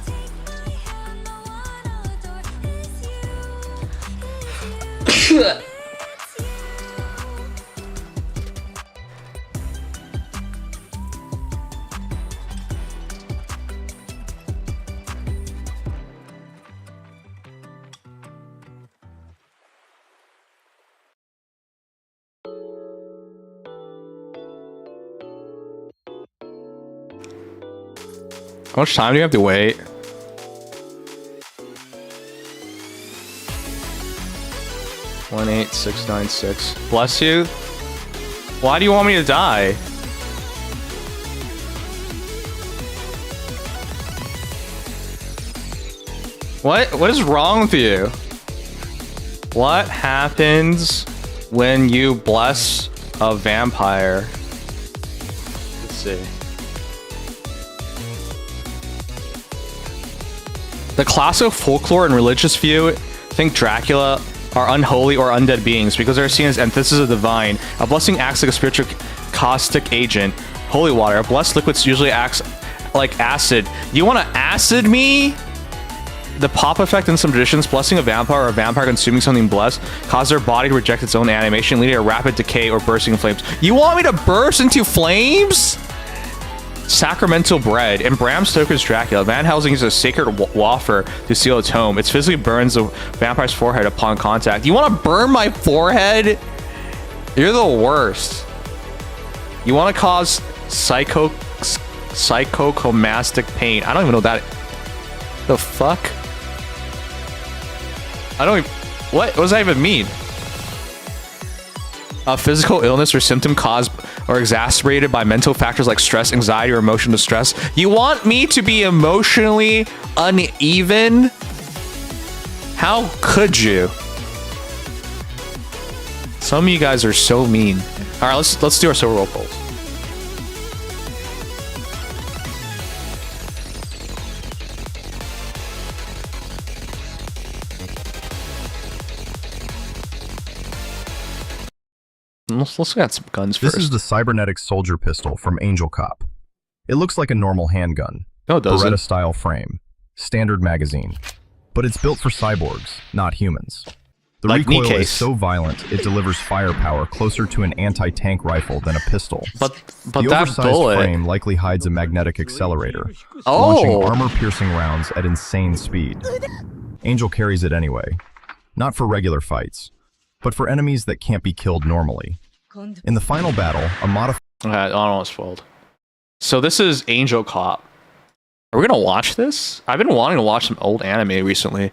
[SPEAKER 1] How much time do you have to wait? One 18696. Bless you. Why do you want me to die? What is wrong with you? What happens when you bless a vampire? Let's see. The classic folklore and religious view think Dracula are unholy or undead beings because they're seen as antithesis of the divine. A blessing acts like a spiritual caustic agent, Holy water. Blessed liquids usually acts like acid. You want to acid me? The pop effect in some traditions, blessing a vampire or a vampire consuming something blessed, cause their body to reject its own animation, leading to rapid decay or bursting in flames. You want me to burst into flames? Sacramental bread. In Bram Stoker's Dracula, Van Helsing uses a sacred wafer to seal its home. It physically burns the vampire's forehead upon contact. You want to burn my forehead? You're the worst. You want to cause psychocomastic pain. I don't even know that. The fuck? I don't even... What does that even mean? A physical illness or symptom caused or exacerbated by mental factors like stress, anxiety, or emotional distress. You want me to be emotionally uneven? How could you? Some of you guys are so mean. All right, let's do our silver roll polls. Let's get some guns first.
[SPEAKER 5] This is the cybernetic soldier pistol from Angel Cop. It looks like a normal handgun.
[SPEAKER 1] No, it doesn't.
[SPEAKER 5] Beretta-style frame, standard magazine. But it's built for cyborgs, not humans. The
[SPEAKER 1] Like
[SPEAKER 5] recoil
[SPEAKER 1] Nikkei.
[SPEAKER 5] is so violent, it delivers firepower closer to an anti-tank rifle than a pistol.
[SPEAKER 1] But
[SPEAKER 5] the
[SPEAKER 1] that
[SPEAKER 5] oversized
[SPEAKER 1] bullet...
[SPEAKER 5] frame likely hides a magnetic accelerator,
[SPEAKER 1] Oh!
[SPEAKER 5] launching armor-piercing rounds at insane speed. Angel carries it anyway. Not for regular fights, but for enemies that can't be killed normally. In the final battle, a modified...
[SPEAKER 1] Okay, I almost spoiled. So this is Angel Cop. Are we gonna watch this? I've been wanting to watch some old anime recently.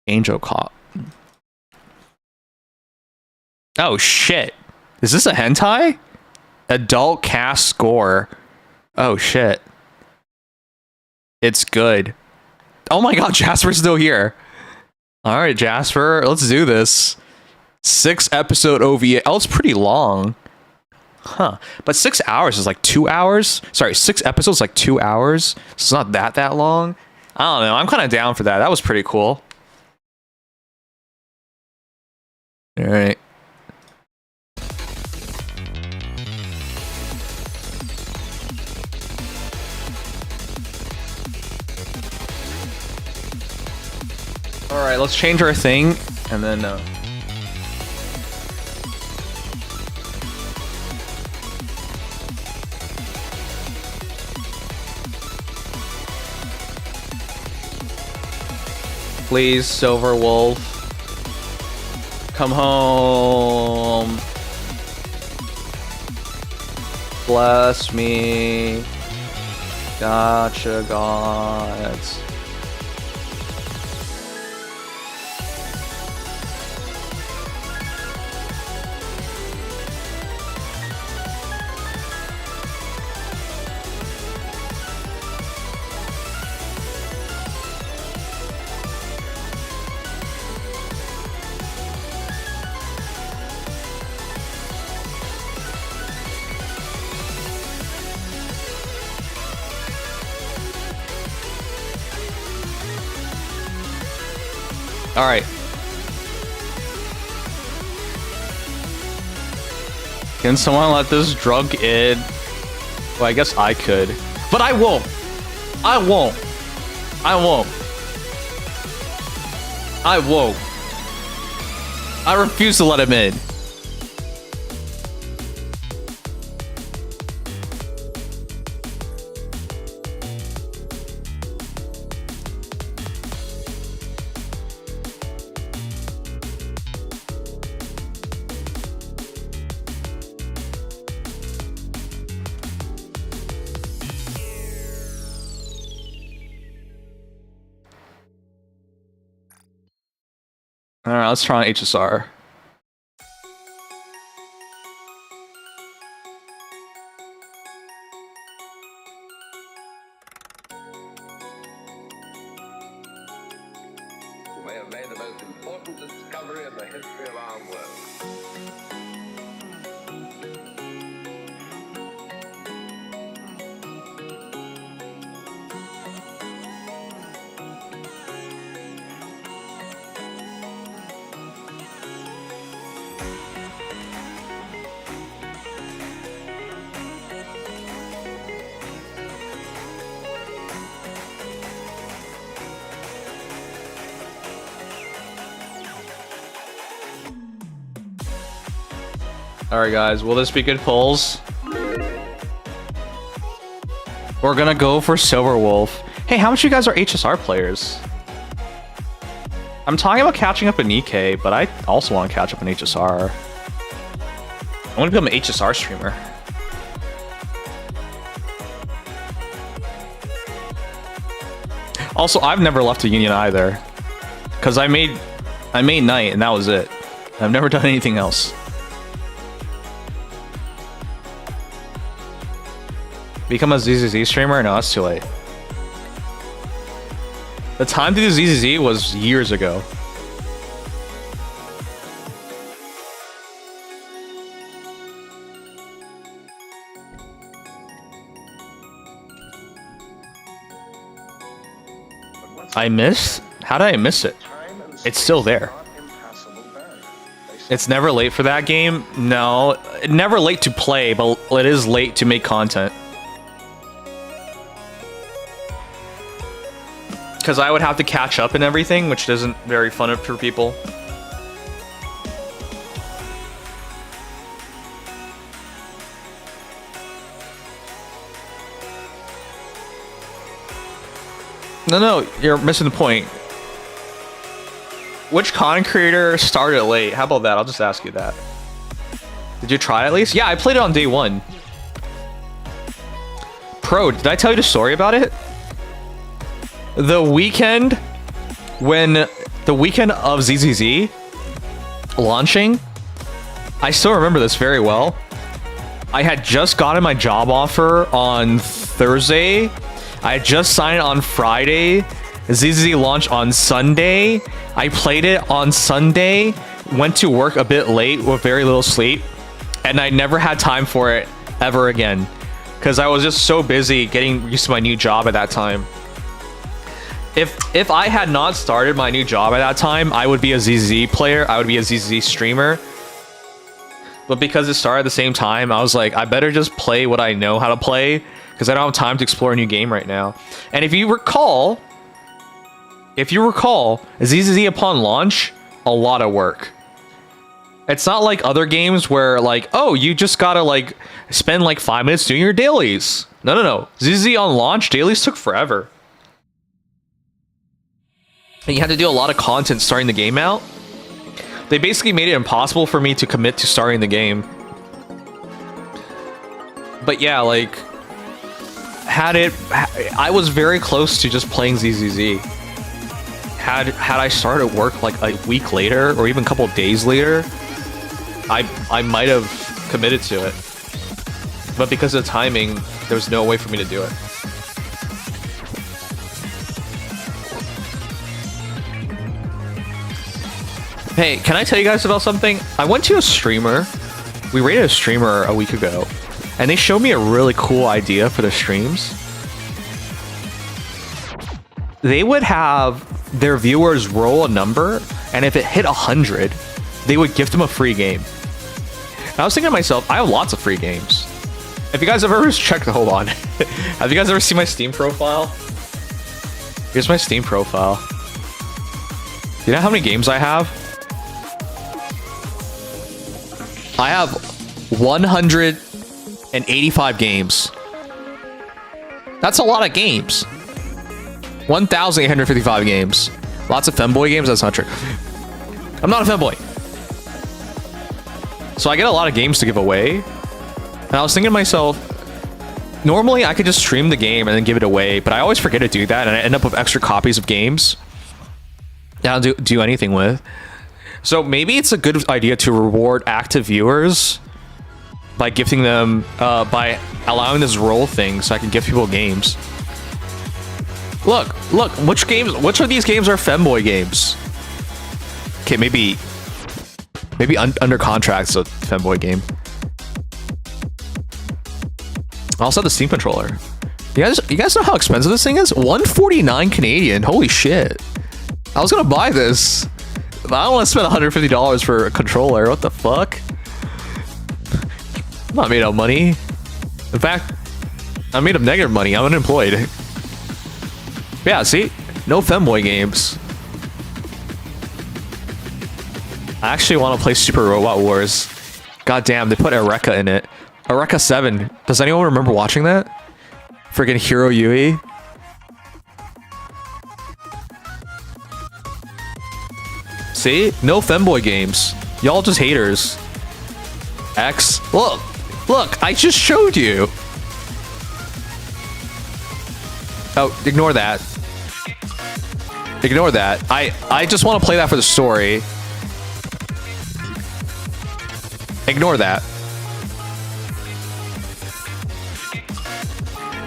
[SPEAKER 1] Angel Cop. Oh shit. Is this a hentai? Adult cast score. Oh shit. It's good. Oh my god, Jasper's still here. Alright, Jasper, let's do this. 6-episode OVA. Oh, it's pretty long. Huh. But 6 hours is like 2 hours? Sorry, 6 episodes like 2 hours? It's not that long? I don't know. I'm kind of down for that. That was pretty cool. Alright. Alright, let's change our thing, and then, please, Silver Wolf. Come home. Bless me. Gotcha, gods. All right. Can someone let this drug in? Well, I guess I could. But I won't. I won't. I won't. I won't. I refuse to let him in. All right, let's try an HSR.
[SPEAKER 17] You may have made the most important discovery in the history of our world.
[SPEAKER 1] Alright guys, will this be good polls? We're gonna go for Silver Wolf. Hey, how much of you guys are HSR players? I'm talking about catching up in EK, but I also want to catch up in HSR. I want to become an HSR streamer. Also, I've never left a union either. Because I made night and that was it. I've never done anything else. Become a ZZZ streamer? No, that's too late. The time to do ZZZ was years ago. I missed? How did I miss it? It's still there. It's never late for that game? No, never late to play, but it is late to make content. Because I would have to catch up and everything, which isn't very fun for people. No, you're missing the point. Which content creator started late? How about that? I'll just ask you that. Did you try it at least? Yeah, I played it on day 1. Pro, did I tell you the story about it? The weekend of ZZZ launching, I still remember this very well. I had just gotten my job offer on Thursday. I had just signed it on Friday. ZZZ launched on Sunday. I played it on Sunday, went to work a bit late with very little sleep, and I never had time for it ever again because I was just so busy getting used to my new job at that time. If I had not started my new job at that time, I would be a ZZZ player. I would be a ZZZ streamer. But because it started at the same time, I was like, I better just play what I know how to play because I don't have time to explore a new game right now. And if you recall, ZZZ upon launch, a lot of work. It's not like other games where like, oh, you just gotta like spend like 5 minutes doing your dailies. No. ZZZ on launch, dailies took forever. And you had to do a lot of content starting the game out. They basically made it impossible for me to commit to starting the game. But yeah, like, I was very close to just playing ZZZ. Had I started work like a week later, or even a couple of days later, I might have committed to it. But because of the timing, there was no way for me to do it. Hey, can I tell you guys about something? I went to a streamer. We rated a streamer a week ago, and they showed me a really cool idea for the streams. They would have their viewers roll a number, and if it hit 100, they would gift them a free game. And I was thinking to myself, I have lots of free games. Have you guys ever checked? Hold on. Have you guys ever seen my Steam profile? Here's my Steam profile. You know how many games I have? I have 185 games. That's a lot of games. 1,855 games. Lots of femboy games? That's not true. I'm not a femboy. So I get a lot of games to give away. And I was thinking to myself, normally I could just stream the game and then give it away, but I always forget to do that, and I end up with extra copies of games that I don't do anything with. So maybe it's a good idea to reward active viewers by gifting them, by allowing this roll thing so I can give people games. Look, which of these games are femboy games? Okay, maybe Under Contract's a femboy game. I also have the Steam controller. You guys know how expensive this thing is? 149 Canadian. Holy shit. I was gonna buy this. I don't want to spend $150 for a controller. What the fuck? I'm not made of money. In fact, I'm made of negative money. I'm unemployed. Yeah, see? No femboy games. I actually want to play Super Robot Wars. God damn, they put Eureka in it. Eureka 7. Does anyone remember watching that? Friggin' Hero Yui. See? No femboy games. Y'all just haters. X. Look, I just showed you. Oh, ignore that. Ignore that. I just want to play that for the story. Ignore that.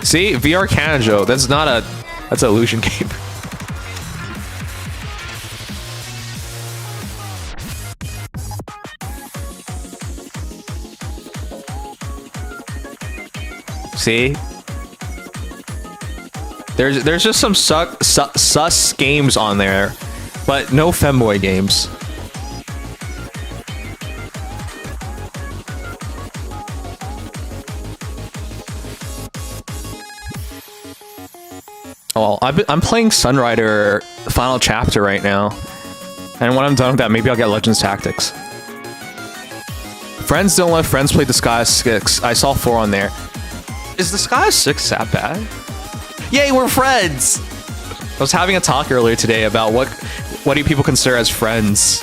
[SPEAKER 1] See? VR Kanjo. That's not a... That's an illusion game. See? There's just some sus games on there, but no femboy games. Oh, I'm playing Sunrider Final Chapter right now, and when I'm done with that, maybe I'll get Legends Tactics. Friends don't let friends play Disguise 6. I saw 4 on there. Is Disguise 6 that bad? Yay, we're friends! I was having a talk earlier today about what do people consider as friends?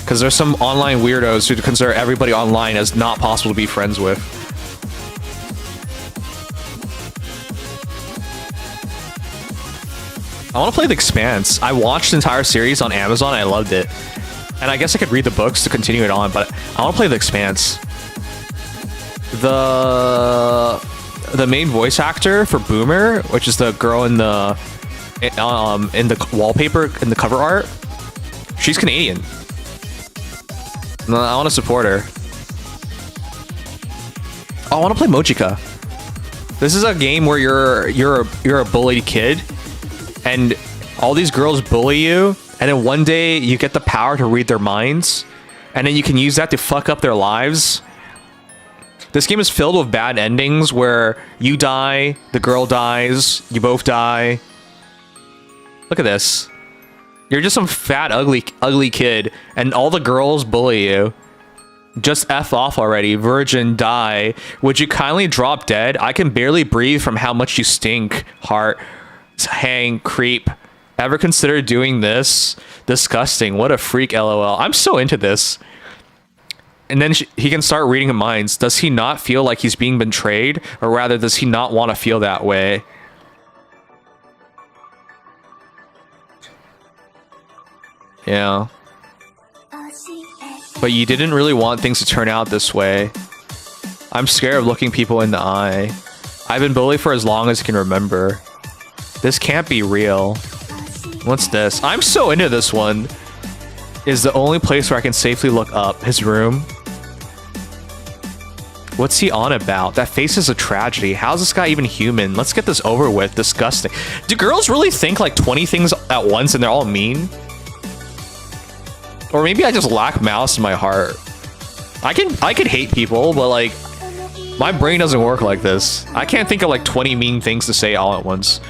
[SPEAKER 1] Because there's some online weirdos who consider everybody online as not possible to be friends with. I want to play The Expanse. I watched the entire series on Amazon. I loved it. And I guess I could read the books to continue it on, but I want to play The Expanse. The main voice actor for Boomer, which is the girl in the wallpaper, in the cover art, she's Canadian. I want to support her. Oh, I want to play Mochika. This is a game where you're a bullied kid, and all these girls bully you, and then one day you get the power to read their minds, and then you can use that to fuck up their lives. This game is filled with bad endings where you die, the girl dies, you both die. Look at this. You're just some fat, ugly kid, and all the girls bully you. Just F off already. Virgin, die. Would you kindly drop dead? I can barely breathe from how much you stink. Heart. Hang. Creep. Ever consider doing this? Disgusting. What a freak, lol. I'm so into this. And then he can start reading minds. Does he not feel like he's being betrayed? Or rather, does he not want to feel that way? Yeah. But you didn't really want things to turn out this way. I'm scared of looking people in the eye. I've been bullied for as long as I can remember. This can't be real. What's this? I'm so into this one. Is the only place where I can safely look up. His room. What's he on about? That face is a tragedy. How's this guy even human? Let's get this over with. Disgusting. Do girls really think like 20 things at once and they're all mean? Or maybe I just lack malice in my heart. I could hate people, but like my brain doesn't work like this. I can't think of like 20 mean things to say all at once.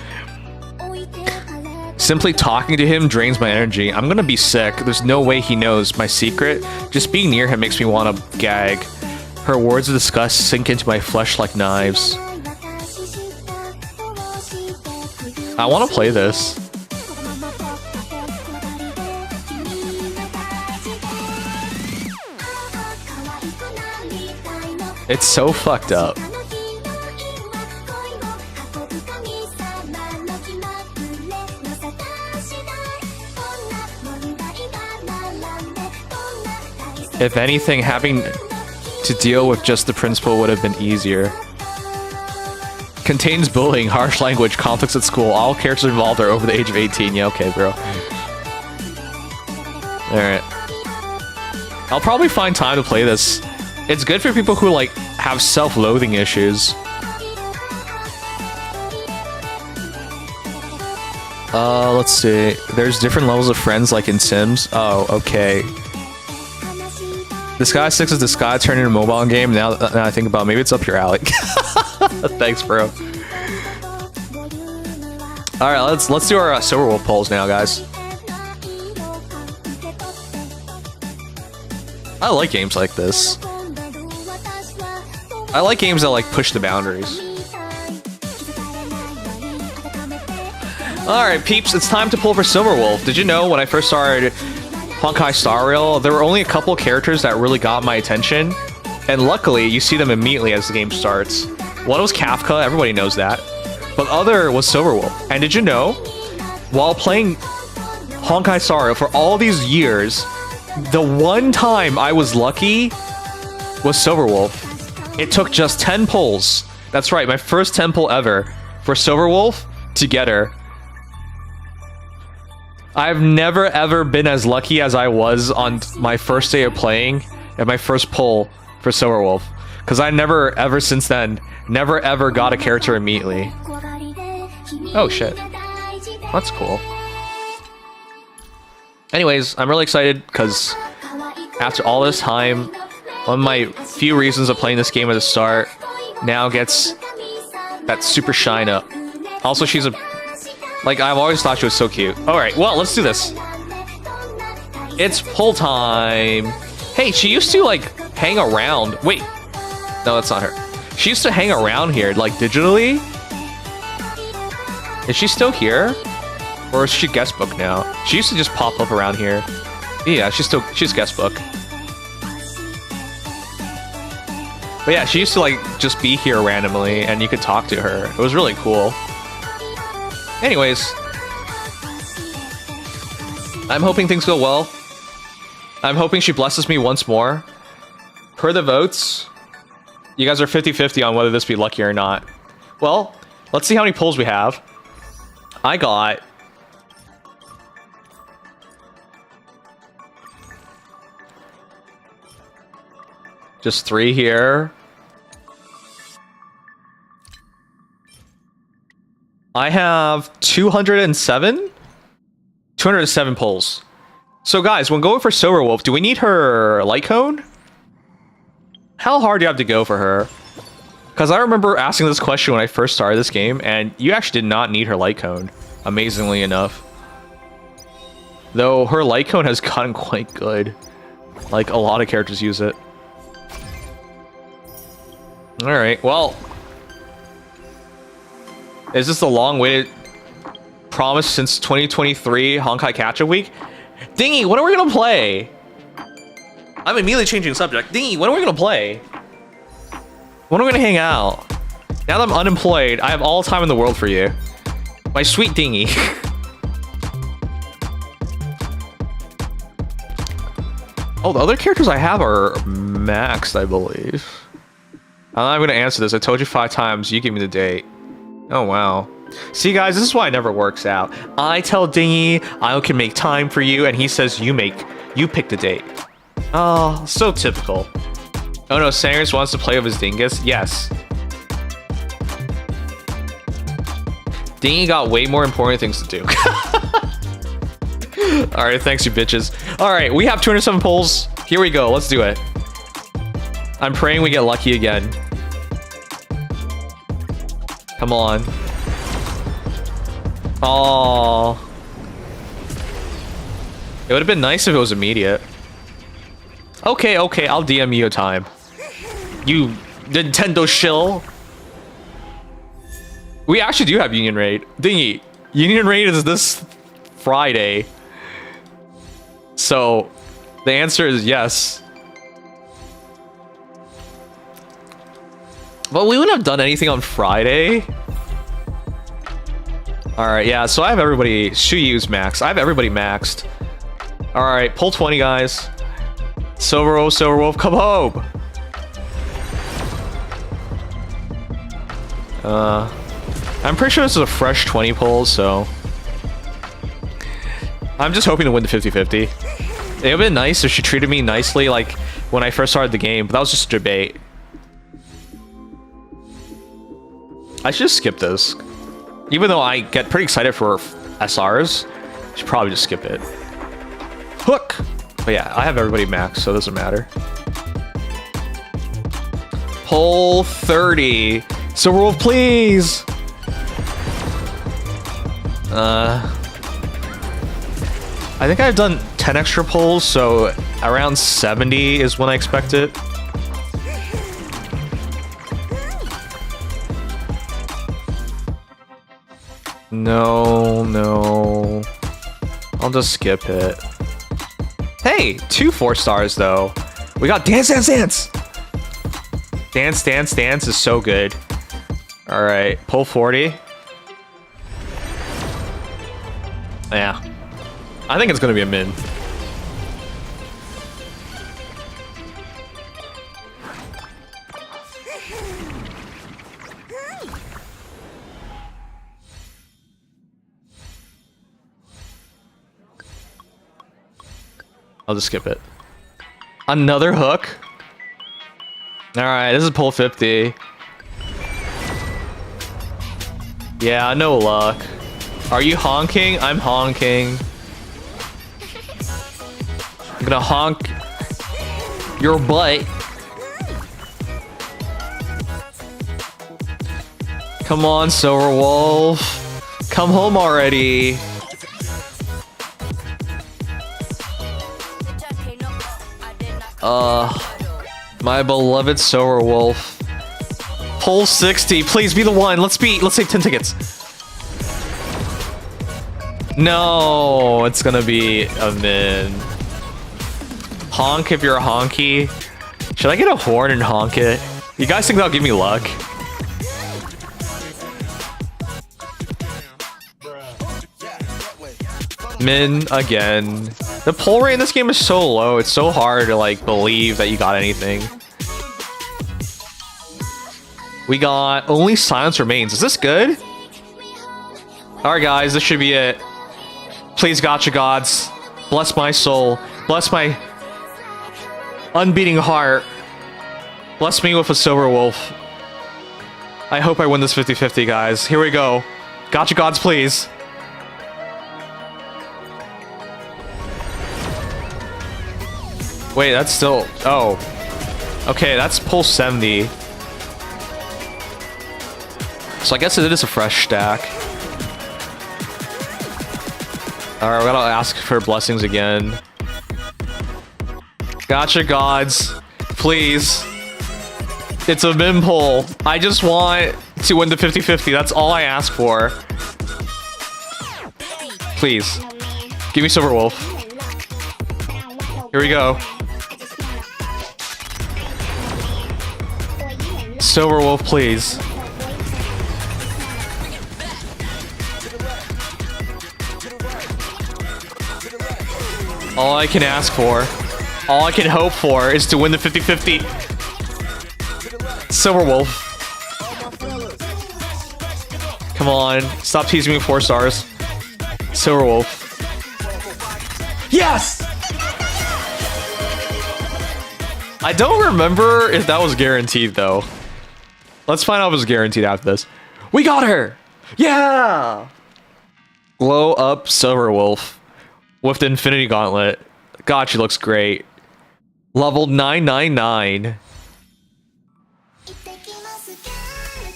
[SPEAKER 1] Simply talking to him drains my energy. I'm gonna be sick. There's no way he knows my secret. Just being near him makes me want to gag. Her words of disgust sink into my flesh like knives. I want to play this. It's so fucked up. If anything, having to deal with just the principal would have been easier. Contains bullying, harsh language, conflicts at school. All characters involved are over the age of 18. Yeah, okay, bro. Alright. I'll probably find time to play this. It's good for people who, like, have self-loathing issues. Let's see. There's different levels of friends, like in Sims. Oh, okay. Disguise 6 is Disguise turned into a mobile game. Now that I think about it, maybe it's up your alley. Thanks, bro. Alright, let's do our Silver Wolf polls now, guys. I like games like this. I like games that like push the boundaries. Alright, peeps, it's time to pull for Silver Wolf. Did you know when I first started Honkai Star Rail, there were only a couple characters that really got my attention? And luckily, you see them immediately as the game starts. One was Kafka, everybody knows that. But the other was Silver Wolf. And did you know, while playing Honkai Star Rail for all these years, the one time I was lucky was Silver Wolf. It took just 10 pulls. That's right, my first 10 pull ever for Silver Wolf to get her. I've never ever been as lucky as I was on my first day of playing at my first pull for Silver Wolf. Because I never, ever since then, never ever got a character immediately. Oh shit. That's cool. Anyways, I'm really excited because after all this time, one of my few reasons of playing this game at the start now gets that super shine up. Also, she's a... Like, I've always thought she was so cute. Alright, well, let's do this. It's pull time. Hey, she used to, like, hang around. Wait. No, that's not her. She used to hang around here, like, digitally. Is she still here? Or is she guest book now? She used to just pop up around here. Yeah, she's guest book. But yeah, she used to, like, just be here randomly, and you could talk to her. It was really cool. Anyways, I'm hoping things go well. I'm hoping she blesses me once more. Per the votes, you guys are 50-50 on whether this be lucky or not. Well, let's see how many pulls we have. I got... just 3 here. I have 207? 207 pulls. So guys, when going for Silver Wolf, do we need her light cone? How hard do you have to go for her? Because I remember asking this question when I first started this game, and you actually did not need her light cone, amazingly enough. Though her light cone has gotten quite good. Like, a lot of characters use it. Alright, well... Is this the long-awaited promise since 2023 Honkai Gacha Week? Dingy, when are we gonna play? I'm immediately changing the subject. Dingy, when are we gonna play? When are we gonna hang out? Now that I'm unemployed, I have all the time in the world for you. My sweet Dingy. Oh, the other characters I have are maxed, I believe. I'm not gonna answer this. I told you 5 times. You give me the date. Oh, wow. See, guys, this is why it never works out. I tell Dingy I can make time for you, and he says you pick the date. Oh, so typical. Oh no, Sangers wants to play with his dingus? Yes. Dingy got way more important things to do. Alright, thanks you bitches. Alright, we have 207 pulls. Here we go, let's do it. I'm praying we get lucky again. Come on. Aww. It would have been nice if it was immediate. Okay, I'll DM you a time. You Nintendo shill. We actually do have Union Raid. Dingy, Union Raid is this Friday. So, the answer is yes. But we wouldn't have done anything on Friday. Alright, yeah, so I have everybody... Shuyu's maxed. I have everybody maxed. Alright, pull 20, guys. Silver Wolf, come home! I'm pretty sure this is a fresh 20 pull, so... I'm just hoping to win the 50-50. It would have been nice if she treated me nicely, like, when I first started the game, but that was just a debate. I should just skip this. Even though I get pretty excited for SRs, I should probably just skip it. Hook! But yeah, I have everybody maxed, so it doesn't matter. Pull 30. Silver Wolf, please! I think I've done 10 extra pulls, so around 70 is when I expect it. No. I'll just skip it. Hey, 2 4-stars though. We got Dance Dance Dance! Dance Dance Dance is so good. Alright, pull 40. Yeah. I think it's gonna be a min. I'll just skip it. Another hook. Alright, this is pull 50. Yeah, no luck. Are you honking? I'm honking. I'm gonna honk your butt. Come on, Silver Wolf. Come home already. My beloved Silver Wolf. Pull 60. Please be the one. Let's save 10 tickets. No, it's gonna be a min. Honk if you're a honky. Should I get a horn and honk it? You guys think that'll give me luck? Min again. The pull rate in this game is so low. It's so hard to like believe that you got anything. We got only silence remains. Is this good? Alright guys, this should be it. Please, Gacha gods, bless my soul. Bless my unbeating heart. Bless me with a Silver Wolf. I hope I win this 50-50, guys. Here we go. Gacha gods, please. Wait, that's still... Oh. Okay, that's pull 70. So I guess it is a fresh stack. Alright, we gotta ask for blessings again. Gacha gods, please. It's a min pull. I just want to win the 50-50. That's all I ask for. Please. Give me Silver Wolf. Here we go. Silver Wolf, please. All I can ask for, all I can hope for is to win the 50-50. Silver Wolf. Come on, stop teasing me with 4 stars. Silver Wolf. Yes! I don't remember if that was guaranteed though. Let's find out if it was guaranteed after this. We got her! Yeah! Glow up Silver Wolf with the Infinity Gauntlet. God, she looks great. Level 999.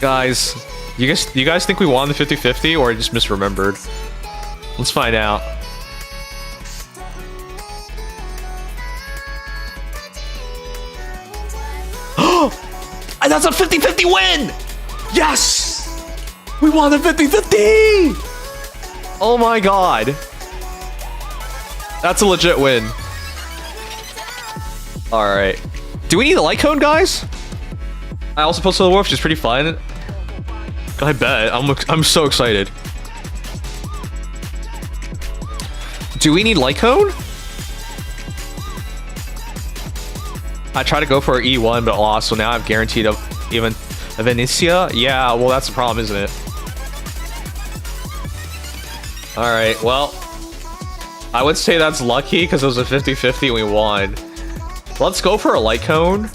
[SPEAKER 1] Guys, you guys think we won the 50-50 or I just misremembered? Let's find out. And that's a 50-50 win! Yes! We won the 50-50! Oh my god. That's a legit win. Alright. Do we need a light cone, guys? I also posted the Wolf, which is pretty fun. I bet. I'm so excited. Do we need light cone? I tried to go for E1 but lost, so now I've guaranteed even a Venetia. Yeah, well that's the problem, isn't it? Alright, well, I would say that's lucky because it was a 50-50 and we won. Let's go for a light cone.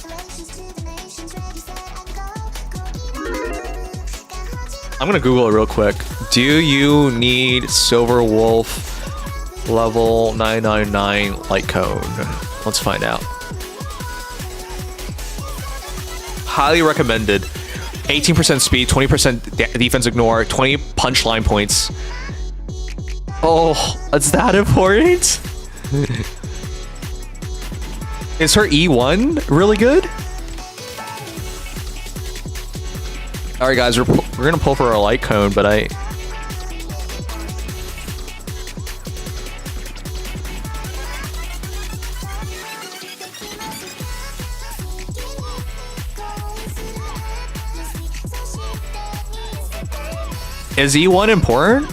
[SPEAKER 1] I'm gonna Google it real quick. Do you need Silver Wolf level 999 light cone? Let's find out. Highly recommended. 18% speed, 20% defense ignore, 20 punchline points. Oh, it's that important? Is her E1 really good? Alright guys, we're gonna pull for a light cone, but Is E1 important?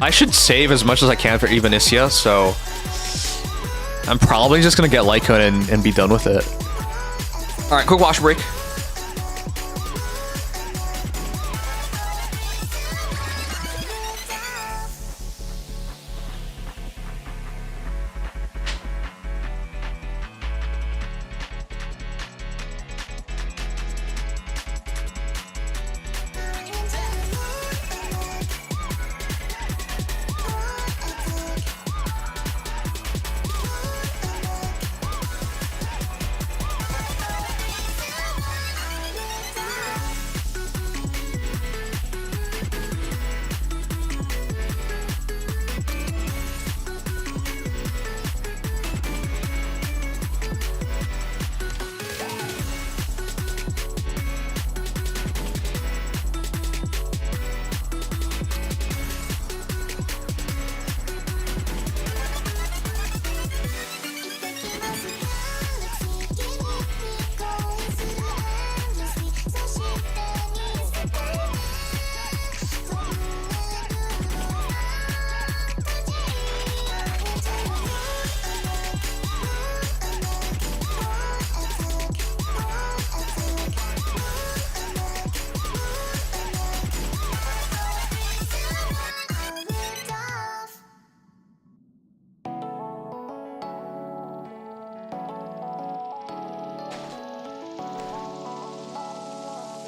[SPEAKER 1] I should save as much as I can for Evanissia, so I'm probably just gonna get Light Cone and be done with it. Alright, quick wash break.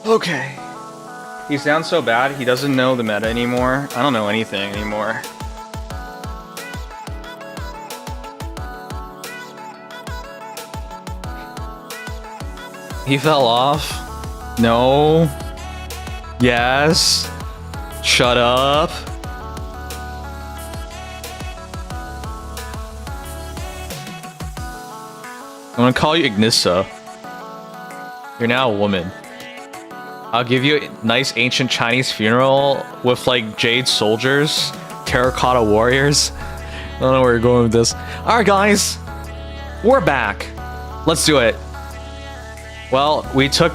[SPEAKER 3] Okay. He sounds so bad, he doesn't know the meta anymore. I don't know anything anymore.
[SPEAKER 1] He fell off. No. Yes. Shut up. I'm gonna call you Ignissa. You're now a woman. I'll give you a nice ancient Chinese funeral with like jade soldiers, terracotta warriors. I don't know where you're going with this. Alright guys, we're back. Let's do it. Well, we took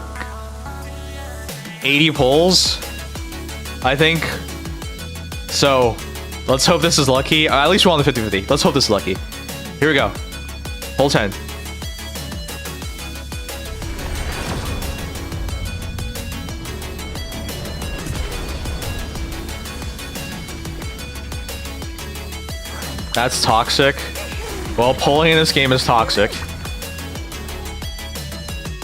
[SPEAKER 1] 80 pulls, I think. So, let's hope this is lucky. At least we're on the 50-50. Let's hope this is lucky. Here we go. Pull 10. That's toxic. Well, pulling in this game is toxic.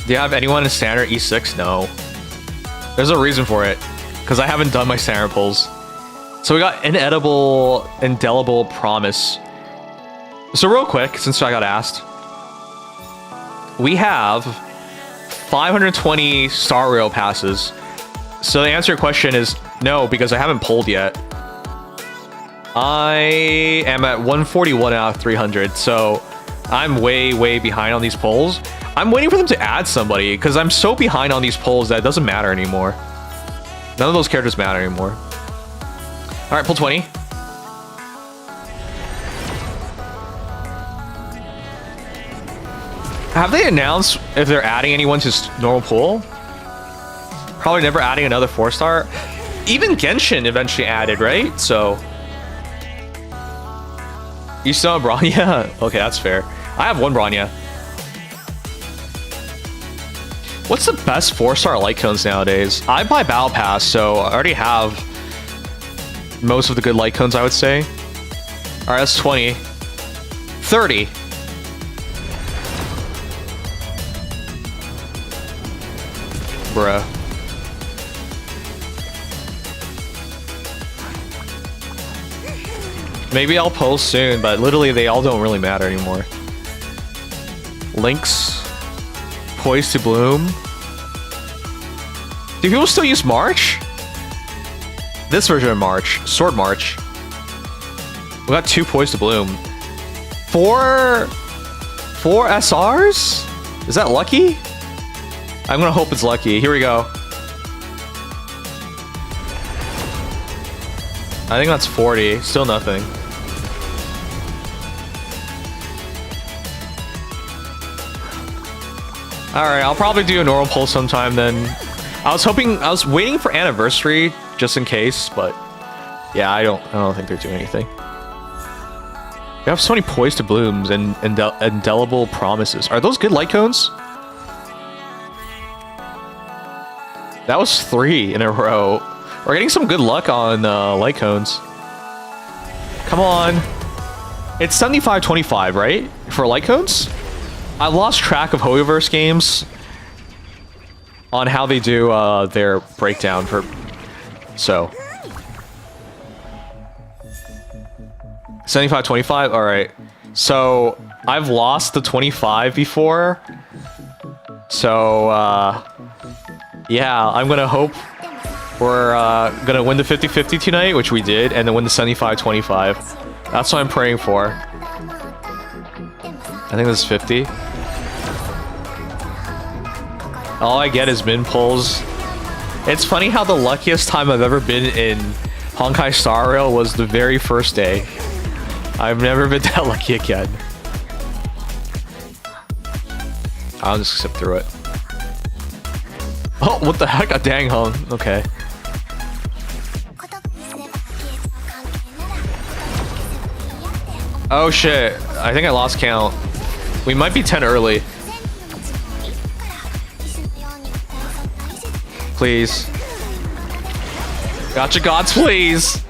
[SPEAKER 1] Do you have anyone in standard E6? No. There's a reason for it. Because I haven't done my standard pulls. So we got inedible, indelible promise. So real quick, since I got asked. We have 520 Star Rail passes. So the answer to your question is no, because I haven't pulled yet. I am at 141 out of 300, so I'm way behind on these polls. I'm waiting for them to add somebody, because I'm so behind on these polls that it doesn't matter anymore. None of those characters matter anymore. Alright, pull 20. Have they announced if they're adding anyone to normal pool? Probably never adding another 4-star. Even Genshin eventually added, right? So... You still have Bronya? Okay, that's fair. I have one Bronya. What's the best 4-star light cones nowadays? I buy Battle Pass, so I already have most of the good light cones, I would say. Alright, that's 20. 30. Bruh. Maybe I'll post soon, but literally they all don't really matter anymore. Lynx. Poised to Bloom. Do people still use March? This version of March. Sword March. We got 2 Poised to Bloom. 4 SRs? Is that lucky? I'm gonna hope it's lucky. Here we go. I think that's 40. Still nothing. Alright, I'll probably do a normal pull sometime then. I was waiting for anniversary just in case, but yeah, I don't think they're doing anything. You have so many poised to blooms and indelible promises. Are those good light cones? That was 3 in a row. We're getting some good luck on light cones. Come on. It's 75-25, right? For light cones? I lost track of Hoyoverse games on how they do their breakdown for... So. 75-25? Alright. So, I've lost the 25 before. So, yeah, I'm gonna hope we're gonna win the 50-50 tonight, which we did, and then win the 75-25. That's what I'm praying for. I think this is 50. All I get is min pulls. It's funny how the luckiest time I've ever been in Honkai Star Rail was the very first day. I've never been that lucky again. I'll just skip through it. Oh, what the heck? A dang hung. Okay. Oh shit. I think I lost count. We might be 10 early. Please. Gotcha gods, please.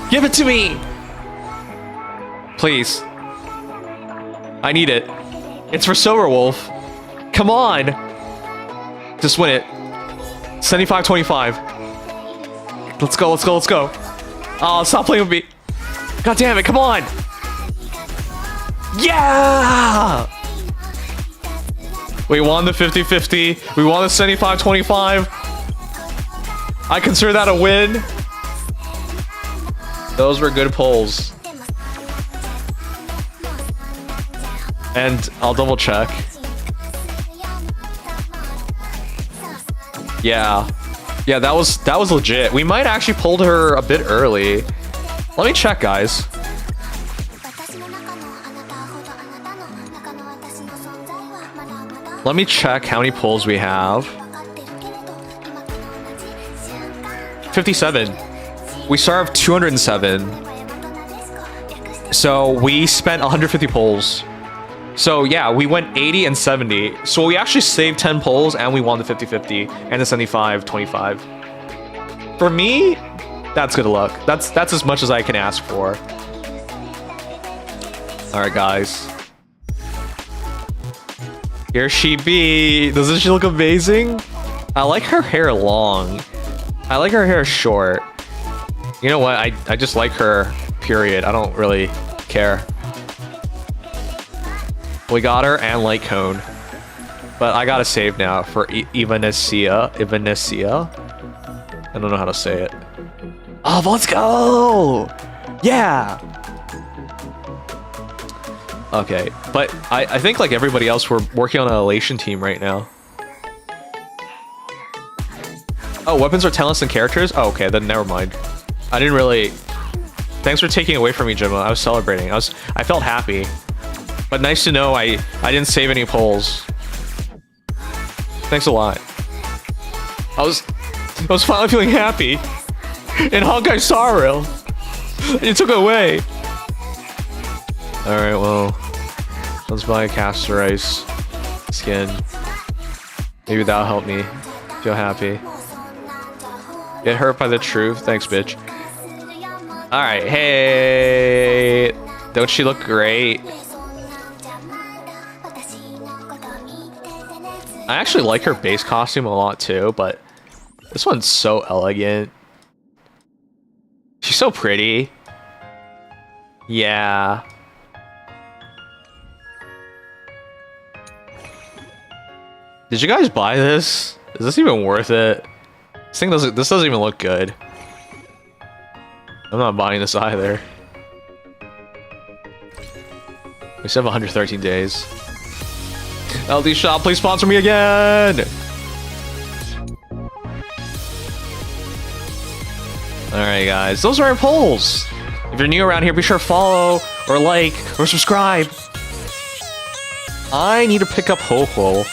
[SPEAKER 1] Give it to me. Please. I need it. It's for Silverwolf. Come on. Just win it. 75-25. Let's go, let's go, let's go. Oh, stop playing with me. God damn it, come on. Yeah! We won the 50-50. We won the 75-25. I consider that a win. Those were good pulls. And I'll double check. Yeah. Yeah, that was legit. We might actually pulled her a bit early. Let me check, guys. Let me check how many pulls we have. 57. We served 207. So we spent 150 pulls. So yeah, we went 80 and 70. So we actually saved 10 pulls and we won the 50-50 and the 75-25. For me, that's good luck. That's as much as I can ask for. Alright, guys. Here she be. Doesn't she look amazing? I like her hair long. I like her hair short. You know what? I just like her, period. I don't really care. We got her and light cone. But I gotta save now for Ivanesia. I don't know how to say it. Oh, let's go! Yeah! Okay, but I think like everybody else, we're working on an elation team right now. Oh, weapons are talentless and characters? Oh, okay, then never mind. I didn't really... Thanks for taking away from me, Gemma. I was celebrating. I felt happy. But nice to know I didn't save any pulls. Thanks a lot. I was finally feeling happy in Honkai Star Rail. And you took it away. Alright, well, let's buy a Castor Ice skin. Maybe that'll help me feel happy. Get hurt by the truth. Thanks, bitch. Alright, hey! Don't she look great? I actually like her base costume a lot too, but this one's so elegant. She's so pretty. Yeah. Did you guys buy this? Is this even worth it? This doesn't even look good. I'm not buying this either. We still have 113 days. LD Shop, please sponsor me again! Alright guys, those are our polls! If you're new around here, be sure to follow, or like, or subscribe. I need to pick up Ho-Ho.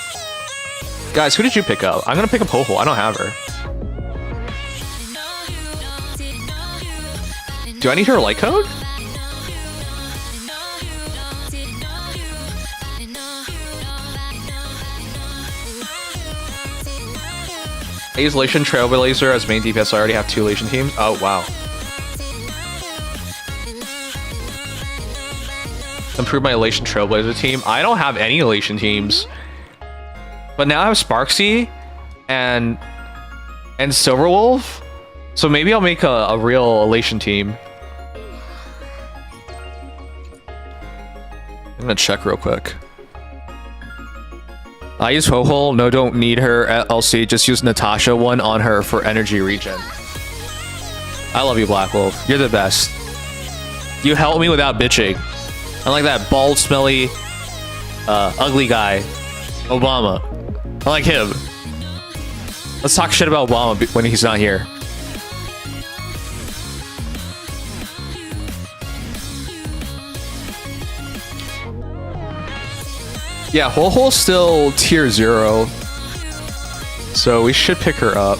[SPEAKER 1] Guys, who did you pick up? I'm gonna pick up Ho-Ho. I don't have her. Do I need her light code? I use Lation Trailblazer as main DPS, so I already have 2 Lation teams. Oh, wow. Improve my Lation Trailblazer team. I don't have any Lation teams. But now I have Sparksy and Silverwolf. So maybe I'll make a real Elation team. I'm gonna check real quick. I use Ho-Ho. No, don't need her at LC. Just use Natasha one on her for energy regen. I love you, Black Wolf. You're the best. You help me without bitching. I like that bald, smelly, ugly guy, Obama. I like him. Let's talk shit about Obama when he's not here. Yeah, Ho-Ho's still tier 0. So we should pick her up.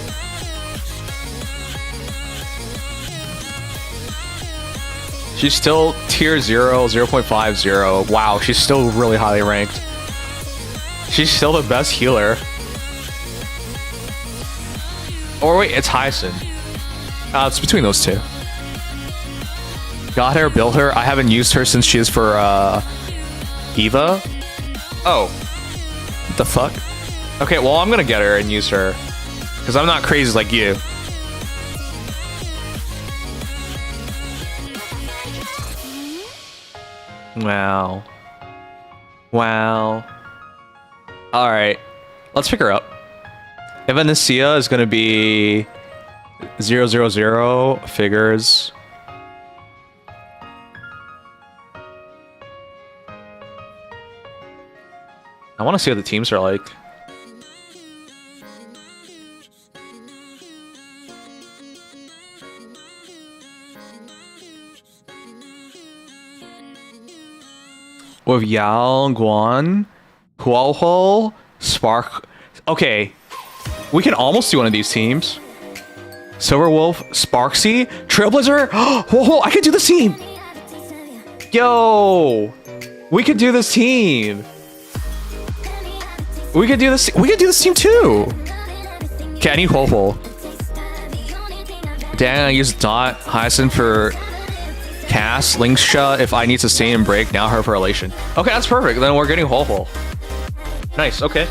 [SPEAKER 1] She's still tier 0, 0.50. Wow, she's still really highly ranked. She's still the best healer. Or wait, it's Hyacinth. It's between those two. Got her, built her. I haven't used her since she is for Eva. Oh. What the fuck? Okay, well, I'm gonna get her and use her. Because I'm not crazy like you. Wow. Wow. Alright. Let's pick her up. Evanesia is gonna be 000 figures. I want to see what the teams are like. With Yao, Guan, Huoho, Spark. Okay, we can almost do one of these teams. Silverwolf, Sparksy, Trailblazer. Whoa, I could do this team. Yo, we could do this team. We could do this. We could do this team too. Okay, I need Ho-Ho. Dang, I use Dot Hyacinth for cast. Linksha if I need sustain and break. Now her for Elation. Okay, that's perfect. Then we're getting Ho-Ho. Nice. Okay.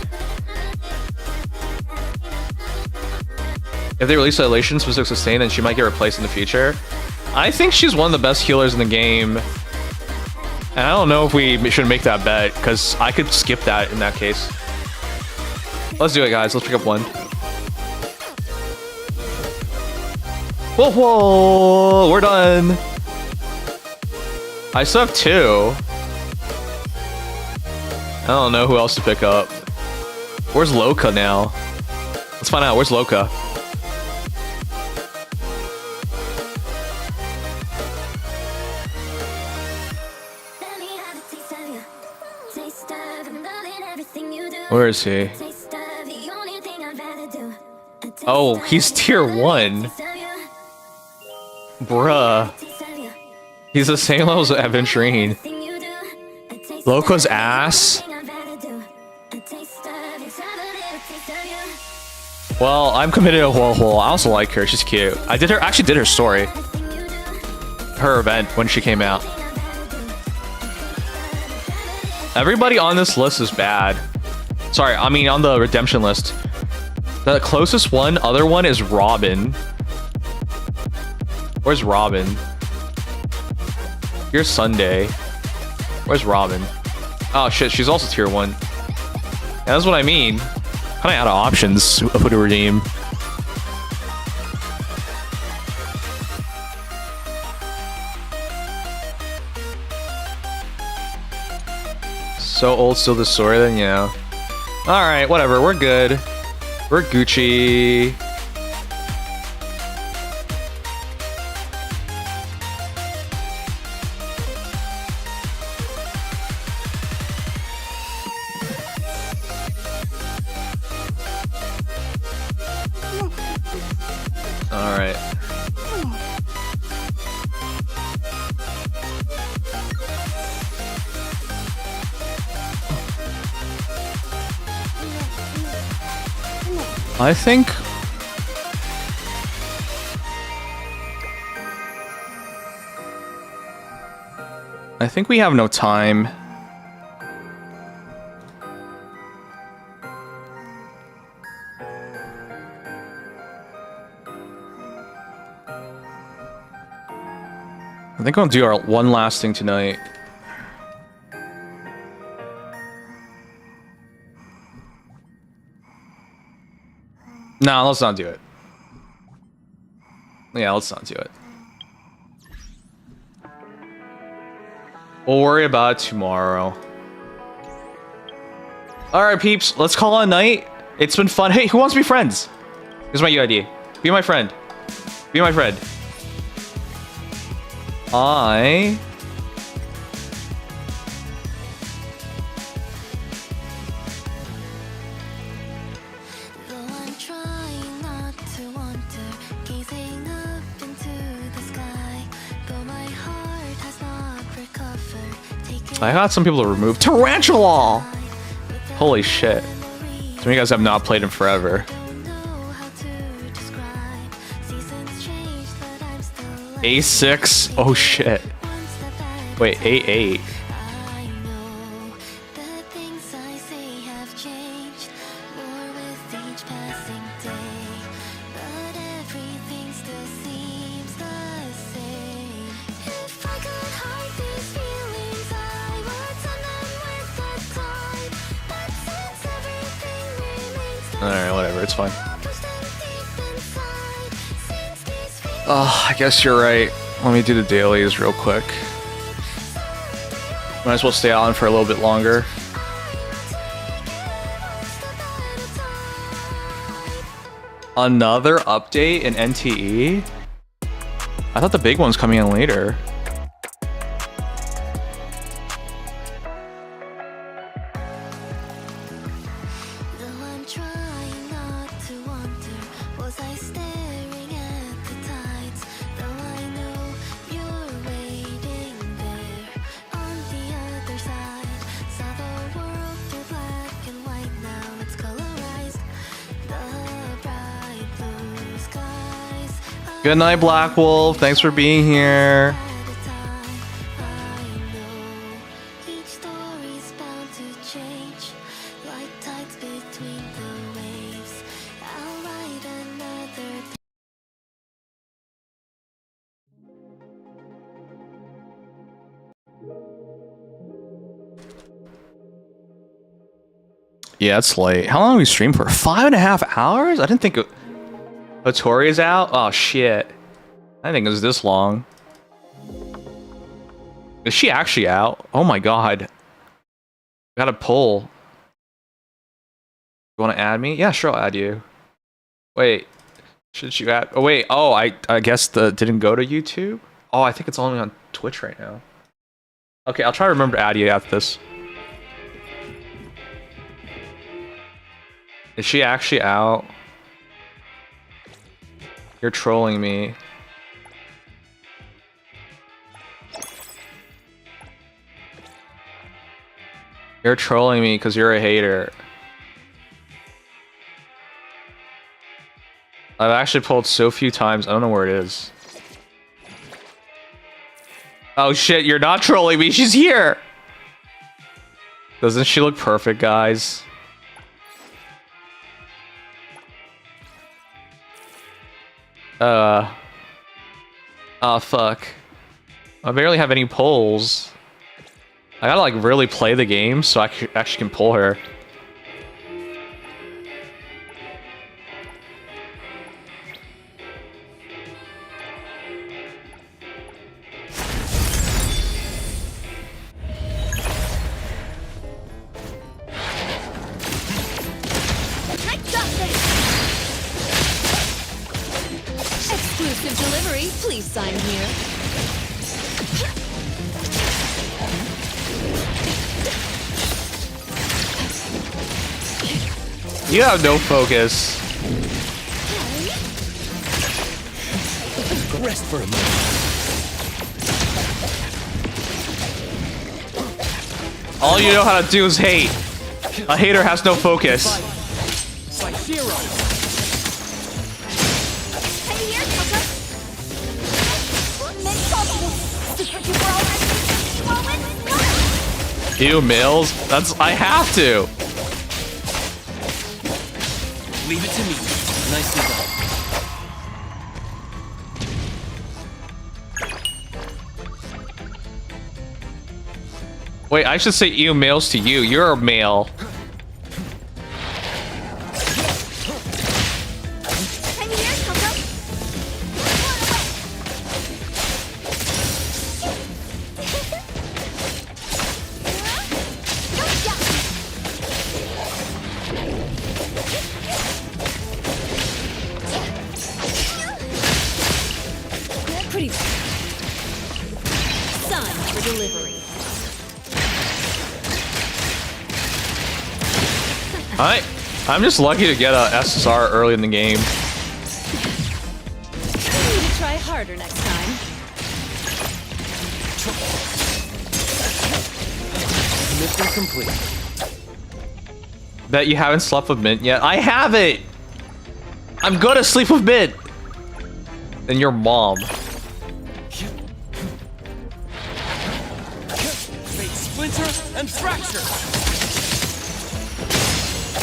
[SPEAKER 1] If they release Elation specific sustain, then she might get replaced in the future. I think she's one of the best healers in the game. And I don't know if we should make that bet, because I could skip that in that case. Let's do it, guys. Let's pick up one. Whoa, whoa! We're done! I still have 2. I don't know who else to pick up. Where's Loka now? Let's find out. Where's Loka? Where is he? Oh, he's tier 1. Bruh. He's the same level as Aventurine. Loka's ass. Well, I'm committed to Huoho. I also like her. She's cute. I actually did her story. Her event when she came out. Everybody on this list is bad. Sorry, I mean on the redemption list. The closest other one is Robin. Where's Robin? Here's Sunday. Where's Robin? Oh shit, she's also tier 1. Yeah, that's what I mean. Kinda out of options of who to redeem. So old, still the story then, yeah. Alright, whatever, we're good. We're Gucci.
[SPEAKER 3] Alright. I think we have no time. I think I'll do our one last thing tonight. No, let's not do it. Yeah, let's not do it. We'll worry about it tomorrow. Alright, peeps, let's call it a night. It's been fun. Hey, who wants to be friends? Here's my idea. Be my friend. Be my friend. I got some people to remove Tarantula! Holy shit. Some of you guys have not played in forever. A6? Oh shit. Wait, A8. Alright, whatever, it's fine. Oh, I guess you're right. Let me do the dailies real quick. Might as well stay on for a little bit longer. Another update in NTE? I thought the big one's coming in later. Good night, Black Wolf. Thanks for being here. Yeah, it's late. How long did we stream for? 5.5 hours? I didn't think Hattori is out? Oh shit. I didn't think it was this long. Is she actually out? Oh my god. Got a poll. You want to add me? Yeah, sure, I'll add you. Wait. Should you add? Oh wait. Oh, I guess the didn't go to YouTube? Oh, I think it's only on Twitch right now. Okay, I'll try to remember to add you after this. Is she actually out? You're trolling me. You're trolling me because you're a hater. I've actually pulled so few times, I don't know where it is. Oh shit, you're not trolling me, she's here! Doesn't she look perfect, guys? Oh fuck. I barely have any polls. I gotta like really play the game so I actually can pull her.
[SPEAKER 2] Exclusive delivery, please sign here.
[SPEAKER 1] You have no focus.
[SPEAKER 18] rest for a moment.
[SPEAKER 1] All you know how to do is hate. A hater has no focus. Ew, males? I have to.
[SPEAKER 18] Leave it to me. Nicely done.
[SPEAKER 1] Wait, I should say ew males to you. You're a male.
[SPEAKER 2] Pretty son for delivery.
[SPEAKER 1] I'm just lucky to get a SSR early in the game.
[SPEAKER 2] You need to try harder next time.
[SPEAKER 18] Mission complete.
[SPEAKER 1] Bet you haven't slept with Mint yet. I have it! I'm gonna sleep with Mint! And your mom.
[SPEAKER 18] Fate splinter and fracture.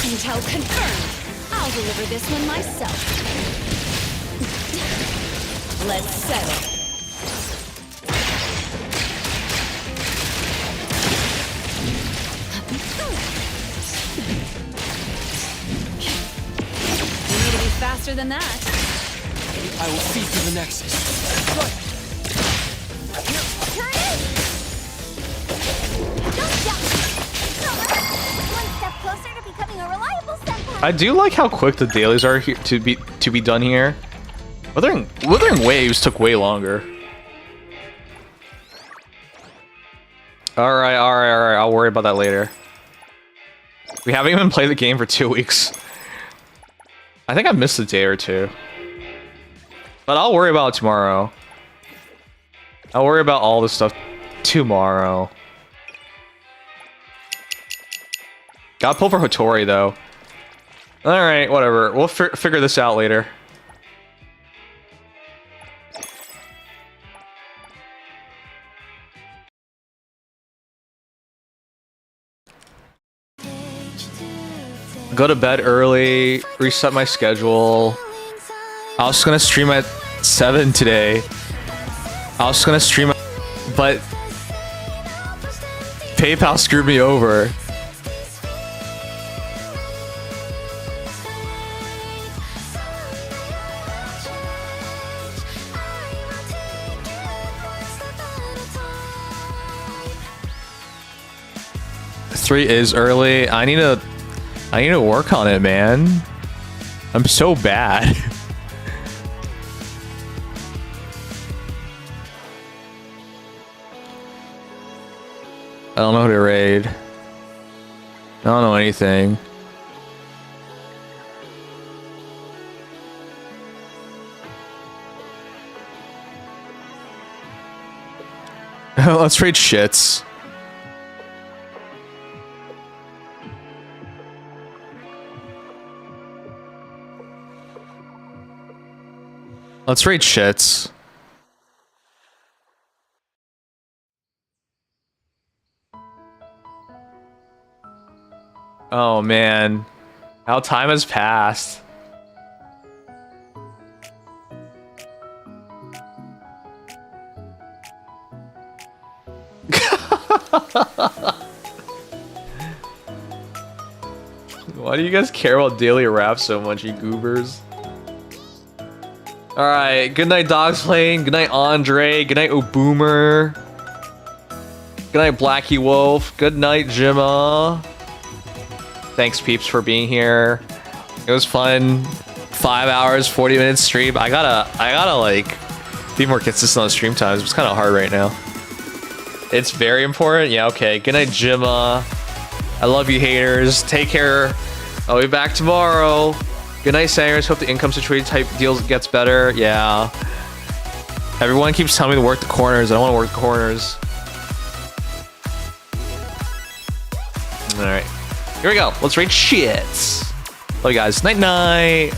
[SPEAKER 2] Intel confirmed. I'll deliver this one myself. Let's settle. You need to be faster than that.
[SPEAKER 18] I will see through the nexus.
[SPEAKER 4] One step closer to becoming a reliable senpai.
[SPEAKER 1] I do like how quick the dailies are here to be done here. Withering Waves took way longer. Alright, I'll worry about that later. We haven't even played the game for 2 weeks. I think I missed a day or two. But I'll worry about it tomorrow. I'll worry about all this stuff tomorrow. Gotta pull for Hattori, though. Alright, whatever. We'll figure this out later. Go to bed early, reset my schedule. I was gonna stream at 7 today. I was gonna stream but PayPal screwed me over. Three is early. I need to work on it, man. I'm so bad. I don't know how to raid. I don't know anything. Let's raid shits. Let's raid shits. Oh man, how time has passed. Why do you guys care about daily rap so much, you goobers? Alright, good night Dogs Playing, good night Andre, good night Oboomer. Good night Blackie Wolf, good night Jimma. Thanks peeps for being here. It was fun. 5 hours, 40 minutes stream. I gotta like be more consistent on stream times. It's kind of hard right now. It's very important. Yeah, okay. Good night, Jimma. I love you, haters. Take care. I'll be back tomorrow. Good night, Sangers. Hope the income situation type deals gets better. Yeah. Everyone keeps telling me to work the corners. I don't want to work the corners. All right, here we go. Let's rate shits. Love you guys. Night night.